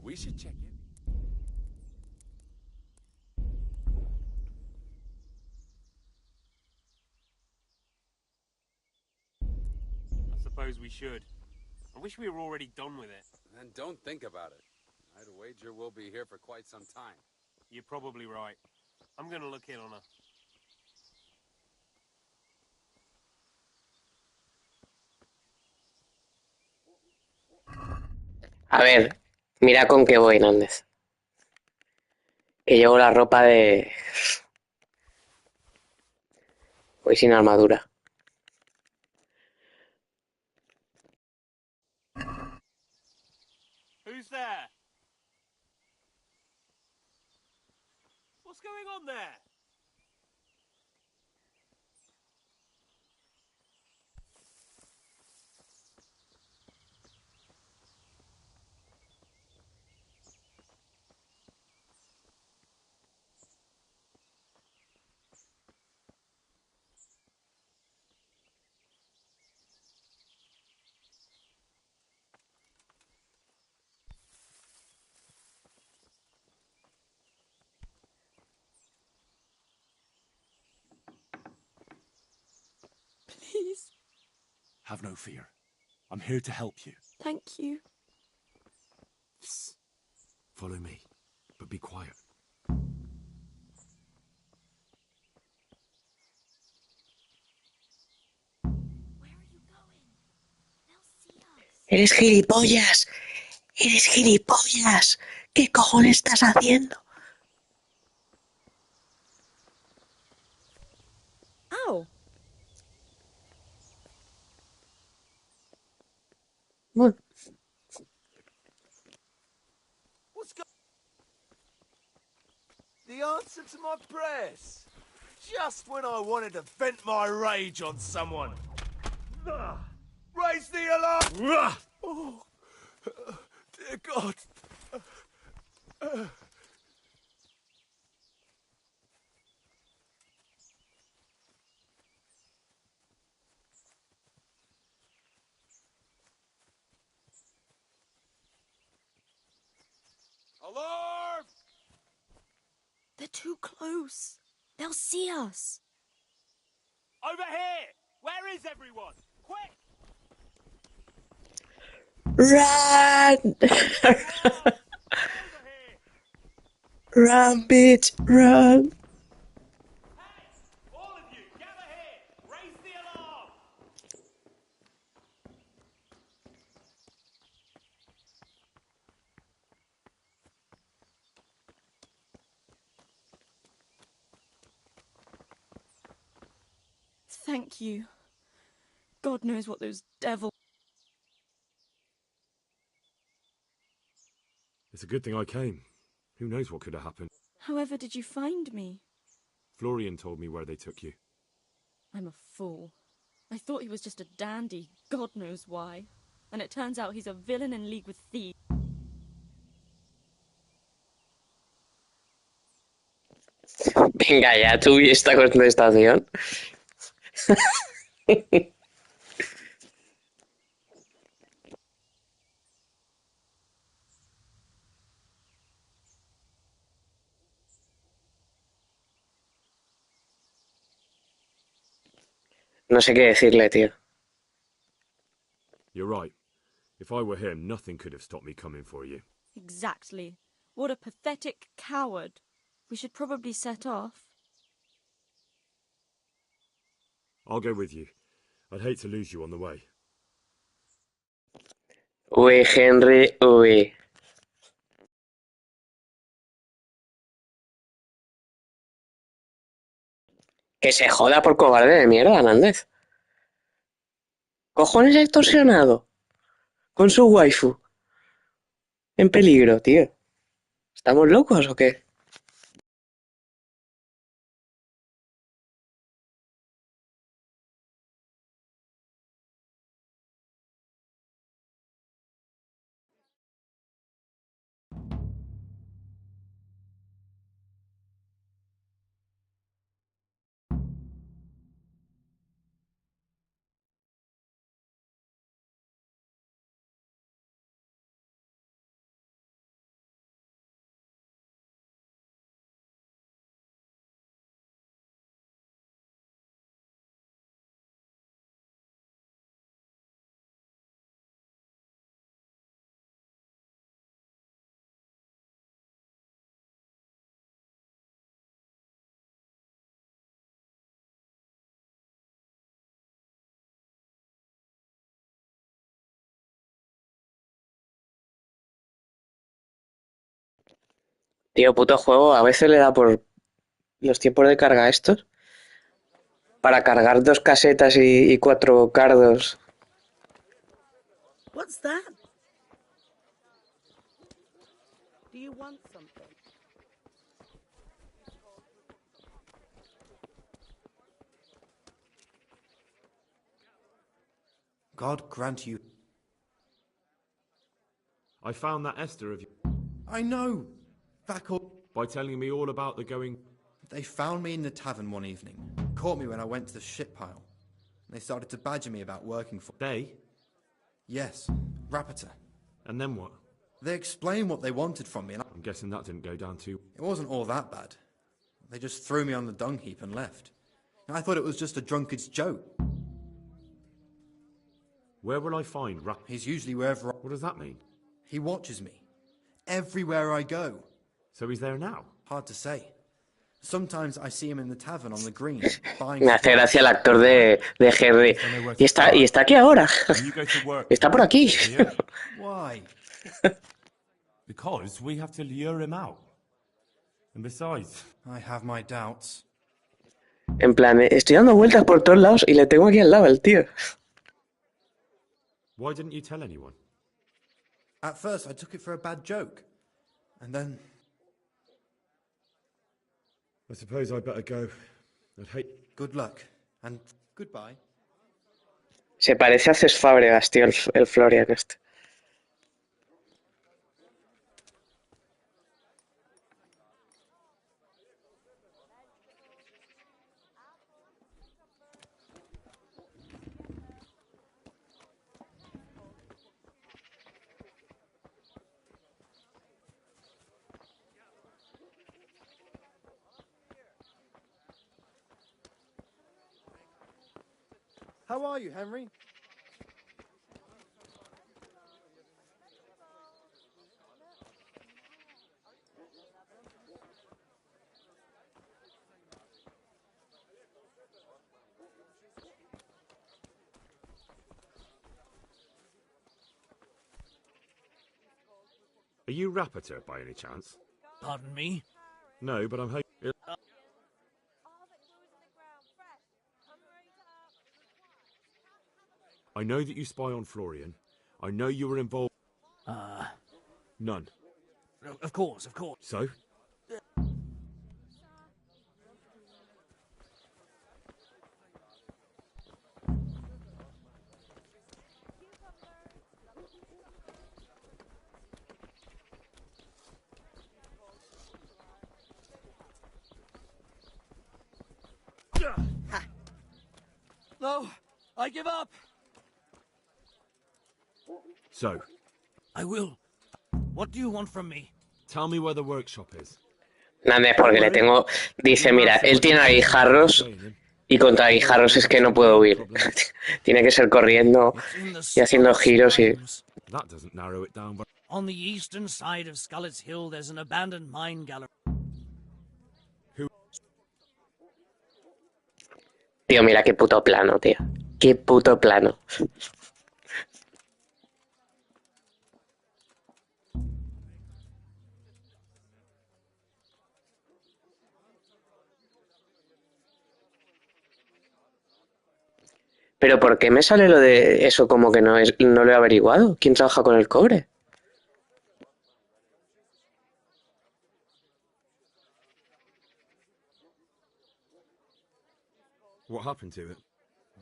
We should check in. I suppose we should. I wish we were already done with it. Then don't think about it. I'd wager we'll be here for quite some time. You're probably right. I'm gonna look in on her. A ver, mira con qué voy, Nández. Que llevo la ropa de... Voy sin armadura. Who's there? What's going on there? Please. Have no fear. I'm here to help you. Thank you. Follow me, but be quiet. ¡Eres gilipollas! ¡Eres gilipollas! ¿Qué cojones estás haciendo? Ow. Bueno. The answer to my prayers. Just when I wanted to vent my rage on someone. Raise the alarm! Oh, dear God. Alarm! They're too close. They'll see us. Over here! Where is everyone? Quick! Run! Run, bitch, run! All of you, gather here! Raise the alarm! Thank you. God knows what those devils... It's a good thing I came. Who knows what could have happened? However did you find me? Florian told me where they took you. I'm a fool. I thought he was just a dandy, God knows why. And it turns out he's a villain in league with thieves. Venga ya, tú y esta contestación. No sé qué decirle, tío. You're right. If I were him, nothing could have stopped me coming for you. Exactly. What a pathetic coward. We should probably set off. I'll go with you. I'd hate to lose you on the way. Uy, Henry, uy. Que se joda por cobarde de mierda, Nández. Cojones extorsionado. Con su waifu. En peligro, tío. ¿Estamos locos o qué? Tío, puto juego, a veces le da por los tiempos de carga estos. Para cargar 2 casetas y 4 cardos. What's that? Do you want something? God grant you... I found that Esther of you I know! by telling me all about the going... They found me in the tavern one evening. Caught me when I went to the ship pile. They started to badger me about working for... They? Yes, Rapita. And then what? They explained what they wanted from me and I'm guessing that didn't go down too... it wasn't all that bad. They just threw me on the dung heap and left. I thought it was just a drunkard's joke. Where will I find He's usually wherever What does that mean? He watches me. Everywhere I go. So he's there now? Hard to say. Sometimes I see him in the tavern on the green, buying... Me hace gracia el actor de Henry. Y está aquí ahora. Está por aquí. Why? Because we have to lure him out. And besides... I have my doubts. En plan, estoy dando vueltas por todos lados y le tengo aquí al lado al tío. Why didn't you tell anyone? At first I took it for a bad joke. And then... I suppose I'd better go. I'd hate... Good luck. And goodbye. Se parece a Cés Fábregas, tío, el Florian este. How are you, Henry? Are you Rapita by any chance? Pardon me? No, but I'm hoping... I know that you spy on Florian. I know you were involved. None. Of course, of course. So? No, I give up. So? I will. What do you want from me? Tell me where the workshop is. Nada, es porque le tengo... Dice, mira, él tiene a guijarros y contra guijarros es que no puedo huir. Tiene que ser corriendo y haciendo giros y... That doesn't narrow it down, but... On the eastern side of Skullet's Hill, there's an abandoned mine gallery. Tío, mira qué puto plano, tío. Qué puto plano. Pero ¿por qué me sale lo de eso como que no lo he averiguado? ¿Quién trabaja con el cobre? What happened to it?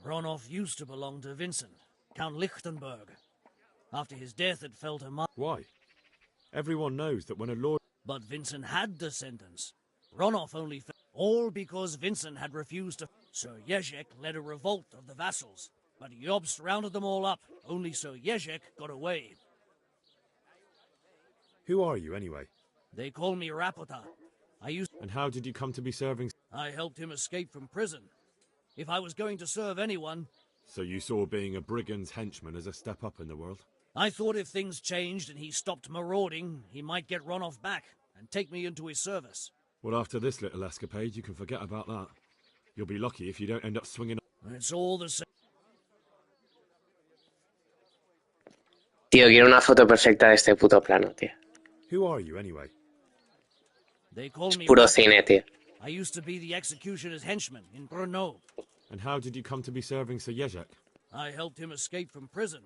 Ronoff used to belong to Vincent, Count Lichtenberg. After his death, it fell to my... Why? Everyone knows that when a lord... But Vincent had descendants. Ronoff only fell... All because Vincent had refused to... Sir Jezek led a revolt of the vassals, but Jobst rounded them all up. Only Sir Jezek got away. Who are you, anyway? They call me Rapota. And how did you come to be serving... I helped him escape from prison. If I was going to serve anyone... So you saw being a brigand's henchman as a step up in the world? I thought if things changed and he stopped marauding, he might get Ronoff back and take me into his service. Well, after this little escapade, you can forget about that. You'll be lucky if you don't end up swinging... It's all the same. Tío, quiero una foto perfecta de este puto plano, tío. Who are you, anyway? They call Es me puro Rapota. cine, tío. I used to be the executioner's henchman in Brno. And how did you come to be serving Sir Jezek? I helped him escape from prison.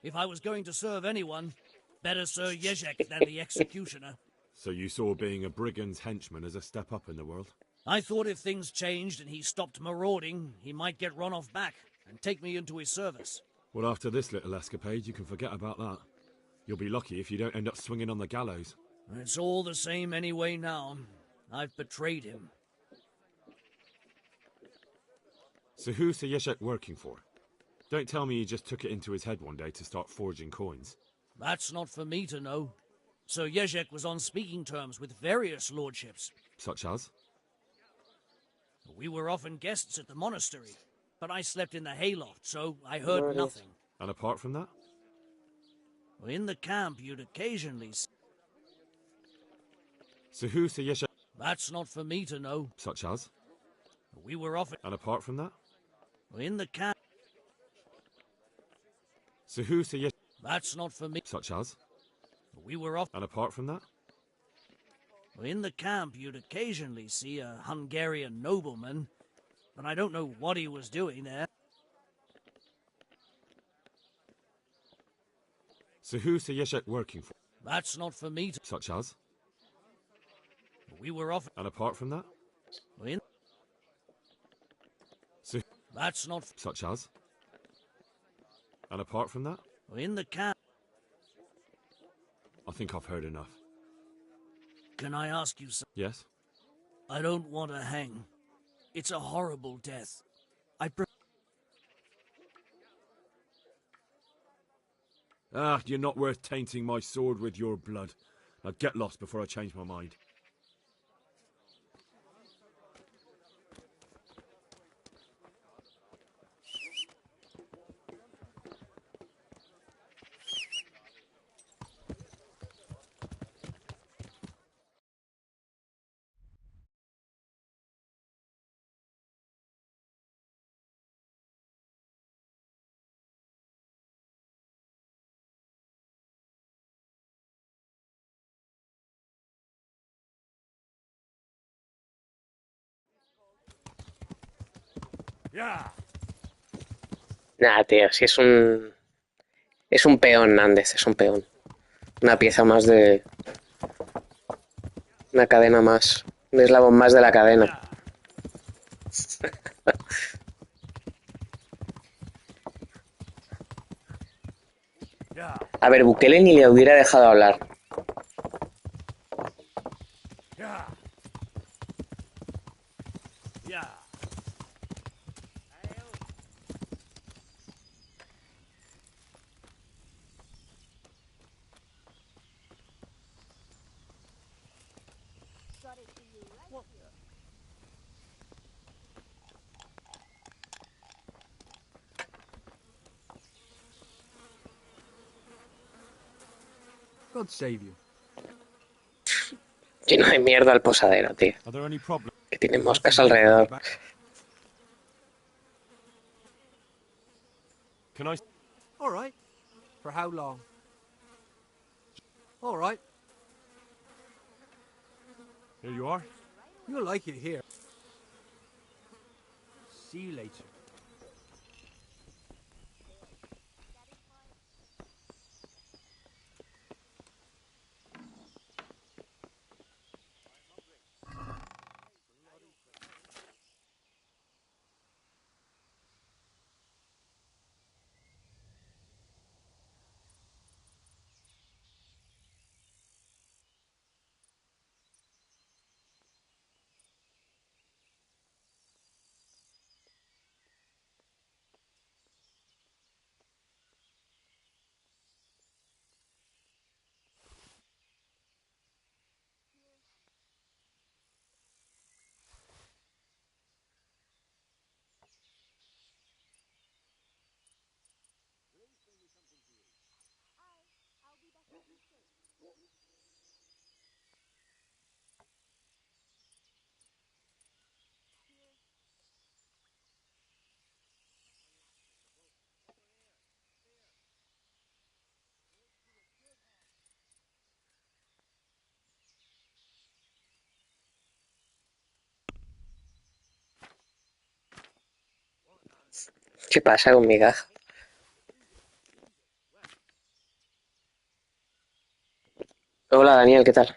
If I was going to serve anyone, better Sir Jezek than the executioner. So you saw being a brigand's henchman as a step up in the world? I thought if things changed and he stopped marauding, he might get Ronoff back and take me into his service. Well, after this little escapade, you can forget about that. You'll be lucky if you don't end up swinging on the gallows. It's all the same anyway now. I've betrayed him. So who's Sir Jezek working for? Don't tell me he just took it into his head one day to start forging coins. That's not for me to know. Sir Jezek was on speaking terms with various lordships. Such as? We were often guests at the monastery, but I slept in the hayloft, so I heard nothing. And apart from that? In the camp, you'd occasionally... So who's Sir Jezek? That's not for me to know. Such as? We were often... And apart from that? In the camp... So who's Sir Jezek? That's not for me. Such as? We were off... And apart from that? In the camp, you'd occasionally see a Hungarian nobleman, but I don't know what he was doing there. So who's Sir Jezek working for? That's not for me to... Such as? We were off... And apart from that? In... So... That's not... Such as? And apart from that? In the camp... I think I've heard enough. Can I ask you something? Yes? I don't want to hang. It's a horrible death. Ah, you're not worth tainting my sword with your blood. Now get lost before I change my mind. Yeah. Nada, tío, si es un... Es un peón, Nández, es un peón. Una pieza más de... Una cadena más. Un eslabón más de la cadena. A ver, Bukele ni le hubiera dejado hablar. God save you. Lleno de mierda el posadero, tío. Are there any problems? Que tiene We'll have moscas some news when we alrededor. get back. Can I? All right. For how long? All right. Here you are. You'll like it here. See you later. ¿Qué pasa con mi caja? Hola, Daniel, ¿qué tal?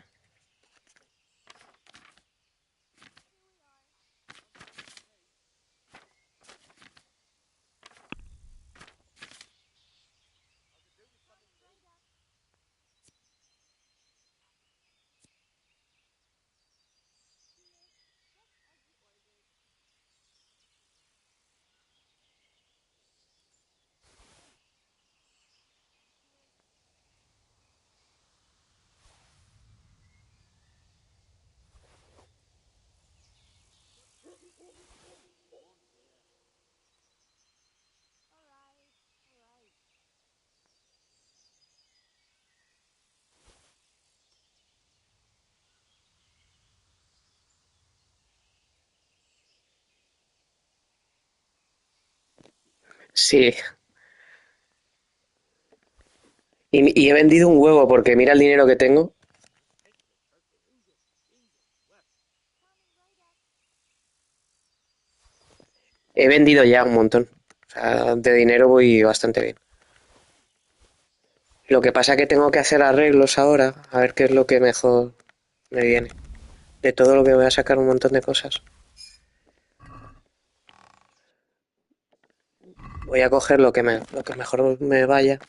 Sí. Y he vendido un huevo porque mira el dinero que tengo. He vendido ya un montón. O sea, de dinero voy bastante bien. Lo que pasa es que tengo que hacer arreglos ahora, a ver qué es lo que mejor me viene. De todo lo que voy a sacar un montón de cosas. Voy a coger lo que mejor me vaya.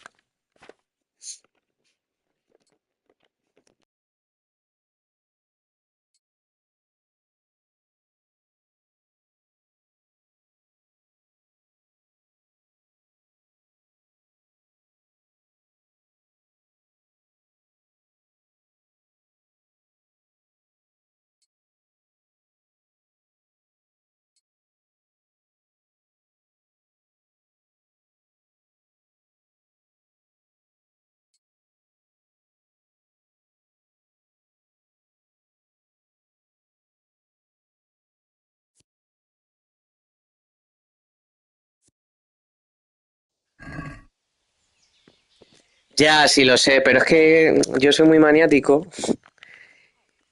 Ya, sí lo sé, pero es que yo soy muy maniático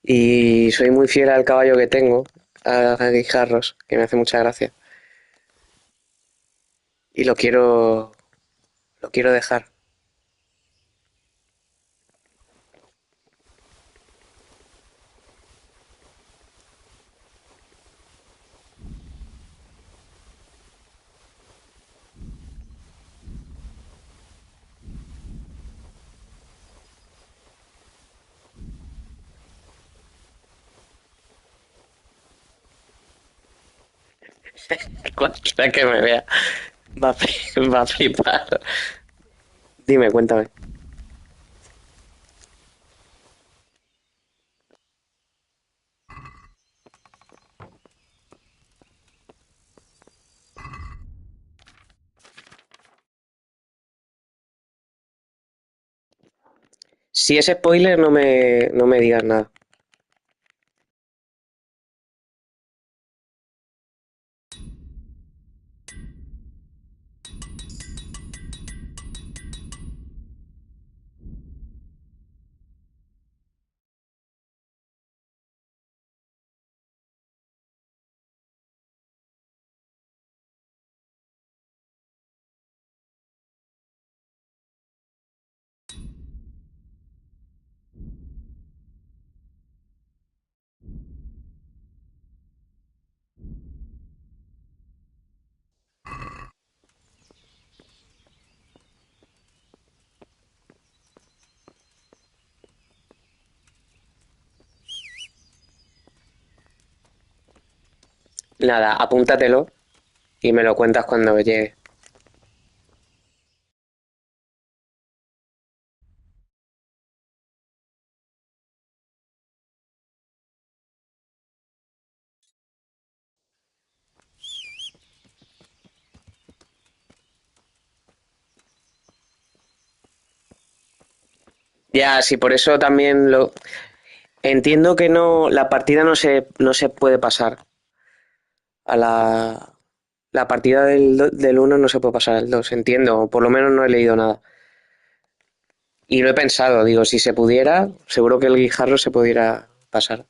y soy muy fiel al caballo que tengo, a Guijarros, que me hace mucha gracia. Y lo quiero dejar. Cualquiera que me vea va a flipar. Dime, cuéntame. Si es spoiler, no me digas nada. Nada, apúntatelo y me lo cuentas cuando llegue. Ya, sí, por eso también lo... Entiendo que no, la partida no se puede pasar a la partida del uno no se puede pasar al 2, entiendo, o por lo menos no he leído nada. Y lo he pensado, digo, si se pudiera, seguro que el guijarro se pudiera pasar.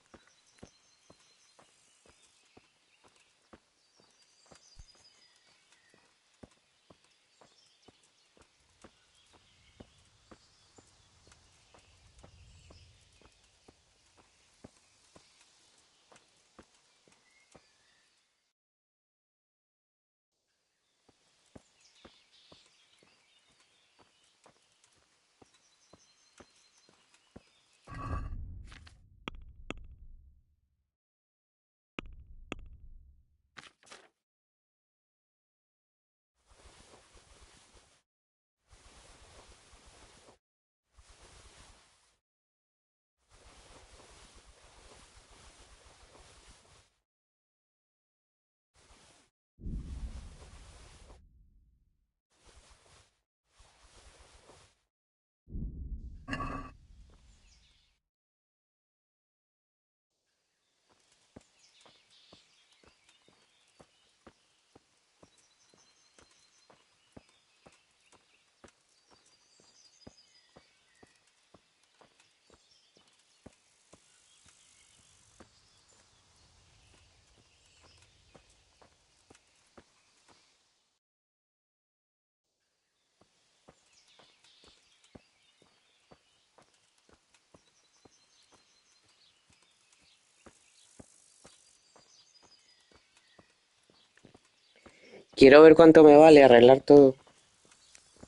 Quiero ver cuánto me vale arreglar todo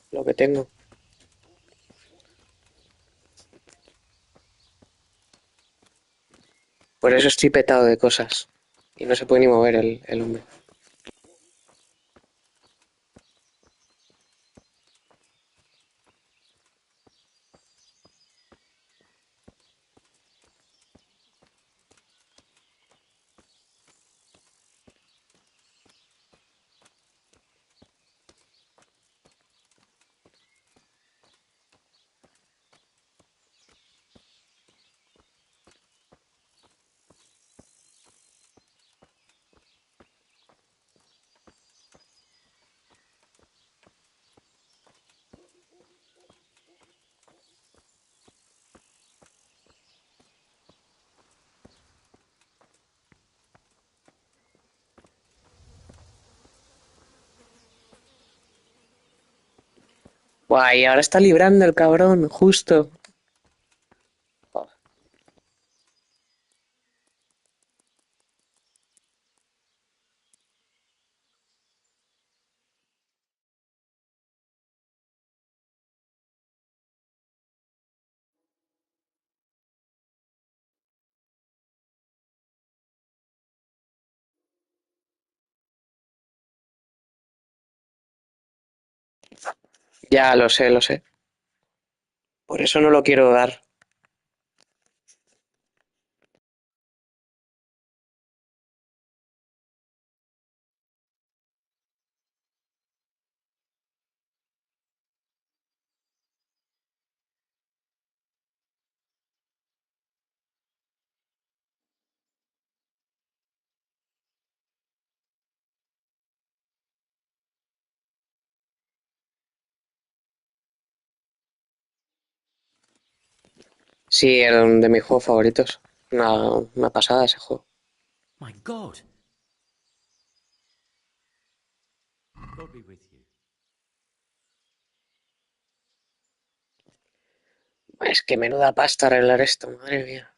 lo que tengo. Por eso estoy petado de cosas. Y no se puede ni mover el hombre. Guay, ahora está librando el cabrón, justo. Ya, lo sé, lo sé. Por eso no lo quiero dar. Sí, era uno de mis juegos favoritos. Una pasada ese juego. My God. God be with you. Es que menuda pasta arreglar esto, madre mía.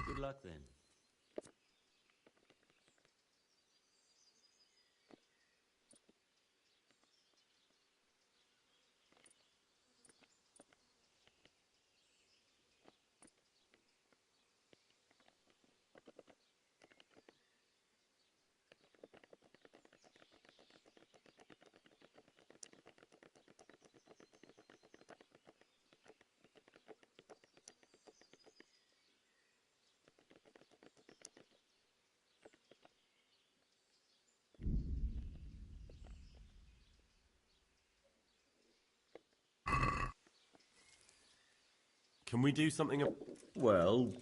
Good luck then. Can we do something? Well,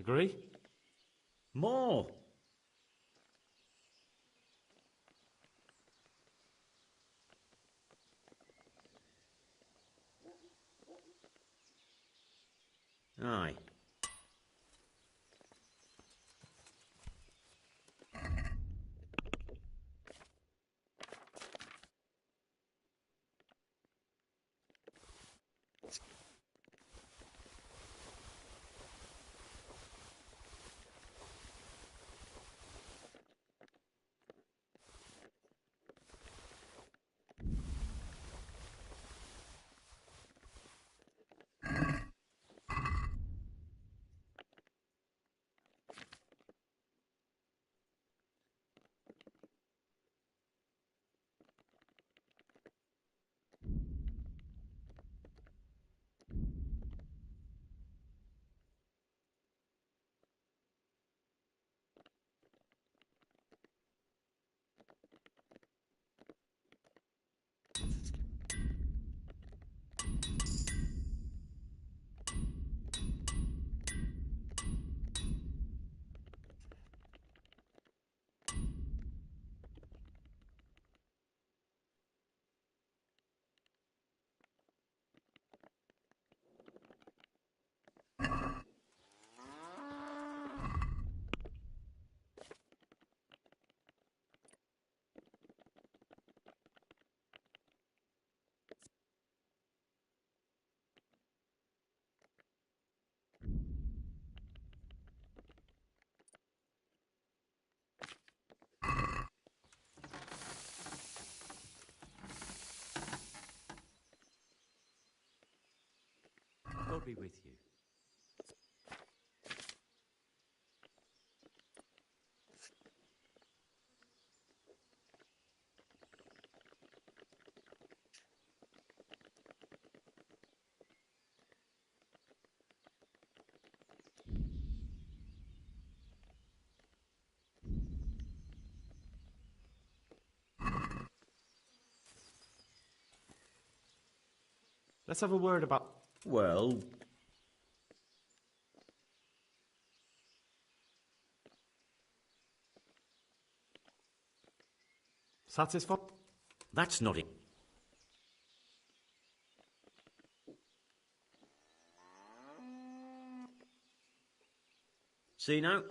Agree? More. Aye. God be with you. Let's have a word about... Well, satisfied? that's not it. See now?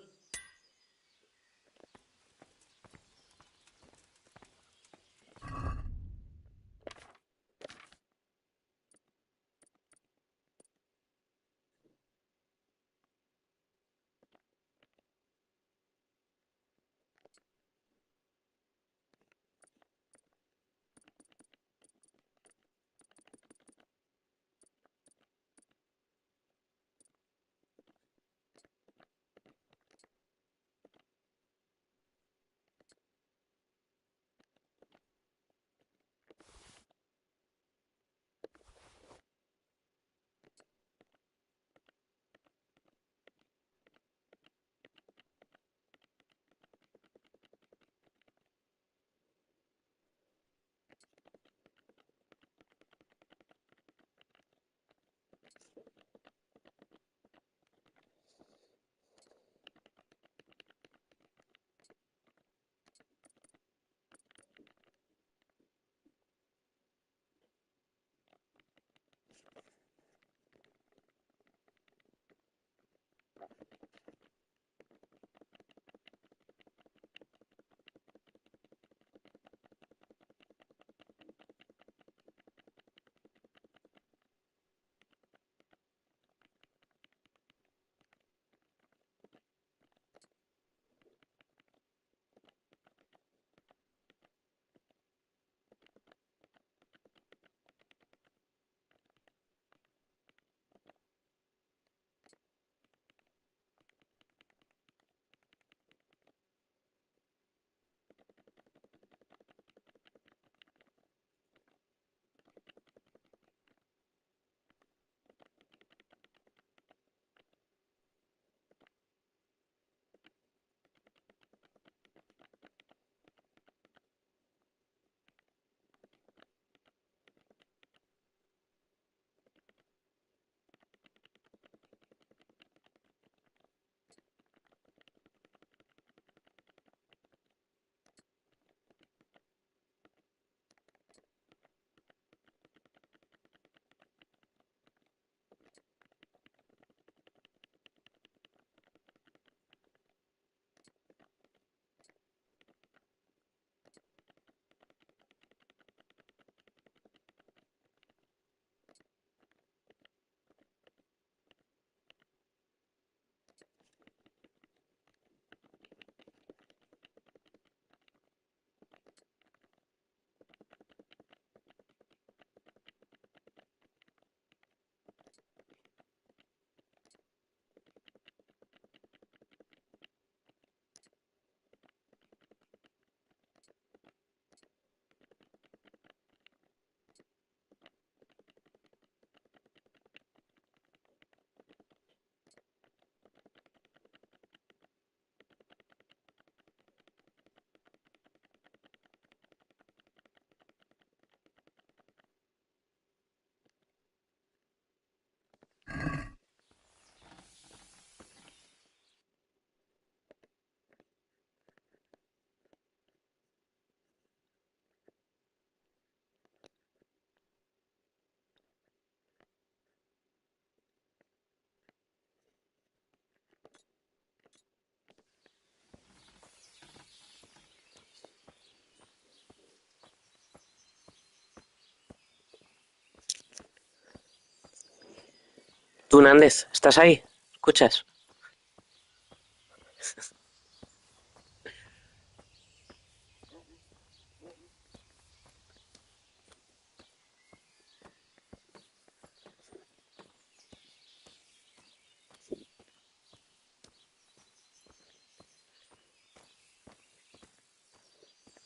Tú, Nández, ¿estás ahí? ¿Escuchas?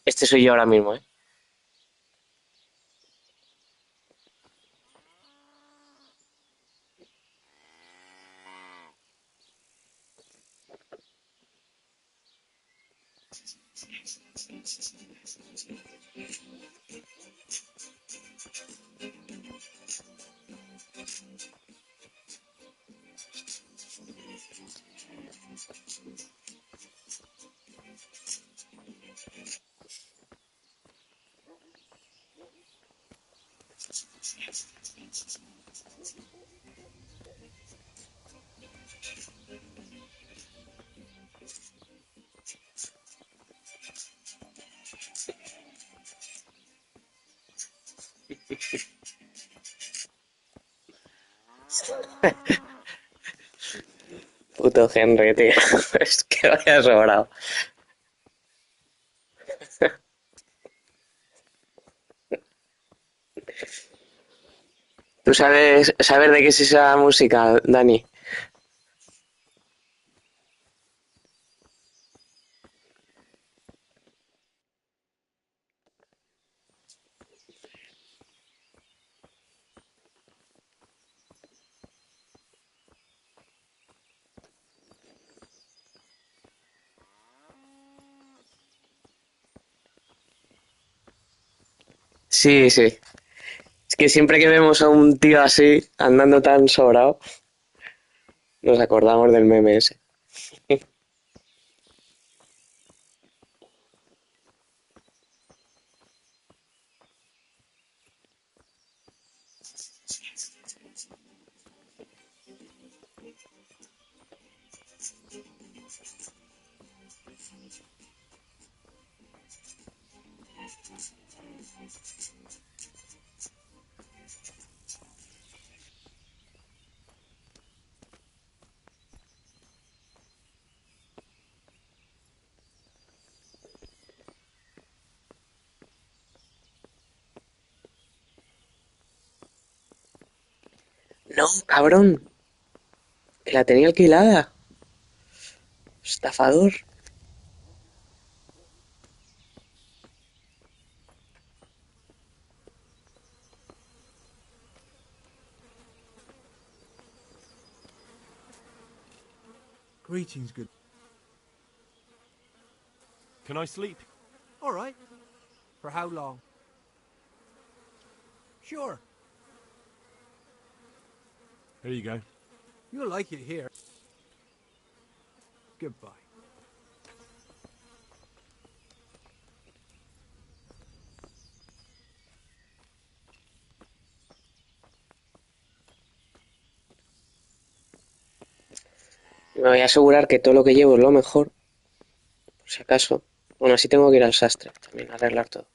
Este soy yo ahora mismo, ¿eh? Puto Henry, tío. Es que vaya sobrado. ¿Tú sabes de qué es esa música, Dani? Sí, sí. Es que siempre que vemos a un tío así, andando tan sobrado, nos acordamos del meme ese. No, cabrón. Que la tenía alquilada. Estafador. Greetings, good. Can I sleep? All right. For how long? Sure. Here you go. You'll like it here. Goodbye. Me voy a asegurar que todo lo que llevo es lo mejor, por si acaso. Bueno, así tengo que ir al sastre también, a arreglar todo.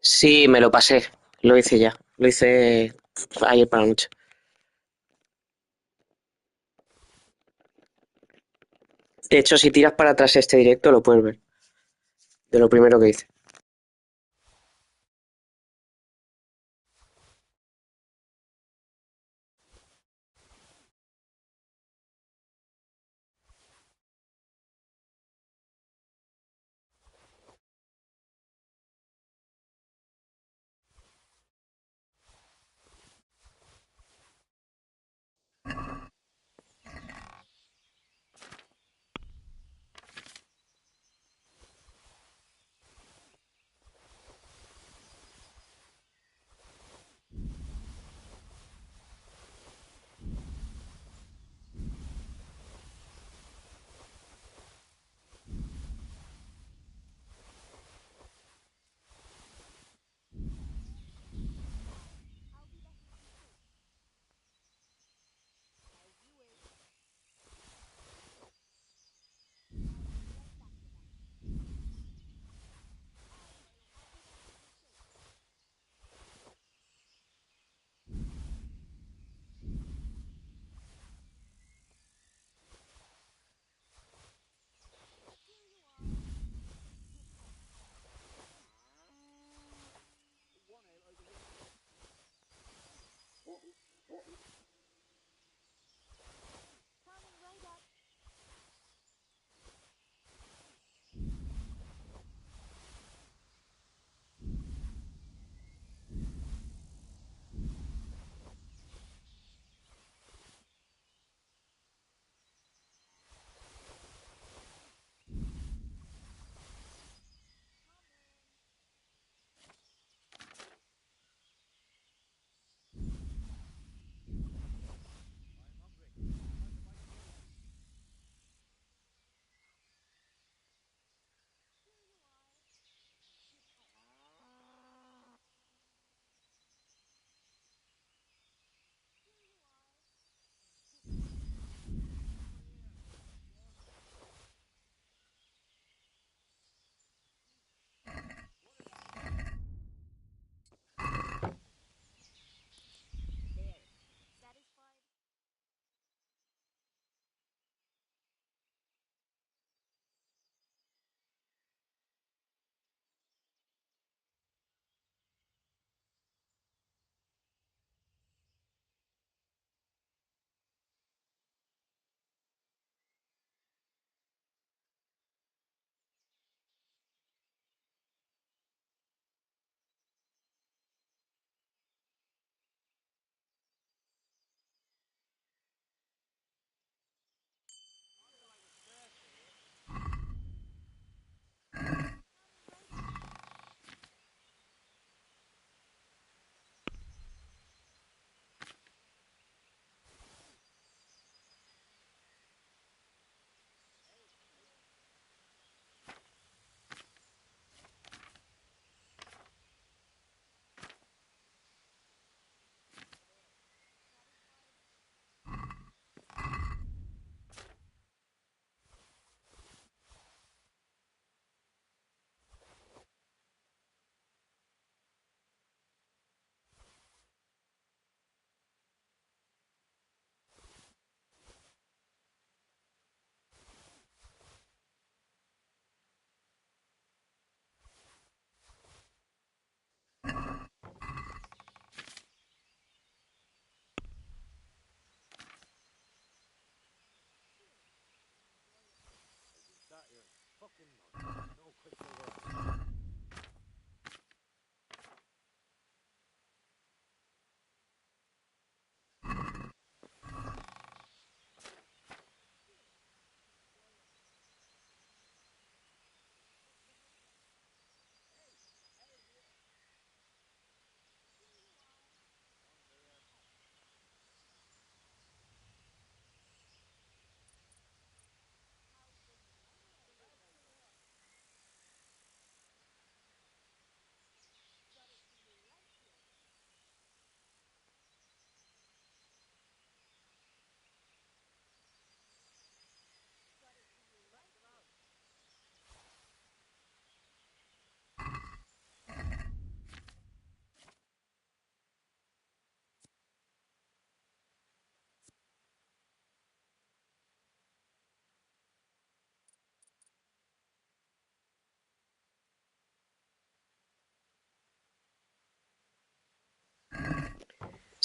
Sí, me lo pasé. Lo hice ya. Lo hice ayer por la noche. De hecho, si tiras para atrás este directo, lo puedes ver. De lo primero que hice.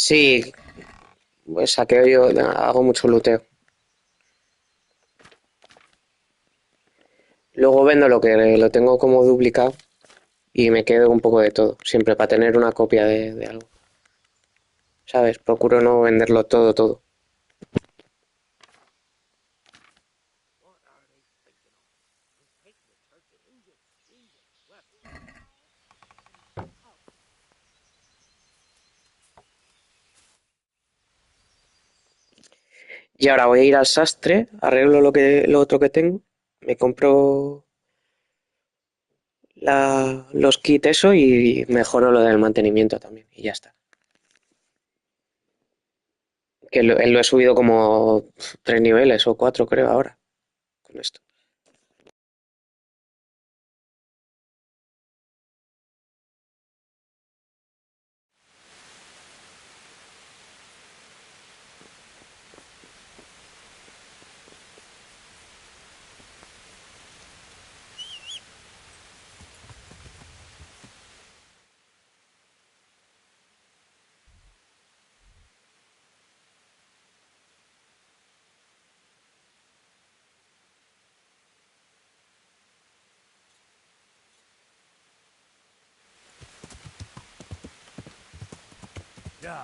Sí, pues saqueo yo, hago mucho luteo. Luego vendo lo que lo tengo como duplicado y me quedo un poco de todo, siempre para tener una copia de algo. ¿Sabes? Procuro no venderlo todo. Y ahora voy a ir al sastre, arreglo lo otro que tengo, me compro los kits eso y mejoro lo del mantenimiento también y ya está. Que lo he subido como 3 niveles o 4 creo ahora con esto. Yeah.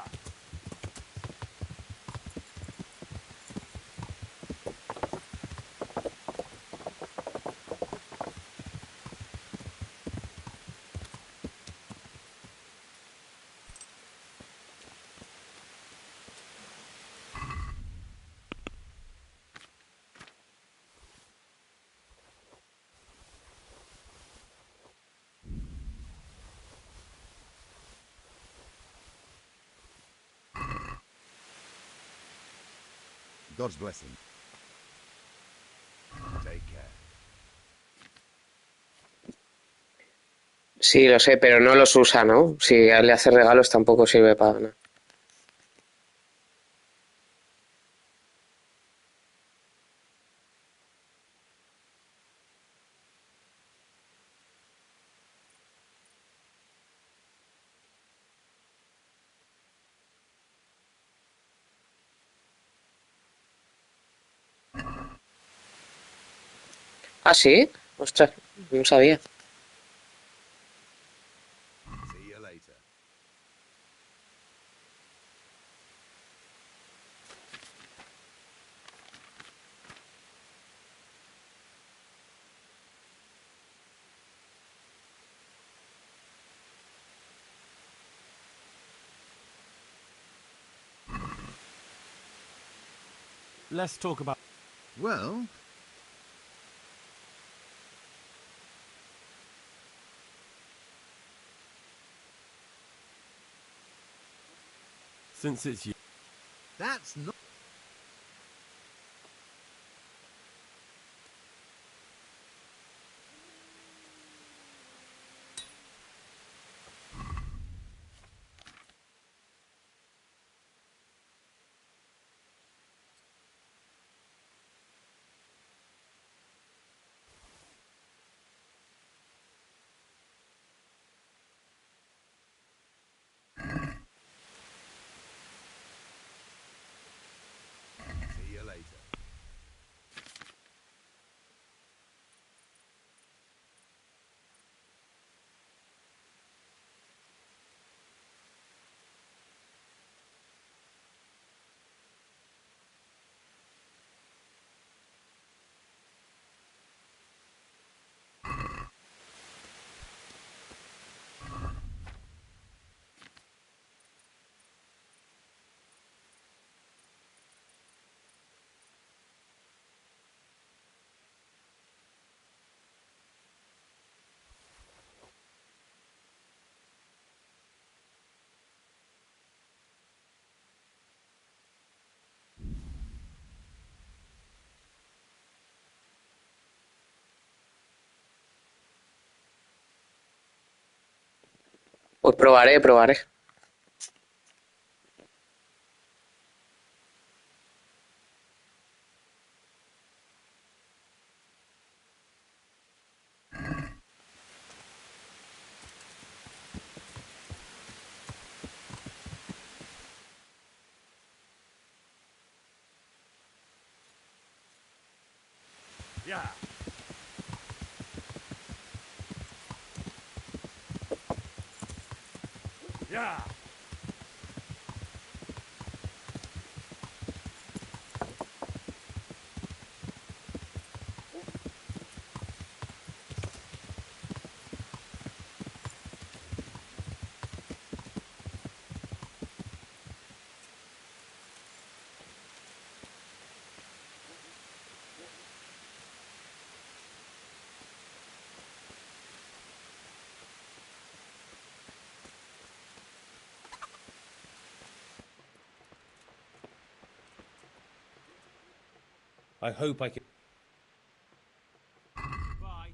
God's blessing. Take care. Sí, lo sé, pero no los usa, ¿no? Si le hace regalos tampoco sirve para nada. ¿Ah, sí? Ostras, no sabía. See you later. Let's talk about... Well, Since it's you... that's not... See you later. Pues probaré. Yeah. Yeah. I hope I can. Bye.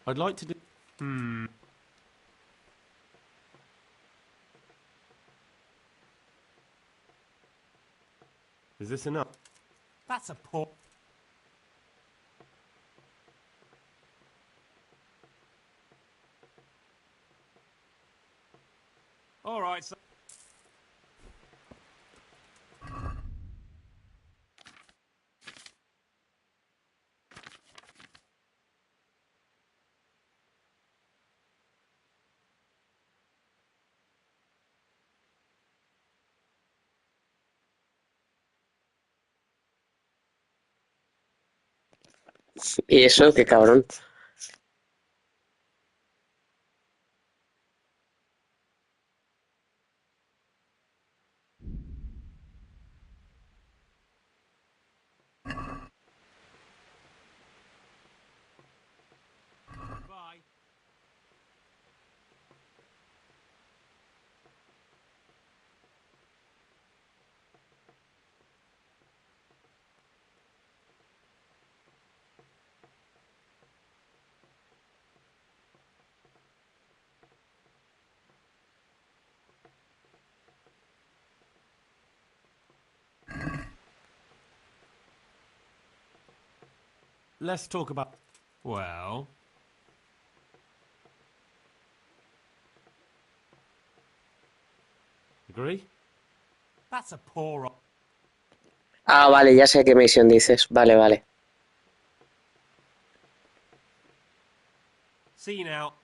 I'd like to do. Is this enough? That's a poor... All right, so. Y eso, qué cabrón. Bye. Let's talk about. Well. Agree? That's a poor... Ah, vale, ya sé qué misión dices. Vale, vale. See you now.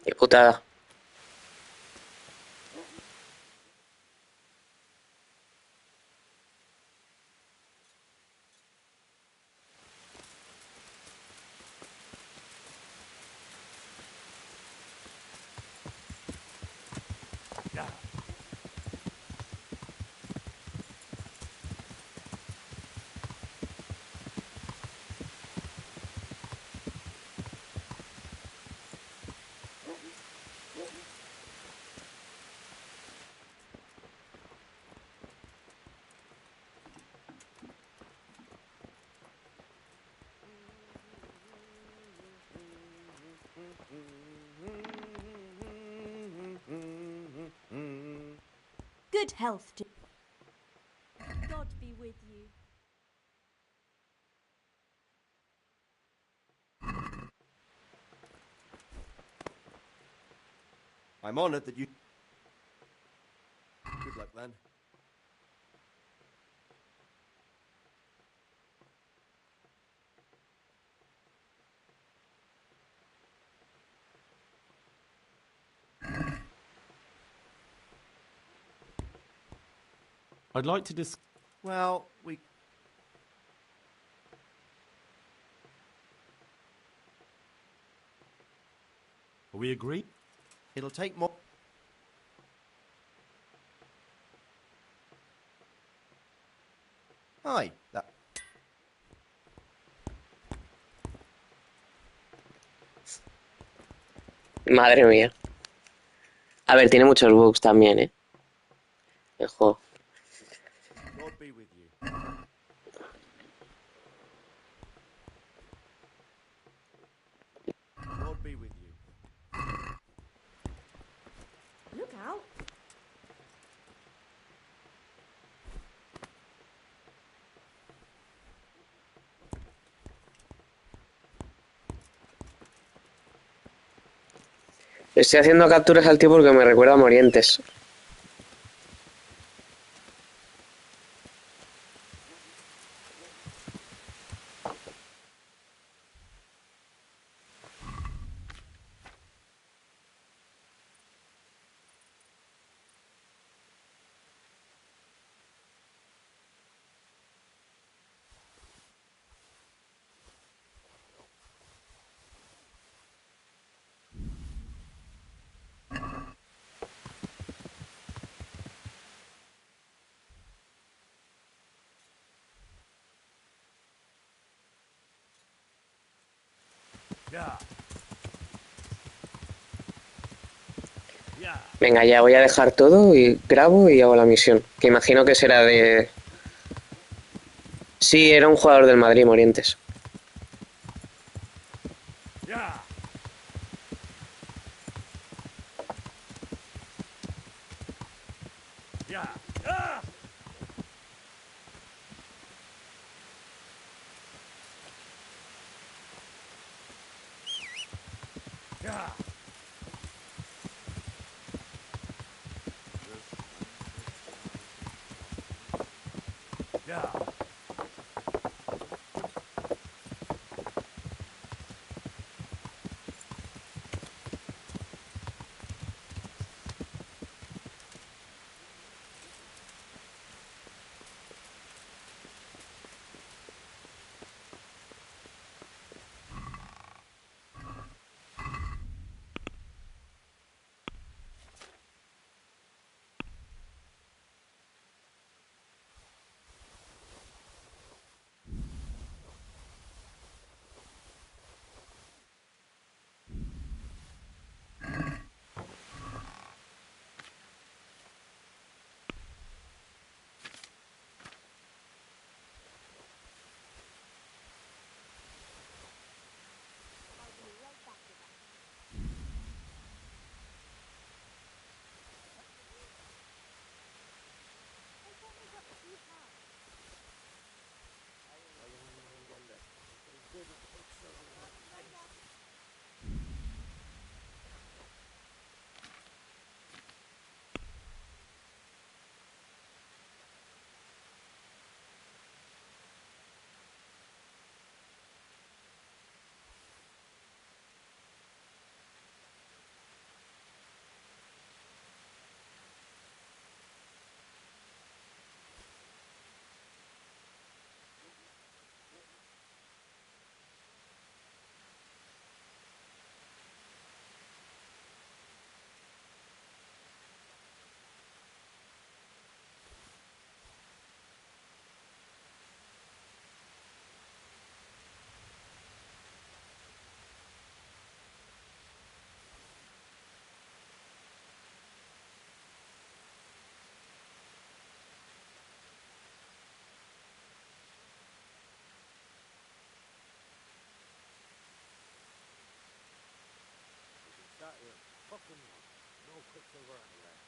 Qué putada. Good health to... God be with you. I'm honored that you... Good luck, then. I'd like to Well, we... Are we agreed? It'll take more... Aye, that... Madre mía. A ver, tiene muchos bugs también, ¿eh? El juego. God be with you. God be with you. Look out. Estoy haciendo capturas al tío porque me recuerda a Morientes. Yeah. Venga, ya voy a dejar todo y grabo y hago la misión. Que imagino que será de... Sí, era un jugador del Madrid, Morientes. Yeah. Yeah. Ah! Yeah. Yeah. That here fucking one. No quicksilver anywhere.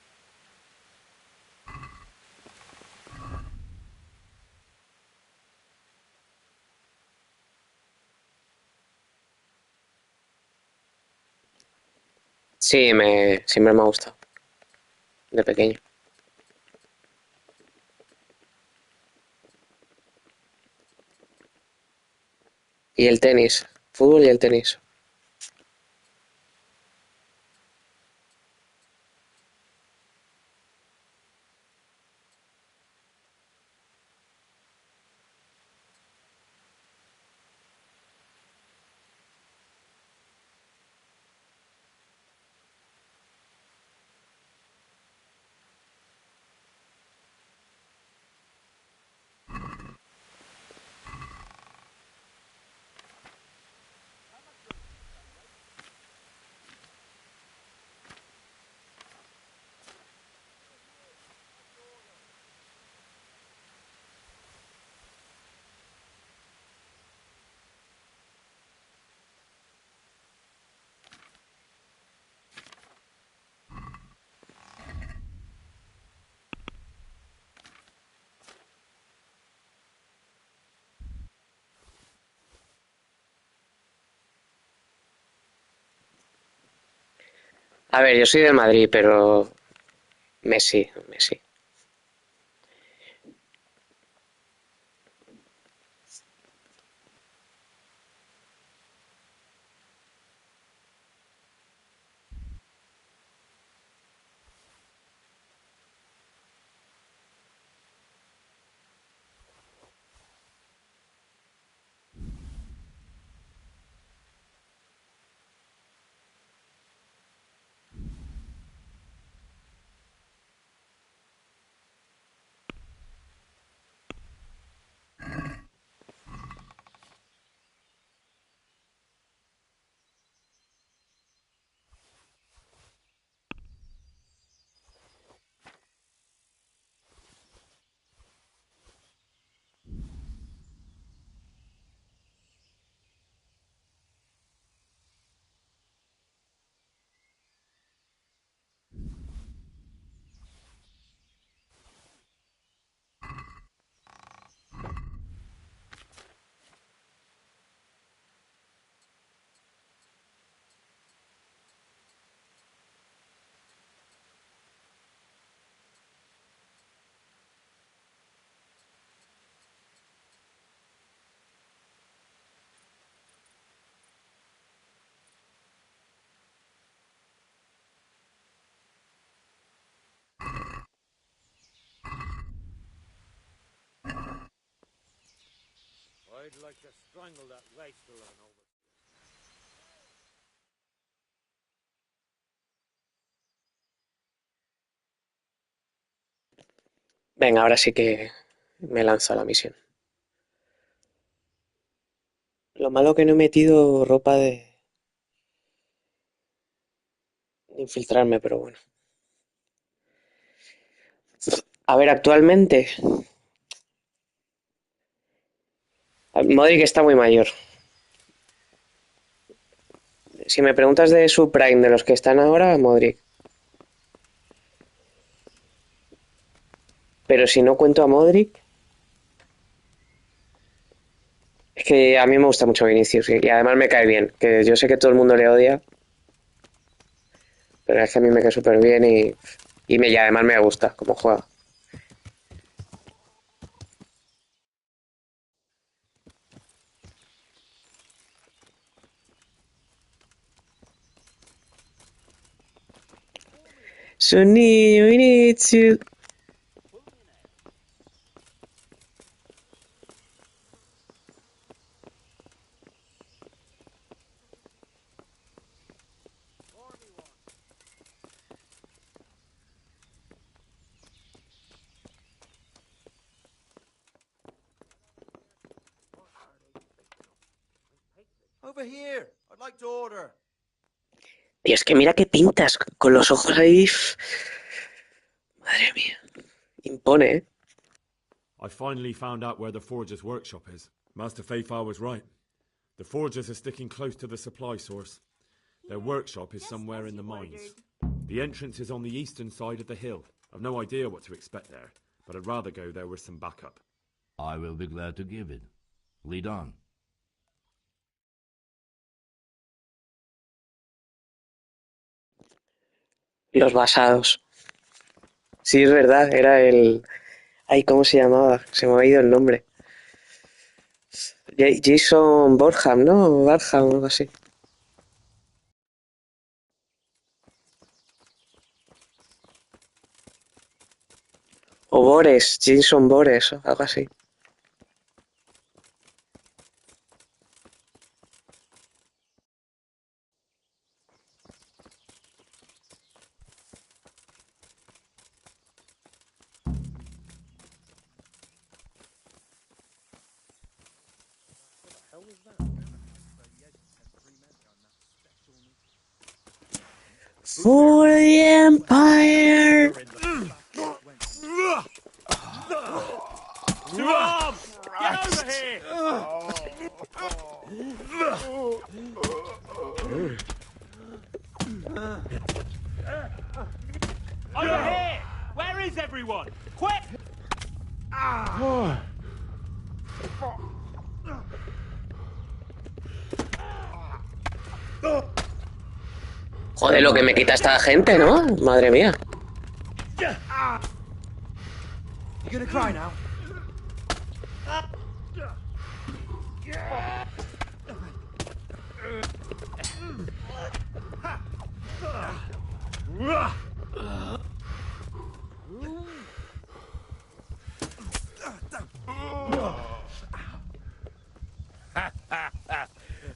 Sí, siempre me ha gustado. De pequeño. Y el tenis. Fútbol y el tenis. A ver, yo soy de Madrid, pero Messi, Messi. I'd like to strangle that wastrel over. Venga, ahora sí que me lanzo a la misión. Lo malo que no he metido ropa de infiltrarme, pero bueno. A ver, actualmente Modric está muy mayor. Si me preguntas de su prime, de los que están ahora, Modric. Pero si no cuento a Modric, es que a mí me gusta mucho Vinicius y además me cae bien. Que yo sé que todo el mundo le odia, pero es que a mí me cae súper bien y además me gusta cómo juega. Sonido Vinicius. Over here. I'd like to order. Tío, es que mira qué pintas con los ojos ahí. Madre mía. Impone, ¿eh? I finally found out where the Forger's workshop is. Master Fayfar was right. The Forgers are sticking close to the supply source. Their workshop is somewhere in the mines. The entrance is on the eastern side of the hill. I've no idea what to expect there, but I'd rather go there with some backup. I will be glad to give it. Lead on. Los basados. Sí, es verdad, era el... Ay, ¿cómo se llamaba? Se me ha ido el nombre. Jason Borham, ¿no? Barham o algo así. O Bores, Jason Bores, o algo así. For the Empire! Two arms! Get over here! Over here! Where is everyone? Quick! Joder, lo que me quita esta gente, ¿no? Madre mía. You gonna cry now?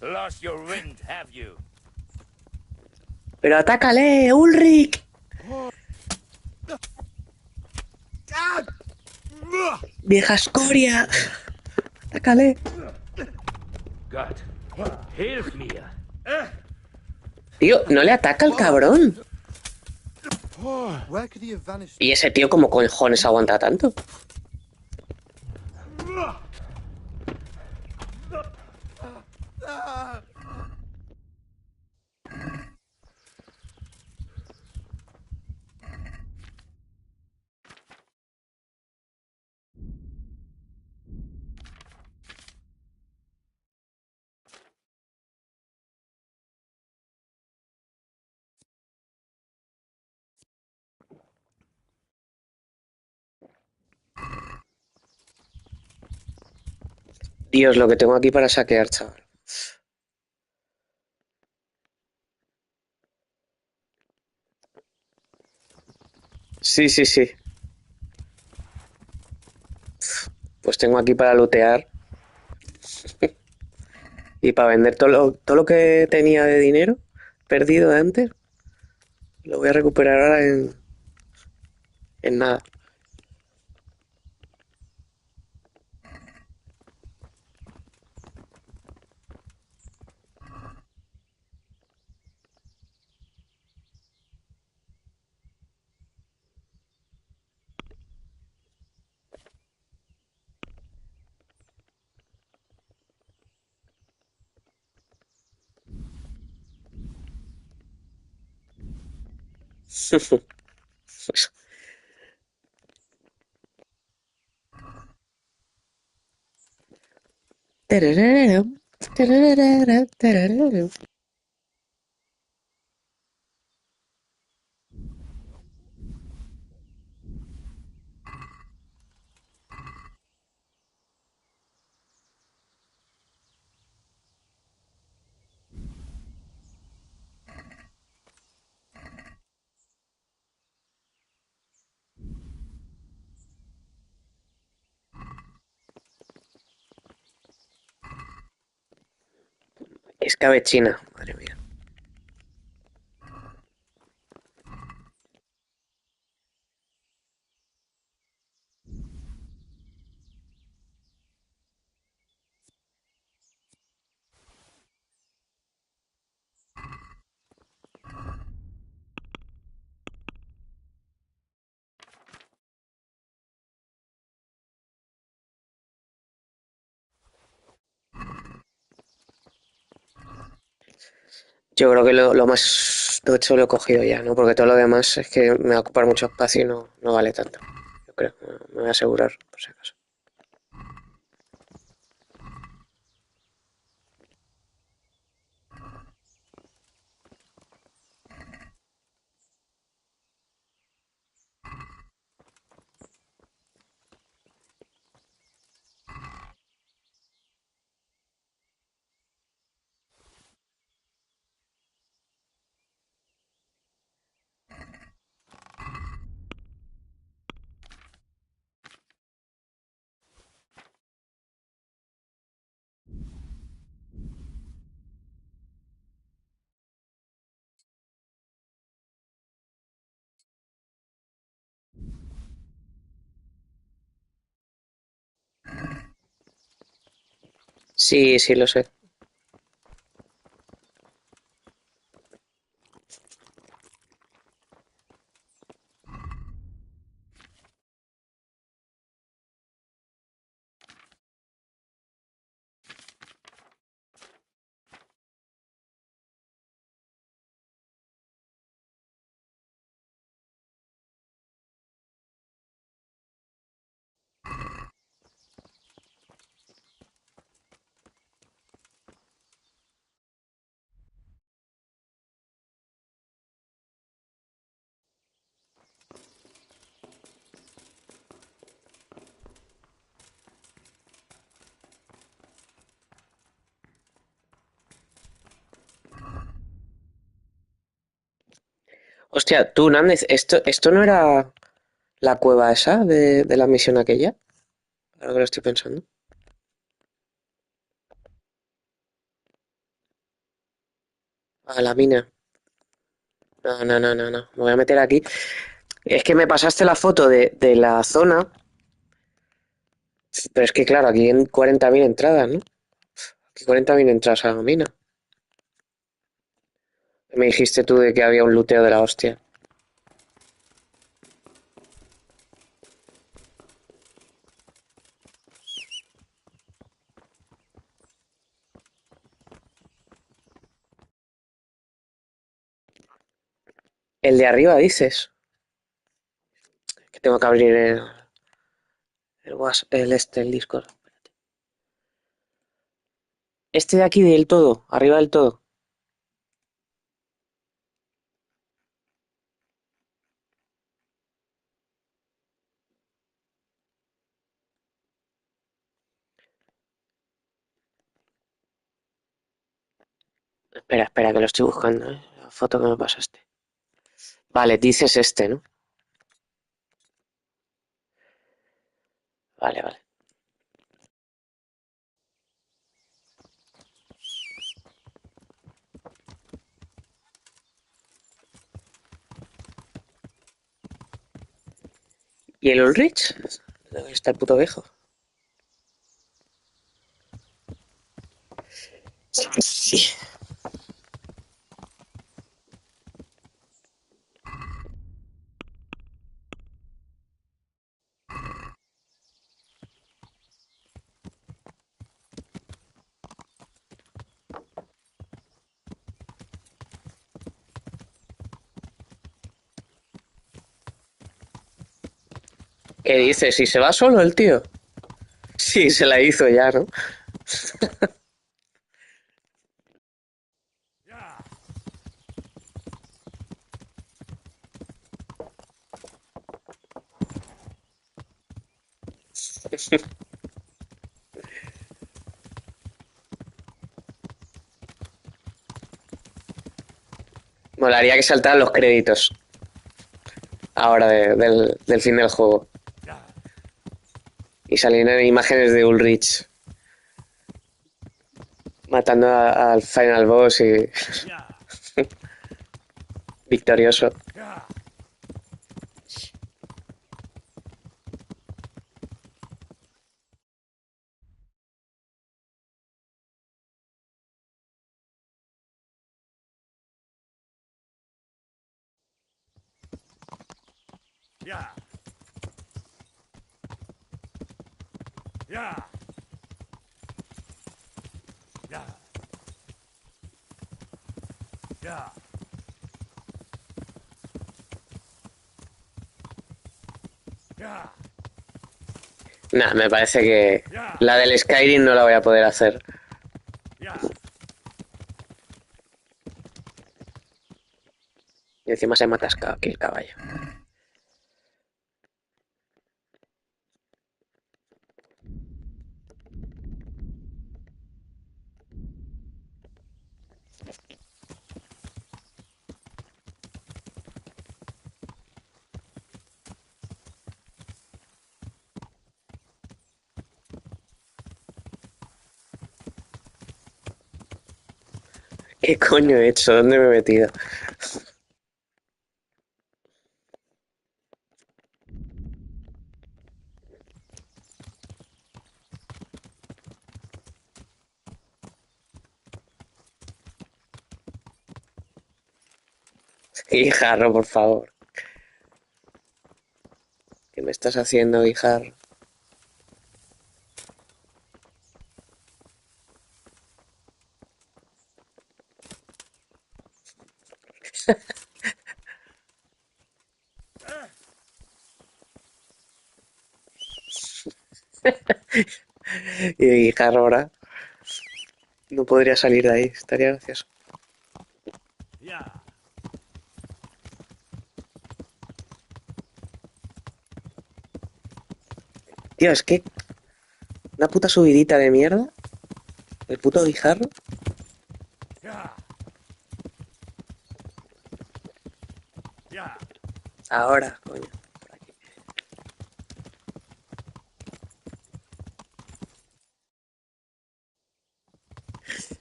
Lost your wind, have you? Pero atácale, Ulrich. Vieja escoria. Atácale. Gott, hilf mir! Tío, no le ataca el cabrón. Where could he have vanished? Y ese tío como cojones aguanta tanto. Dios, lo que tengo aquí para saquear, chaval. Sí, sí, sí. Pues tengo aquí para lootear. Y para vender todo lo que tenía de dinero perdido de antes. Lo voy a recuperar ahora en nada. Tararara, tararara, tararara. Escabechina, madre mía. Yo creo que lo más tocho lo he cogido ya, ¿no? Porque todo lo demás es que me va a ocupar mucho espacio y no vale tanto. Yo creo, me voy a asegurar, por si acaso. Sí, sí, lo sé. Hostia, tú, Nández, ¿esto no era la cueva esa de la misión aquella? Ahora que lo estoy pensando. A la mina. No, no, no, no, no. Me voy a meter aquí. Es que me pasaste la foto de la zona, pero es que claro, aquí en 40.000 entradas, ¿no? Aquí 40.000 entradas a la mina. Me dijiste tú de que había un luteo de la hostia. El de arriba, dices. Que tengo que abrir el Discord. Este de aquí del todo, arriba del todo. Espera, espera, que lo estoy buscando, ¿eh? La foto que me pasaste. Vale, dices este, ¿no? Vale, vale. ¿Y el Ulrich? ¿Dónde está el puto viejo? Sí. ¿Qué dices? ¿Si se va solo el tío? Sí, se la hizo ya, ¿no? Molaría que saltaran los créditos. Ahora del fin del juego. Y salieran imágenes de Ulrich matando al final boss y victorioso. Yeah. Yeah. Yeah. Yeah. Yeah. Nah, me parece que la del Skyrim no la voy a poder hacer. Yeah. Y encima se me ha atascado aquí el caballo. ¿Qué coño he hecho? ¿Dónde me he metido? Guijarro, por favor. ¿Qué me estás haciendo, Guijarro? Y Guijarro ahora no podría salir de ahí. Estaría gracioso. Ya. Tío, es que una puta subidita de mierda. El puto Guijarro. Ya. Ya. Ahora, coño.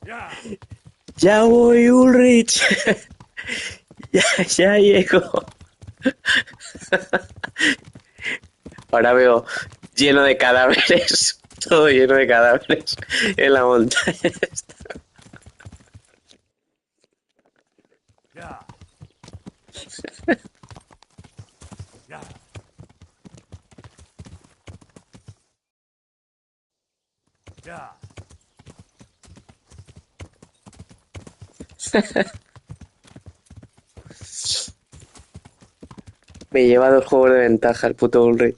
Ya. Ya voy, Ulrich. ya llego. Ahora veo lleno de cadáveres. Todo lleno de cadáveres en la montaña. Ya. Ya. Ya. Me lleva 2 juegos de ventaja el puto Ulrich.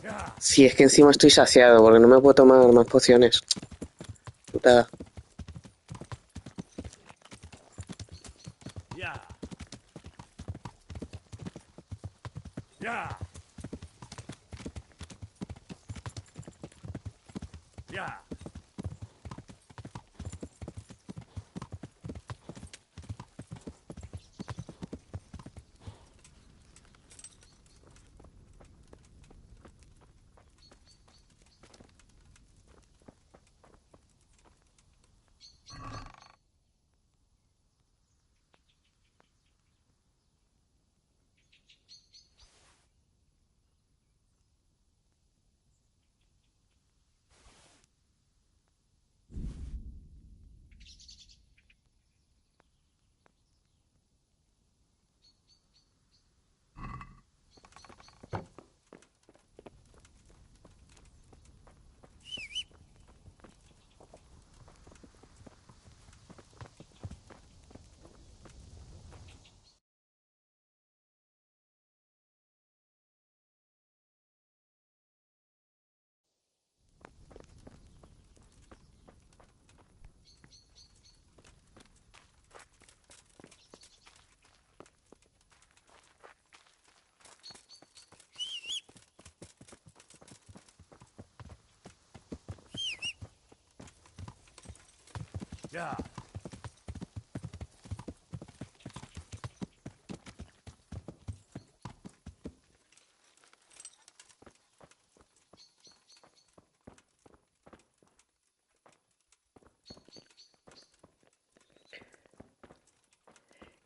Ya. Si es que encima estoy saciado porque no me puedo tomar más pociones. Puta. Ya. Ya. Ya. Ya.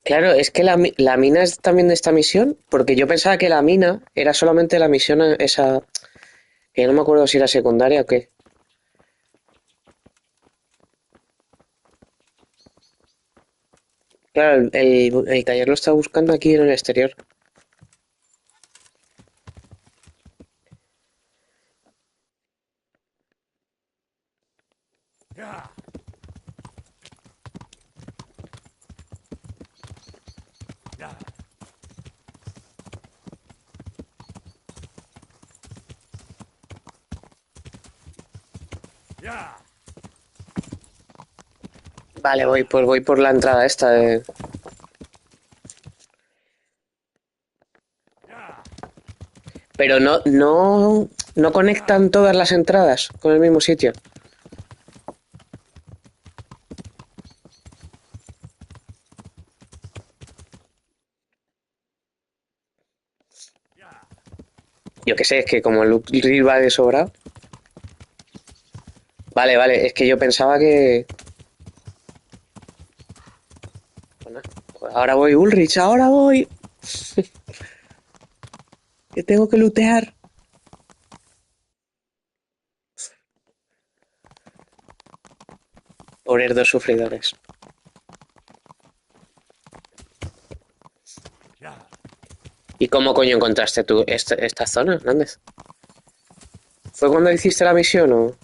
Claro, es que la mina es también de esta misión, porque yo pensaba que la mina era solamente la misión esa, que no me acuerdo si era secundaria o qué. Claro, el taller lo está buscando aquí en el exterior. Ya. Ya. Ya. Vale, voy por la entrada esta de... Pero no conectan todas las entradas con el mismo sitio. Yo qué sé, es que como el reel va de sobrado. Vale, es que yo pensaba que... Bueno, pues ahora voy, Ulrich, ahora voy. Que tengo que lootear. Pobres dos sufridores. ¿Y cómo coño encontraste tú esta zona, Hernández? ¿Fue cuando hiciste la misión o...?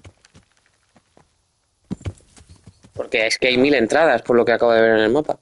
Porque es que hay 1000 entradas, por lo que acabo de ver en el mapa.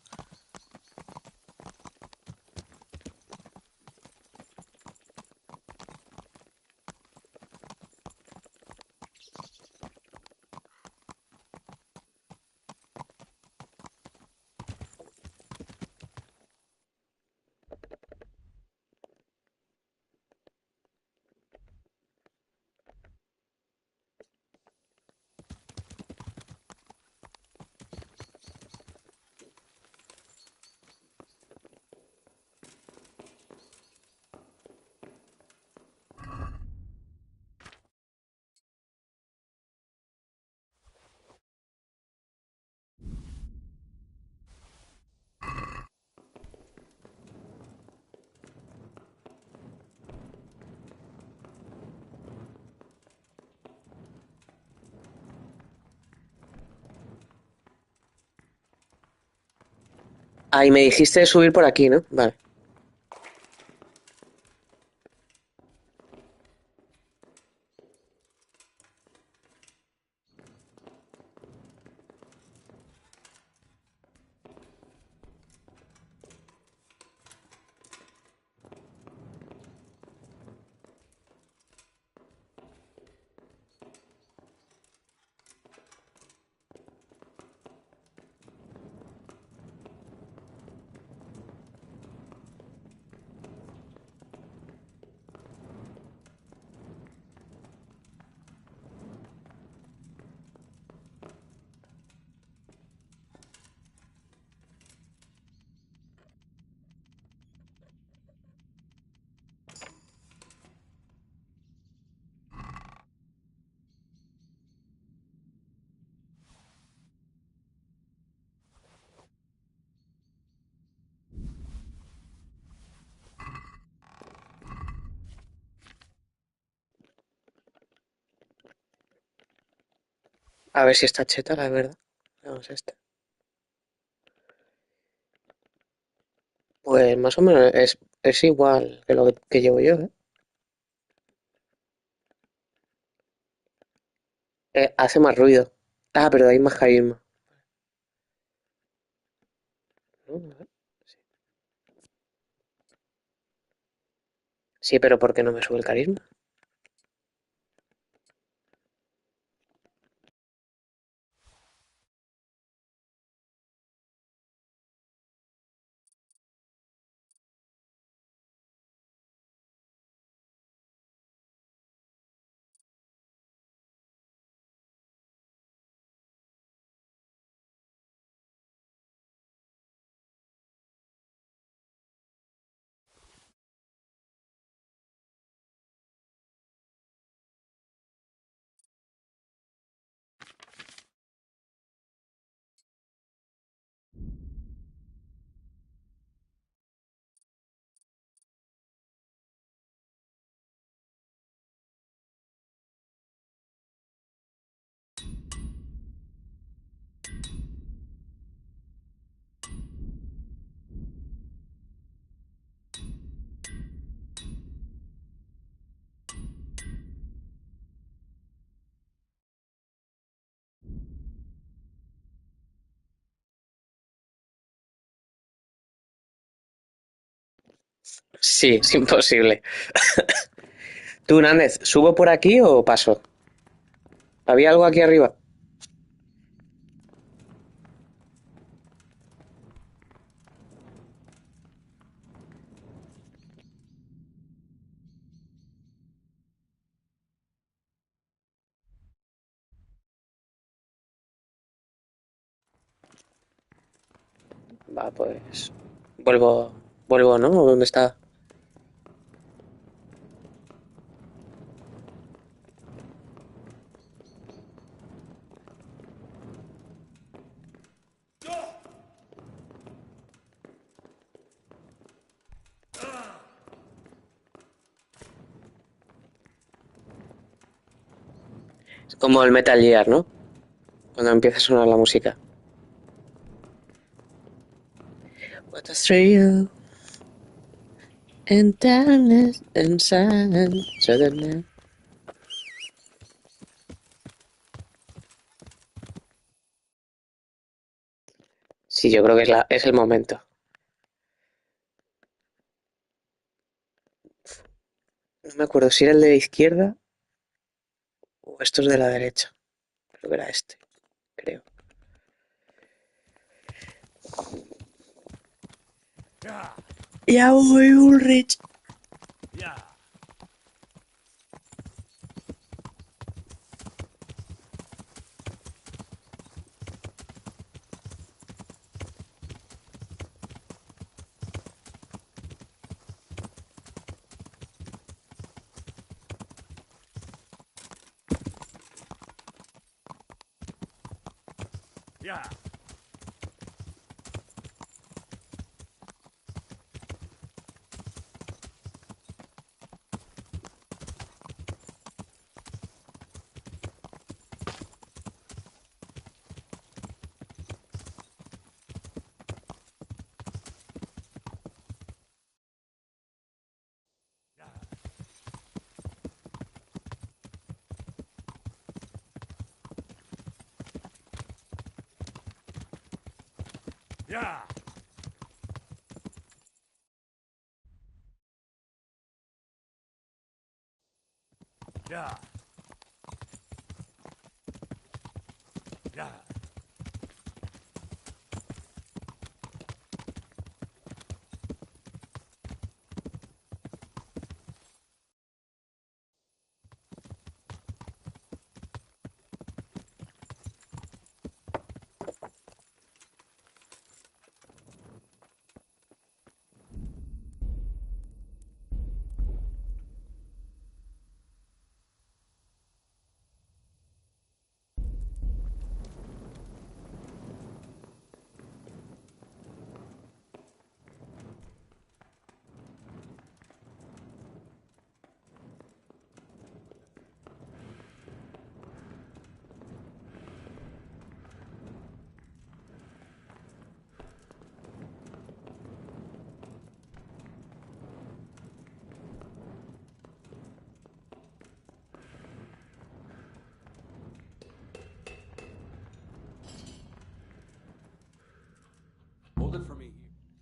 Ah, y me dijiste subir por aquí, ¿no? Vale. A ver si está cheta, la verdad. Vamos a esta. Pues más o menos es igual que lo que llevo yo, ¿eh? Hace más ruido. Ah, pero hay más carisma. ¿No? A ver. Sí, pero ¿por qué no me sube el carisma? Sí, es imposible. Tú, Nández, ¿subo por aquí o paso? ¿Había algo aquí arriba? Va, pues... Vuelvo, ¿no? ¿Dónde está? Es como el Metal Gear, ¿no? Cuando empieza a sonar la música. What a thrill and darkness and sun. Suddenly. Sí, yo creo que es el momento. No me acuerdo si era el de la izquierda o estos de la derecha. Creo que era este. Creo. Ya voy, Ulrich. Yeah. Yeah. Yeah. Yeah. Hold it for me.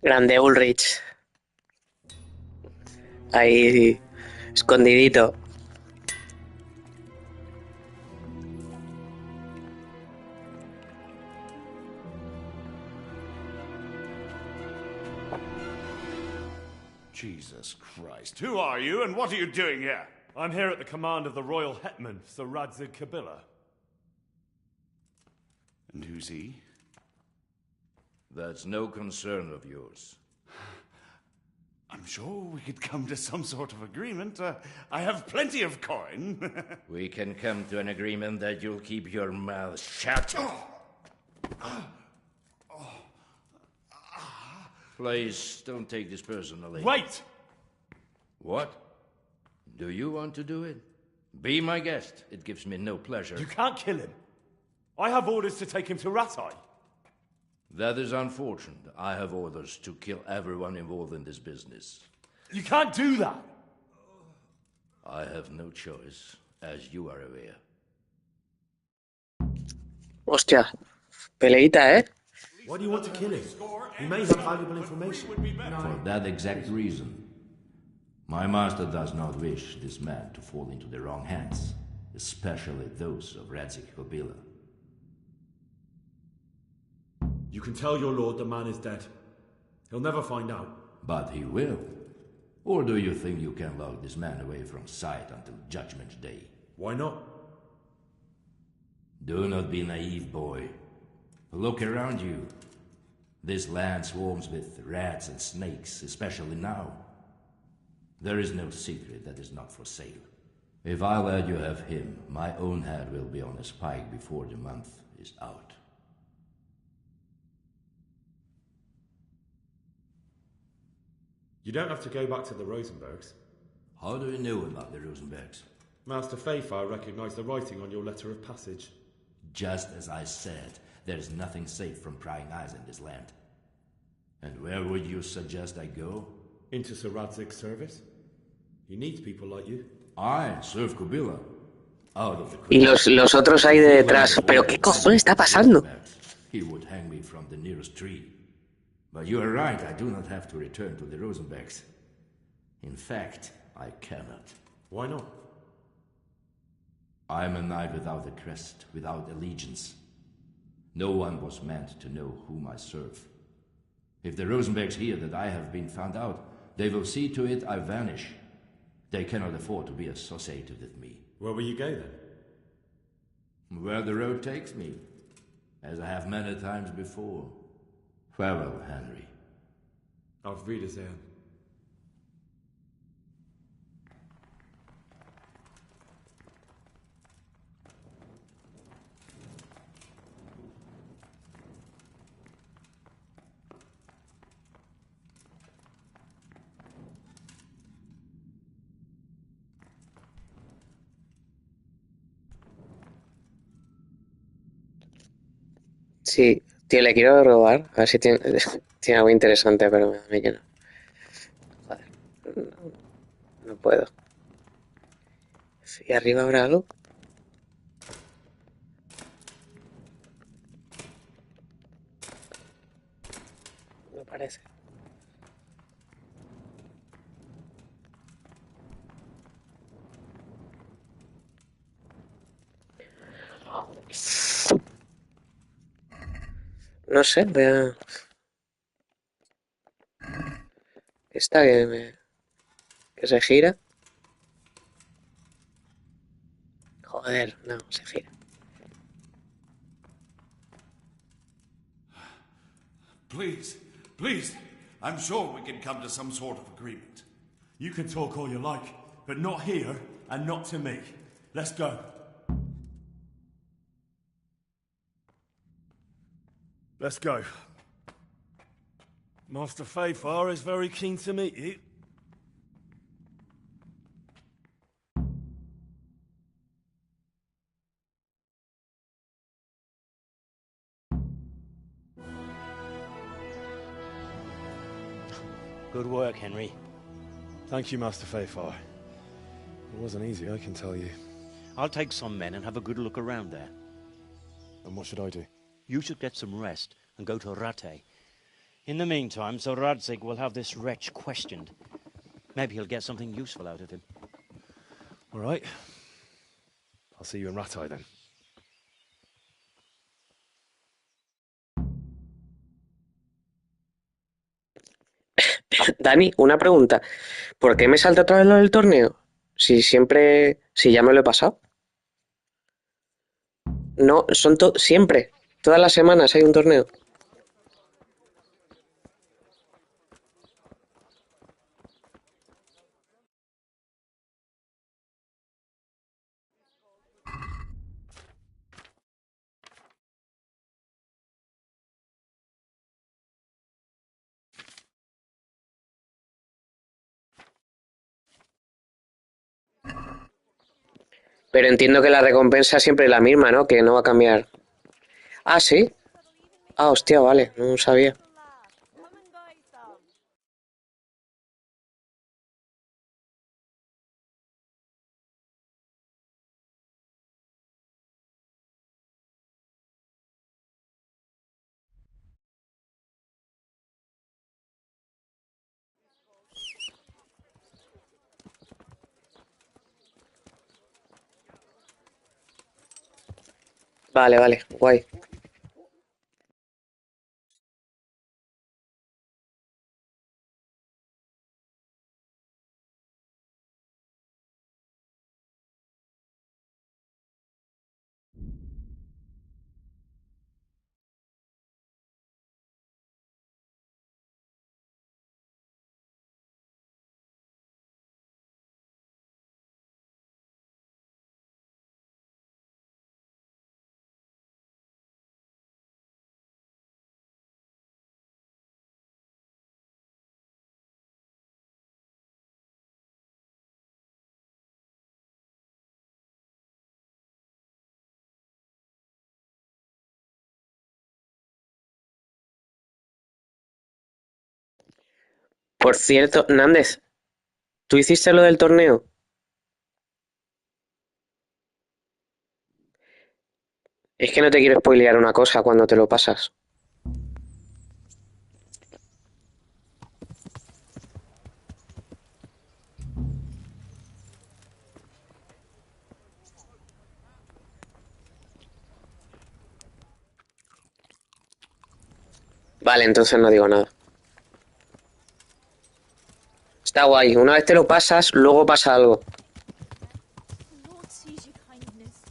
Grande Ulrich. Ahí, escondidito. Jesus Christ. Who are you and what are you doing here? I'm here at the command of the royal hetman, Sir Radzig Kabila. And who's he? That's no concern of yours. I'm sure we could come to some sort of agreement. I have plenty of coin. We can come to an agreement that you'll keep your mouth shut. Please, don't take this personally. Wait! What? Do you want to do it? Be my guest. It gives me no pleasure. You can't kill him. I have orders to take him to Ratai. That is unfortunate. I have orders to kill everyone involved in this business. You can't do that. I have no choice, as you are aware. Hostia, peleita, ¿eh? Why do you want to kill him? He may have valuable information. For that exact reason. My master does not wish this man to fall into the wrong hands, especially those of Radzig Kabila. You can tell your lord the man is dead. He'll never find out. But he will. Or do you think you can lock this man away from sight until Judgment Day? Why not? Do not be naive, boy. Look around you. This land swarms with rats and snakes, especially now. There is no secret that is not for sale. If I let you have him, my own head will be on a spike before the month is out. You don't have to go back to the Rosenbergs. How do you know about the Rosenbergs? Master Fafar recognized the writing on your letter of passage. Just as I said, there's nothing safe from prying eyes in this land. And where would you suggest I go? Into Sir Radzig's service? He needs people like you. I serve Kubila. Out of the Y los otros ahí de detrás. ¿Pero qué cojones está pasando? He would hang me from the nearest tree. But you are right, I do not have to return to the Rosenbergs. In fact, I cannot. Why not? I am a knight without a crest, without allegiance. No one was meant to know whom I serve. If the Rosenbergs hear that I have been found out, they will see to it I vanish. They cannot afford to be associated with me. Where will you go then? Where the road takes me, as I have many times before. Farewell, Henry. Auf Wiedersehen. Sí, tío, le quiero robar. A ver si tiene, tiene algo interesante, pero me da que no. Joder, no puedo. ¿Y arriba habrá algo? No parece. No sé, voy a... Esta que se gira. Joder, no, se gira. Please, please, I'm sure we can come to some sort of agreement. You can talk all you like, but not here and not to me. Let's go. Let's go. Master Fayfar is very keen to meet you. Good work, Henry. Thank you, Master Fayfar. It wasn't easy, I can tell you. I'll take some men and have a good look around there. And what should I do? You should get some rest and go to Rate. In the meantime, Sir Radzig will have this wretch questioned. Maybe he'll get something useful out of him. All right. I'll see you in Ratai then. Dani, una pregunta. ¿Por qué me salta otra vez lo del torneo? Si siempre... Si ya me lo he pasado. No, son siempre. Todas las semanas hay un torneo. Pero entiendo que la recompensa siempre es la misma, ¿no? Que no va a cambiar. Ah, ¿sí? Ah, hostia, vale. No sabía. Vale, vale. Guay. Por cierto, Nández, ¿tú hiciste lo del torneo? Es que no te quiero spoilear una cosa cuando te lo pasas. Vale, entonces no digo nada. Está guay. Una vez te lo pasas, luego pasa algo. The Lord sees your kindness.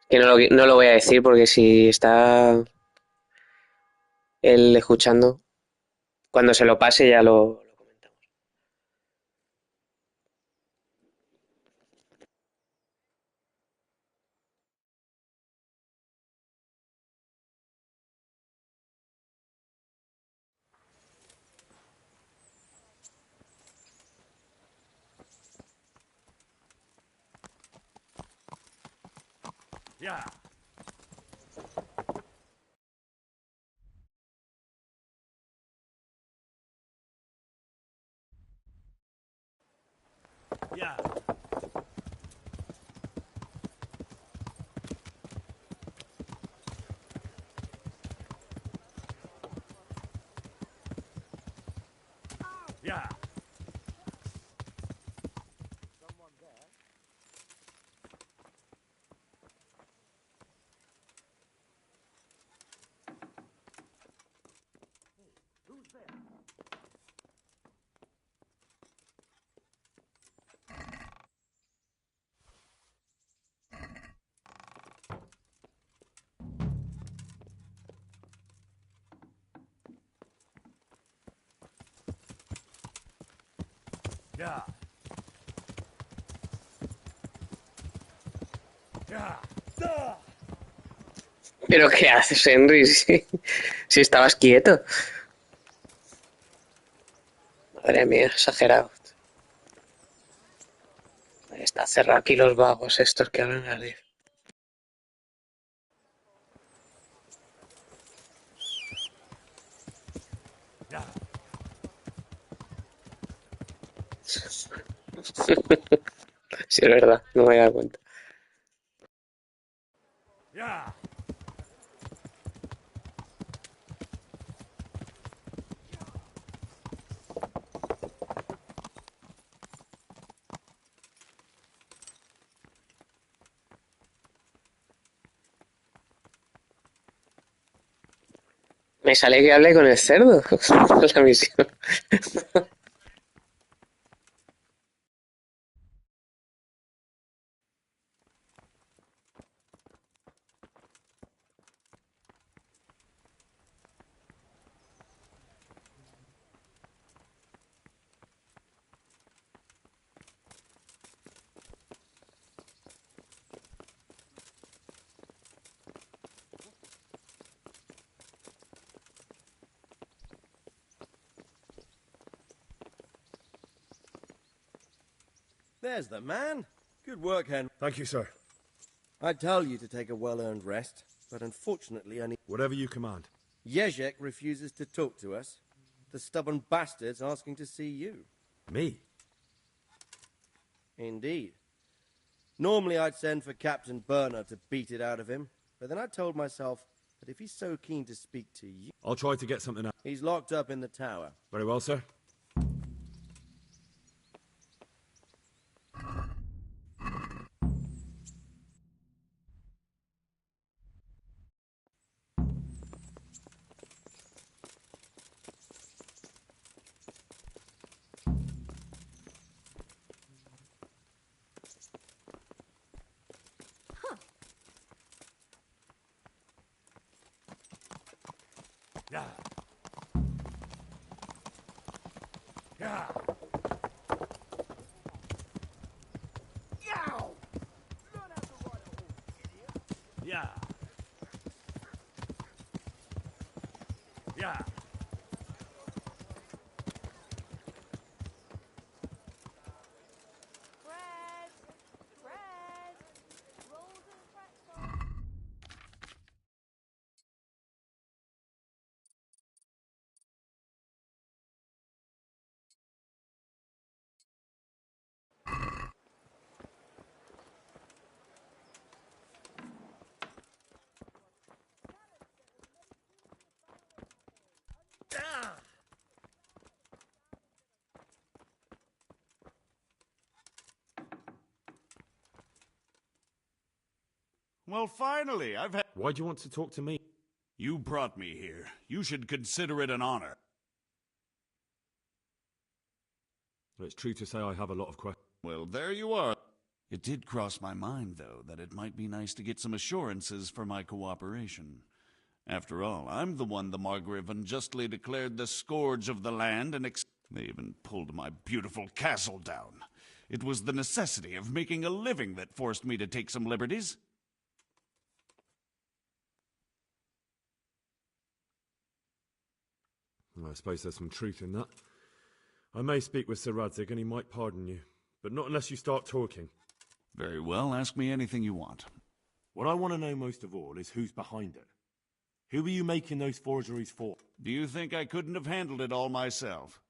Que no lo voy a decir porque si está él escuchando, cuando se lo pase ya lo... Yeah. Yeah. Yeah. Yeah. Yeah. ¿Pero qué haces, Henry? Si estabas quieto. Madre mía, exagerado. Está cerrado aquí los vagos estos que hablan a ver. Yeah. Sí, es verdad, no me había dado cuenta. Yeah. Me sale que hable con el cerdo. La misión. There's the man. Good work, Henry. Thank you, sir. I'd tell you to take a well-earned rest, but unfortunately I need... Whatever you command. Jezek refuses to talk to us. The stubborn bastard's asking to see you. Me? Indeed. Normally I'd send for Captain Burner to beat it out of him, but then I told myself that if he's so keen to speak to you... I'll try to get something out. He's locked up in the tower. Very well, sir. Yeah. Yeah. Yow! Learn how to ride a horse, idiot. Yeah. Yeah. Bread! Bread! Rolls and pretzels! Ah! Well, finally, I've had... Why do you want to talk to me? You brought me here. You should consider it an honor. Well, it's true to say I have a lot of questions. Well, there you are. It did cross my mind, though, that it might be nice to get some assurances for my cooperation. After all, I'm the one the Margrave unjustly declared the scourge of the land, and they even pulled my beautiful castle down. It was the necessity of making a living that forced me to take some liberties. Well, I suppose there's some truth in that. I may speak with Sir Radzig, and he might pardon you, but not unless you start talking. Very well, ask me anything you want. What I want to know most of all is who's behind it. Who are you making those forgeries for? Do you think I couldn't have handled it all myself?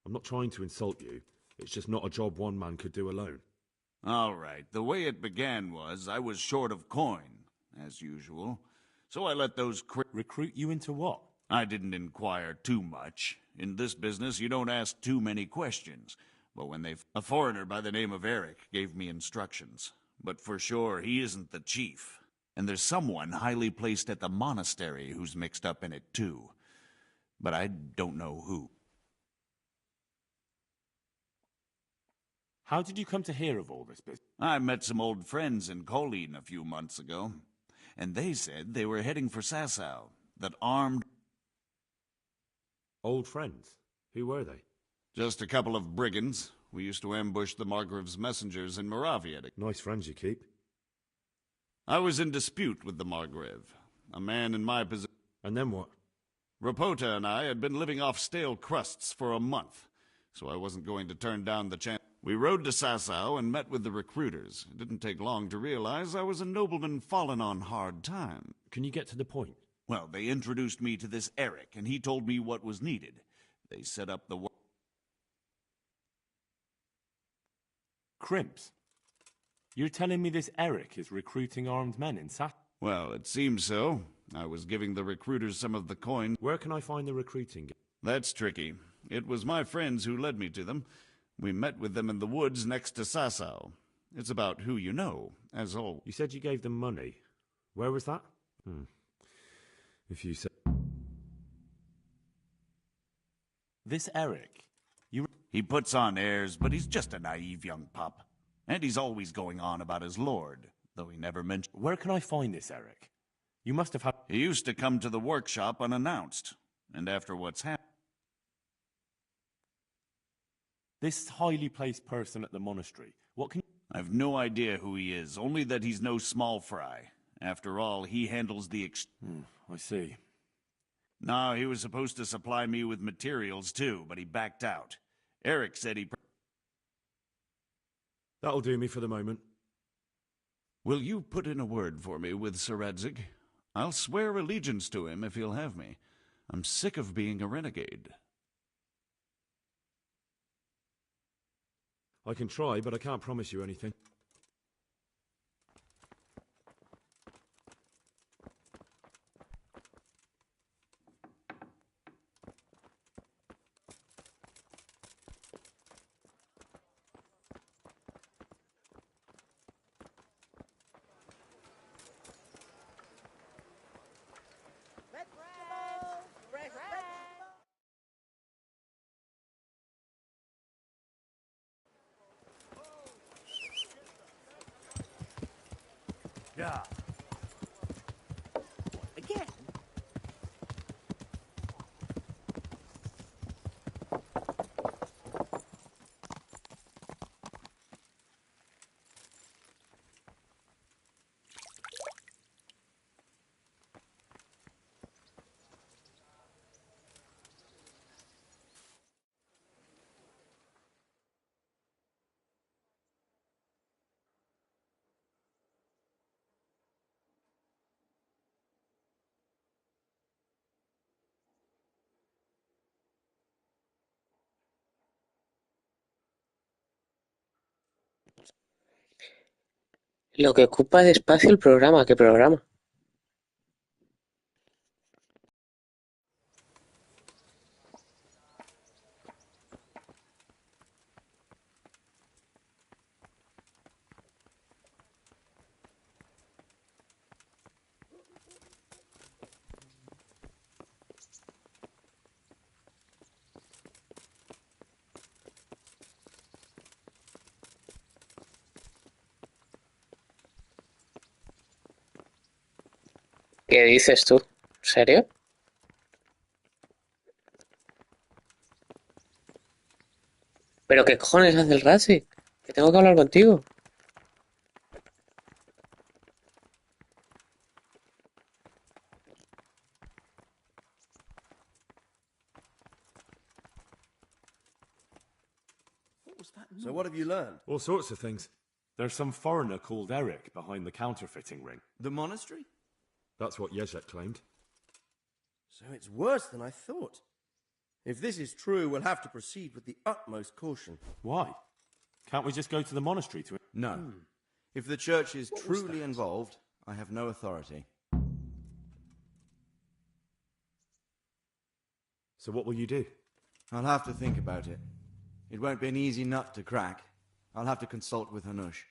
I'm not trying to insult you. It's just not a job one man could do alone. All right, the way it began was I was short of coin, as usual. So I let those recruit you into what? I didn't inquire too much. In this business, you don't ask too many questions. But when a foreigner by the name of Eric gave me instructions. But for sure, he isn't the chief. And there's someone highly placed at the monastery who's mixed up in it too. But I don't know who. How did you come to hear of all this business? I met some old friends in Colleen a few months ago. And they said they were heading for Sasau. That armed... Old friends? Who were they? Just a couple of brigands. We used to ambush the Margrave's messengers in Moravia. Nice friends you keep. I was in dispute with the Margrave. A man in my position... And then what? Rapota and I had been living off stale crusts for a month, so I wasn't going to turn down the chance. We rode to Sasau and met with the recruiters. It didn't take long to realize I was a nobleman fallen on hard time. Can you get to the point? Well, they introduced me to this Eric, and he told me what was needed. They set up the... Crimps? You're telling me this Eric is recruiting armed men in Sat? Well, it seems so. I was giving the recruiters some of the coin. Where can I find the recruiting? That's tricky. It was my friends who led me to them. We met with them in the woods next to Sasau. It's about who you know, as all. You said you gave them money. Where was that? If you said... This Eric, He puts on airs, but he's just a naive young pup. And he's always going on about his lord, though he never mentioned... Where can I find this Eric? You must have had... He used to come to the workshop unannounced, and after what's happened... This highly placed person at the monastery, what can... I've no idea who he is, only that he's no small fry. After all, he handles the I see. No, he was supposed to supply me with materials too, but he backed out. Eric said he... That'll do me for the moment. Will you put in a word for me with Sir Radzig? I'll swear allegiance to him if he'll have me. I'm sick of being a renegade. I can try, but I can't promise you anything. Yeah. Again? Lo que ocupa de espacio el programa, ¿qué programa? ¿Qué dices tú? ¿En serio? ¿Pero qué cojones hace el Ratzi? Que tengo que hablar contigo. So what have you learned? All sorts of things. There's some foreigner called Eric behind the counterfeiting ring. The monastery? That's what Yezhek claimed. So it's worse than I thought. If this is true, we'll have to proceed with the utmost caution. Why? Can't we just go to the monastery to... No. If the church is truly involved, I have no authority. So what will you do? I'll have to think about it. It won't be an easy nut to crack. I'll have to consult with Hanush.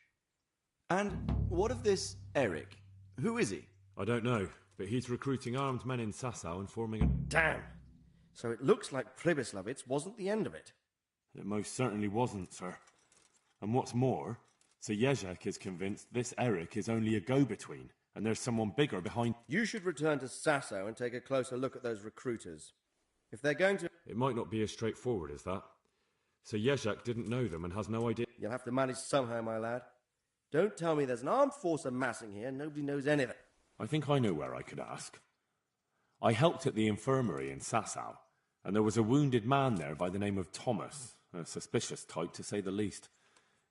And what of this Eric? Who is he? I don't know, but he's recruiting armed men in Sasau and forming a... Damn! So it looks like Pribyslavitz wasn't the end of it. It most certainly wasn't, sir. And what's more, Sir Yezhek is convinced this Eric is only a go-between, and there's someone bigger behind... You should return to Sasau and take a closer look at those recruiters. If they're going to... It might not be as straightforward as that. Sir Yezhek didn't know them and has no idea... You'll have to manage somehow, my lad. Don't tell me there's an armed force amassing here and nobody knows anything. I think I know where I could ask. I helped at the infirmary in Sasau, and there was a wounded man there by the name of Thomas, a suspicious type to say the least.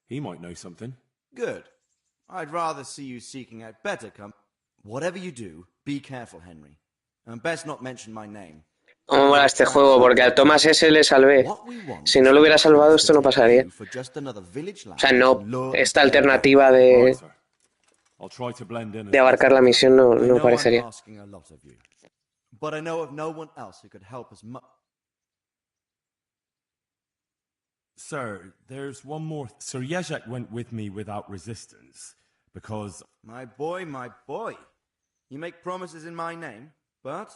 He might know something. Good. I'd rather see you seeking out better Whatever you do, be careful, Henry. And best not mention my name. ¿Cómo mola este juego? Porque al Thomas ese le salvé. Si no lo hubiera salvado, esto no pasaría. O sea, no, esta alternativa de abarcar la misión no parecería. But I know of no one else who could help us much. Sir, there's one more... Sir Yezhek went with me without resistance, because... My boy, you make promises in my name, but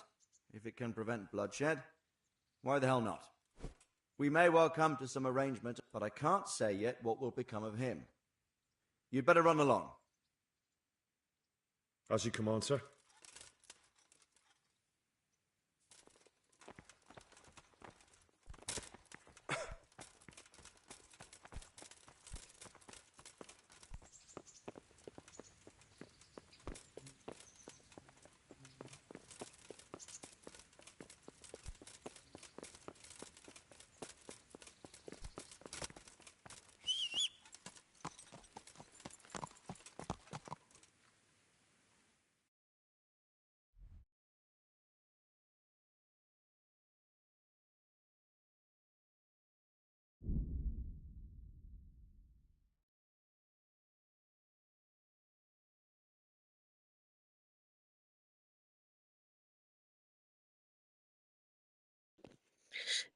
if it can prevent bloodshed, why the hell not? We may well come to some arrangement, but I can't say yet what will become of him. You'd better run along. As you command, sir.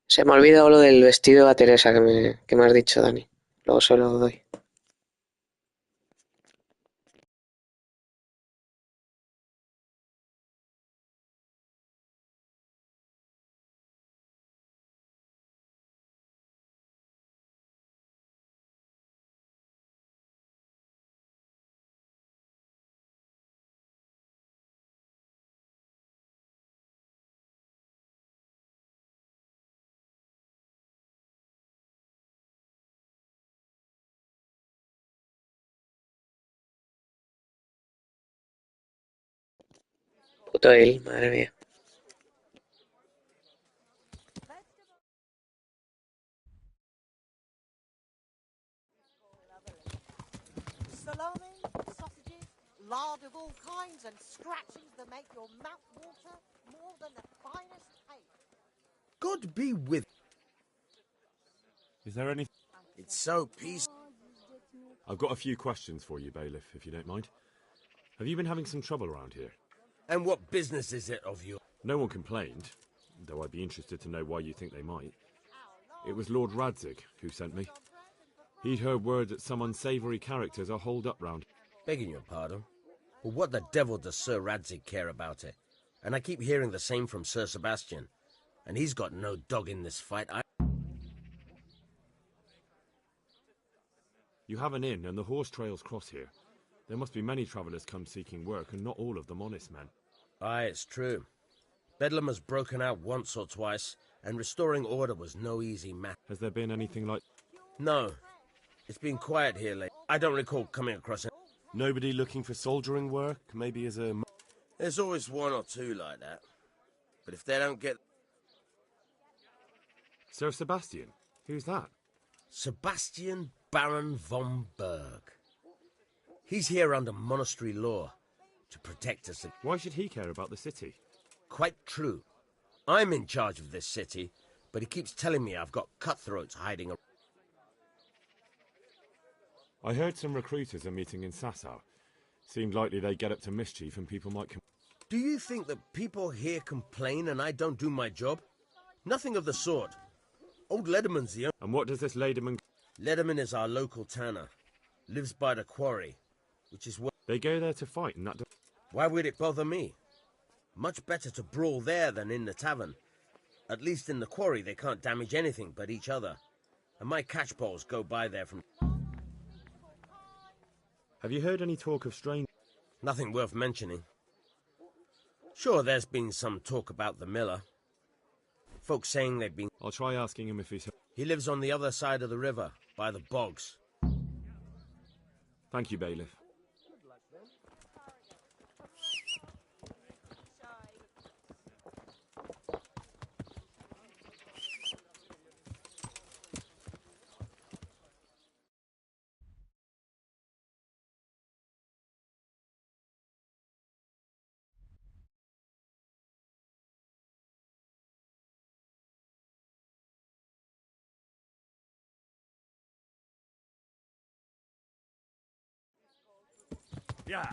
Se me ha olvidado lo del vestido a Teresa que me has dicho, Dani. Luego se lo doy. Puto él, madre mía. Salami, sausages, lard of all kinds, and scratchings that make your mouth water more than the finest cake. God be with. Is there any... It's so peaceful. I've got a few questions for you, Bailiff, if you don't mind. Have you been having some trouble around here? And what business is it of you? No one complained, though I'd be interested to know why you think they might. It was Lord Radzig who sent me. He'd heard word that some unsavoury characters are holed up round. Begging your pardon, but what the devil does Sir Radzig care about it? And I keep hearing the same from Sir Sebastian. And he's got no dog in this fight. You have an inn, and the horse trails cross here. There must be many travellers come seeking work, and not all of them honest men. Aye, it's true. Bedlam has broken out once or twice, and restoring order was no easy matter. Has there been anything like... No. It's been quiet here lately. I don't recall coming across it. Nobody looking for soldiering work? Maybe as a... There's always one or two like that. But if they don't get... Sir Sebastian? Who's that? Sebastian Baron von Berg. He's here under monastery law to protect us. Why should he care about the city? Quite true. I'm in charge of this city, but he keeps telling me I've got cutthroats hiding around. I heard some recruiters are meeting in Sasau. Seemed likely they get up to mischief and people might... Do you think that people here complain and I don't do my job? Nothing of the sort. Old Lederman's the... And what does this Lederman... Lederman is our local tanner. Lives by the quarry, which is where... They go there to fight and that... Why would it bother me? Much better to brawl there than in the tavern. At least in the quarry they can't damage anything but each other. And my catchballs go by there from... Have you heard any talk of strange... Nothing worth mentioning. Sure, there's been some talk about the miller. Folks saying they've been... I'll try asking him if he's... He lives on the other side of the river, by the bogs. Thank you, Bailiff. Yeah.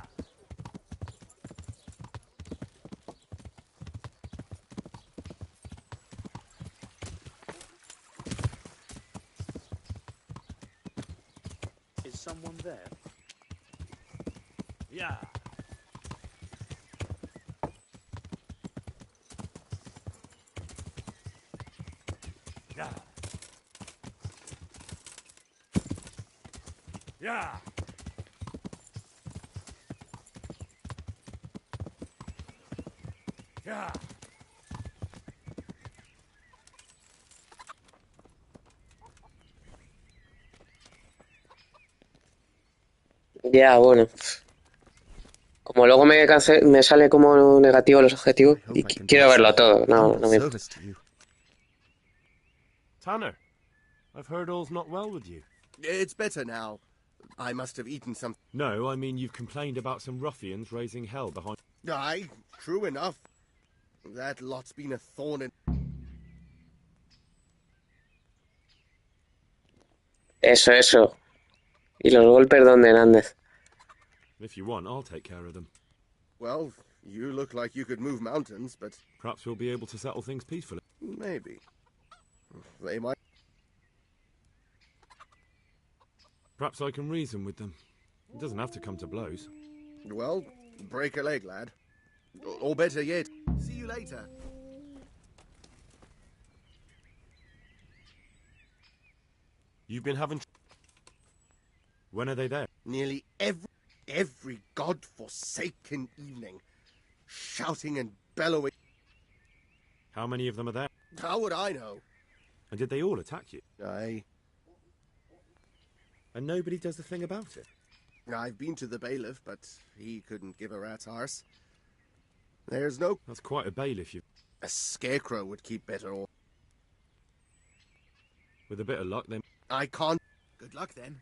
Is someone there? Yeah. Yeah. Yeah. Yeah. Ya, bueno. Como luego me sale como negativo los objetivos, y quiero verlo todo. No, no me... Tanner, I've heard all's not well with you. It's better now. I must have eaten some... No, I mean you've complained about some ruffians raising hell behind... Aye, true enough. That lot's been a thorn in... Eso. Y los golpes donde Nández. If you want, I'll take care of them. Well, you look like you could move mountains, but... Perhaps we'll be able to settle things peacefully. Maybe. They might... Perhaps I can reason with them. It doesn't have to come to blows. Well, break a leg, lad. Or better yet, see you later. You've been having... When are they there? Nearly every god-forsaken evening. Shouting and bellowing. How many of them are there? How would I know? And did they all attack you? Aye. And nobody does the thing about it? I've been to the bailiff, but he couldn't give a rat's arse. There's no... That's quite a bailiff, you... A scarecrow would keep better order. With a bit of luck, then... I can't... Good luck, then.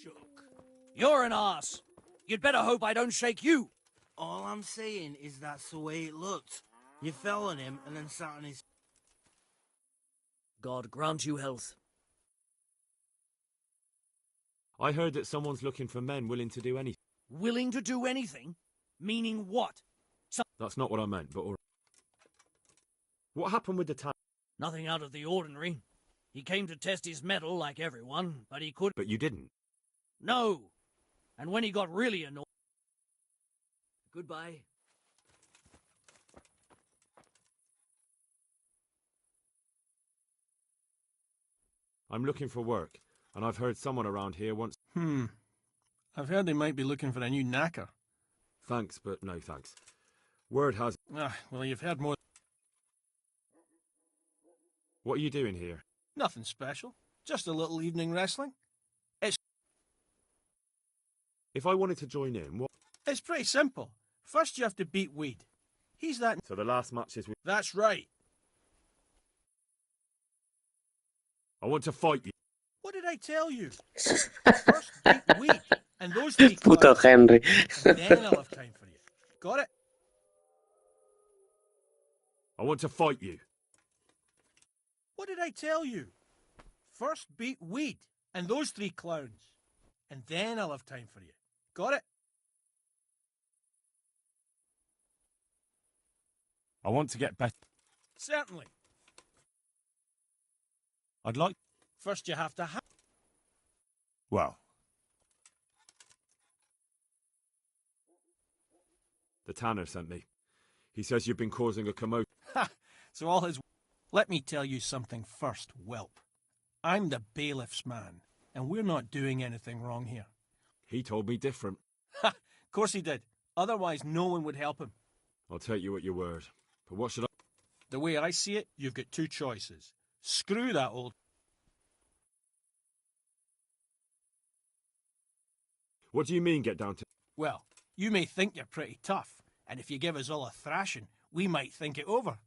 Shook. You're an ass. You'd better hope I don't shake you. All I'm saying is that's the way it looked. You fell on him and then sat on his... God grant you health. I heard that someone's looking for men willing to do anything. Willing to do anything? Meaning what? That's not what I meant, but... What happened with the town? Nothing out of the ordinary. He came to test his mettle like everyone, but he could... But you didn't? No. And when he got really annoyed... Goodbye. I'm looking for work, and I've heard someone around here wants... I've heard they might be looking for a new knacker. Thanks, but no thanks. Word has... Well, you've heard more... What are you doing here? Nothing special. Just a little evening wrestling. If I wanted to join in, what... It's pretty simple. First you have to beat Weed. He's that... So the last match is with... That's right. I want to fight you. What did I tell you? First beat Weed, and those three... Puto Henry. And then I'll have time for you. Got it? I want to fight you. What did I tell you? First beat Weed, and those three clowns. And then I'll have time for you. Got it? I want to get better. Certainly. I'd like... First you have to have... Well... The tanner sent me. He says you've been causing a commotion. Ha! So all his... Let me tell you something first, whelp. I'm the bailiff's man, and we're not doing anything wrong here. He told me different. Ha! Of course he did. Otherwise no one would help him. I'll take you at your word. But what should I... The way I see it, you've got two choices. Screw that old... What do you mean, get down to... Well, you may think you're pretty tough, and if you give us all a thrashing, we might think it over.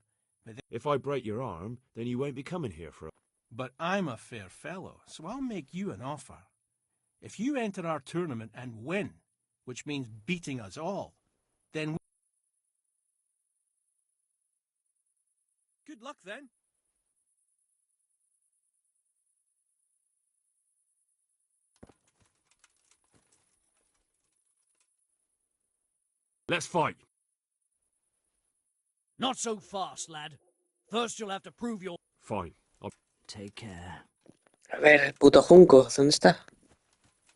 But if I break your arm, then you won't be coming here for... But I'm a fair fellow, so I'll make you an offer. If you enter our tournament and win, which means beating us all, then... Good luck, then. Let's fight. Not so fast, lad. First you'll have to prove your... Fine. Take care. A ver, el puto junco, ¿dónde está?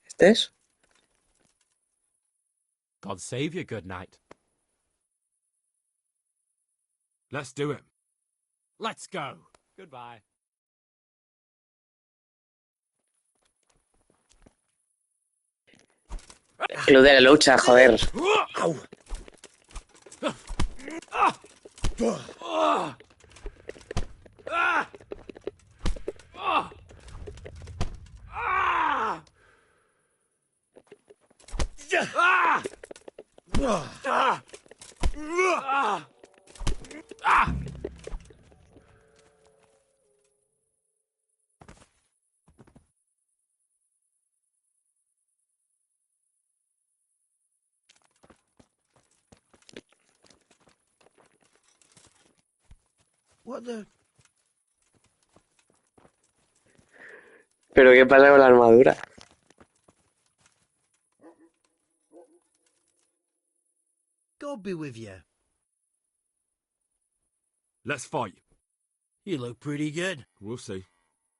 ¿Este es? God save you, good night. Let's do it. Let's go. Goodbye. Club de la lucha, joder. What the? ¿Pero qué pasa con la armadura? God be with you. Let's fight. You look pretty good. We'll see.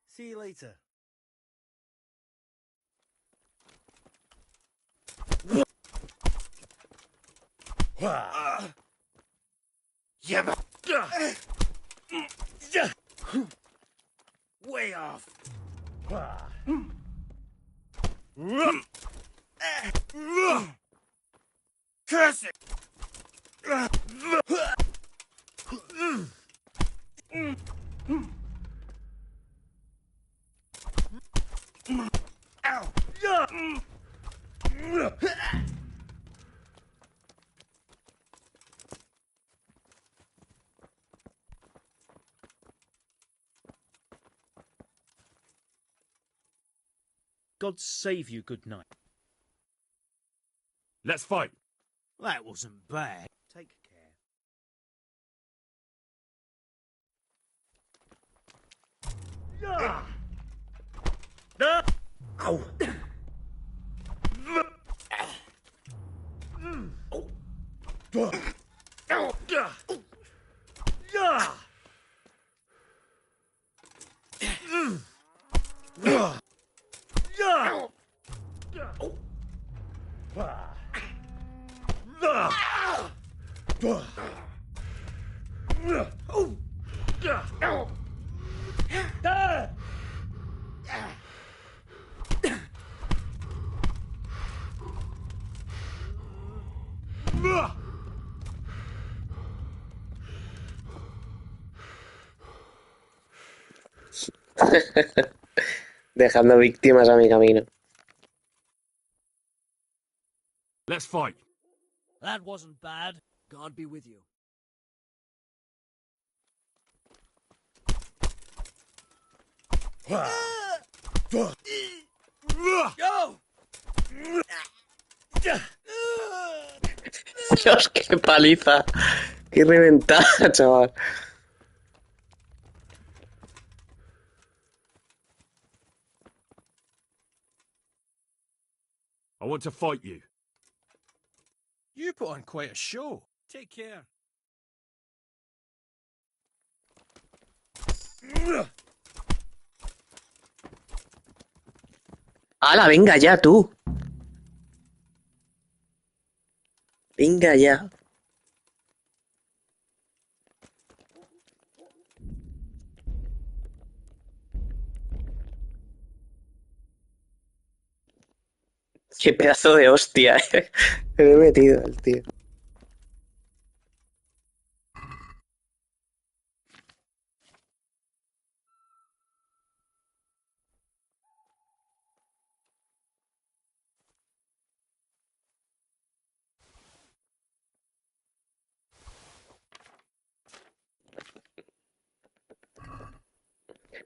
See you later. Way off. Curse it! God save you, good night. Let's fight. That wasn't bad. Take care. Ow! Dejando víctimas a mi camino. Let's fight. That wasn't bad. God be with you. Go! Dios, qué paliza. Qué reventada, chaval. I want to fight you. You put on quite a show. Take care. ¡Hala, venga ya, tú! Venga ya. Qué pedazo de hostia, Me lo he metido el tío.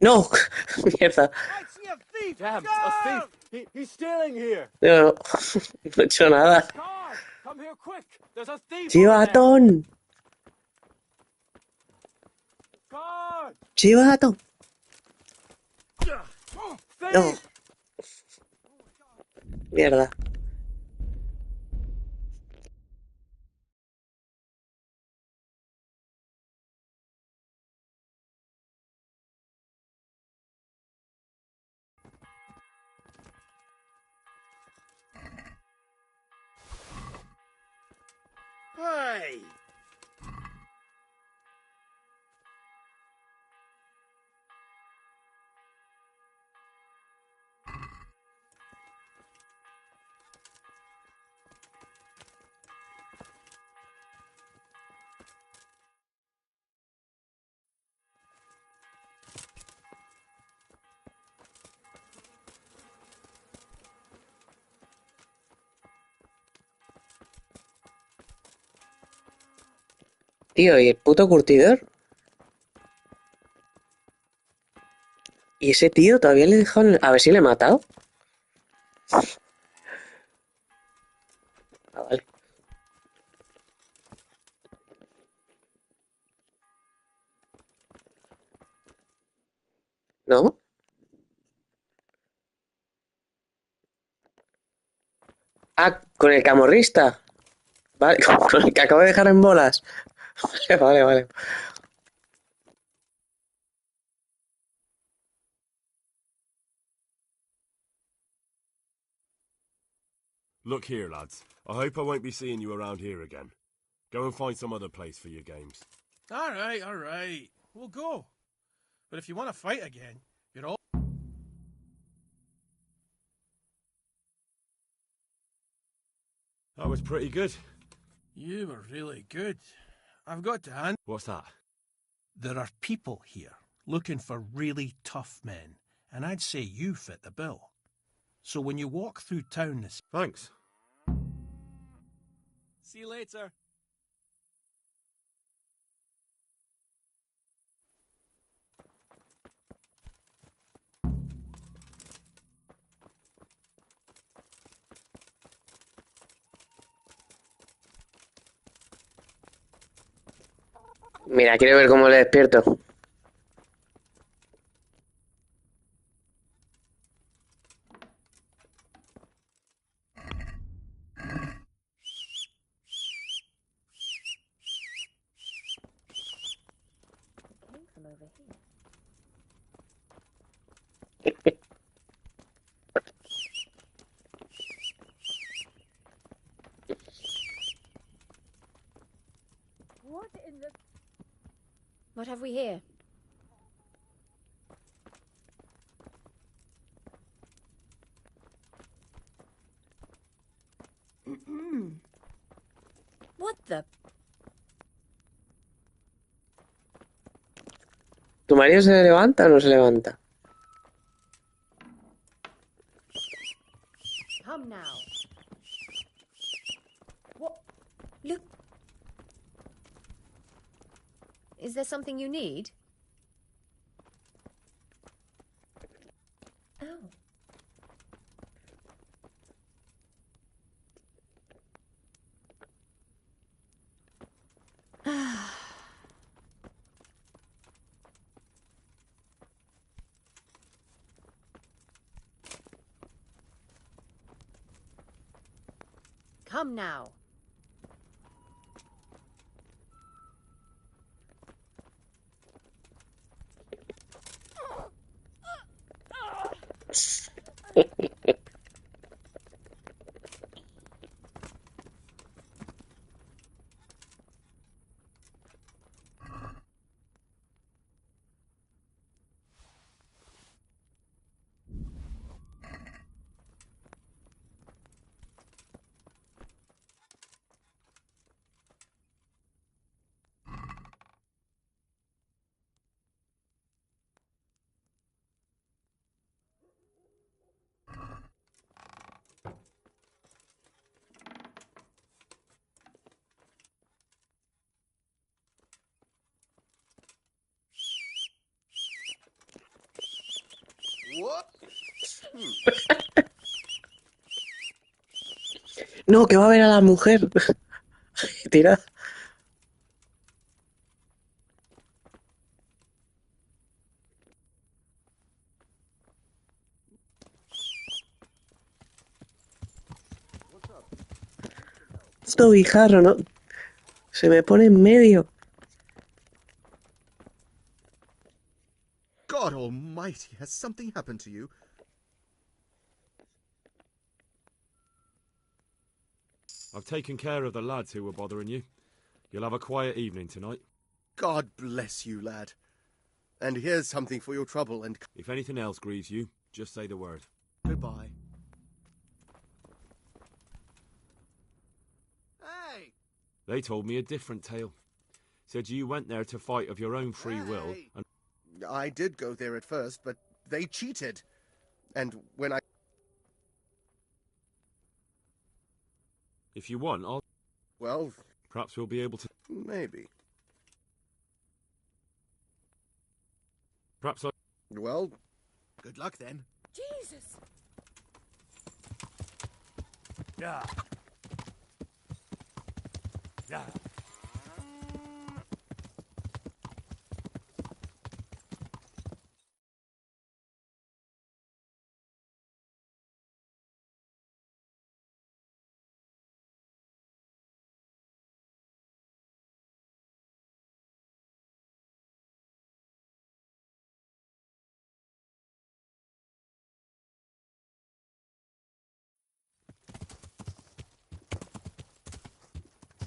¡No! Mierda. I see a thief! Damn, Go! a thief! He's stealing here! No, no he hecho nada. God! Come here quick! There's a thief over there! ¡Chivatón! God! ¡Chivatón! No. Thief! Mierda. Hey! Tío, ¿y el puto curtidor? ¿Y ese tío todavía le he dejado A ver si le he matado. Ah, vale. ¿No? Ah, con el camorrista. Vale, con el que acabo de dejar en bolas. Vale, vale. Look here, lads. I hope I won't be seeing you around here again. Go and find some other place for your games. All right. We'll go. But if you want to fight again, you're all... That was pretty good. You were really good. I've got to hand... What's that? There are people here looking for really tough men, and I'd say you fit the bill. So when you walk through town this... Thanks. See you later. Mira, quiero ver cómo le despierto. What in the... What have we here? What the... ¿Tu marido se levanta o no se levanta? Come now. What? Look. Is there something you need? Oh. Come now. No, que va a ver a la mujer. Tira. Esto guijarro, ¿no? Se me pone en medio. God almighty, has something happened to you? I've taken care of the lads who were bothering you. You'll have a quiet evening tonight. God bless you, lad. And here's something for your trouble and... If anything else grieves you, just say the word. Goodbye. Hey! They told me a different tale. Said you went there to fight of your own free will and... I did go there at first, but they cheated. And when I... If you want, I'll... Well... Perhaps we'll be able to... Maybe. Perhaps I... Well, good luck then. Jesus! Yeah. Yeah.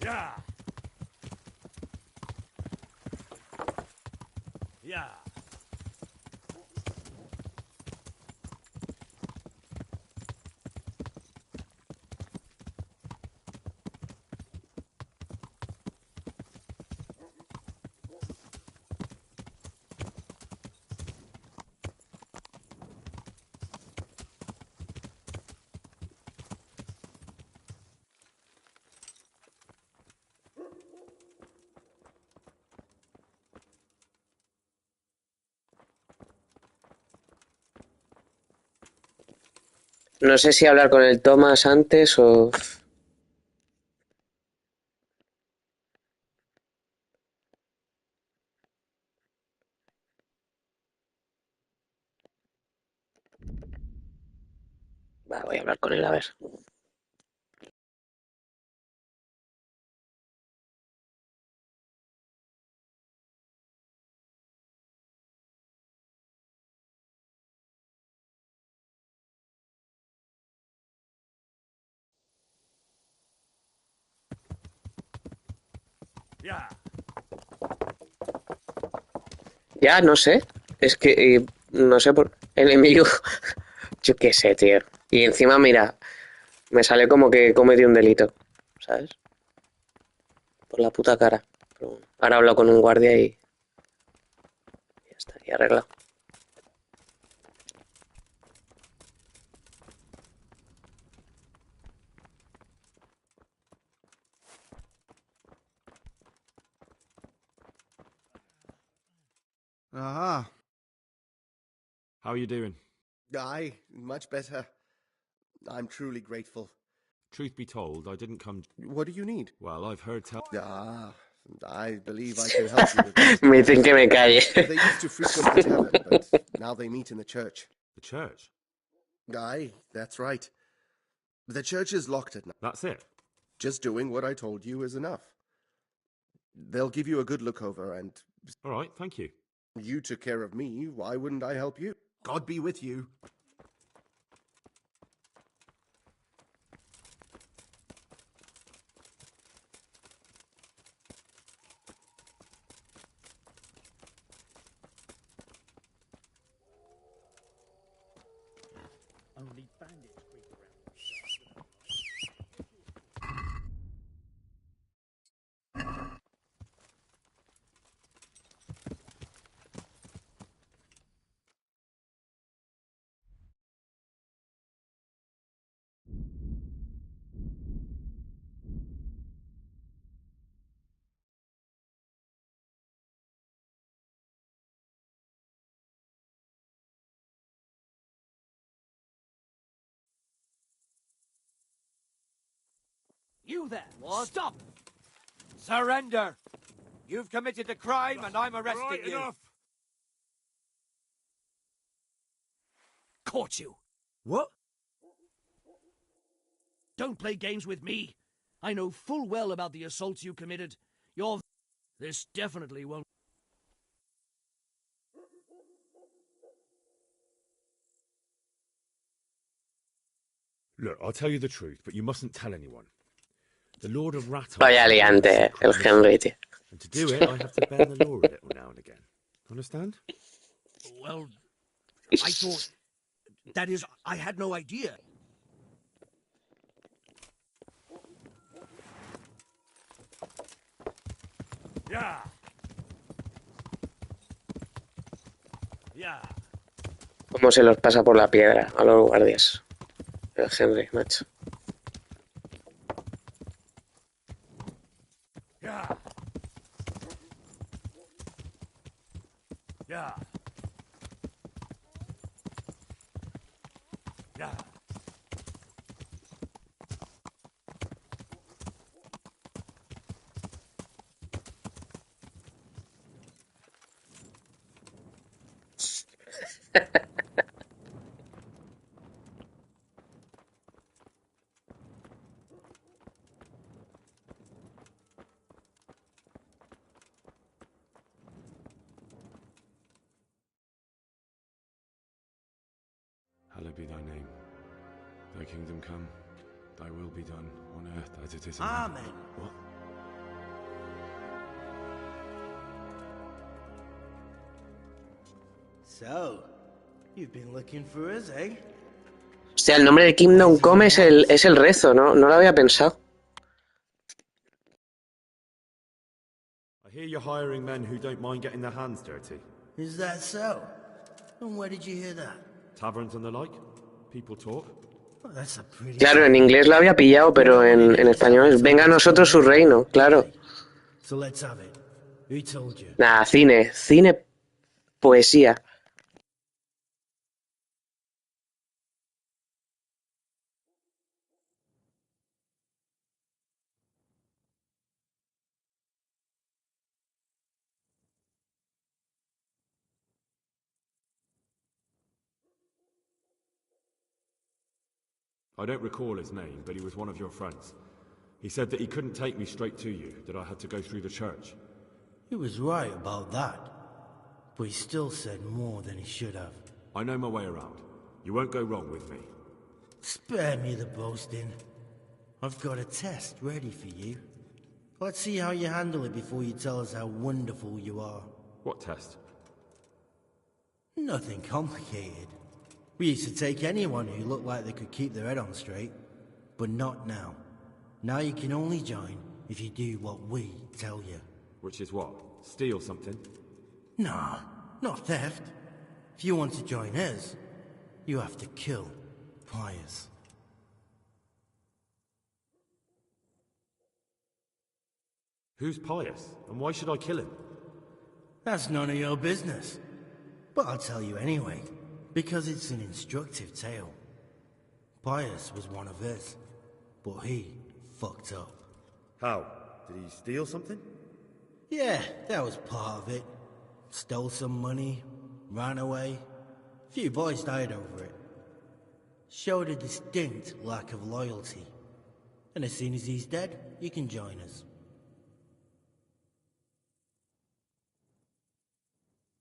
Yeah. Yeah. No sé si hablar con el Thomas antes o... Va, voy a hablar con él, a ver. Yeah. Ya, no sé. Es que... no sé por... Enemigo... Yo qué sé, tío. Y encima, mira... Me sale como que cometí un delito. ¿Sabes? Por la puta cara. Pero bueno, ahora hablo con un guardia y... Ya está, y arreglado. Aha. How are you doing? Aye, much better. I'm truly grateful. Truth be told, I didn't come... What do you need? Well, I've heard tell... Ah, I believe I can help you with that. Me dicen que me calle. They used to frequent the tavern, but now they meet in the church. The church? Aye, that's right. The church is locked at night. That's it? Just doing what I told you is enough. They'll give you a good look over, and... All right, thank you. You took care of me, why wouldn't I help you? God be with you. Only bandits creep around. You there! What? Stop! Surrender! You've committed a crime and I'm arresting Right, you. enough. Caught you! What? Don't play games with me! I know full well about the assaults you committed. This definitely won't... Look, I'll tell you the truth, but you mustn't tell anyone. The Lord of Rattle... Vaya liante, el Henry, tío. And to do it, I have to bend the law a little now and again. Understand? Well, I thought... That is, I had no idea. Yeah. Yeah. Cómo se los pasa por la piedra a los guardias. El Henry, macho. Yeah. Yeah. Hallowed be thy name. Thy kingdom come. Thy will be done on earth as it is in Amen. heaven. What? So, you've been looking for us, eh? Hostia, el nombre de Kingdom Come es el rezo, ¿no? No lo había pensado. I hear you're hiring men who don't mind getting their hands dirty. Is that so? And where did you hear that? Taverns and the like? People talk? Oh, that's a pretty... Claro, en inglés lo había pillado, pero en español es venga a nosotros su reino, claro. So let's have it. Who told you? Nada, cine, poesía. I don't recall his name, but he was one of your friends. He said that he couldn't take me straight to you, that I had to go through the church. He was right about that. But he still said more than he should have. I know my way around. You won't go wrong with me. Spare me the boasting. I've got a test ready for you. Let's see how you handle it before you tell us how wonderful you are. What test? Nothing complicated. We used to take anyone who looked like they could keep their head on straight. But not now. Now you can only join if you do what we tell you. Which is what? Steal something? Nah, not theft. If you want to join us, you have to kill Pius. Who's Pius? And why should I kill him? That's none of your business. But I'll tell you anyway, because it's an instructive tale. Pius was one of us, but he fucked up. How? Did he steal something? Yeah, that was part of it. Stole some money, ran away. A few boys died over it. Showed a distinct lack of loyalty. And as soon as he's dead, you can join us.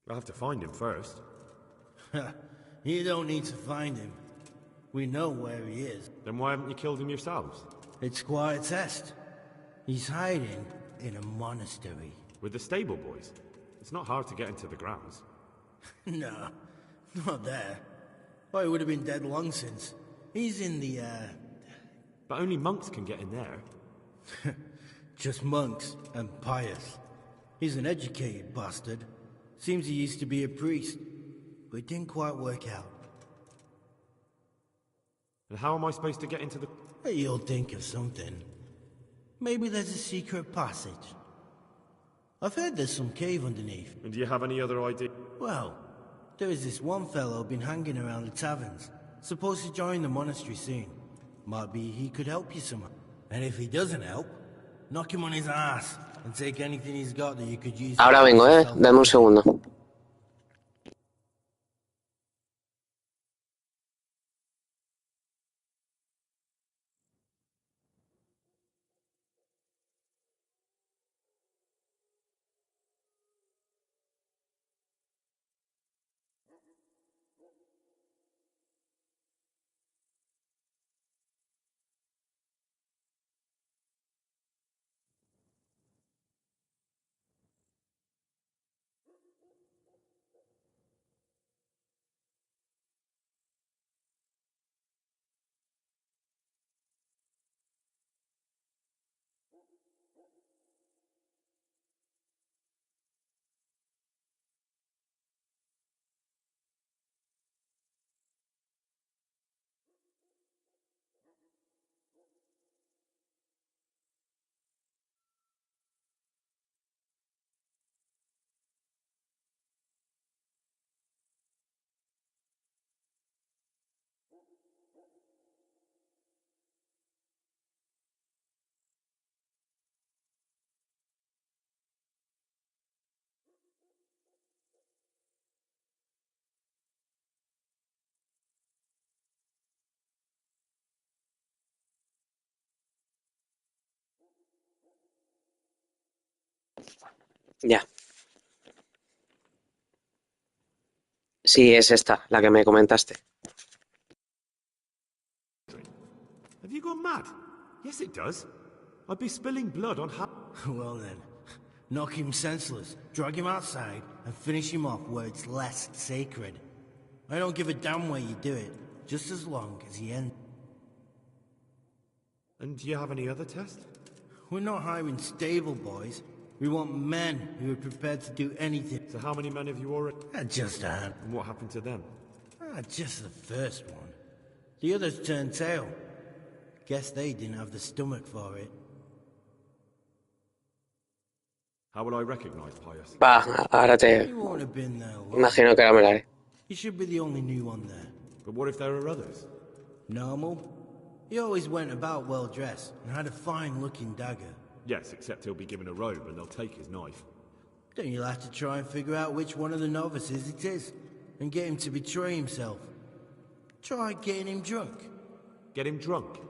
I'll have to find him first. You don't need to find him. We know where he is. Then why haven't you killed him yourselves? It's quite a test. He's hiding in a monastery. With the stable boys? It's not hard to get into the grounds. No, not there. Well, he would have been dead long since. He's in the, But only monks can get in there. Just monks and Pius. He's an educated bastard. Seems he used to be a priest, but it didn't quite work out. And how am I supposed to get into the... You'll think of something. Maybe there's a secret passage. I've heard there's some cave underneath. And do you have any other idea? Well, there is this one fellow been hanging around the taverns. Supposed to join the monastery soon. Might be he could help you somehow. And if he doesn't help, knock him on his ass and take anything he's got that you could use. Ahora vengo, dame un segundo. Ya. Sí, es esta, la que me comentaste. Have you gone mad? Yes, it does. I'd be spilling blood on Well then, knock him senseless, drag him outside, and finish him off where it's less sacred. I don't give a damn where you do it, just as long as he ends. And do you have any other tests? We're not hiring stable boys. We want men who are prepared to do anything. So how many men have you already... Just a hand. And what happened to them? Just the first one. The others turned tail. Guess they didn't have the stomach for it. How will I recognize Pius? Va, ahora te... You won't have been there long. Imagino que ahora me la haré. You should be the only new one there. But what if there are others? Normal? He always went about well dressed and had a fine-looking dagger. Yes, except he'll be given a robe and they'll take his knife. Then you'll have to try and figure out which one of the novices it is, and get him to betray himself. Try getting him drunk. Get him drunk?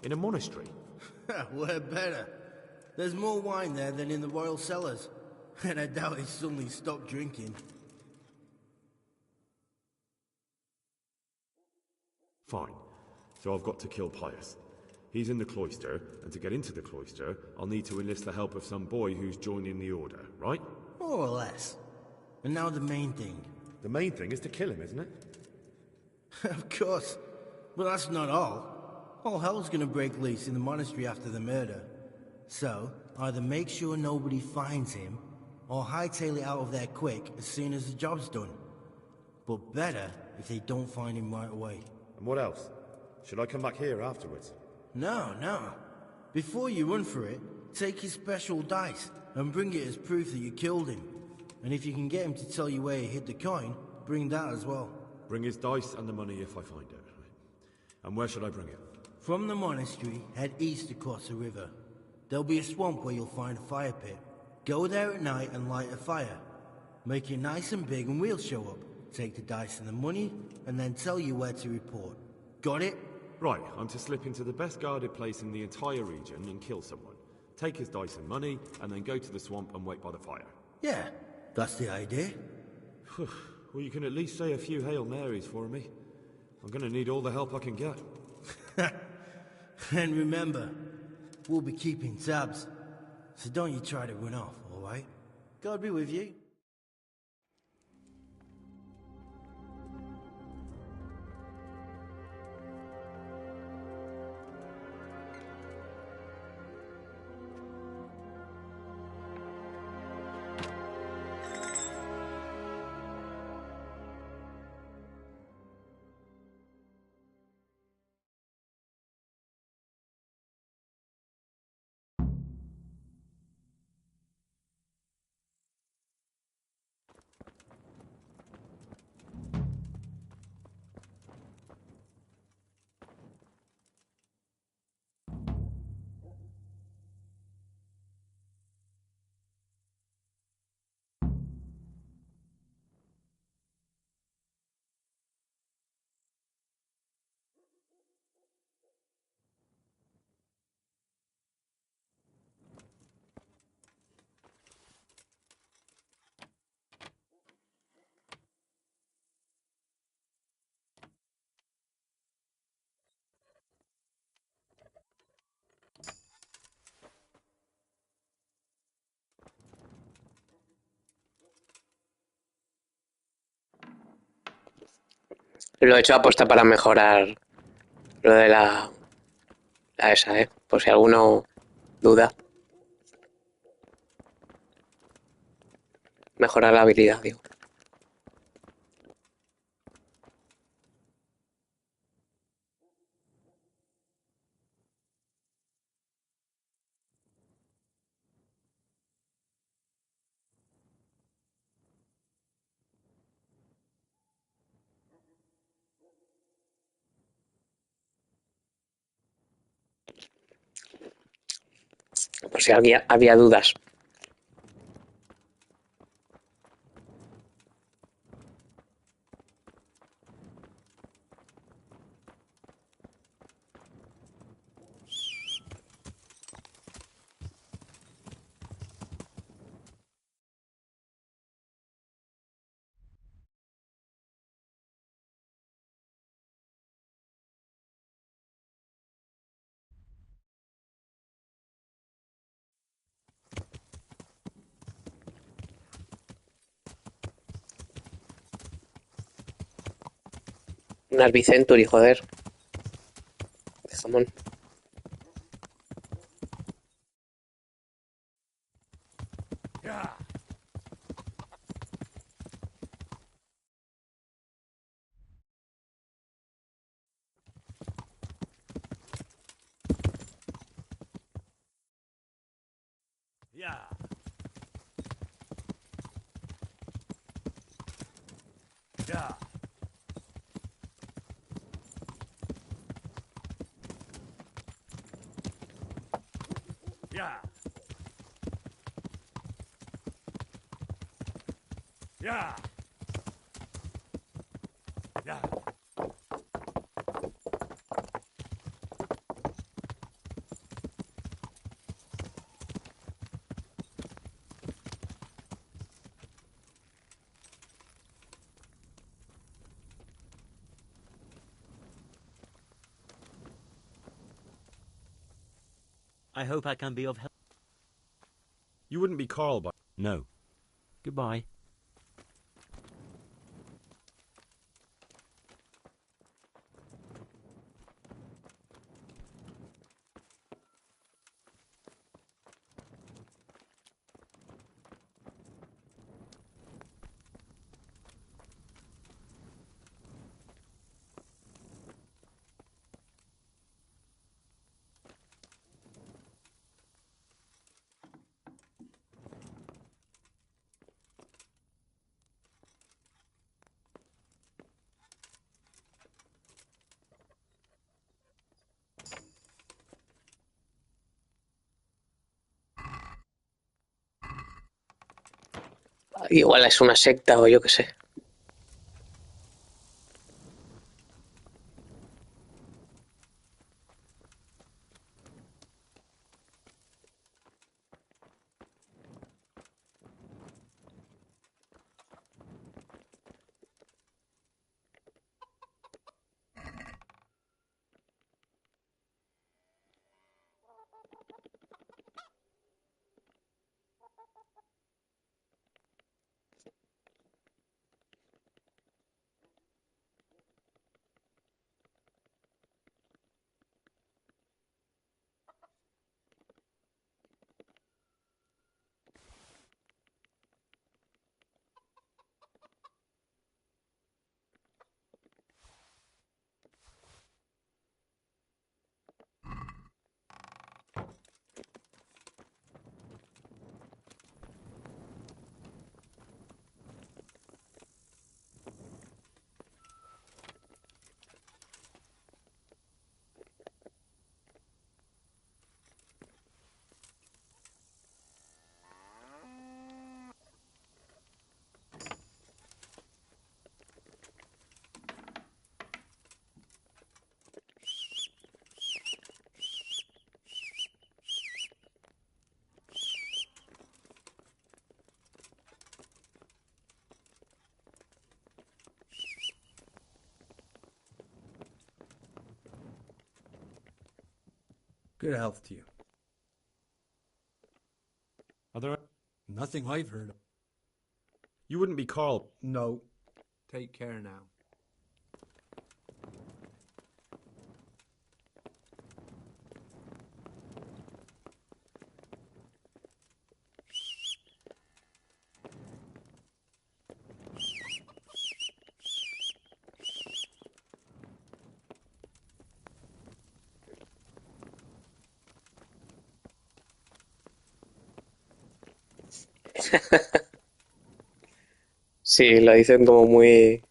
In a monastery? Where better? There's more wine there than in the royal cellars, and I doubt he suddenly stopped drinking. Fine. So I've got to kill Pius. He's in the cloister, and to get into the cloister, I'll need to enlist the help of some boy who's joining the order, right? More or less. And now the main thing. The main thing is to kill him, isn't it? Of course. But that's not all. All hell's gonna break loose in the monastery after the murder. So, either make sure nobody finds him, or hightail it out of there quick as soon as the job's done. But better if they don't find him right away. And what else? Should I come back here afterwards? No. Before you run for it, take his special dice and bring it as proof that you killed him. And if you can get him to tell you where he hid the coin, bring that as well. Bring his dice and the money if I find it. And where should I bring it? From the monastery, head east across the river. There'll be a swamp where you'll find a fire pit. Go there at night and light a fire. Make it nice and big and we'll show up. Take the dice and the money, and then tell you where to report. Got it? Right, I'm to slip into the best guarded place in the entire region and kill someone. Take his dice and money, and then go to the swamp and wait by the fire. Yeah, that's the idea. Well, you can at least say a few Hail Marys for me. I'm gonna need all the help I can get. And remember, we'll be keeping tabs. So don't you try to run off, alright? God be with you. Lo he hecho aposta para mejorar lo de la esa, por si alguno duda. Mejorar la habilidad, digo. Por si había dudas. Unas Vicenturi, joder. De jamón. Yeah. Yeah. Yeah. Yeah. Yeah. Yeah. I hope I can be of help. You wouldn't be Carl by... No. Goodbye. Igual es una secta o yo qué sé. Good health to you. Are there... Nothing I've heard of. You wouldn't be Carl... No. Take care now. Sí, lo dicen como muy...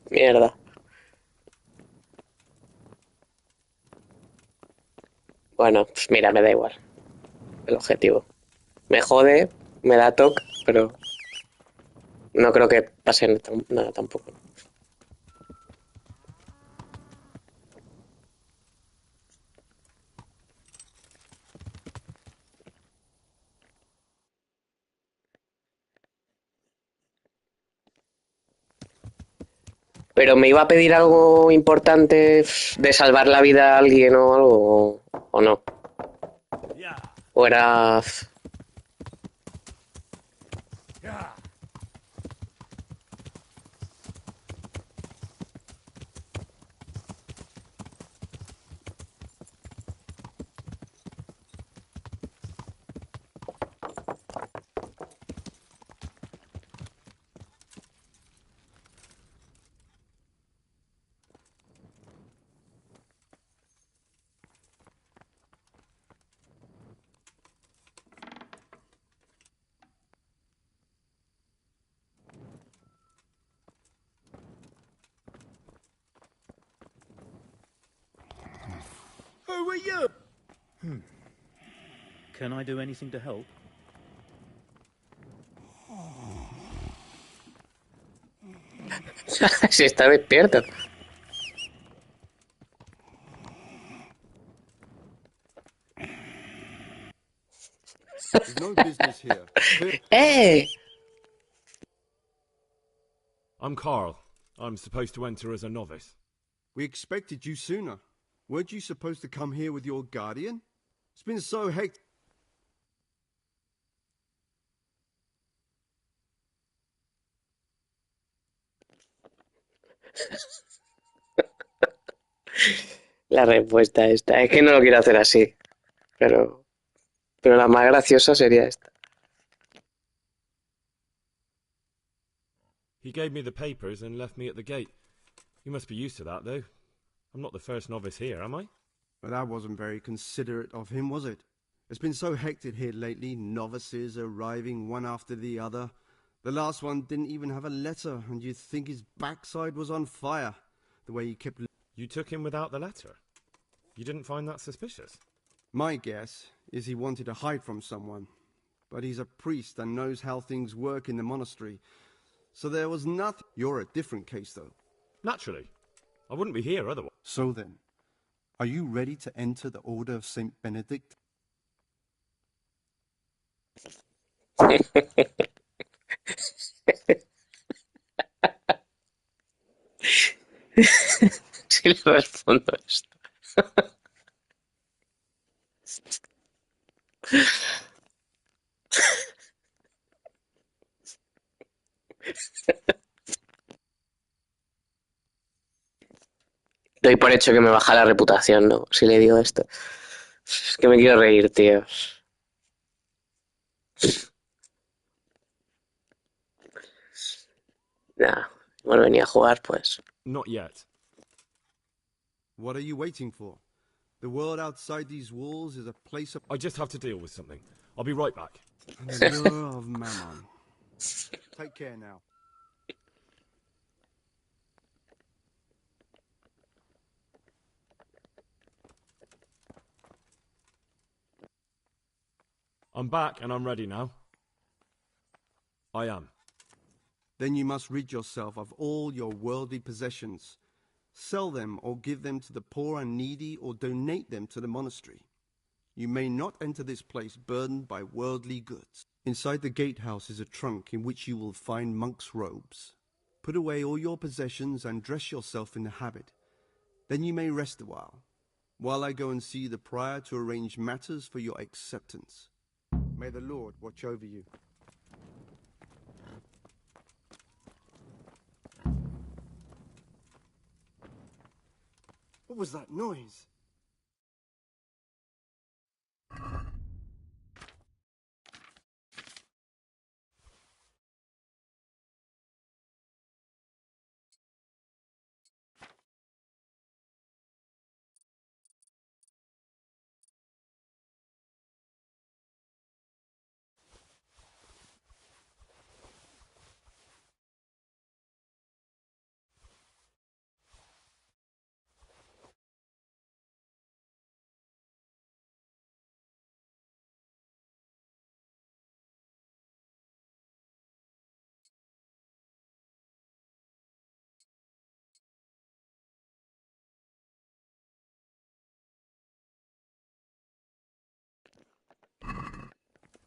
Mierda. Bueno, pues mira, me da igual. El objetivo. Me jode, me da toque, pero no creo que pase nada tampoco. Pero me iba a pedir algo importante de salvar la vida a alguien o algo, o no. O era... Who are you? Can I do anything to help? Si está despierto. There's no business here. ¡Eh! I'm Carl. I'm supposed to enter as a novice. We expected you sooner. Weren't you supposed to come here with your guardian? It's been so hectic. La respuesta esta. Es que no lo quiero hacer así. Pero la más graciosa sería esta. He gave me the papers and left me at the gate. You must be used to that, though. I'm not the first novice here, am I? But that wasn't very considerate of him, was it? It's been so hectic here lately, novices arriving one after the other. The last one didn't even have a letter, and you'd think his backside was on fire, the way he kept... You took him without the letter? You didn't find that suspicious? My guess is he wanted to hide from someone. But he's a priest and knows how things work in the monastery. So there was nothing... You're a different case, though. Naturally. I wouldn't be here otherwise. So then, are you ready to enter the Order of St. Benedict? Si le respondo esto. Doy por hecho que me baja la reputación, ¿no? Si le digo esto. Es que me quiero reír, tío. Nah, hemos venido a jugar, pues. Not yet. What are you waiting for? The world outside these walls is a place of... I just have to deal with something. I'll be right back. The lure of mammon. Take care now. I'm back and I'm ready now. I am. Then you must rid yourself of all your worldly possessions. Sell them or give them to the poor and needy or donate them to the monastery. You may not enter this place burdened by worldly goods. Inside the gatehouse is a trunk in which you will find monk's robes. Put away all your possessions and dress yourself in the habit. Then you may rest a while I go and see the prior to arrange matters for your acceptance. May the Lord watch over you. What was that noise?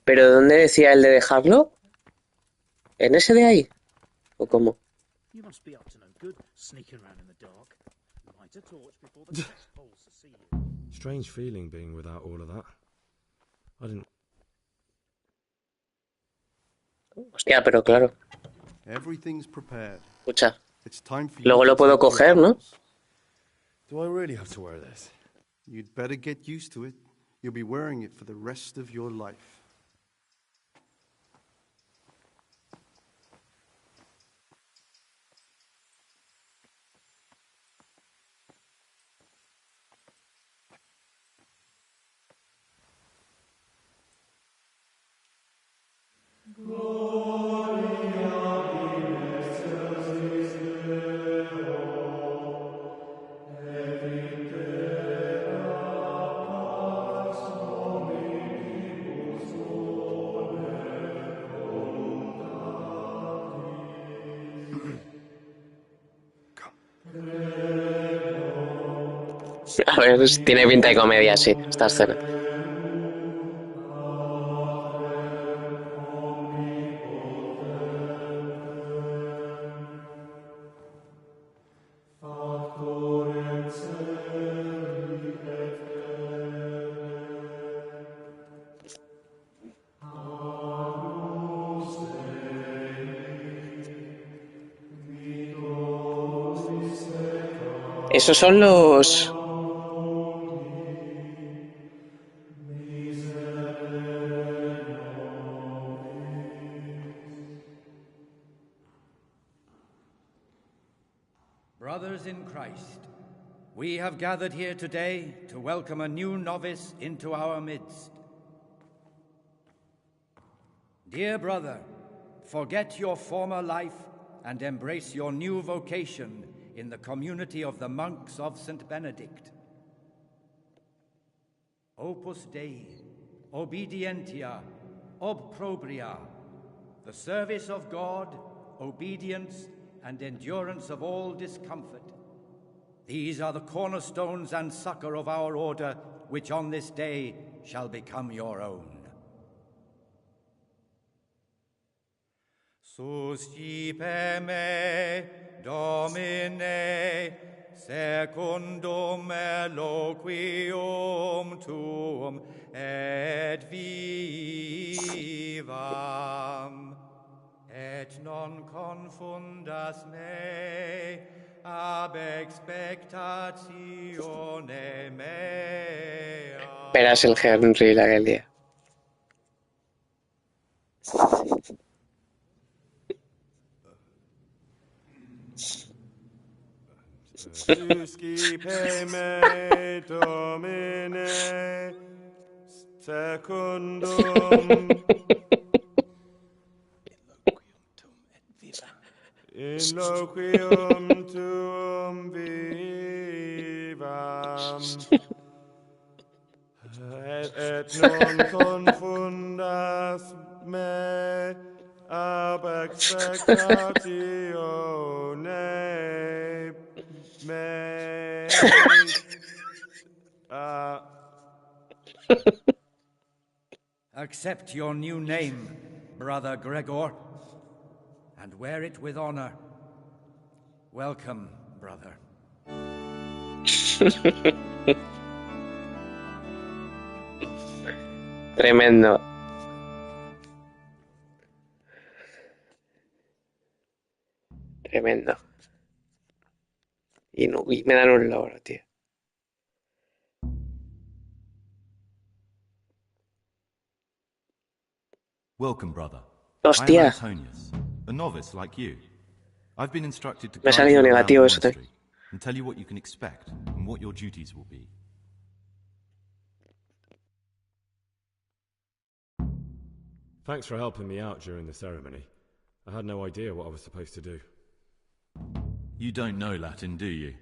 ¿Pero dónde decía el de dejarlo? ¿En ese de ahí? ¿O cómo? You must be up to no good, sneaking around in the dark. Light a torch before the test holes to see you. Strange feeling being without all of that. I didn't... Hostia, pero claro. Everything's prepared. Escucha. It's time for you Luego to lo puedo take your coger, ¿no? arms. Do I really have to wear this? You'd better get used to it. You'll be wearing it for the rest of your life. A ver, tiene pinta de comedia, sí, esta escena. Esos son los... Brothers in Christ, we have gathered here today to welcome a new novice into our midst. Dear brother, forget your former life and embrace your new vocation in the community of the monks of St. Benedict. Opus Dei, obedientia, obprobria, the service of God, obedience, and endurance of all discomfort. These are the cornerstones and succor of our order, which on this day shall become your own. Suscipe me, Domine, secundum eloquium tuum, et vivam. Et non confundas me ab expectatione mea. Verás el Henry la aquel día. Suscipe me, Domine, secundum in loquium tuum vivam, et non confundas me ab expectatione mei. Accept your new name, Brother Gregor, and wear it with honor. Welcome, brother. Tremendo. Tremendo. Y, no, y me dan un logro, tío. Welcome, brother. Hostia. I am Antonius, a novice like you. I've been instructed to Me ha guide salido you around the negativo eso monastery and tell you what you can expect and what your duties will be. Thanks for helping me out during the ceremony. I had no idea what I was supposed to do. You don't know Latin, do you?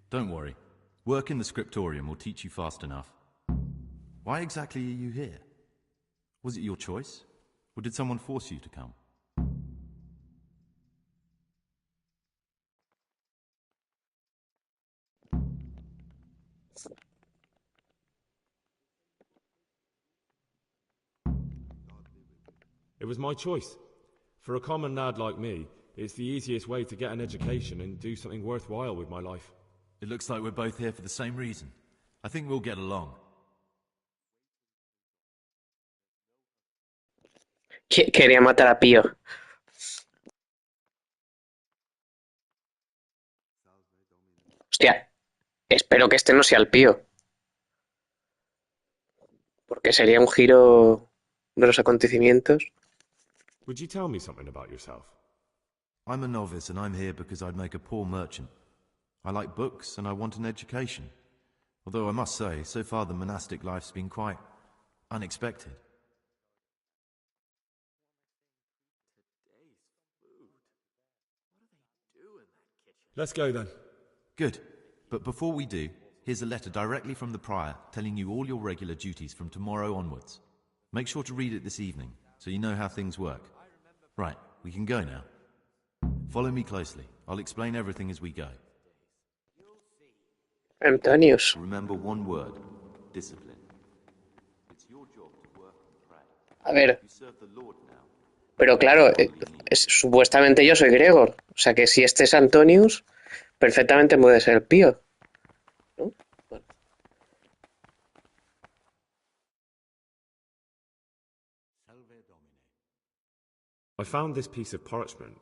Don't worry. Work in the scriptorium will teach you fast enough. Why exactly are you here? Was it your choice? Or did someone force you to come? It was my choice. For a common lad like me, it's the easiest way to get an education and do something worthwhile with my life. It looks like we're both here for the same reason. I think we'll get along. Quería matar a Pío. Hostia, espero que este no sea el Pío. Porque sería un giro de los acontecimientos. Would you tell me something about yourself? I'm a novice and I'm here because I'd make a poor merchant. I like books and I want an education. Although I must say, so far the monastic life's been quite unexpected. Let's go then. Good. But before we do, here's a letter directly from the prior telling you all your regular duties from tomorrow onwards. Make sure to read it this evening so you know how things work. Right, we can go now. Follow me closely. I'll explain everything as we go. Antonius. Remember one word. Discipline. It's your job to work and pray. A ver. You serve the Lord now. Pero claro, supuestamente yo soy Gregor. O sea que si este es Antonius, perfectamente puede ser Pío. ¿No? Bueno. I found this piece of parchment.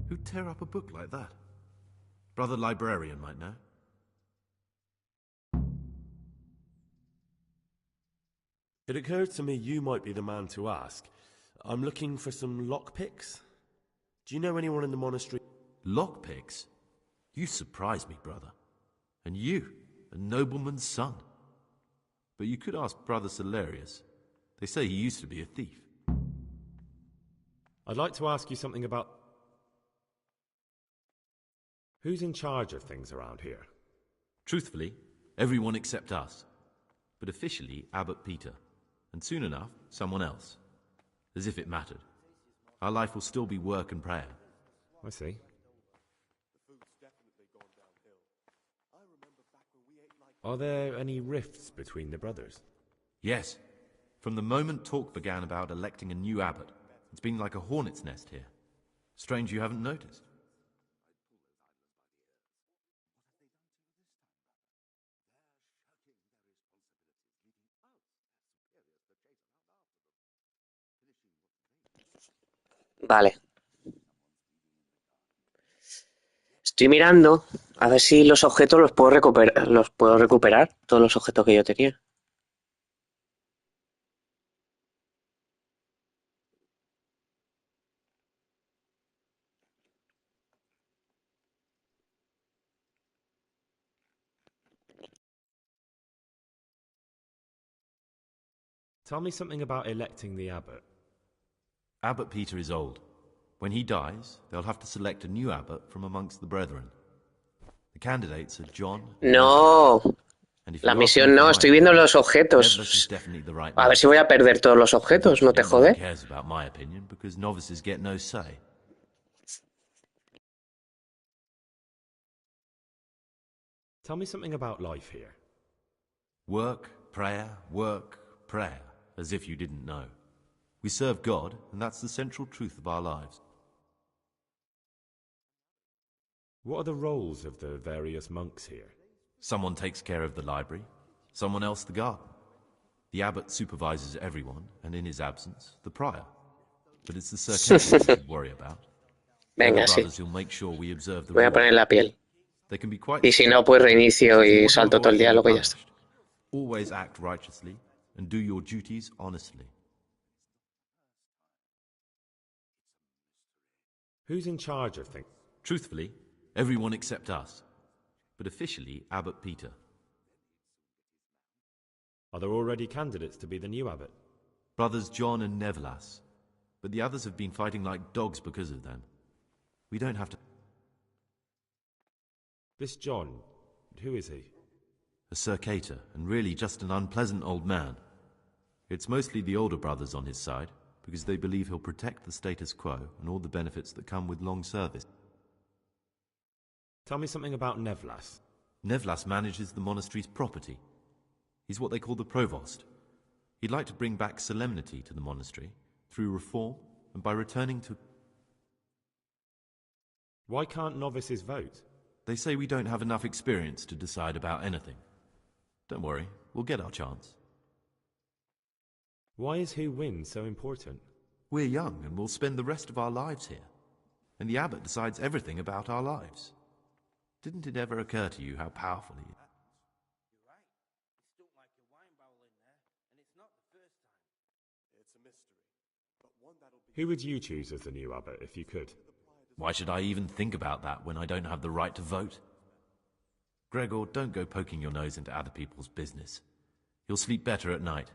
Who'd tear up a book like that? Brother librarian might know. It occurred to me you might be the man to ask. I'm looking for some lockpicks. Do you know anyone in the monastery? Lockpicks? You surprise me, brother. And you, a nobleman's son. But you could ask Brother Celerius. They say he used to be a thief. I'd like to ask you something about... Who's in charge of things around here? Truthfully, everyone except us. But officially, Abbot Peter. And soon enough, someone else. As if it mattered. Our life will still be work and prayer. I see. Are there any rifts between the brothers? Yes. From the moment talk began about electing a new abbot, it's been like a hornet's nest here. Strange you haven't noticed. Vale. Estoy mirando a ver si los objetos los puedo recuperar, todos los objetos que yo tenía. Tell me something about electing the abbot. Abbot Peter is old. When he dies, they'll have to select a new abbot from amongst the brethren. The candidates are John... No, la misión no, estoy viendo los objetos. A ver si voy a perder todos los objetos, ¿no te jode? Cares about my opinion because novices get no say. Tell me something about life here. Work, prayer, as if you didn't know. We serve God, and that's the central truth of our lives. What are the roles of the various monks here? Someone takes care of the library, someone else the garden. The abbot supervises everyone, and in his absence, the prior. But it's the circumstances we worry about. Venga, sí. Who'll make sure we observe the Voy a poner la piel. They can be quite... Y si no, pues reinicio y salto todo el diálogo y ya está. Always act righteously, and do your duties honestly. Who's in charge of things? Truthfully, everyone except us. But officially, Abbot Peter. Are there already candidates to be the new abbot? Brothers John and Nevlas. But the others have been fighting like dogs because of them. We don't have to... This John, who is he? A circator, and really just an unpleasant old man. It's mostly the older brothers on his side, because they believe he'll protect the status quo and all the benefits that come with long service. Tell me something about Nevlas. Nevlas manages the monastery's property. He's what they call the provost. He'd like to bring back solemnity to the monastery, through reform, and by returning to... Why can't novices vote? They say we don't have enough experience to decide about anything. Don't worry, we'll get our chance. Why is who wins so important? We're young and we'll spend the rest of our lives here. And the abbot decides everything about our lives. Didn't it ever occur to you how powerful he is? It's a mystery, but one that'll be... Who would you choose as the new abbot if you could? Why should I even think about that when I don't have the right to vote? Gregor, don't go poking your nose into other people's business. You'll sleep better at night.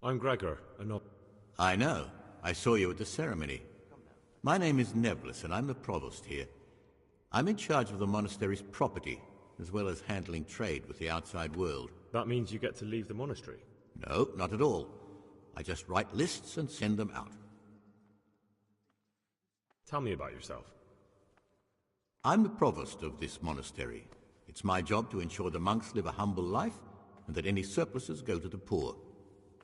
I'm Gregor, a I know. I saw you at the ceremony. My name is Nebulus, and I'm the provost here. I'm in charge of the monastery's property, as well as handling trade with the outside world. That means you get to leave the monastery? No, not at all. I just write lists and send them out. Tell me about yourself. I'm the provost of this monastery. It's my job to ensure the monks live a humble life and that any surpluses go to the poor.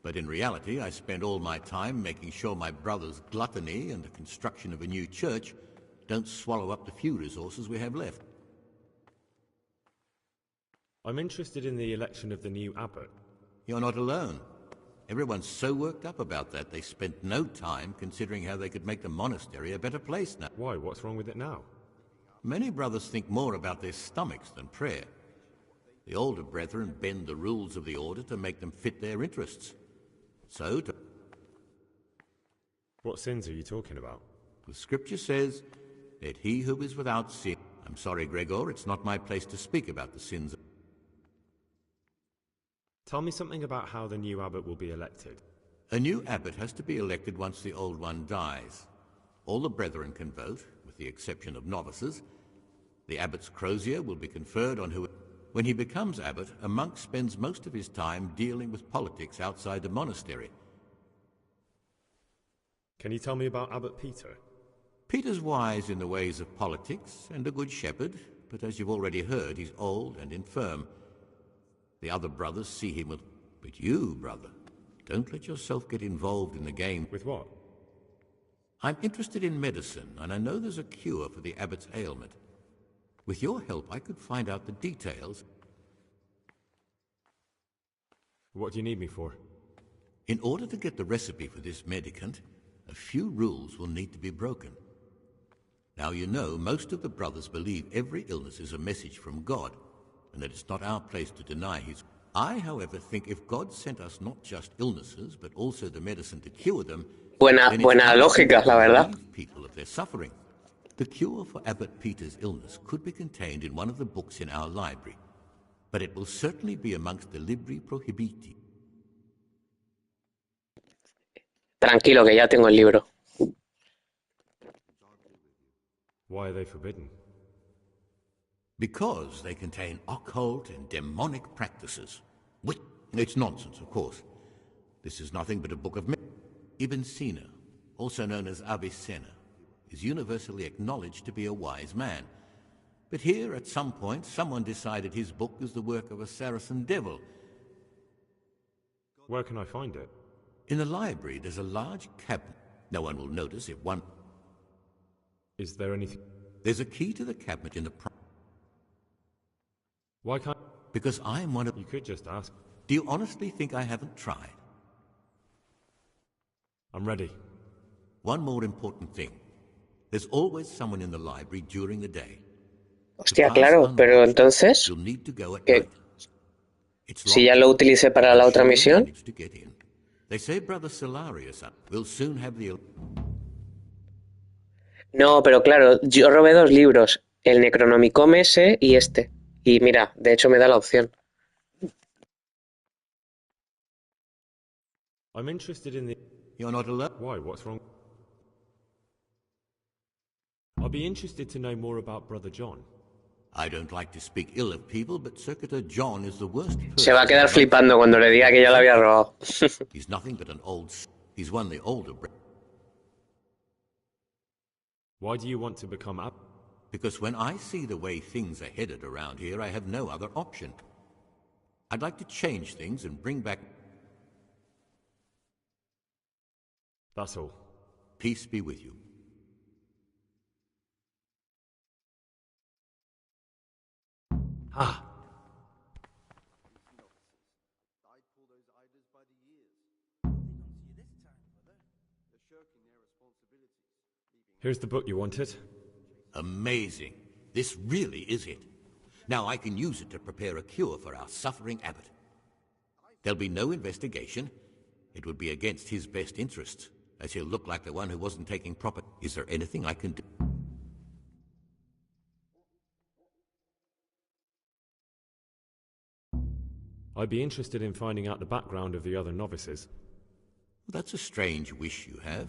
But in reality, I spend all my time making sure my brother's gluttony and the construction of a new church don't swallow up the few resources we have left. I'm interested in the election of the new abbot. You're not alone. Everyone's so worked up about that, they spent no time considering how they could make the monastery a better place now. Why? What's wrong with it now? Many brothers think more about their stomachs than prayer. The older brethren bend the rules of the order to make them fit their interests. So, what sins are you talking about? The scripture says that he who is without sin... I'm sorry, Gregor, it's not my place to speak about the sins. Tell me something about how the new abbot will be elected. A new abbot has to be elected once the old one dies. All the brethren can vote, with the exception of novices. The abbot's crozier will be conferred on who... When he becomes abbot, a monk spends most of his time dealing with politics outside the monastery. Can you tell me about Abbot Peter? Peter's wise in the ways of politics and a good shepherd, but as you've already heard, he's old and infirm. The other brothers see him with... But you, brother, don't let yourself get involved in the game. With what? I'm interested in medicine, and I know there's a cure for the abbot's ailment. With your help, I could find out the details. What do you need me for? In order to get the recipe for this medicament, a few rules will need to be broken. Now you know, most of the brothers believe every illness is a message from God, and that it's not our place to deny his... I, however, think if God sent us not just illnesses, but also the medicine to cure them... Buena lógica, la verdad. ...people of their suffering. The cure for Abbot Peter's illness could be contained in one of the books in our library, but it will certainly be amongst the libri prohibiti. Tranquilo, que ya tengo el libro. Why are they forbidden? Because they contain occult and demonic practices. It's nonsense, of course. This is nothing but a book of... Ibn Sina, also known as Avicenna, is universally acknowledged to be a wise man. But here, at some point, someone decided his book is the work of a Saracen devil. Where can I find it? In the library, there's a large cabinet. No one will notice if one... Is there anything... There's a key to the cabinet in the... Why can't... Because I'm one of... You could just ask. Do you honestly think I haven't tried? I'm ready. One more important thing. There's always someone in the library during the day. Hostia, claro, pero entonces... ¿qué? Si ya lo utilicé para la otra misión... They say Brother Solarius will soon have the... No, pero claro, yo robé 2 libros, el Necronomicon ese y este. Y mira, de hecho me da la opción. I'm interested in the... You're not allowed... Why? What's wrong? I'll be interested to know more about Brother John. I don't like to speak ill of people, but Circuitor John is the worst person. Se va a quedar flipando cuando le diga que ya la había robado. He's nothing but an old... He's one of the older... Why do you want to become abbot? Because when I see the way things are headed around here, I have no other option. I'd like to change things and bring back... That's all. Peace be with you. Ah! Here's the book you wanted. Amazing. This really is it. Now I can use it to prepare a cure for our suffering abbot. There'll be no investigation. It would be against his best interests, as he'll look like the one who wasn't taking proper... Is there anything I can do? I'd be interested in finding out the background of the other novices. That's a strange wish you have.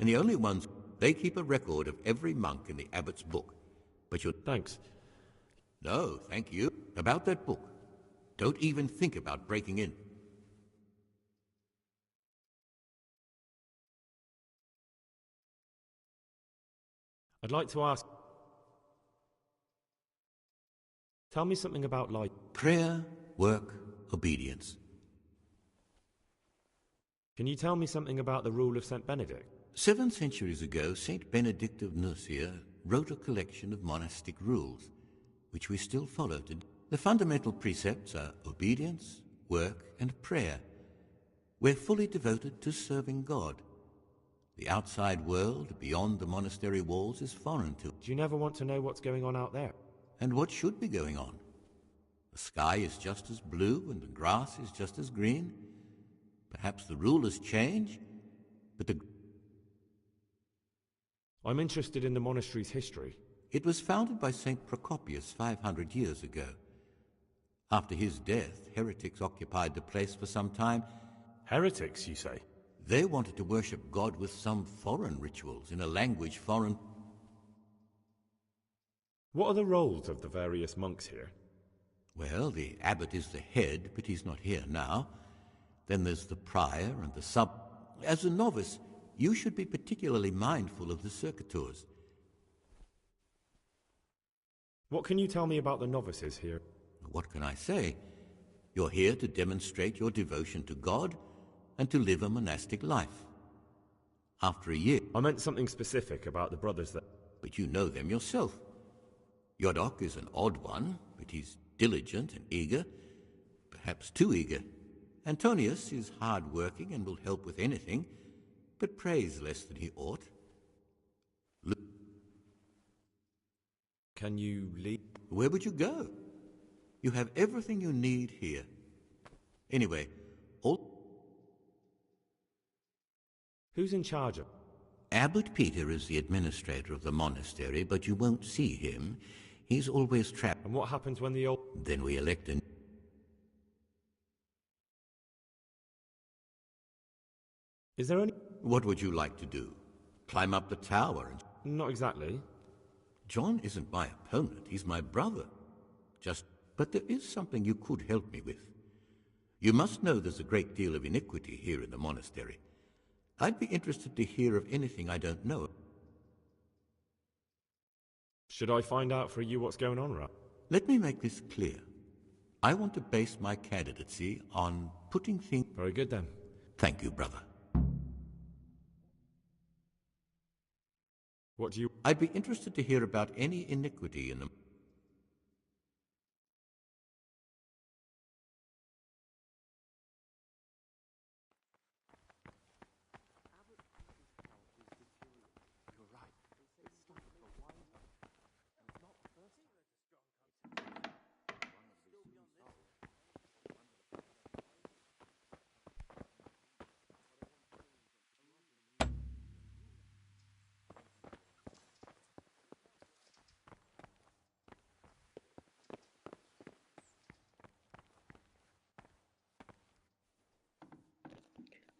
And the only ones... They keep a record of every monk in the abbot's book. But you're... Thanks. No, thank you. About that book. Don't even think about breaking in. I'd like to ask... Tell me something about life. Prayer, work, obedience. Can you tell me something about the rule of St. Benedict? 7 centuries ago, Saint Benedict of Nursia wrote a collection of monastic rules, which we still follow today. The fundamental precepts are obedience, work, and prayer. We're fully devoted to serving God. The outside world, beyond the monastery walls, is foreign to us. Do you never want to know what's going on out there? And what should be going on? The sky is just as blue and the grass is just as green. Perhaps the rulers change, but the... I'm interested in the monastery's history. It was founded by St. Procopius 500 years ago. After his death, heretics occupied the place for some time. Heretics, you say? They wanted to worship God with some foreign rituals in a language foreign... What are the roles of the various monks here? Well, the abbot is the head, but he's not here now. Then there's the prior and the sub... As a novice, you should be particularly mindful of the circuitors. What can you tell me about the novices here? What can I say? You're here to demonstrate your devotion to God and to live a monastic life. After a year... I meant something specific about the brothers that... But you know them yourself. Yodok is an odd one, but he's diligent and eager, perhaps too eager. Antonius is hard-working and will help with anything, but prays less than he ought. Can you leave? Where would you go? You have everything you need here. Anyway, all... Who's in charge of... Abbot Peter is the administrator of the monastery, but you won't see him. He's always trapped. And what happens when the old... Then we elect a... Is there any... What would you like to do? Climb up the tower and... Not exactly. John isn't my opponent, he's my brother. But there is something you could help me with. You must know there's a great deal of iniquity here in the monastery. I'd be interested to hear of anything I don't know. Should I find out for you what's going on, Rat? Let me make this clear. I want to base my candidacy on putting things... Very good, then. Thank you, brother. What do you... I'd be interested to hear about any iniquity in them.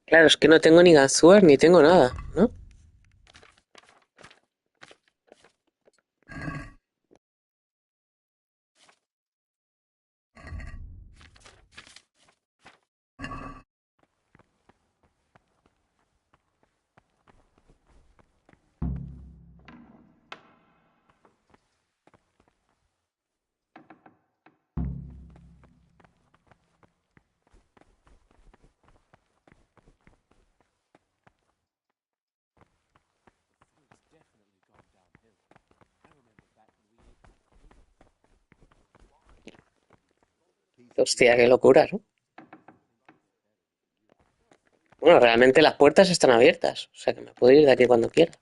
Claro, es que no tengo ni ganzúas ni tengo nada, ¿no? Hostia, qué locura, ¿no? Bueno, realmente las puertas están abiertas, o sea que me puedo ir de aquí cuando quiera.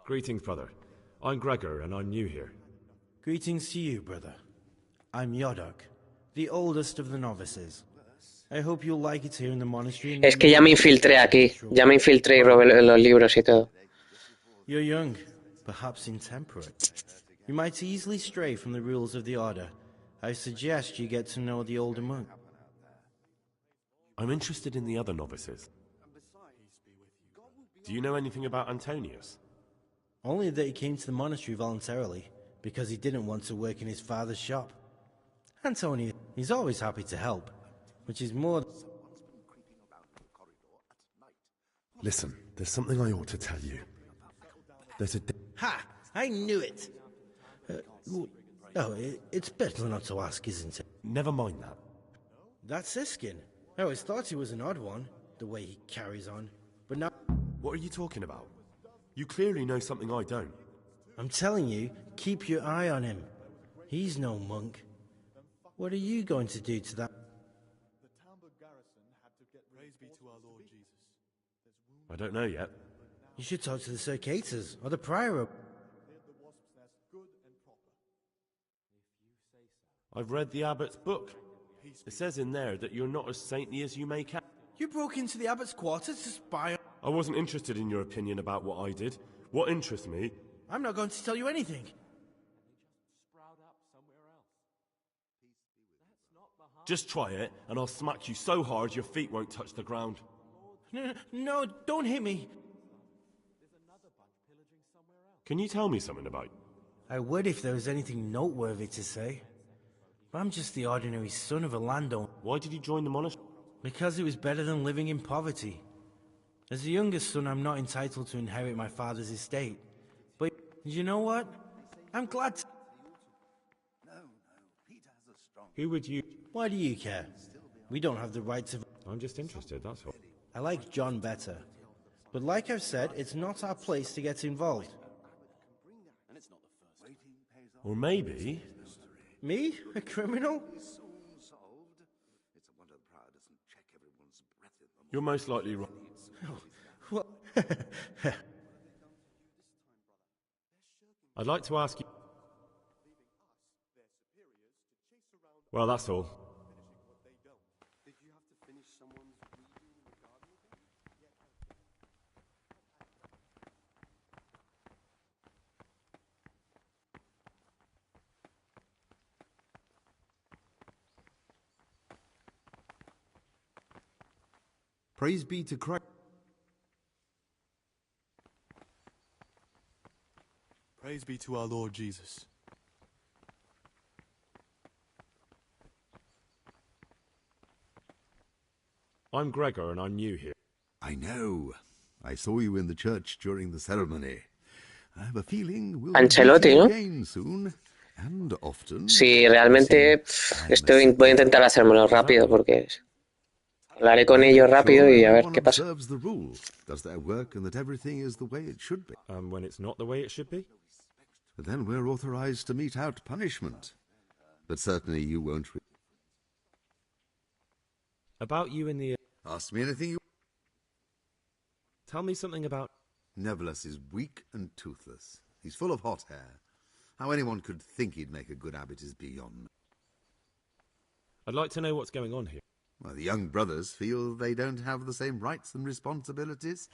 Greetings, brother. I'm Gregor, and I'm new here. Greetings to you, brother. I'm Yodok, the oldest of the novices. I hope you'll like it here in the monastery. And Es que ya me infiltré aquí, ya me infiltré y robé los libros y todo. You're young, perhaps intemperate. You might easily stray from the rules of the order. I suggest you get to know the older monk. I'm interested in the other novices. Do you know anything about Antonius? Only that he came to the monastery voluntarily, because he didn't want to work in his father's shop. Antonio, he's always happy to help, which is more... Listen, there's something I ought to tell you. There's a... Ha! I knew it! It's better not to ask, isn't it? Never mind that. That's Siskin. I always thought he was an odd one, the way he carries on. But now... What are you talking about? You clearly know something I don't. I'm telling you, keep your eye on him. He's no monk. What are you going to do to that? I don't know yet. You should talk to the Circators, or the Prior. I've read the abbot's book. It says in there that you're not as saintly as you make out. You broke into the abbot's quarters to spy on... I wasn't interested in your opinion about what I did. What interests me... I'm not going to tell you anything. Just try it, and I'll smack you so hard your feet won't touch the ground. No, don't hit me. Can you tell me something about... I would if there was anything noteworthy to say. But I'm just the ordinary son of a landowner. Why did you join the monastery? Because it was better than living in poverty. As the youngest son, I'm not entitled to inherit my father's estate. But you know what? I'm glad to... Who would you... Why do you care? We don't have the right to... I'm just interested, that's all. I like John better. But like I've said, it's not our place to get involved. Or maybe... Me? A criminal? You're most likely wrong. Well... I'd like to ask you... Well, that's all. Praise be to Christ. Praise be to our Lord Jesus. I'm Gregor and I'm new here. I know. I saw you in the church during the ceremony. I have a feeling we'll Ancelotti, meet ¿no? again soon, and often. Sí, realmente voy a intentar hacérmelo rápido porque hablaré con ellos rápido y a ver qué pasa. Observes the rule, does their work, and that everything is the way it should be. And when it's not the way it should be? Then we're authorized to mete out punishment. But certainly you won't. About you in the... Ask me anything you... Tell me something about... Nevertheless is weak and toothless. He's full of hot hair. How anyone could think he'd make a good abbot is beyond me. I'd like to know what's going on here. Well, the young brothers feel they don't have the same rights and responsibilities.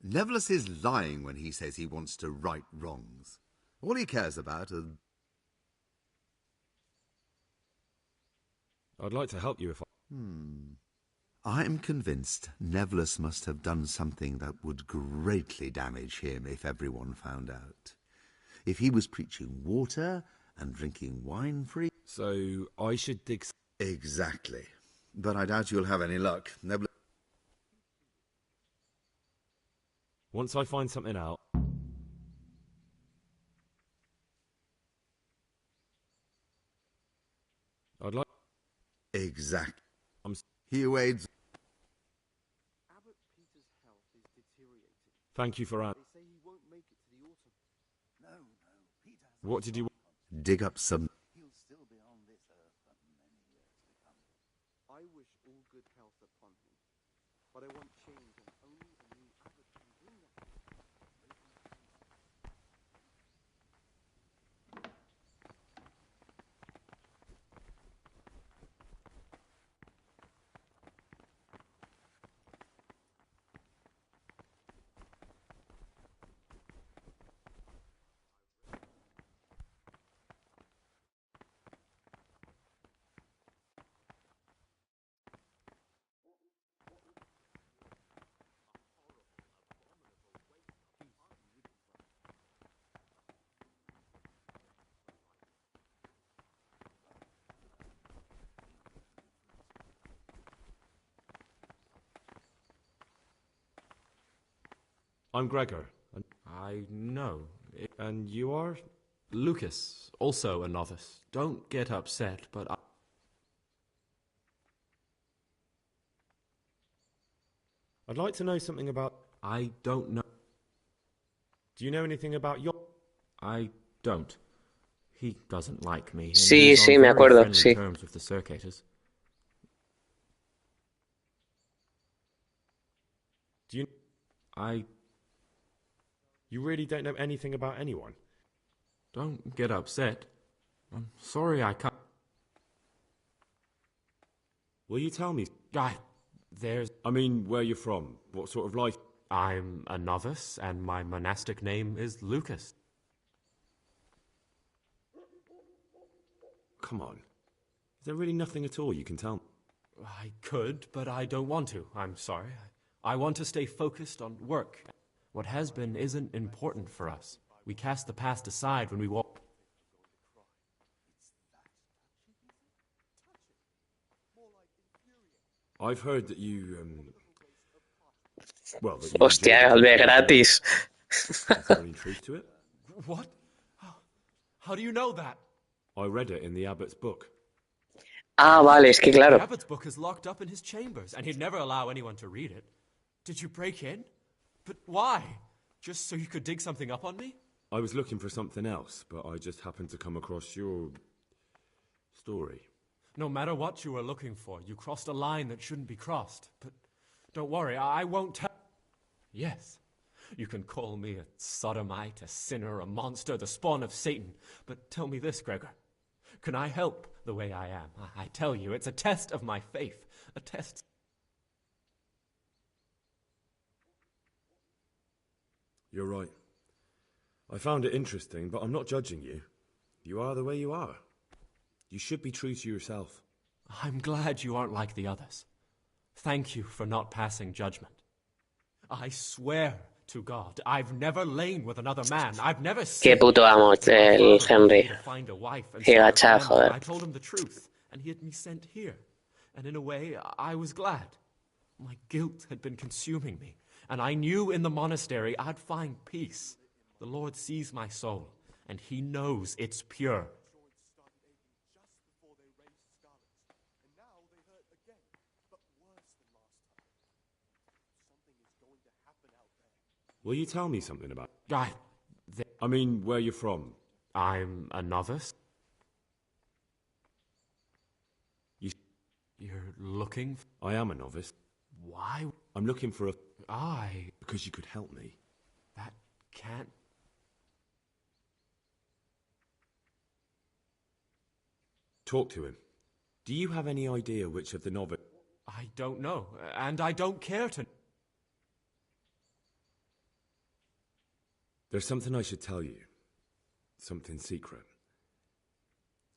Nevertheless is lying when he says he wants to right wrongs. All he cares about are... I'd like to help you if I... I'm convinced Nevertheless must have done something that would greatly damage him if everyone found out. If he was preaching water and drinking wine free... So I should dig... Exactly. But I doubt you'll have any luck. Nevertheless... Once I find something out... I'd like... Exactly. I'm... He wades... Thank you for asking. What did you... Dig up some... I wish all good health upon him, but I want change, and only a new abbot can bring that. I'm Gregor. I know. And you are? Lucas, also a novice. Don't get upset, but I'd like to know something about... I don't know. Do you know anything about your... I don't. He doesn't like me. And Sí, he's sí, on me very acuerdo, friendly sí. terms with the circators. Do you... You really don't know anything about anyone? Don't get upset. I'm sorry I can't... Will you tell me? There's... I mean, where you're from. What sort of life... I'm a novice, and my monastic name is Lucas. Come on. Is there really nothing at all you can tell me? I could, but I don't want to. I'm sorry. I want to stay focused on work. What has been isn't important for us. We cast the past aside when we walk. I've heard that you, well, that you Hostia, de gratis. Is there any truth to it? What? How do you know that? I read it in the abbot's book. Ah, vale, es que claro. The abbot's book is locked up in his chambers, and he'd never allow anyone to read it. Did you break in? But why? Just so you could dig something up on me? I was looking for something else, but I just happened to come across your story. No matter what you were looking for, you crossed a line that shouldn't be crossed. But don't worry, I won't tell... Yes, you can call me a sodomite, a sinner, a monster, the spawn of Satan. But tell me this, Gregor. Can I help the way I am? I tell you, it's a test of my faith. A test... You're right. I found it interesting, but I'm not judging you. You are the way you are. You should be true to yourself. I'm glad you aren't like the others. Thank you for not passing judgment. I swear to God, I've never lain with another man. I've never Qué puto amo el Henry. Gigacha, joder. I told him the truth, and he had me sent here. And in a way, I was glad. My guilt had been consuming me, and I knew in the monastery I'd find peace. The Lord sees my soul, and he knows it's pure. Will you tell me something about... I mean, where you're from. I'm a novice. You're looking... I am a novice. Why? I'm looking for a... I... Because you could help me. That can't... Talk to him. Do you have any idea which of the novice... I don't know, and I don't care to... There's something I should tell you. Something secret.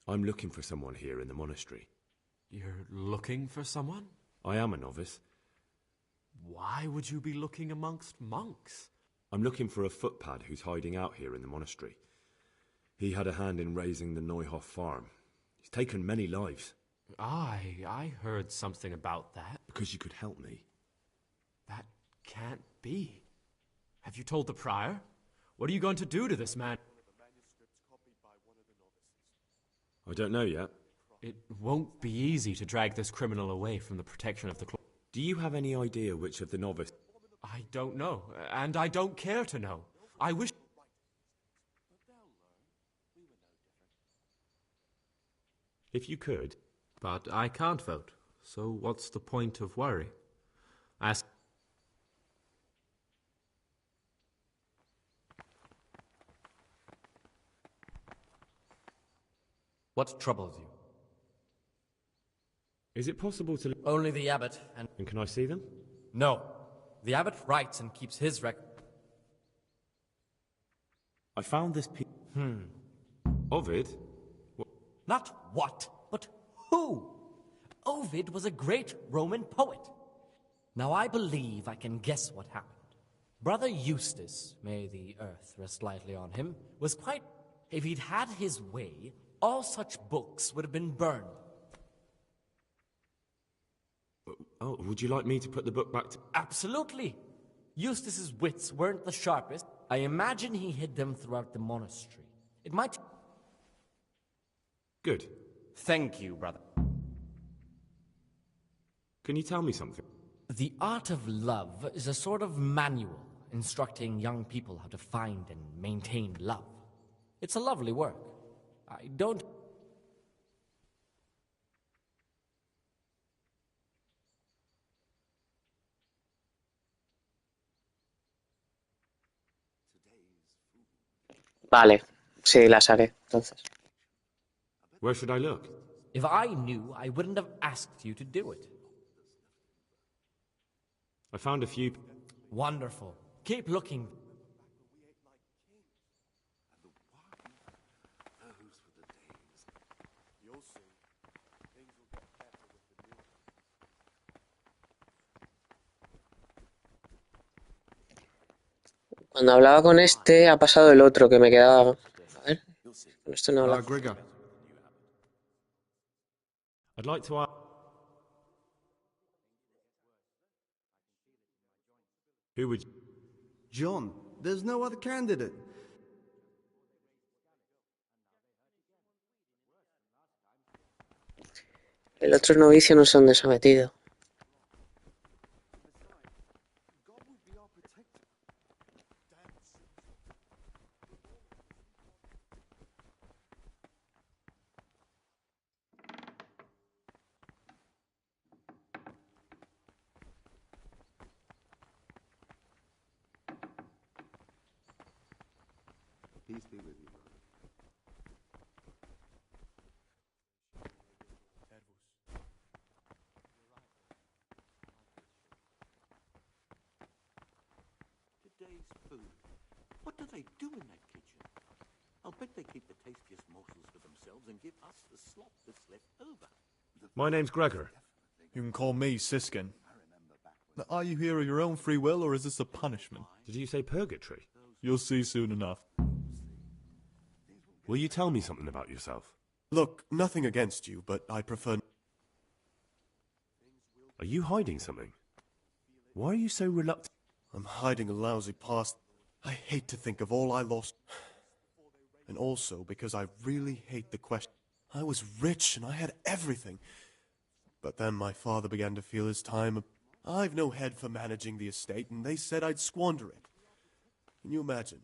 I'm looking for someone here in the monastery. You're looking for someone? I am a novice. Why would you be looking amongst monks? I'm looking for a footpad who's hiding out here in the monastery. He had a hand in raising the Neuhoff farm. He's taken many lives. I heard something about that. Because you could help me. That can't be. Have you told the prior? What are you going to do to this man? I don't know yet. It won't be easy to drag this criminal away from the protection of the cloth. Do you have any idea which of the novice... I don't know, and I don't care to know. I wish... If you could. But I can't vote, so what's the point of worry? Ask... What troubles you? Is it possible to... Only the abbot and... And can I see them? No. The abbot writes and keeps his record. I found this Ovid? Not what, but who? Ovid was a great Roman poet. Now I believe I can guess what happened. Brother Eustace, may the earth rest lightly on him, was quite... If he'd had his way, all such books would have been burned. Oh, would you like me to put the book back to... Absolutely. Eustace's wits weren't the sharpest. I imagine he hid them throughout the monastery. It might... Good. Thank you, brother. Can you tell me something? The art of love is a sort of manual instructing young people how to find and maintain love. It's a lovely work. I don't... Vale, sí, las haré, entonces. Where should I look? If I knew, I wouldn't have asked you to do it. I found a few... Wonderful. Keep looking. Cuando hablaba con este, ha pasado el otro que me quedaba. A ver, con esto no habla. Gregor. I'd like to ask... Who would... John, there's no other candidate. El otro novicio no son de sometido. Peace be with you, brother. Today's food. What do they do in that kitchen? I'll bet they keep the tastiest morsels for themselves and give us the slop that's left over. My name's Gregor. You can call me Siskin. Now, are you here of your own free will, or is this a punishment? Did you say purgatory? You'll see soon enough. Will you tell me something about yourself? Look, nothing against you, but I prefer... Are you hiding something? Why are you so reluctant? I'm hiding a lousy past. I hate to think of all I lost. And also because I really hate the question. I was rich and I had everything. But then my father began to feel his time. I've no head for managing the estate, and they said I'd squander it. Can you imagine?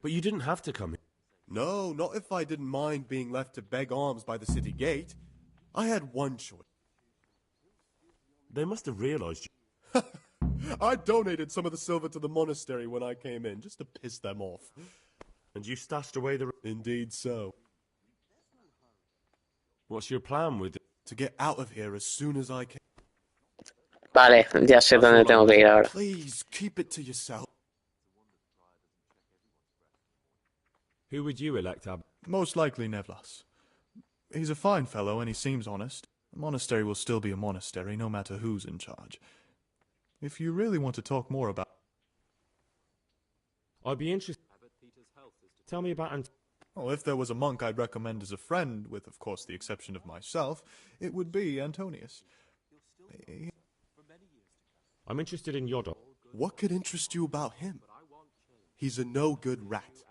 But you didn't have to come here. No, not if I didn't mind being left to beg alms by the city gate. I had one choice. They must have realized you... I donated some of the silver to the monastery when I came in, just to piss them off. And you stashed away the... Indeed so. What's your plan with it? To get out of here as soon as I can. Vale, ya sé dónde tengo que ir ahora. Please, keep it to yourself. Who would you elect, Ab? Most likely Nevlas. He's a fine fellow and he seems honest. The monastery will still be a monastery, no matter who's in charge. If you really want to talk more about... I'd be interested... Tell me about... Well, if there was a monk I'd recommend as a friend, with, of course, the exception of myself, it would be Antonius. I'm interested in Yodok. What could interest you about him? He's a no-good rat.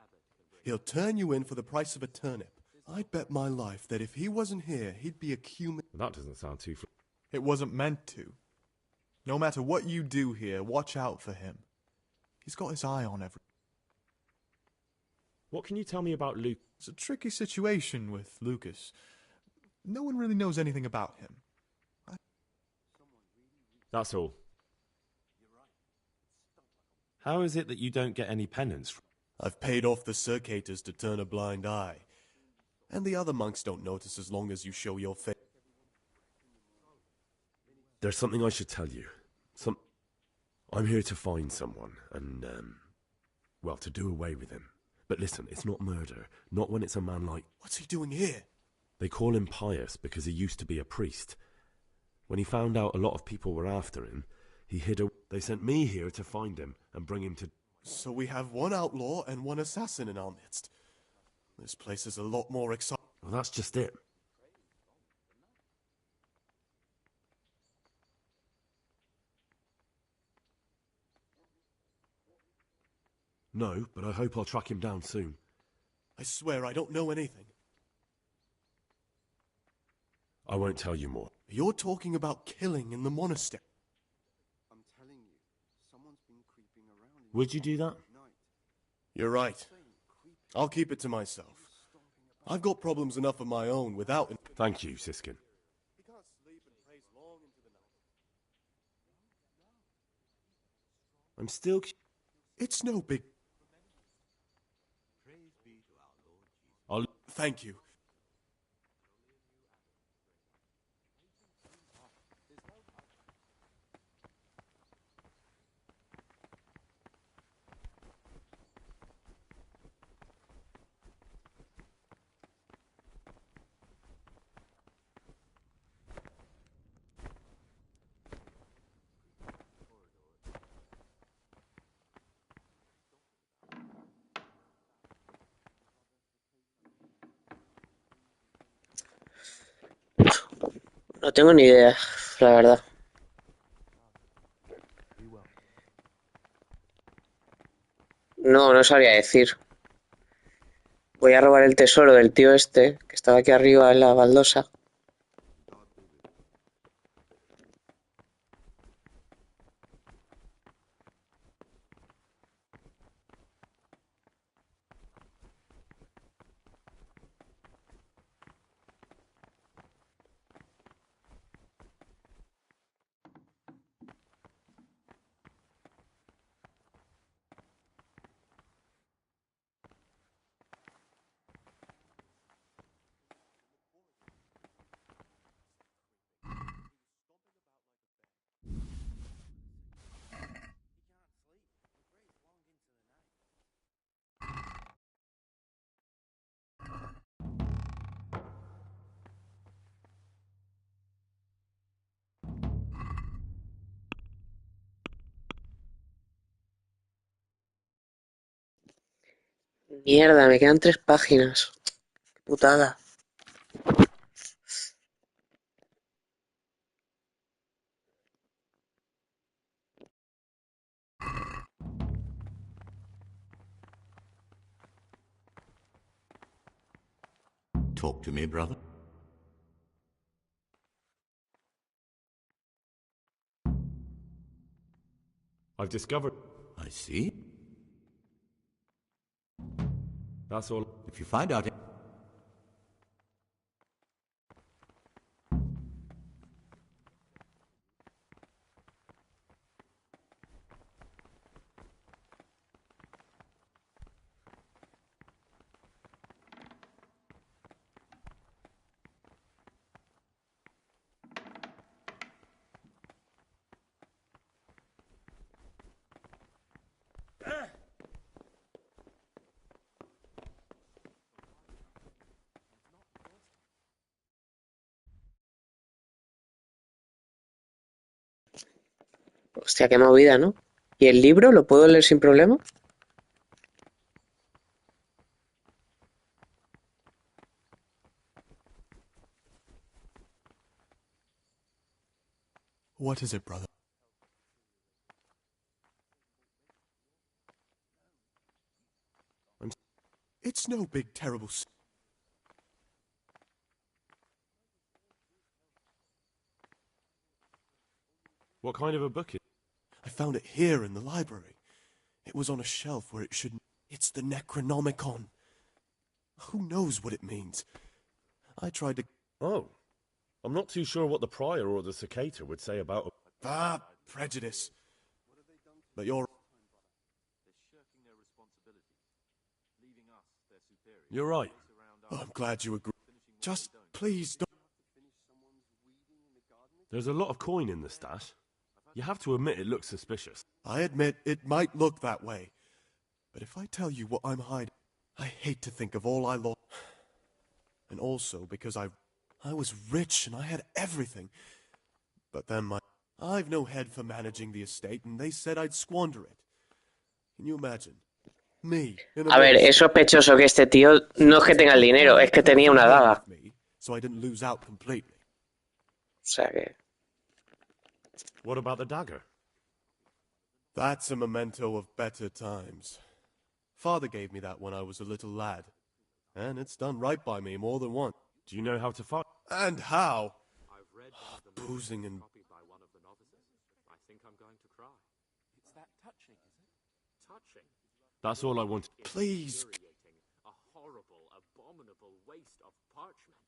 He'll turn you in for the price of a turnip. I'd bet my life that if he wasn't here, he'd be a human. That doesn't sound too... It wasn't meant to. No matter what you do here, watch out for him. He's got his eye on everything. What can you tell me about Luke? It's a tricky situation with Lucas. No one really knows anything about him. That's all. How is it that you don't get any penance? I've paid off the circators to turn a blind eye. And the other monks don't notice as long as you show your face. There's something I should tell you. I'm here to find someone and, well, to do away with him. But listen, it's not murder. Not when it's a man like... What's he doing here? They call him pious because he used to be a priest. When he found out a lot of people were after him, he hid away. They sent me here to find him and bring him to... So we have one outlaw and one assassin in our midst. This place is a lot more exciting. Well, that's just it. No, but I hope I'll track him down soon. I swear I don't know anything. I won't tell you more. You're talking about killing in the monastery. I'm telling you, someone's been creeping around. Would you do that? You're right. I'll keep it to myself. I've got problems enough of my own without... Thank you, Siskin. I'm still... It's no big... Thank you. No tengo ni idea, la verdad. No sabría decir. Voy a robar el tesoro del tío este, que estaba aquí arriba en la baldosa. Mierda, me quedan 3 páginas. Qué putada. Talk to me, brother. I've discovered... I see. That's all. If you find out... Hostia, qué movida, ¿no? ¿Y el libro lo puedo leer sin problema? What is it, brother? It's no big, terrible... What kind of a book is I found it here in the library. It was on a shelf where it shouldn't. It's the Necronomicon. Who knows what it means? I tried to... Oh. I'm not too sure what the Prior or the Cicada would say about... prejudice. But you're... You're right. Oh, I'm glad you agree. Just please don't... There's a lot of coin in the stash. You have to admit it looks suspicious. I admit it might look that way. But if I tell you what I'm hiding, I hate to think of all I lost. And also because I was rich and I had everything. But then I've no head for managing the estate and they said I'd squander it. Can you imagine? Me. A ver, es sospechoso que este tío no es que tenga el dinero, es que tenía una daga. So I didn't lose out completely. O sea que... What about the dagger? That's a memento of better times. Father gave me that when I was a little lad. And it's done right by me more than once. Do you know how to fight? And how? Boozing and... I think I'm going to cry. It's that touching, is it? Touching? That's all I want. Please. A horrible, abominable waste of parchment.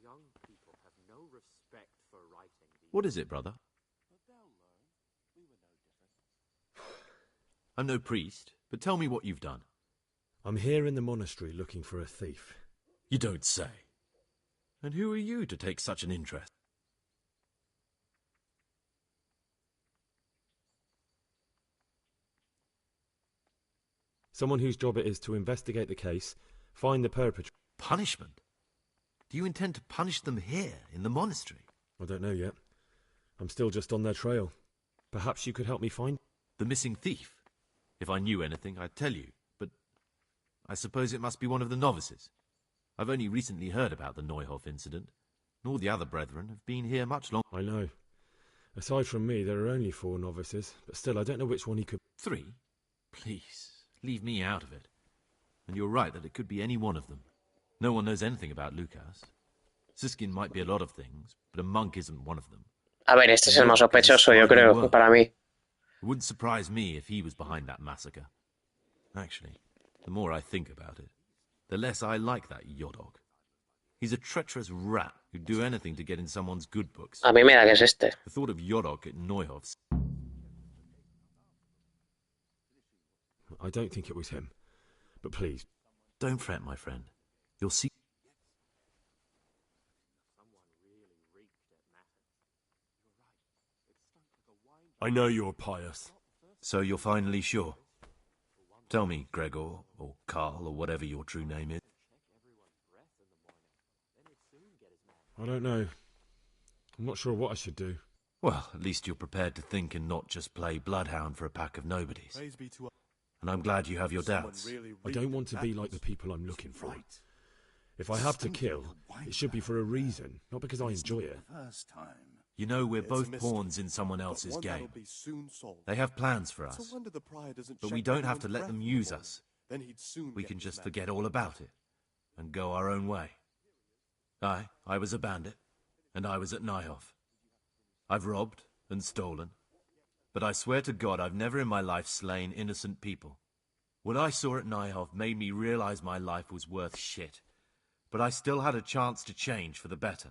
Young people have no respect for writing. What is it, brother? I'm no priest, but tell me what you've done. I'm here in the monastery looking for a thief. You don't say. And who are you to take such an interest? Someone whose job it is to investigate the case, find the perpetrator. Punishment? Do you intend to punish them here, in the monastery? I don't know yet. I'm still just on their trail. Perhaps you could help me find... The missing thief? If I knew anything, I'd tell you, but I suppose it must be one of the novices. I've only recently heard about the Neuhof incident. Nor the other brethren have been here much longer. I know. Aside from me, there are only 4 novices, but still, I don't know which one he could... 3? Please, leave me out of it. And you're right that it could be any one of them. No one knows anything about Lucas. Siskin might be a lot of things, but a monk isn't one of them. A ver, este es el más sospechoso, yo creo, para mí. It wouldn't surprise me if he was behind that massacre. Actually, the more I think about it, the less I like that Yodog. He's a treacherous rat who'd do anything to get in someone's good books. A mí me da que es este. The thought of Yodog at Neuhof's... I don't think it was him. But please... Don't fret, my friend. You'll see... I know you're pious. So you're finally sure? Tell me, Gregor, or Carl, or whatever your true name is. I don't know. I'm not sure what I should do. Well, at least you're prepared to think and not just play bloodhound for a pack of nobodies. And I'm glad you have your doubts. I don't want to be like the people I'm looking for. If I have to kill, it should be for a reason, not because I enjoy it. You know, we're both pawns in someone else's game. They have plans for us, but we don't have to let them use us. We can just forget all about it and go our own way. I was a bandit, and I was at Neuhof. I've robbed and stolen, but I swear to God I've never in my life slain innocent people. What I saw at Neuhof made me realize my life was worth shit, but I still had a chance to change for the better.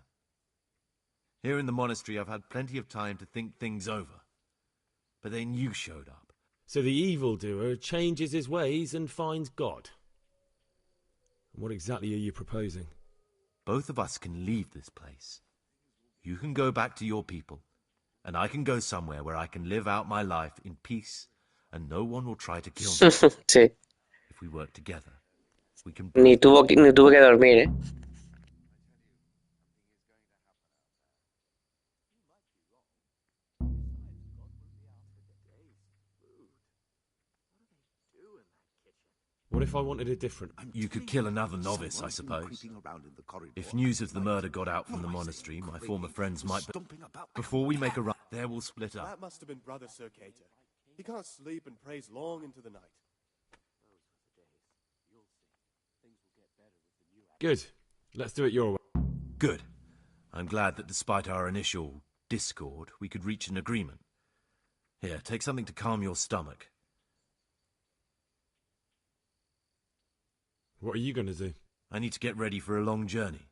Here in the monastery I've had plenty of time to think things over, but then you showed up. So the evildoer changes his ways and finds God. What exactly are you proposing? Both of us can leave this place. You can go back to your people, and I can go somewhere where I can live out my life in peace, and no one will try to kill me. Sí. If we work together, we can... Ni tuvo que dormir, ¿eh? What if I wanted a different... You could kill another novice, I suppose. If news of the murder got out from the monastery, my former friends might... Before we make a run, there we'll split up. That must have been Brother Circator. He can't sleep and prays long into the night. Good. Let's do it your way. Good. I'm glad that despite our initial discord, we could reach an agreement. Here, take something to calm your stomach. What are you going to do? I need to get ready for a long journey.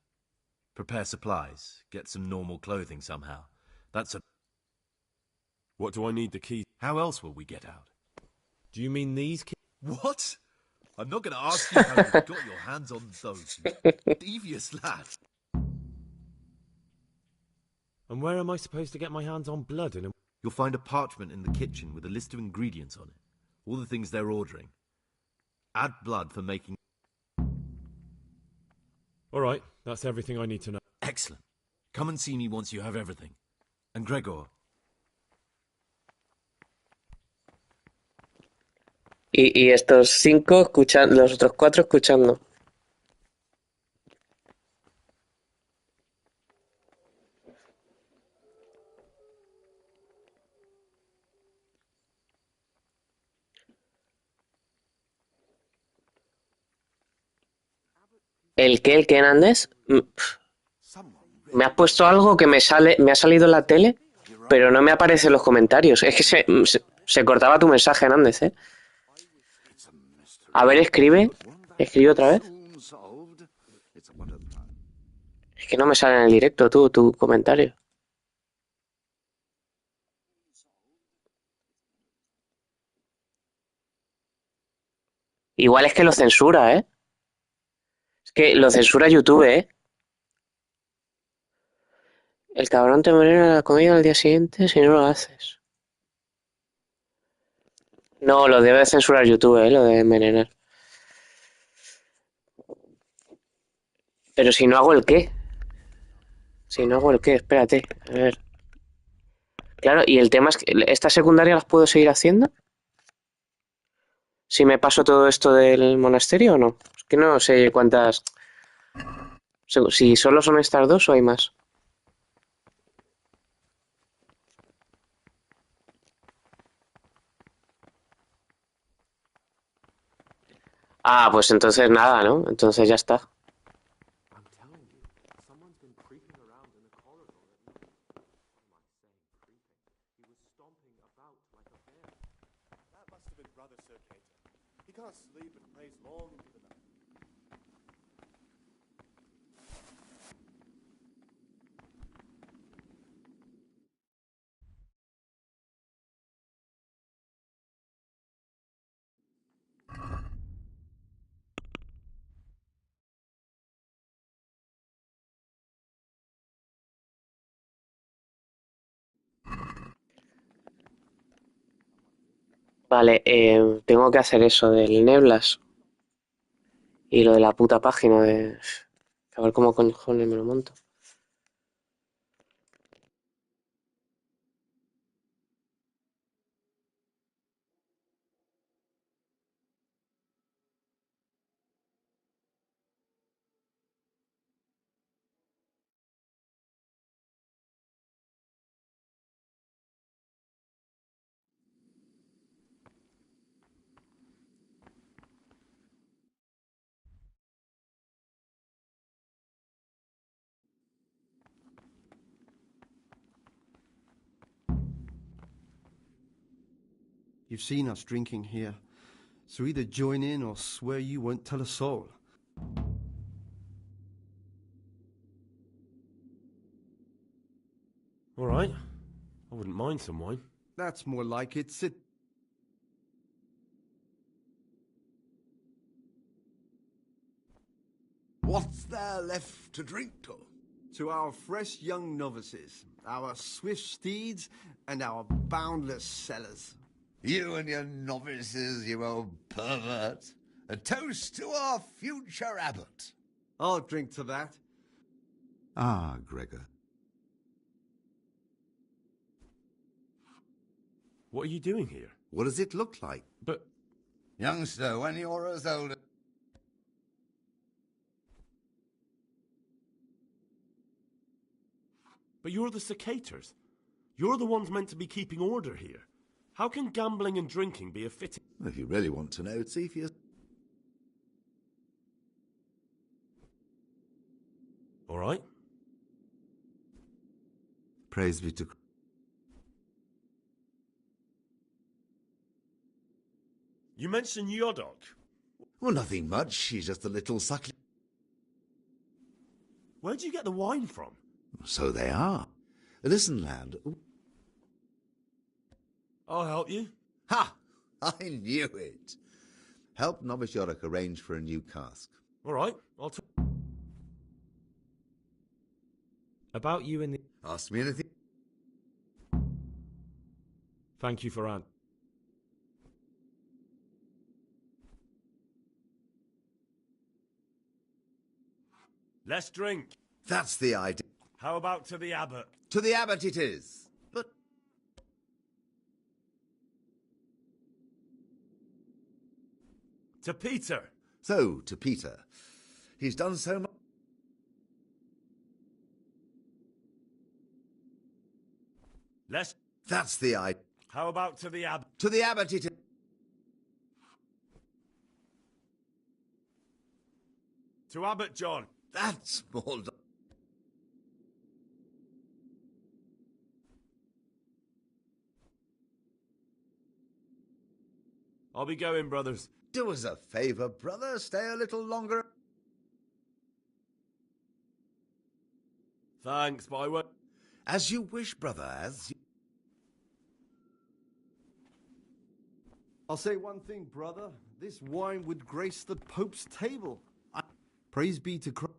Prepare supplies, get some normal clothing somehow. That's a... What do I need the key? How else will we get out? Do you mean these keys? What? I'm not going to ask you how you got your hands on those, you devious lad. And where am I supposed to get my hands on blood in a... You'll find a parchment in the kitchen with a list of ingredients on it. All the things they're ordering. Add blood for making... All right, that's everything I need to know. Excellent. Come and see me once you have everything. And Gregor... Y estos 5 escuchan, los otros 4 escuchando. ¿El qué, Hernández? Me has puesto algo que me ha salido en la tele, pero no me aparece en los comentarios. Es que se cortaba tu mensaje, Hernández, ¿eh? A ver, escribe otra vez. Es que no me sale en el directo tu comentario. Igual es que lo censura, ¿eh? Es que lo censura YouTube, ¿eh? El cabrón te envenena la comida al día siguiente si no lo haces. No, lo debe censurar YouTube, ¿eh? Lo de envenenar. Pero si no hago el qué. Si no hago el qué, espérate. A ver. Claro, y el tema es que ¿estas secundarias las puedo seguir haciendo? Si me paso todo esto del monasterio o no. Es que no sé cuántas... Si solo son estas 2 o hay más. Ah, pues entonces nada, ¿no? Entonces ya está. He can't sleep and prays long into the night. Vale, tengo que hacer eso del Neblas. Y lo de la puta página de... A ver cómo cojones me lo monto. You've seen us drinking here, so either join in or swear you won't tell a soul. All right. I wouldn't mind some wine. That's more like it. Sit. What's there left to drink to? To our fresh young novices, our swift steeds, and our boundless cellars. You and your novices, you old pervert. A toast to our future abbot. I'll drink to that. Ah, Gregor. What are you doing here? What does it look like? But... Youngster, when you're as old as... But you're the cicators. You're the ones meant to be keeping order here. How can gambling and drinking be a fitting... If you really want to know, see for yourself. All right. Praise be to... You mentioned Yodok. Well, nothing much. She's just a little suckling. Where'd you get the wine from? So they are. Listen, lad. I'll help you. Ha! I knew it. Help Novice Yorick arrange for a new cask. All right, I'll about you in the... Ask me anything. Thank you for Let's drink. That's the idea. How about to the abbot? To the abbot it is. But... To Peter. So, to Peter. He's done so much. That's the idea. How about to the abbot? To the abbot it is. To Abbot John. That's more... I'll be going, brothers. Do us a favour, brother. Stay a little longer. Thanks, but I won't... As you wish, brother, as you... I'll say one thing, brother. This wine would grace the Pope's table. Praise be to Christ.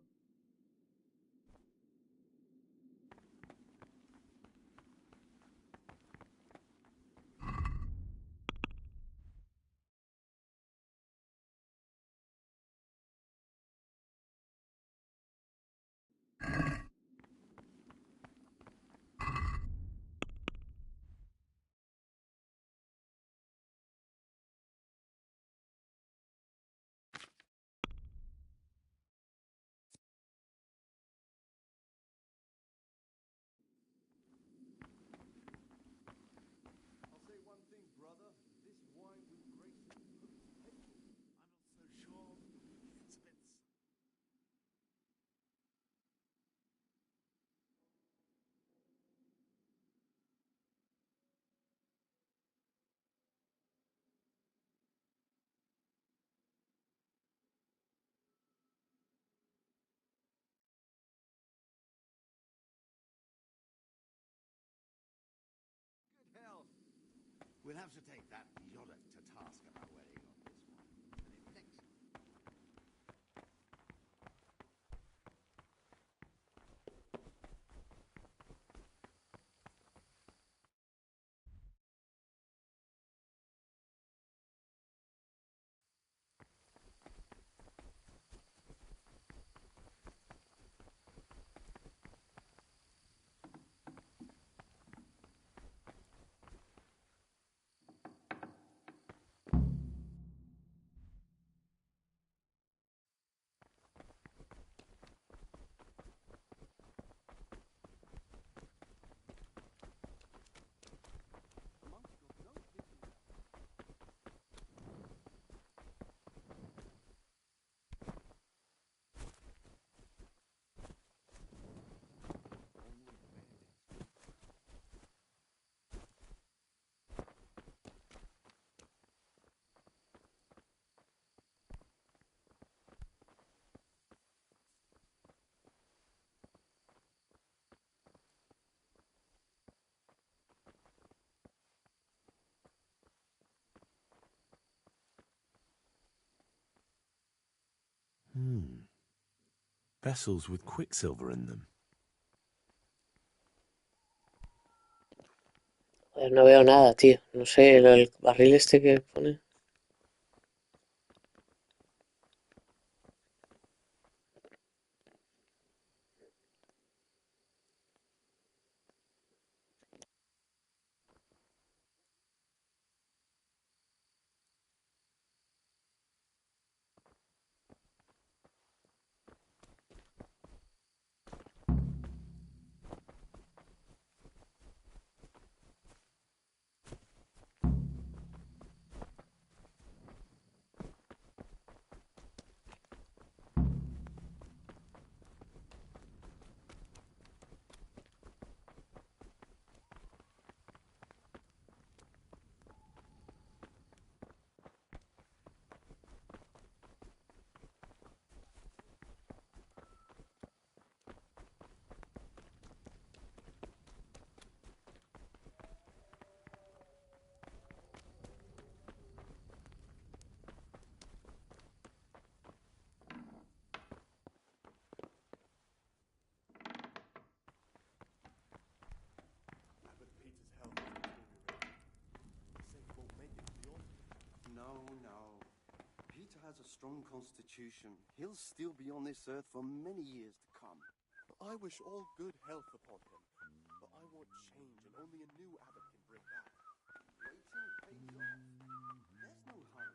We'll have to take that Yodok to task about wearing on this one. Next. Vessels with quicksilver in them. Joder, no veo nada, tío. No sé, el barril este que pone. strong constitution. He'll still be on this earth for many years to come. I wish all good health upon him, but I want change, and only a new abbot can bring that. Waiting pays off. There's no hurry.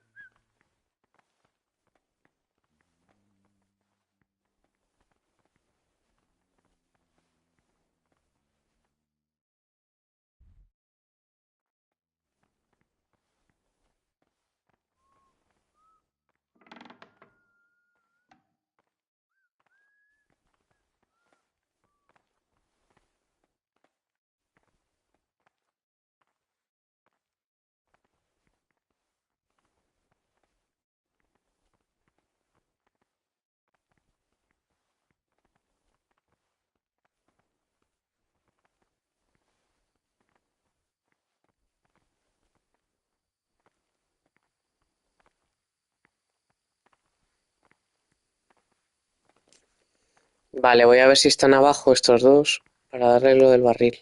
Vale, voy a ver si están abajo estos dos para darle lo del barril.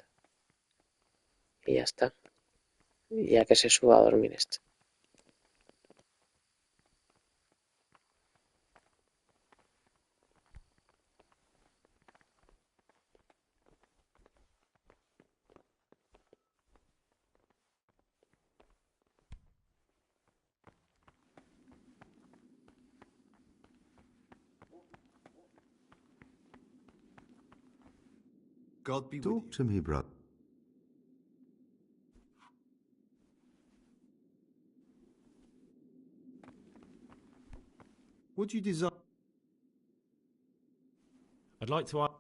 Y ya está. Y ya que se suba a dormir este. God be with Talk to me, brother. What do you desire? I'd like to ask...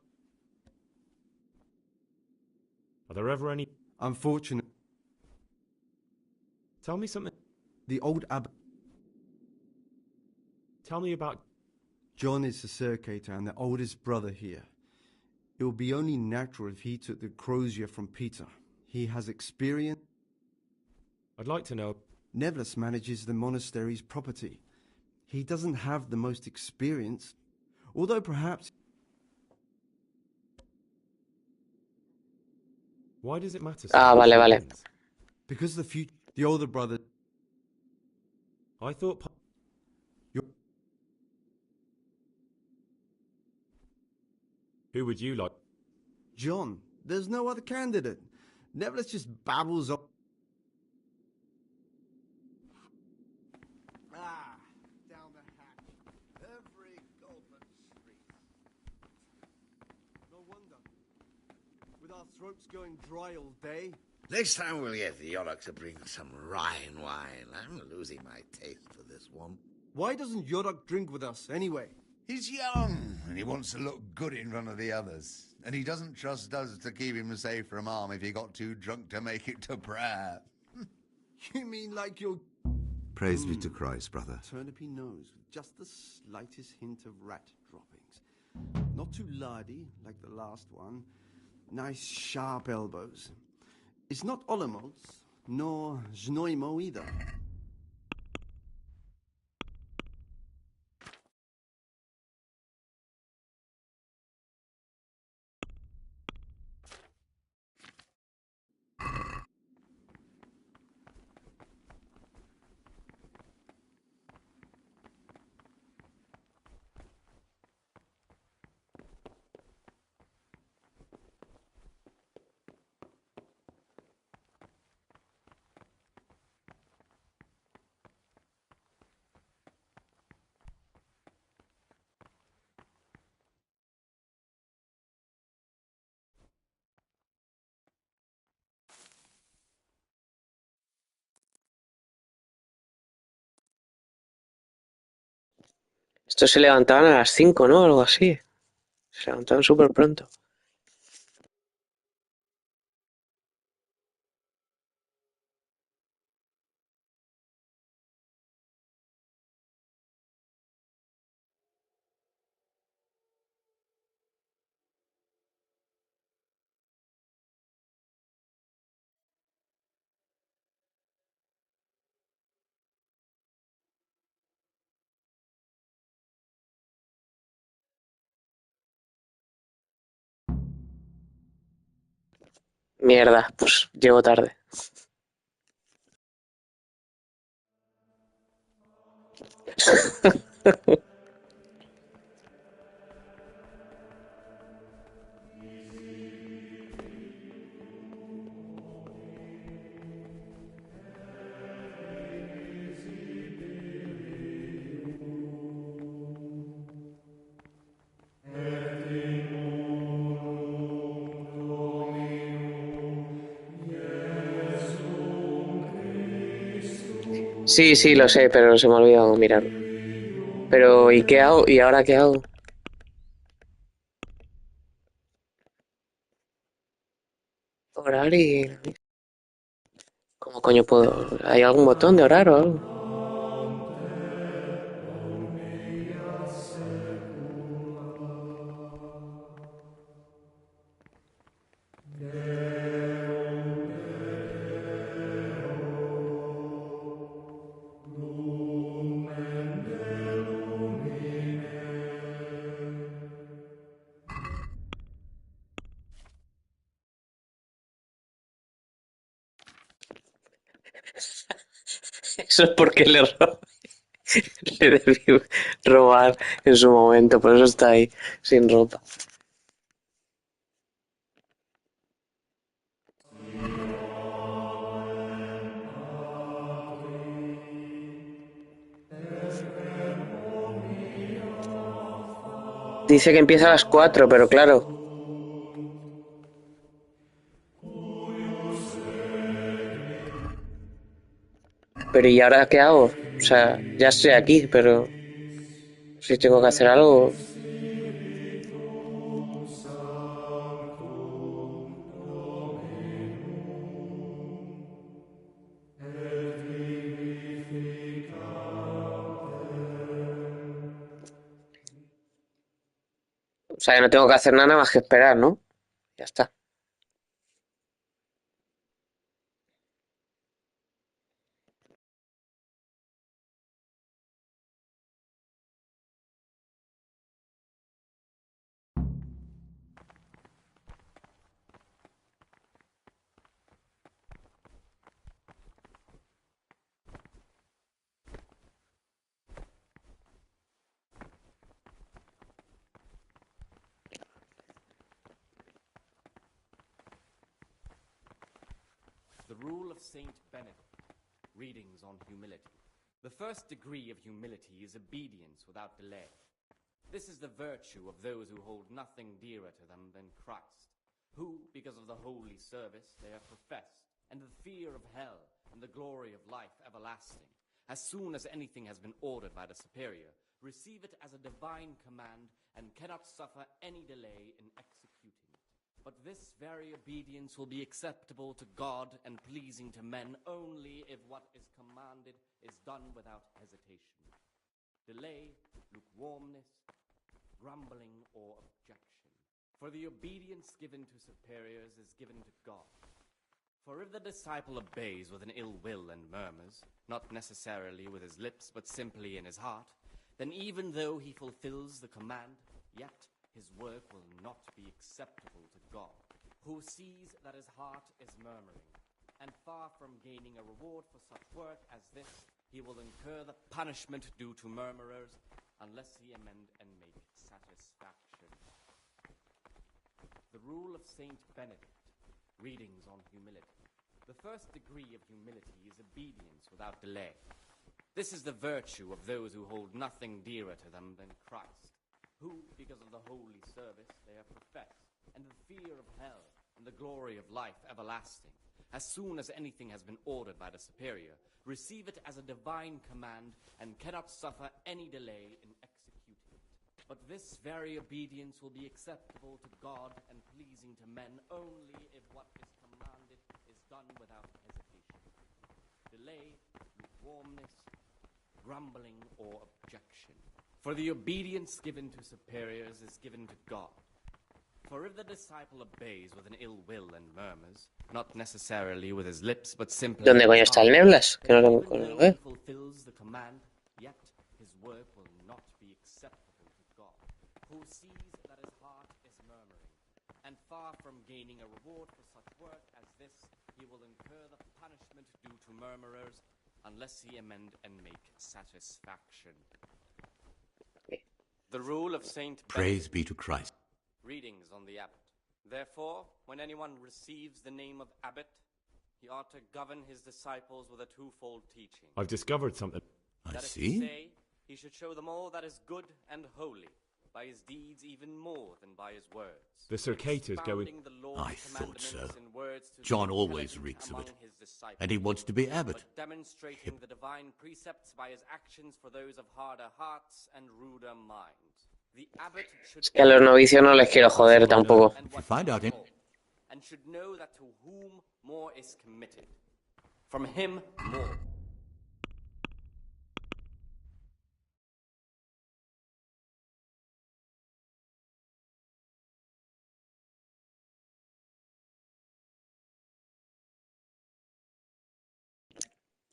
Are there ever any... Unfortunate. Tell me something... The old abbot. Tell me about... John is the circator and the oldest brother here. It would be only natural if he took the crozier from Peter. He has experience. I'd like to know... Nevlis manages the monastery's property. He doesn't have the most experience, although perhaps... Why does it matter? Vale, vale. Because the older brother... I thought... Who would you like? John. There's no other candidate. Nevlis just babbles up. Down the hatch. Every gulp and street. No wonder. With our throats going dry all day. Next time we'll get the Yorick to bring some Rhine wine. I'm losing my taste for this one. Why doesn't Yorick drink with us, anyway? He's young, and he wants to look good in front of the others. And he doesn't trust us to keep him safe from harm if he got too drunk to make it to prayer. You mean like your... Praise be to Christ, brother. Turnipy nose with just the slightest hint of rat droppings. Not too lardy, like the last one. Nice sharp elbows. It's not Olomouc, nor Znoimo either. Estos se levantaban a las 5, ¿no? Algo así. Se levantaban súper pronto. Mierda, pues llego tarde. Sí, sí, lo sé, pero se me ha olvidado mirarlo. Pero, ¿y qué hago? ¿Y ahora qué hago? Orar y... ¿Cómo coño puedo? ¿Hay algún botón de orar o algo? Eso es porque le debí robar en su momento, por eso está ahí, sin ropa. Dice que empieza a las 4, pero claro. Pero ¿y ahora qué hago? O sea, ya estoy aquí, pero si tengo que hacer algo... O sea, no tengo que hacer nada más que esperar, ¿no? Ya está. The Rule of Saint Benedict. Readings on Humility. The first degree of humility is obedience without delay. This is the virtue of those who hold nothing dearer to them than Christ, who, because of the holy service they have professed, and the fear of hell and the glory of life everlasting, as soon as anything has been ordered by the superior, receive it as a divine command and cannot suffer any delay in executing it. But this very obedience will be acceptable to God and pleasing to men only if what is commanded is done without hesitation. Delay, lukewarmness, grumbling, or objection. For the obedience given to superiors is given to God. For if the disciple obeys with an ill will and murmurs, not necessarily with his lips, but simply in his heart, then even though he fulfills the command, yet his work will not be acceptable to God, who sees that his heart is murmuring, and far from gaining a reward for such work as this, he will incur the punishment due to murmurers, unless he amend and make satisfaction. The Rule of Saint Benedict. Readings on Humility. The first degree of humility is obedience without delay. This is the virtue of those who hold nothing dearer to them than Christ, who, because of the holy service they have professed, and the fear of hell and the glory of life everlasting, as soon as anything has been ordered by the superior, receive it as a divine command and cannot suffer any delay in executing it. But this very obedience will be acceptable to God and pleasing to men only if what is commanded is done without hesitation. Delay, lukewarmness, grumbling, or objection. For the obedience given to superiors is given to God. For if the disciple obeys with an ill will and murmurs, not necessarily with his lips, but simply ¿Dónde in coño his está el heart, Neblas? Que no then lo even puedo though ver. he fulfills the command, yet his work will not be acceptable to God, who sees that his heart is murmuring, and far from gaining a reward for such work as this, he will incur the punishment due to murmurers, unless he amend and make satisfaction. The rule of Saint Praise be to Christ. Readings on the abbot. Therefore, when anyone receives the name of abbot, he ought to govern his disciples with a twofold teaching. I've discovered something. That is to say, he should show them all that is good and holy, by his deeds even more than by his words. The circator's going. I thought so. John always reeks of it. And he wants to be abbot. But demonstrating the divine precepts by his actions for those of harder hearts and ruder minds. The abbot should Es que a los novicios no les quiero joder tampoco. If you find out and should know that to whom more is committed, from him more.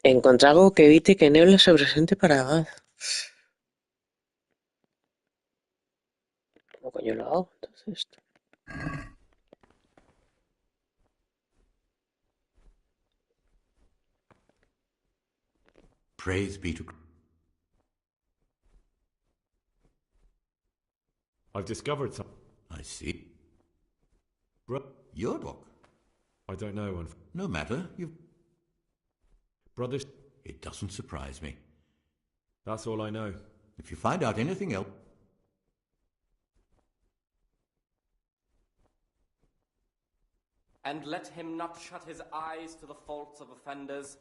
Encontrar algo que evite que Nebula se presente para Abad. ¿Cómo coño lo hago entonces? Praise be to I've discovered something. I see. Your book? I don't know. No matter. You've... Brothers... It doesn't surprise me. That's all I know. If you find out anything else... And let him not shut his eyes to the faults of offenders,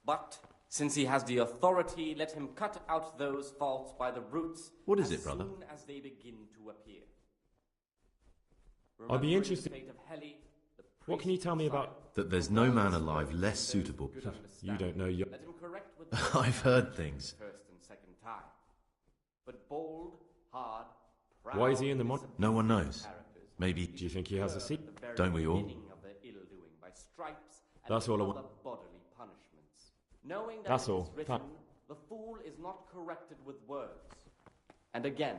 but, since he has the authority, let him cut out those faults by the roots. What is it, brother? As soon as they begin to appear. I'd be interested. What can you tell me about... That there's no man alive less suitable. You don't know your... Let him correct with I've heard things. First and second time. But bold, hard, proud... Why is he in the mod? No one knows. Maybe... Do you think he has a seat? Don't we all? That's all I want. Bodily punishments. Knowing that That's it all. is written, the fool is not corrected with words. And again,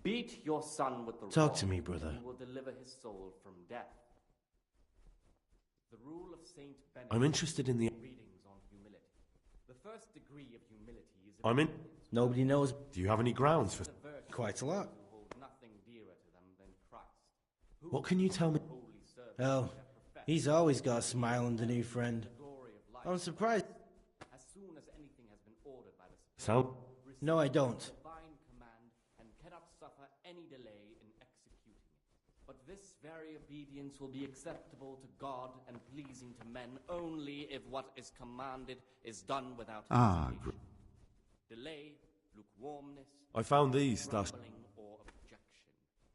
beat your son with the Talk rod, to me, brother. and he will deliver his soul from death. The rule of Saint Benedict. I'm interested in the... Readings on humility. The first degree of humility is... I'm in... Nobody knows. Do you have any grounds for... Quite a lot. Who hold nothing dearer to them than Christ. What can you tell me? Oh, he's always got a smile on the new friend. I'm surprised. As soon as anything has been ordered by the Sound? No, I don't. divine command and cannot suffer any delay in executing it. But this very obedience will be acceptable to God and pleasing to men only if what is commanded is done without hesitation. Delay, lukewarmness, I found these, Dash. grumbling, or objection.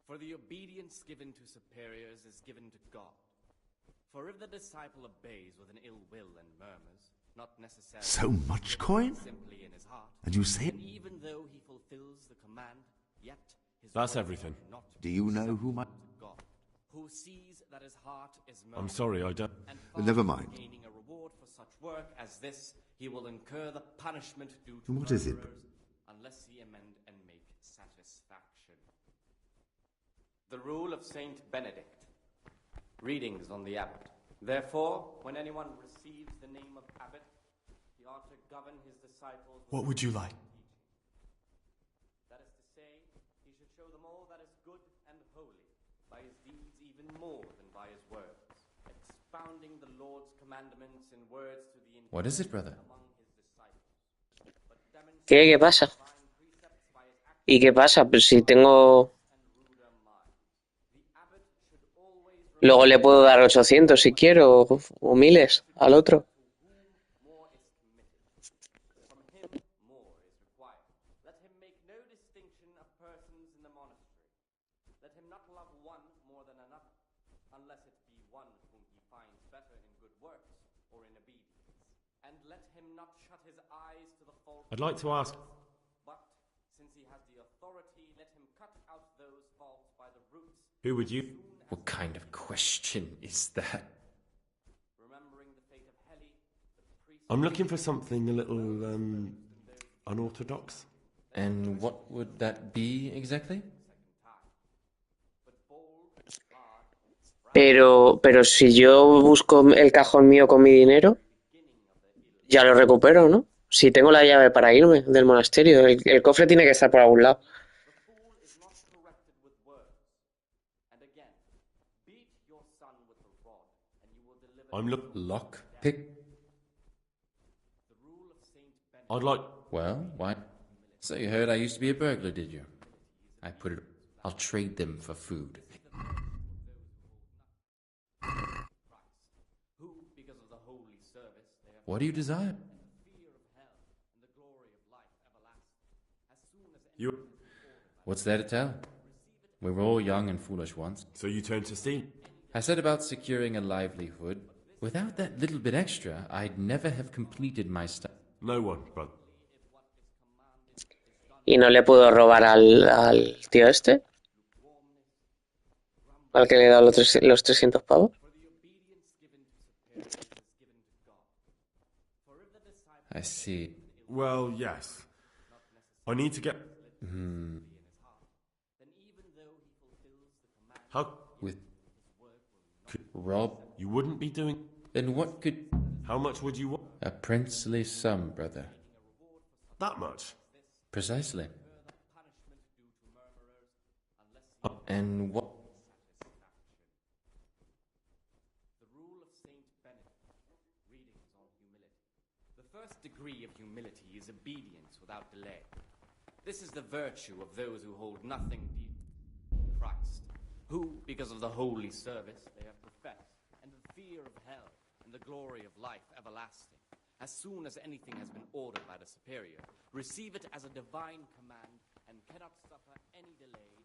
For the obedience given to superiors is given to God. For if the disciple obeys with an ill will and murmurs, not necessarily So much coin? simply in his heart, And you say... and even though he fulfills the command, yet his That's words everything. are not Do you know who my... God, who sees that his heart is I'm murmuring, sorry, I don't... and Never far from mind. gaining a reward for such work as this, he will incur the punishment due to What is it? murderers, unless he amend and make satisfaction. The rule of Saint Benedict. Readings on the abbot. Therefore, when anyone receives the name of abbot, he ought to govern his disciples. What would you like? That is to say, he should show them all that is good and holy, by his deeds even more than by his words, expounding the Lord's commandments in words to the What is it, brother? among his disciples. But ¿Qué pasa? ¿Y qué pasa? Pues si tengo... Luego le puedo dar 800 si quiero, o miles al otro. From him more is required. Let him make no distinction of persons in the monastery. Let him not love one more than another, unless it be one whom he finds better in good works or in obedience. And let him not shut his eyes to the faults. I'd like to ask... But, since he has the authority, let him cut out those faults by the roots. Who would you... What kind of question is that? Remembering the fate of Heli, the priest... I'm looking for something a little, unorthodox. And what would that be exactly? Pero si yo busco el cajón mío con mi dinero, ya lo recupero, ¿no? Si tengo la llave para irme del monasterio, el cofre tiene que estar por algún lado. I'm lock pick. I'd like. Well, why? So you heard I used to be a burglar, did you? I put it. I'll trade them for food. What do you desire? You. What's there to tell? We were all young and foolish once. So you turned to steam? I said about securing a livelihood. Without that little bit extra, I'd never have completed my stuff. No one, brother. ¿Y no le pudo robar al tío este? ¿Al que le he dado los 300 pavos? I see. Well, yes. I need to get... How... With... Rob? You wouldn't be doing... Then what could... How much would you want? A princely sum, brother. That much? Precisely. And what... The first degree of humility is obedience without delay. This is the virtue of those who hold nothing dear to Christ, who, because of the holy service they have professed, and the fear of hell, and the glory of life everlasting, as soon as anything has been ordered by the superior, receive it as a divine command, and cannot suffer any delay in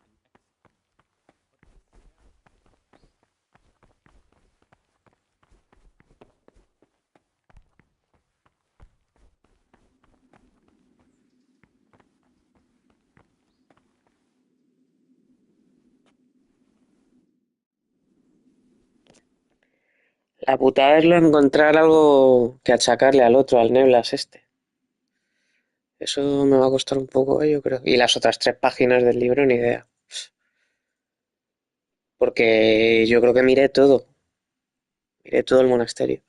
La putada es lo encontrar algo que achacarle al otro, al Neblas este. Eso me va a costar un poco, yo creo. Y las otras 3 páginas del libro, ni idea. Porque yo creo que miré todo. Miré todo el monasterio.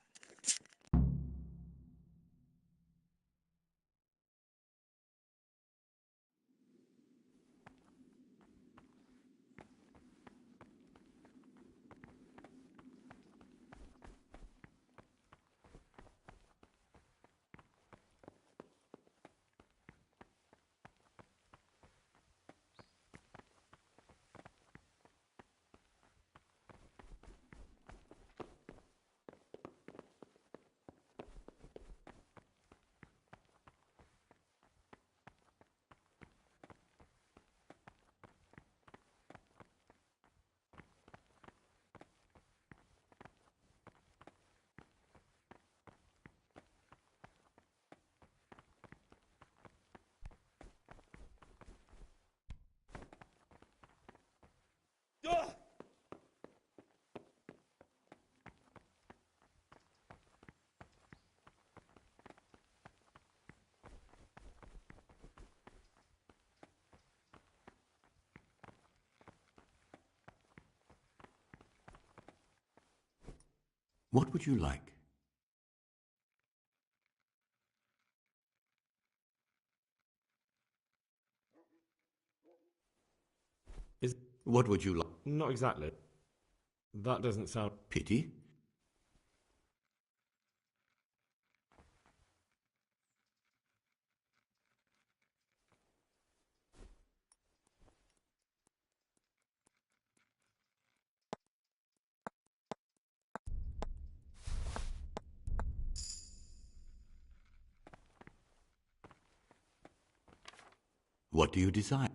What would you like? What would you like? Not exactly. That doesn't sound... Pity? What do you desire?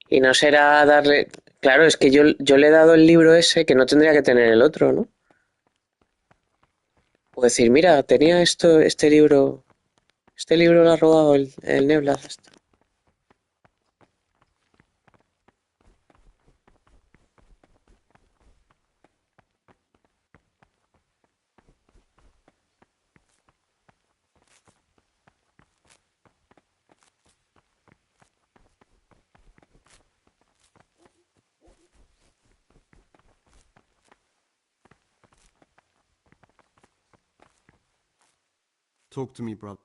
Y no será darle... Claro, es que yo le he dado el libro ese que no tendría que tener el otro, ¿no? O decir, mira, tenía este libro lo ha robado el Neblas. Este. Talk to me, brother.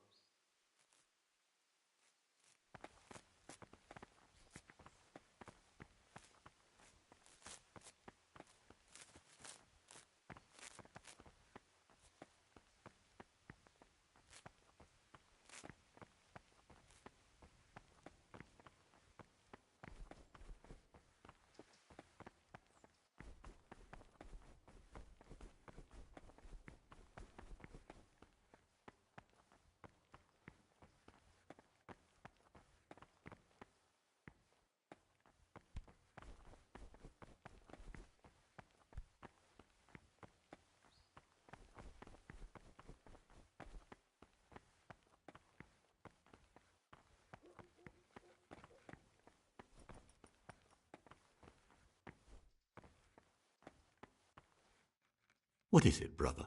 What is it, brother?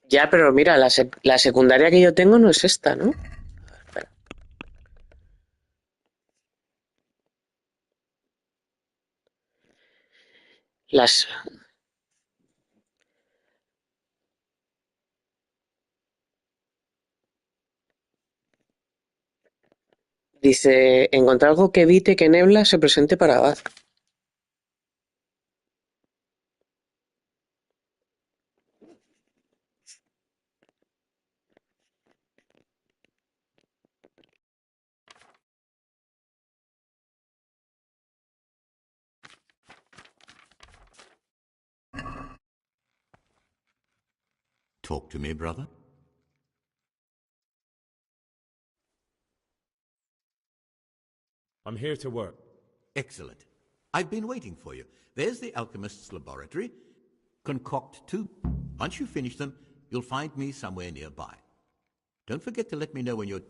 Ya, pero mira, la secundaria que yo tengo no es esta, ¿no? Las... Dice, encontrar algo que evite que Nebla se presente para Abad. Talk to me, brother. I'm here to work. Excellent. I've been waiting for you. There's the alchemist's laboratory. Concoct two. Once you finish them, you'll find me somewhere nearby. Don't forget to let me know when you're...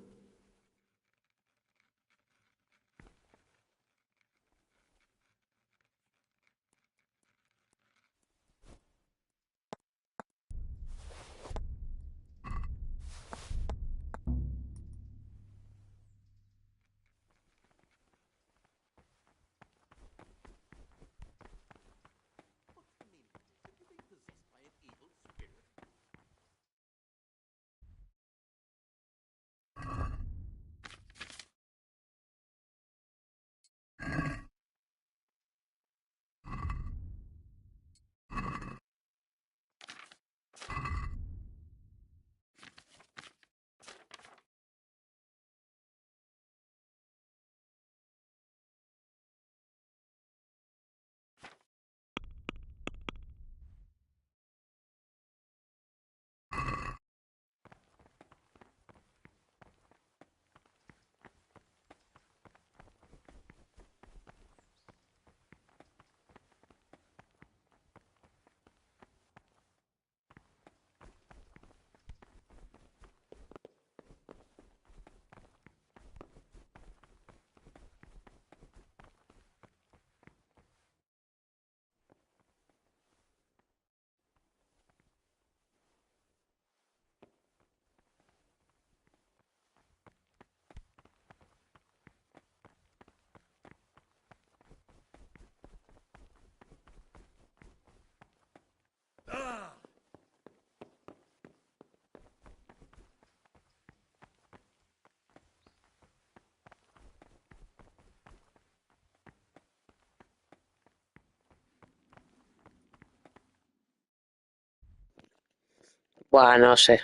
Buah, no sé.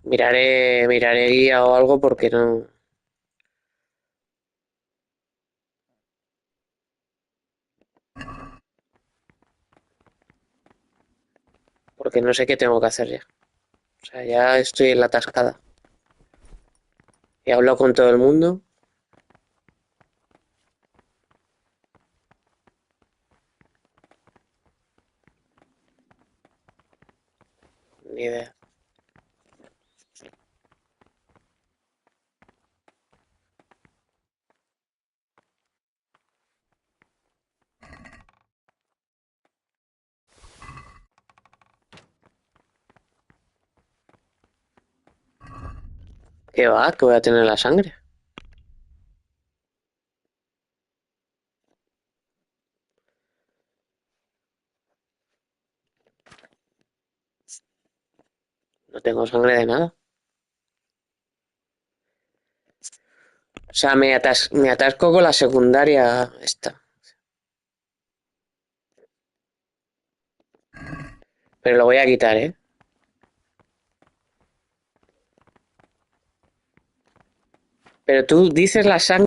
Miraré guía o algo porque no... Porque no sé qué tengo que hacer ya. O sea, ya estoy en la atascada. He hablado con todo el mundo. Ni idea. ¿Qué va? Que voy a tener la sangre. No tengo sangre de nada. O sea, me atasco con la secundaria esta. Pero lo voy a quitar, ¿eh? Pero tú dices la sangre...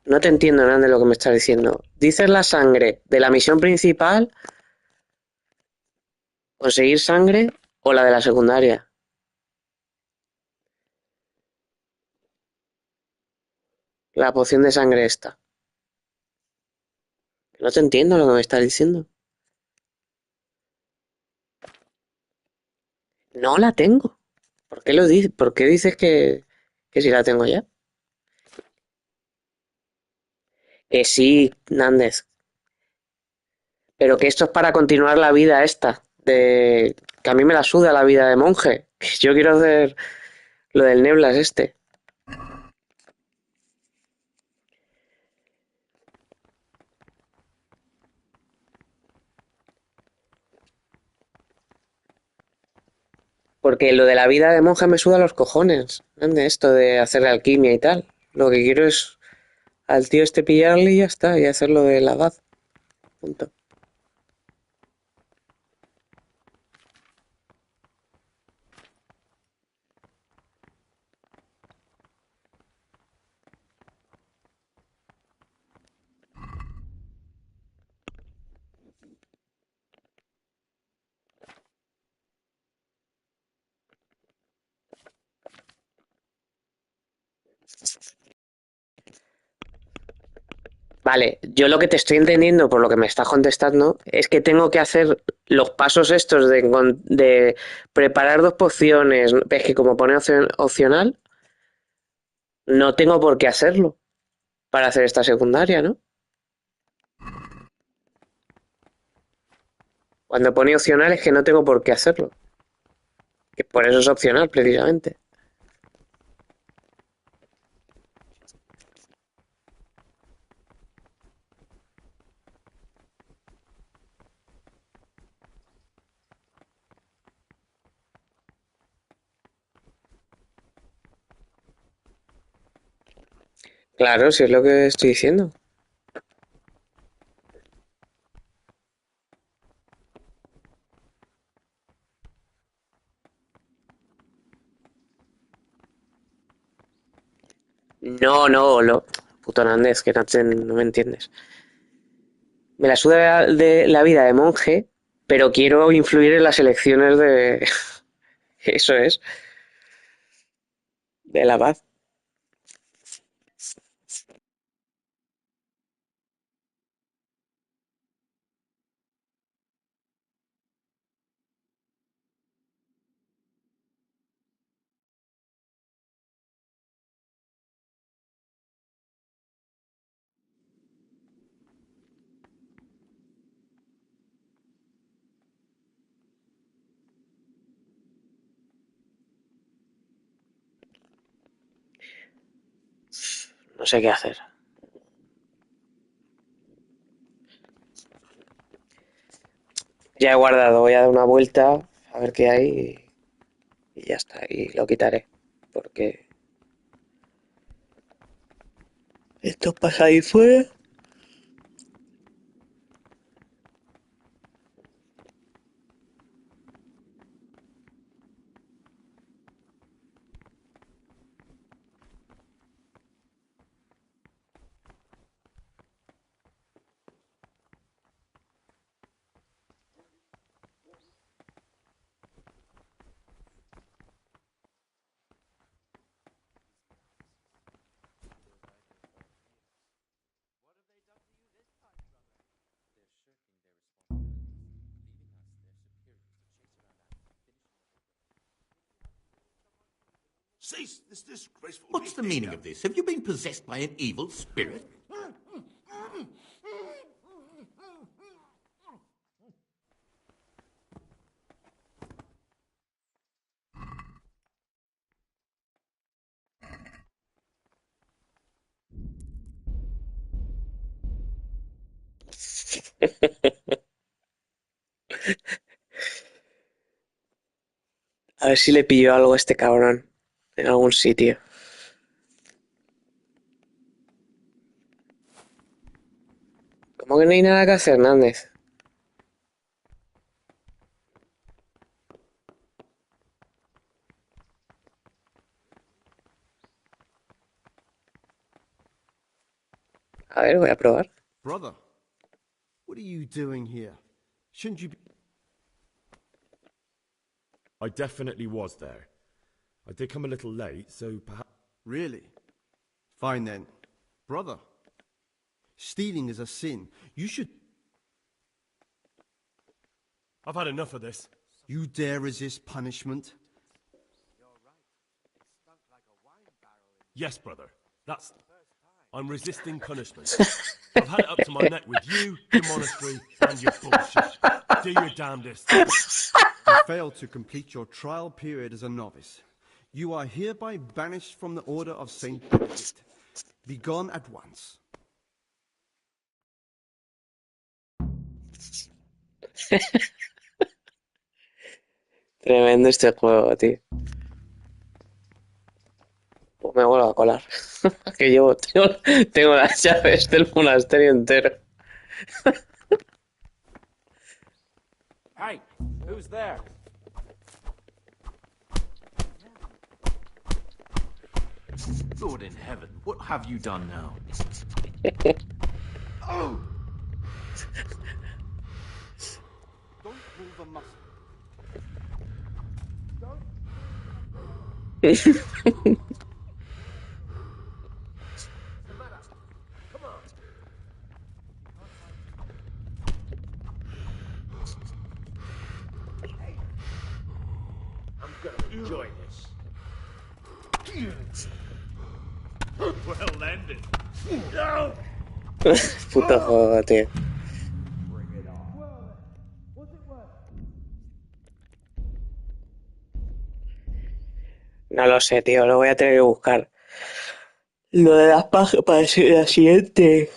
No te entiendo nada de lo que me estás diciendo. ¿Dices la sangre de la misión principal, conseguir sangre, o la de la secundaria? La poción de sangre esta. No te entiendo lo que me estás diciendo. No la tengo. ¿Por qué lo dices? ¿Por qué dices que si la tengo ya? Sí, Nández. Pero que esto es para continuar la vida esta. Que a mí me la suda la vida de monje. Que yo quiero hacer lo del Neblas este. Porque lo de la vida de monje me suda los cojones. ¿Entiendes? Esto de hacer alquimia y tal. Lo que quiero es al tío este pillarle y ya está. Y hacer lo de la abad. Punto. Vale, yo lo que te estoy entendiendo por lo que me estás contestando es que tengo que hacer los pasos estos de preparar 2 pociones. Es que como pone opcional, no tengo por qué hacerlo para hacer esta secundaria, ¿no? Cuando pone opcional es que no tengo por qué hacerlo. Que por eso es opcional, precisamente. Claro, si es lo que estoy diciendo. No. Puto Nández, que no me entiendes. Me la suda de la vida de monje, pero quiero influir en las elecciones de... Eso es, de la paz. No sé qué hacer. Ya he guardado, voy a dar una vuelta a ver qué hay y ya está, y lo quitaré. Porque esto pasa ahí fuera. Cease this disgraceful What's the meaning of this? Have you been possessed by an evil spirit? A ver si le pillo algo a este cabrón en algún sitio. ¿Cómo que no hay nada que hacer, Nández? A ver, voy a probar. Brother, what are you doing here? Shouldn't you be... I definitely was there. I did come a little late, so perhaps... Really? Fine then. Brother, stealing is a sin. You should... I've had enough of this. You dare resist punishment? Yes, brother. That's... I'm resisting punishment. I've had it up to my neck with you, your monastery, and your bullshit. Do your damnedest. You failed to complete your trial period as a novice. You are hereby banished from the Order of Saint Benedict. Be gone at once. Tremendo este juego, tío. Pues me vuelvo a colar. Que tengo las llaves del monasterio entero. Hey, who's there? Lord in heaven, what have you done now? Oh! Don't move a muscle. Come on. I'm gonna enjoy this. Well ended. No! Puto juego, tío. No lo sé, tío. Lo voy a tener que buscar. Lo de las páginas para la siguiente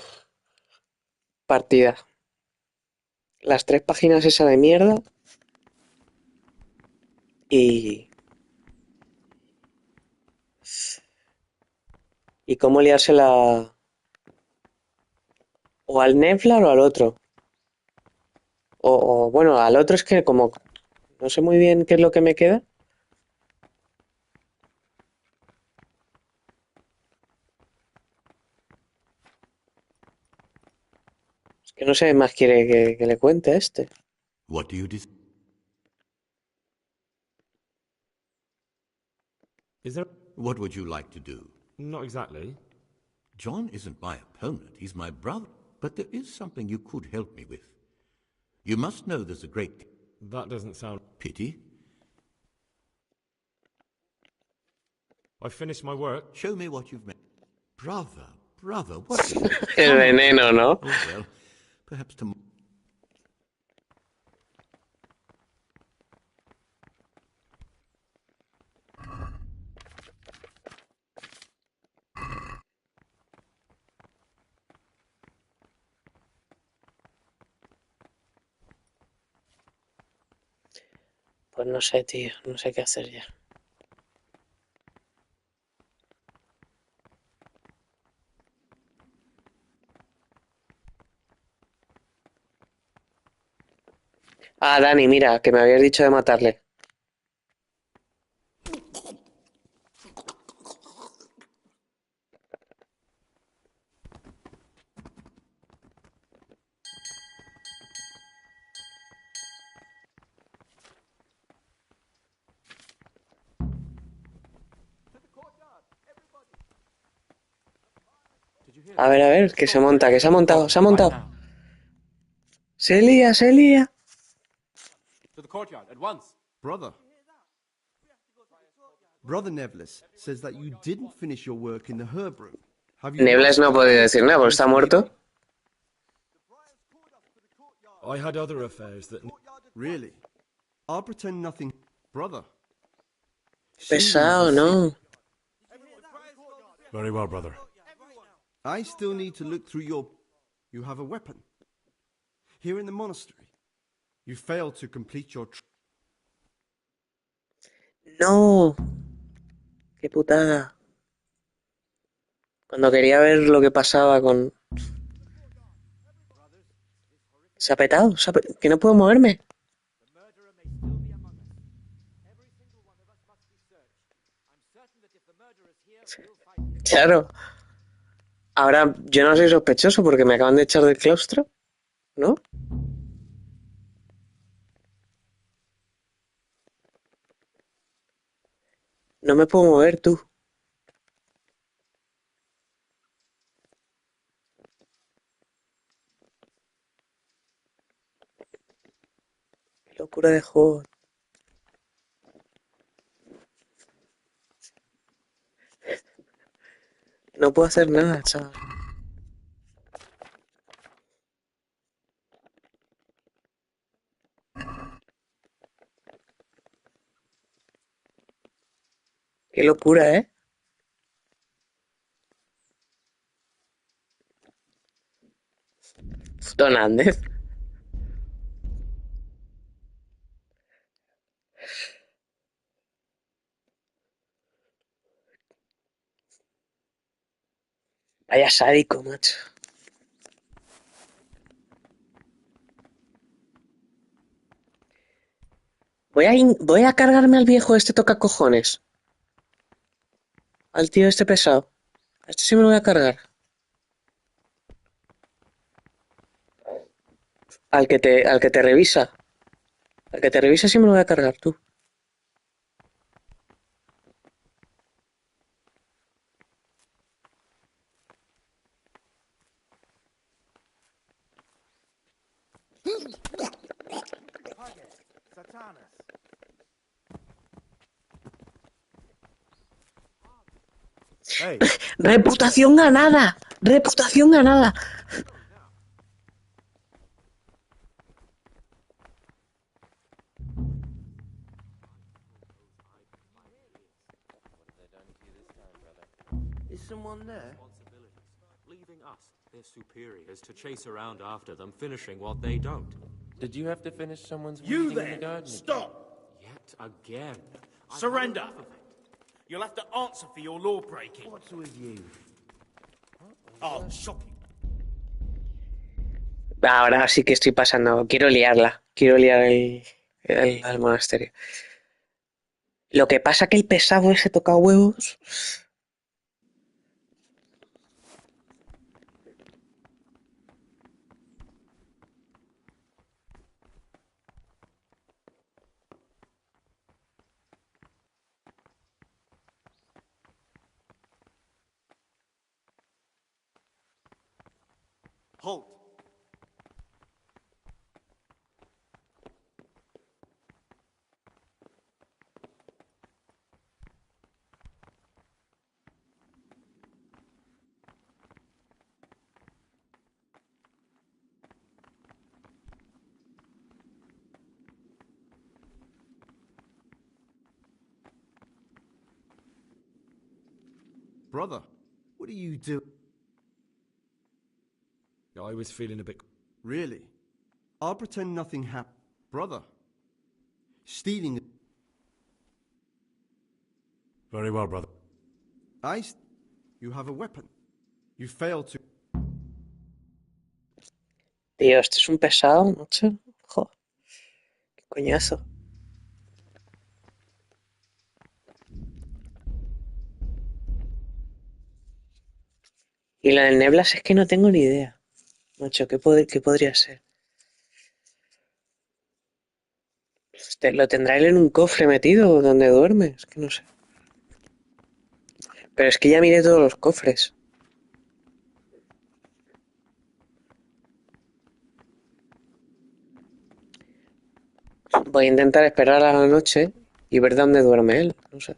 partida. Las 3 páginas esa de mierda. Y cómo liársela o al Neflar o al otro. O bueno, al otro es que como no sé muy bien qué es lo que me queda. Es que no sé qué más quiere que le cuente a este. What do you Is there... What would you like to do? Not exactly. John isn't my opponent, he's my brother. But there is something you could help me with. You must know there's a great... That doesn't sound... Pity? I finished my work. Show me what you've made. Brother, what... El veneno, ¿no? Oh, well, perhaps tomorrow... Pues no sé, tío. No sé qué hacer ya. Ah, Dani, mira, que me habías dicho de matarle. A ver, que se monta, que se ha montado, se ha montado. Se lía, se lía. To the courtyard, at once. Brother Nevlis says that you didn't finish your work in the herb room. Have you Nevles no ha podido decir nada porque está muerto. I had other affairs that... Really? I'll pretend nothing. Brother. Pesado, ¿no? Very well, brother. I still need to look through your... You have a weapon. Here in the monastery. You failed to complete your... No. Qué putada. Cuando quería ver lo que pasaba con... Se ha petado, que no puedo moverme. Claro. Ahora yo no soy sospechoso porque me acaban de echar del claustro, ¿no? No me puedo mover, tú. Qué locura de juego. No puedo hacer nada, chaval. Qué locura, ¿eh? Don Andrés. Vaya sádico, macho. Voy a cargarme al viejo este toca cojones. Al tío este pesado. A este sí me lo voy a cargar. Al que te revisa. Al que te revisa sí me lo voy a cargar, tú. Hey. Reputación ganada. Reputación ganada. Is someone there? Leaving us, their superiors, to chase around after them, finishing what they don't. Did you have to finish someone's You weeding in the there! garden? Stop! Yet again. Surrender! You'll have to answer for your law breaking. What's with you? I'll shock you. Ahora sí que estoy pasando. Quiero liarla. Quiero liar al monasterio. Lo que pasa que el pesado ese toca huevos. Halt! Brother, what do you do? I was feeling a bit... Really? I'll pretend nothing happened. Brother, stealing... Very well, brother. You have a weapon. You failed to... Tío, este es un pesado, macho. Joder. Qué coñazo. Y la de Neblas es que no tengo ni idea. Macho, ¿qué podría ser? ¿Lo tendrá él en un cofre metido donde duerme? Es que no sé. Pero es que ya miré todos los cofres. Voy a intentar esperar a la noche y ver dónde duerme él. No sé.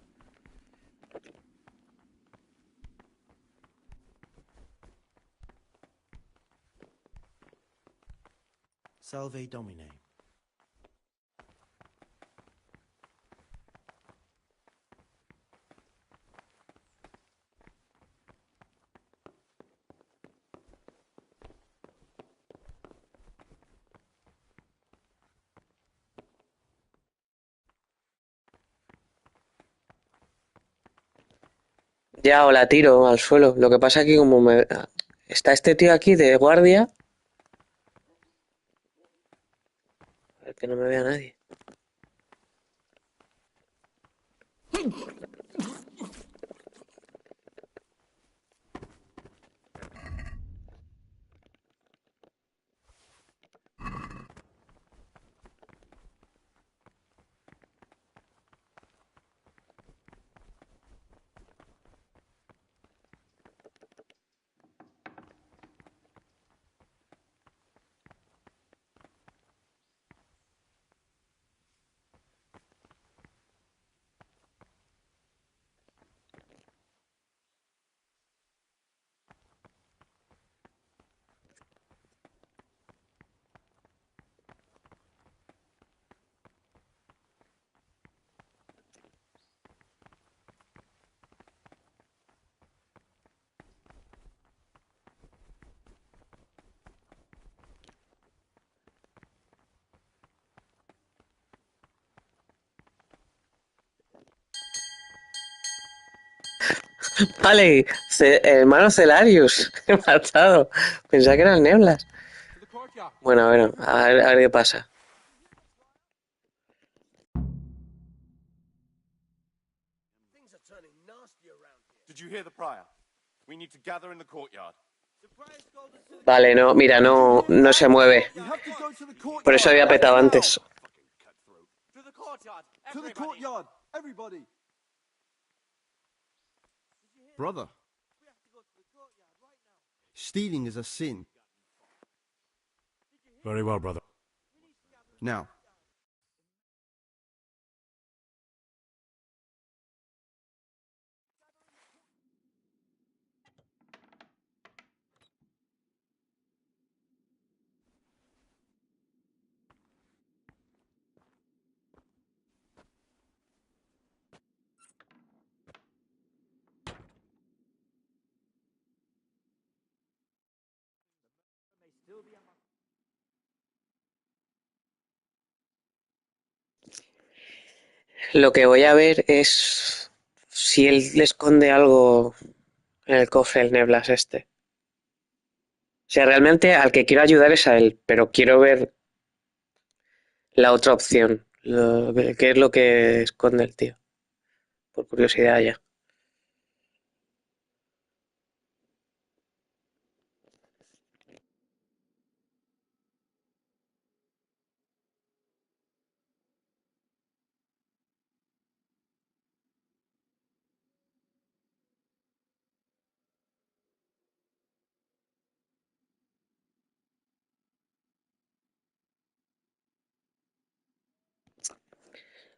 Salve Domine. Ya, o la tiro al suelo. Lo que pasa es que como está este tío aquí de guardia... A ver, que no me vea nadie. Vale, hermano Celarius, he matado. Pensaba que eran Neblas. Bueno, a ver qué pasa. Did you hear the prior? We need to gather in the courtyard. Vale, no, mira, no se mueve. We have to go to the courtyard. Por eso había right petado now. antes. To the courtyard. To the courtyard. Everybody. Brother. Stealing is a sin. Very well, brother. Now, Lo que voy a ver es si él le esconde algo en el cofre, el Neblas este. O sea, realmente al que quiero ayudar es a él, pero quiero ver la otra opción. ¿Qué es lo que esconde el tío? Por curiosidad ya.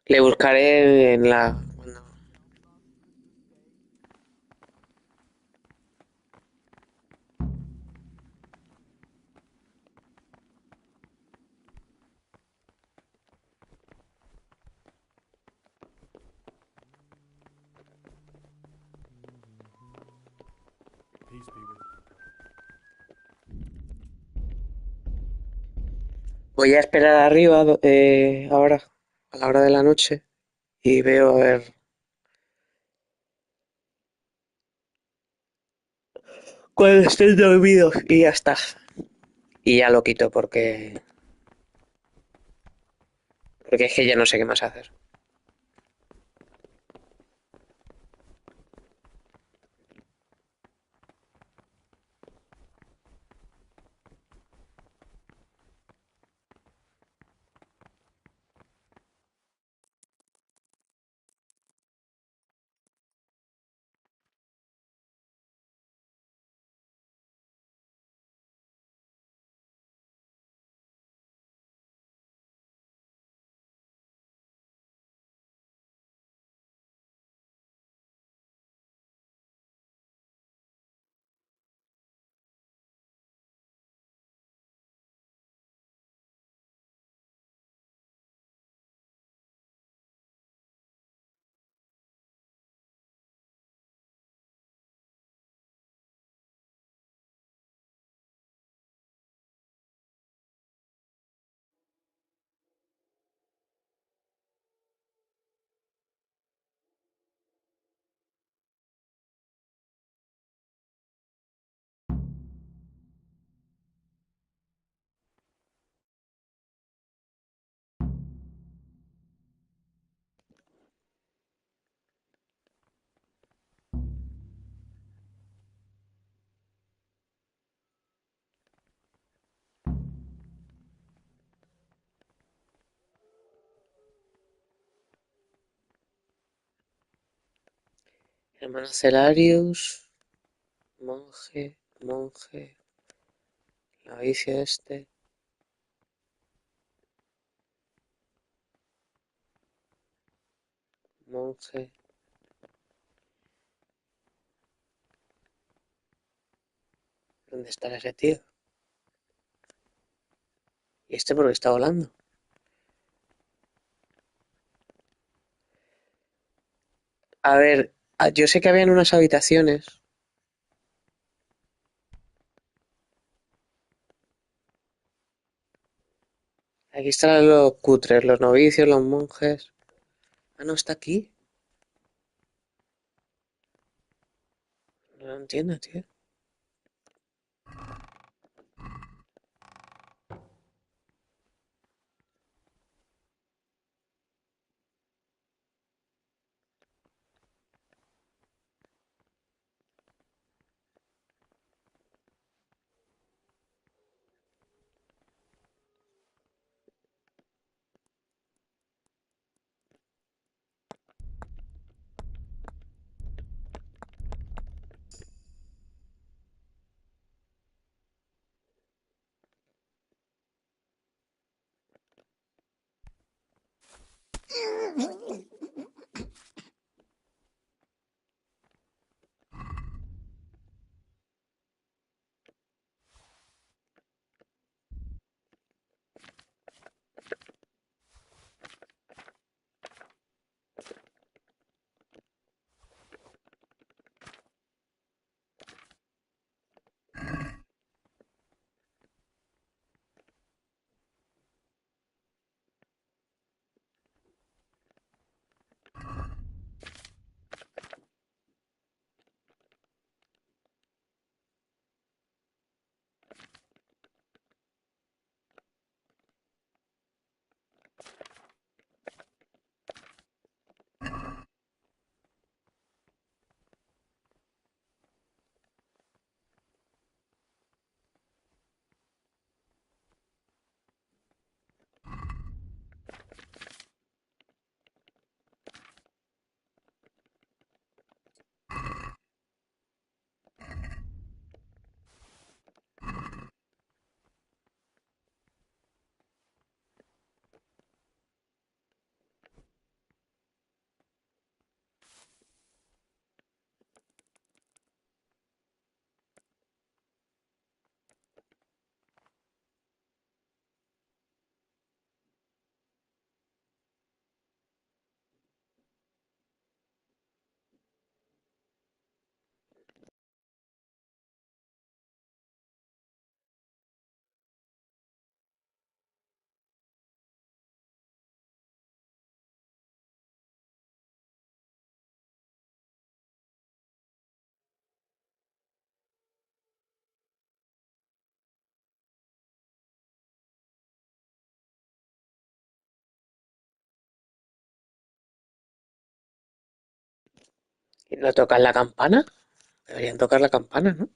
Le buscaré en la... Peace be with you. Voy a esperar arriba ahora, a la hora de la noche, y veo a ver cuando estés dormido y ya está. Y ya lo quito porque es que ya no sé qué más hacer. Hermano Celarius, monje, novicio este. Monje. ¿Dónde estará ese tío? ¿Y este por qué está volando? A ver, yo sé que habían unas habitaciones. Aquí están los cutres, los novicios, los monjes. Ah, no, está aquí. No lo entiendo, tío. ¿Y no tocan la campana? Deberían tocar la campana, ¿no?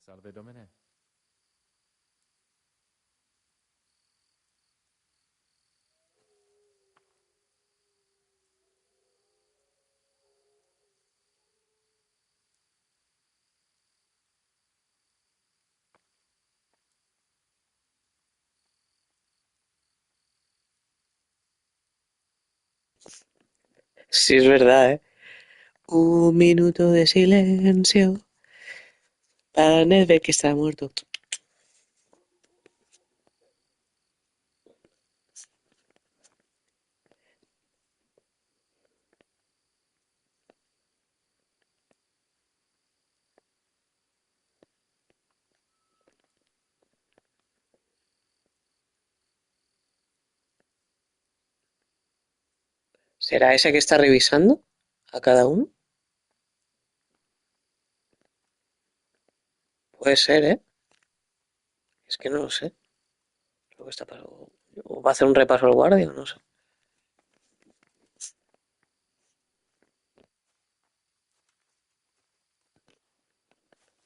Salve Domine. Sí, es verdad, ¿eh? Un minuto de silencio para Nedved que está muerto. ¿Será ese que está revisando a cada uno? Puede ser, ¿eh? Es que no lo sé. Lo que está pasando. O va a hacer un repaso al guardia, no sé.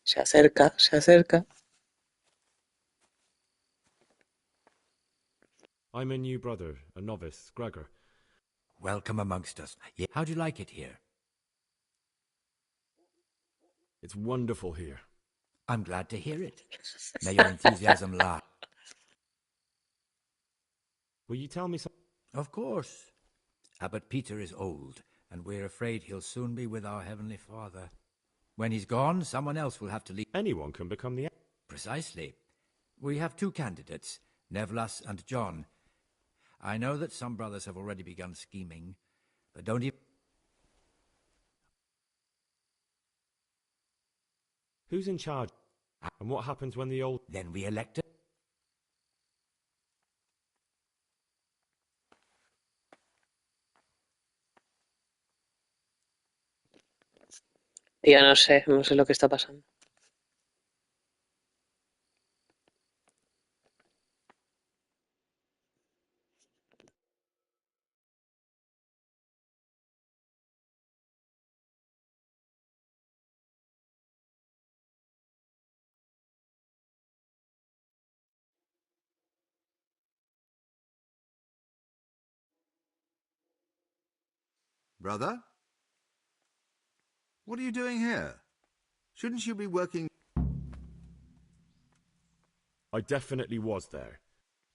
Se acerca, se acerca. I'm a new brother, a novice, Gregor. Welcome amongst us. How do you like it here? It's wonderful here. I'm glad to hear it. May your enthusiasm last. Will you tell me something? Of course. Abbot Peter is old, and we're afraid he'll soon be with our Heavenly Father. When he's gone, someone else will have to leave. Anyone can become the... Precisely. We have two candidates, Nevlas and John. I know that some brothers have already begun scheming, but don't even... Who's in charge? And what happens when the old... Then we elect it. Ya no sé lo que está pasando. Brother? What are you doing here? Shouldn't you be working... I definitely was there.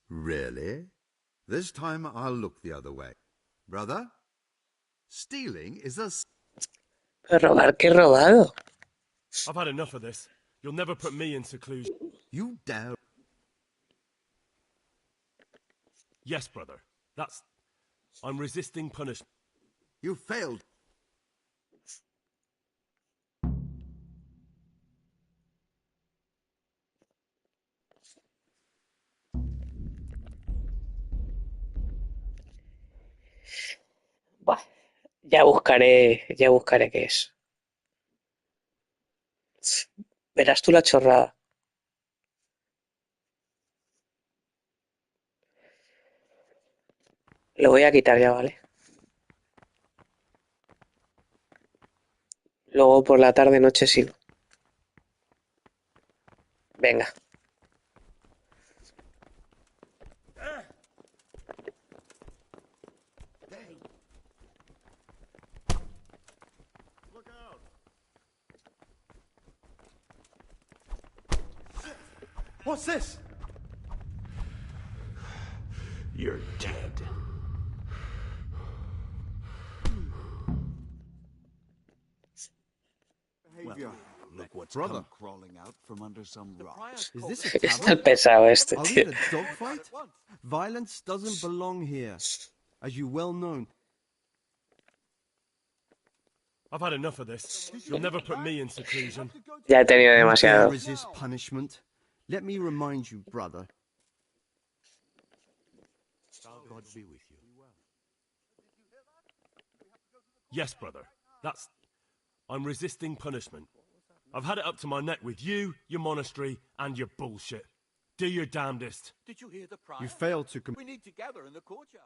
Really? This time I'll look the other way. Brother? Stealing is a... Pero robar, ¿qué robado? I've had enough of this. You'll never put me in seclusion. You dare... Yes, brother. I'm resisting punishment. You failed. Buah, ya buscaré qué es. Verás tú la chorrada. Lo voy a quitar ya, ¿vale? Luego por la tarde, noche sigo. Venga. What's this? You're dead. Behavior. Look what's Brother. come crawling out from under some rocks. Is this a Está tavern? pesado este, Are we tío. in a dogfight? Violence doesn't belong here, as you well know. I've had enough of this. You'll never put me in seclusion. Ya he tenido You demasiado. dare resist punishment. Let me remind you, brother. God be with you. Yes, brother. I'm resisting punishment. I've had it up to my neck with you, your monastery, and your bullshit. Do your damnedest. Did you hear the prior? You failed to... We need to gather in the courtyard.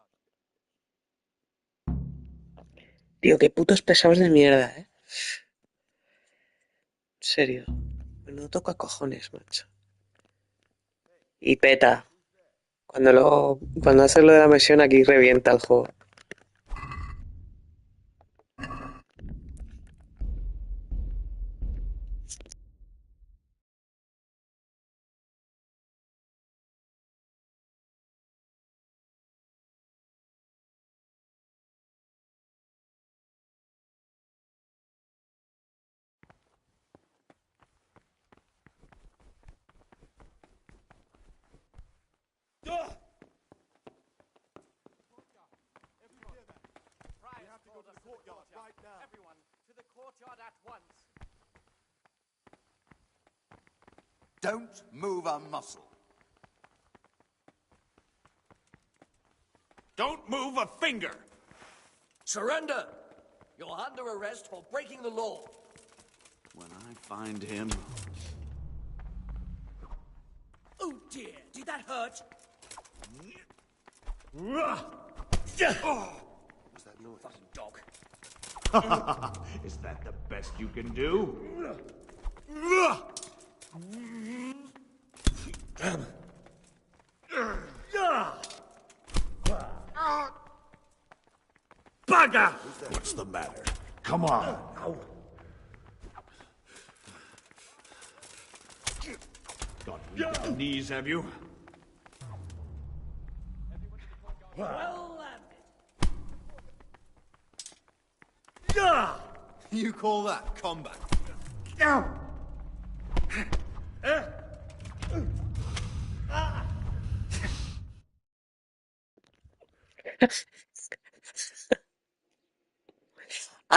Tío, qué putos pesados de mierda, ¿eh? En serio. Menudo toca cojones, macho. Y peta. Cuando haces lo de la misión, aquí revienta el juego. Everyone, to the courtyard at once. Don't move a muscle. Don't move a finger! Surrender! You're under arrest for breaking the law. When I find him... Oh dear, did that hurt? What's that noise? Fucking dog. Is that the best you can do? Bugger! What's the matter? Come on. Got weak at the knees, have you? Well landed. You call that combat? Ah,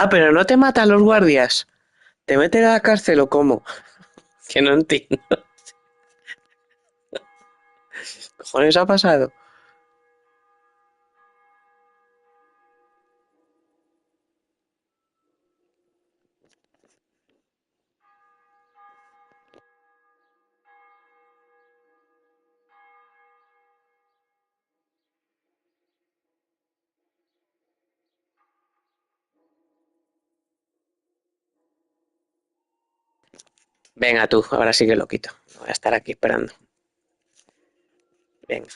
pero no te matan los guardias. ¿Te meten a la cárcel o cómo? Que no entiendo. ¿Qué cojones ha pasado? Venga tú, ahora sí que lo quito. Voy a estar aquí esperando. Venga.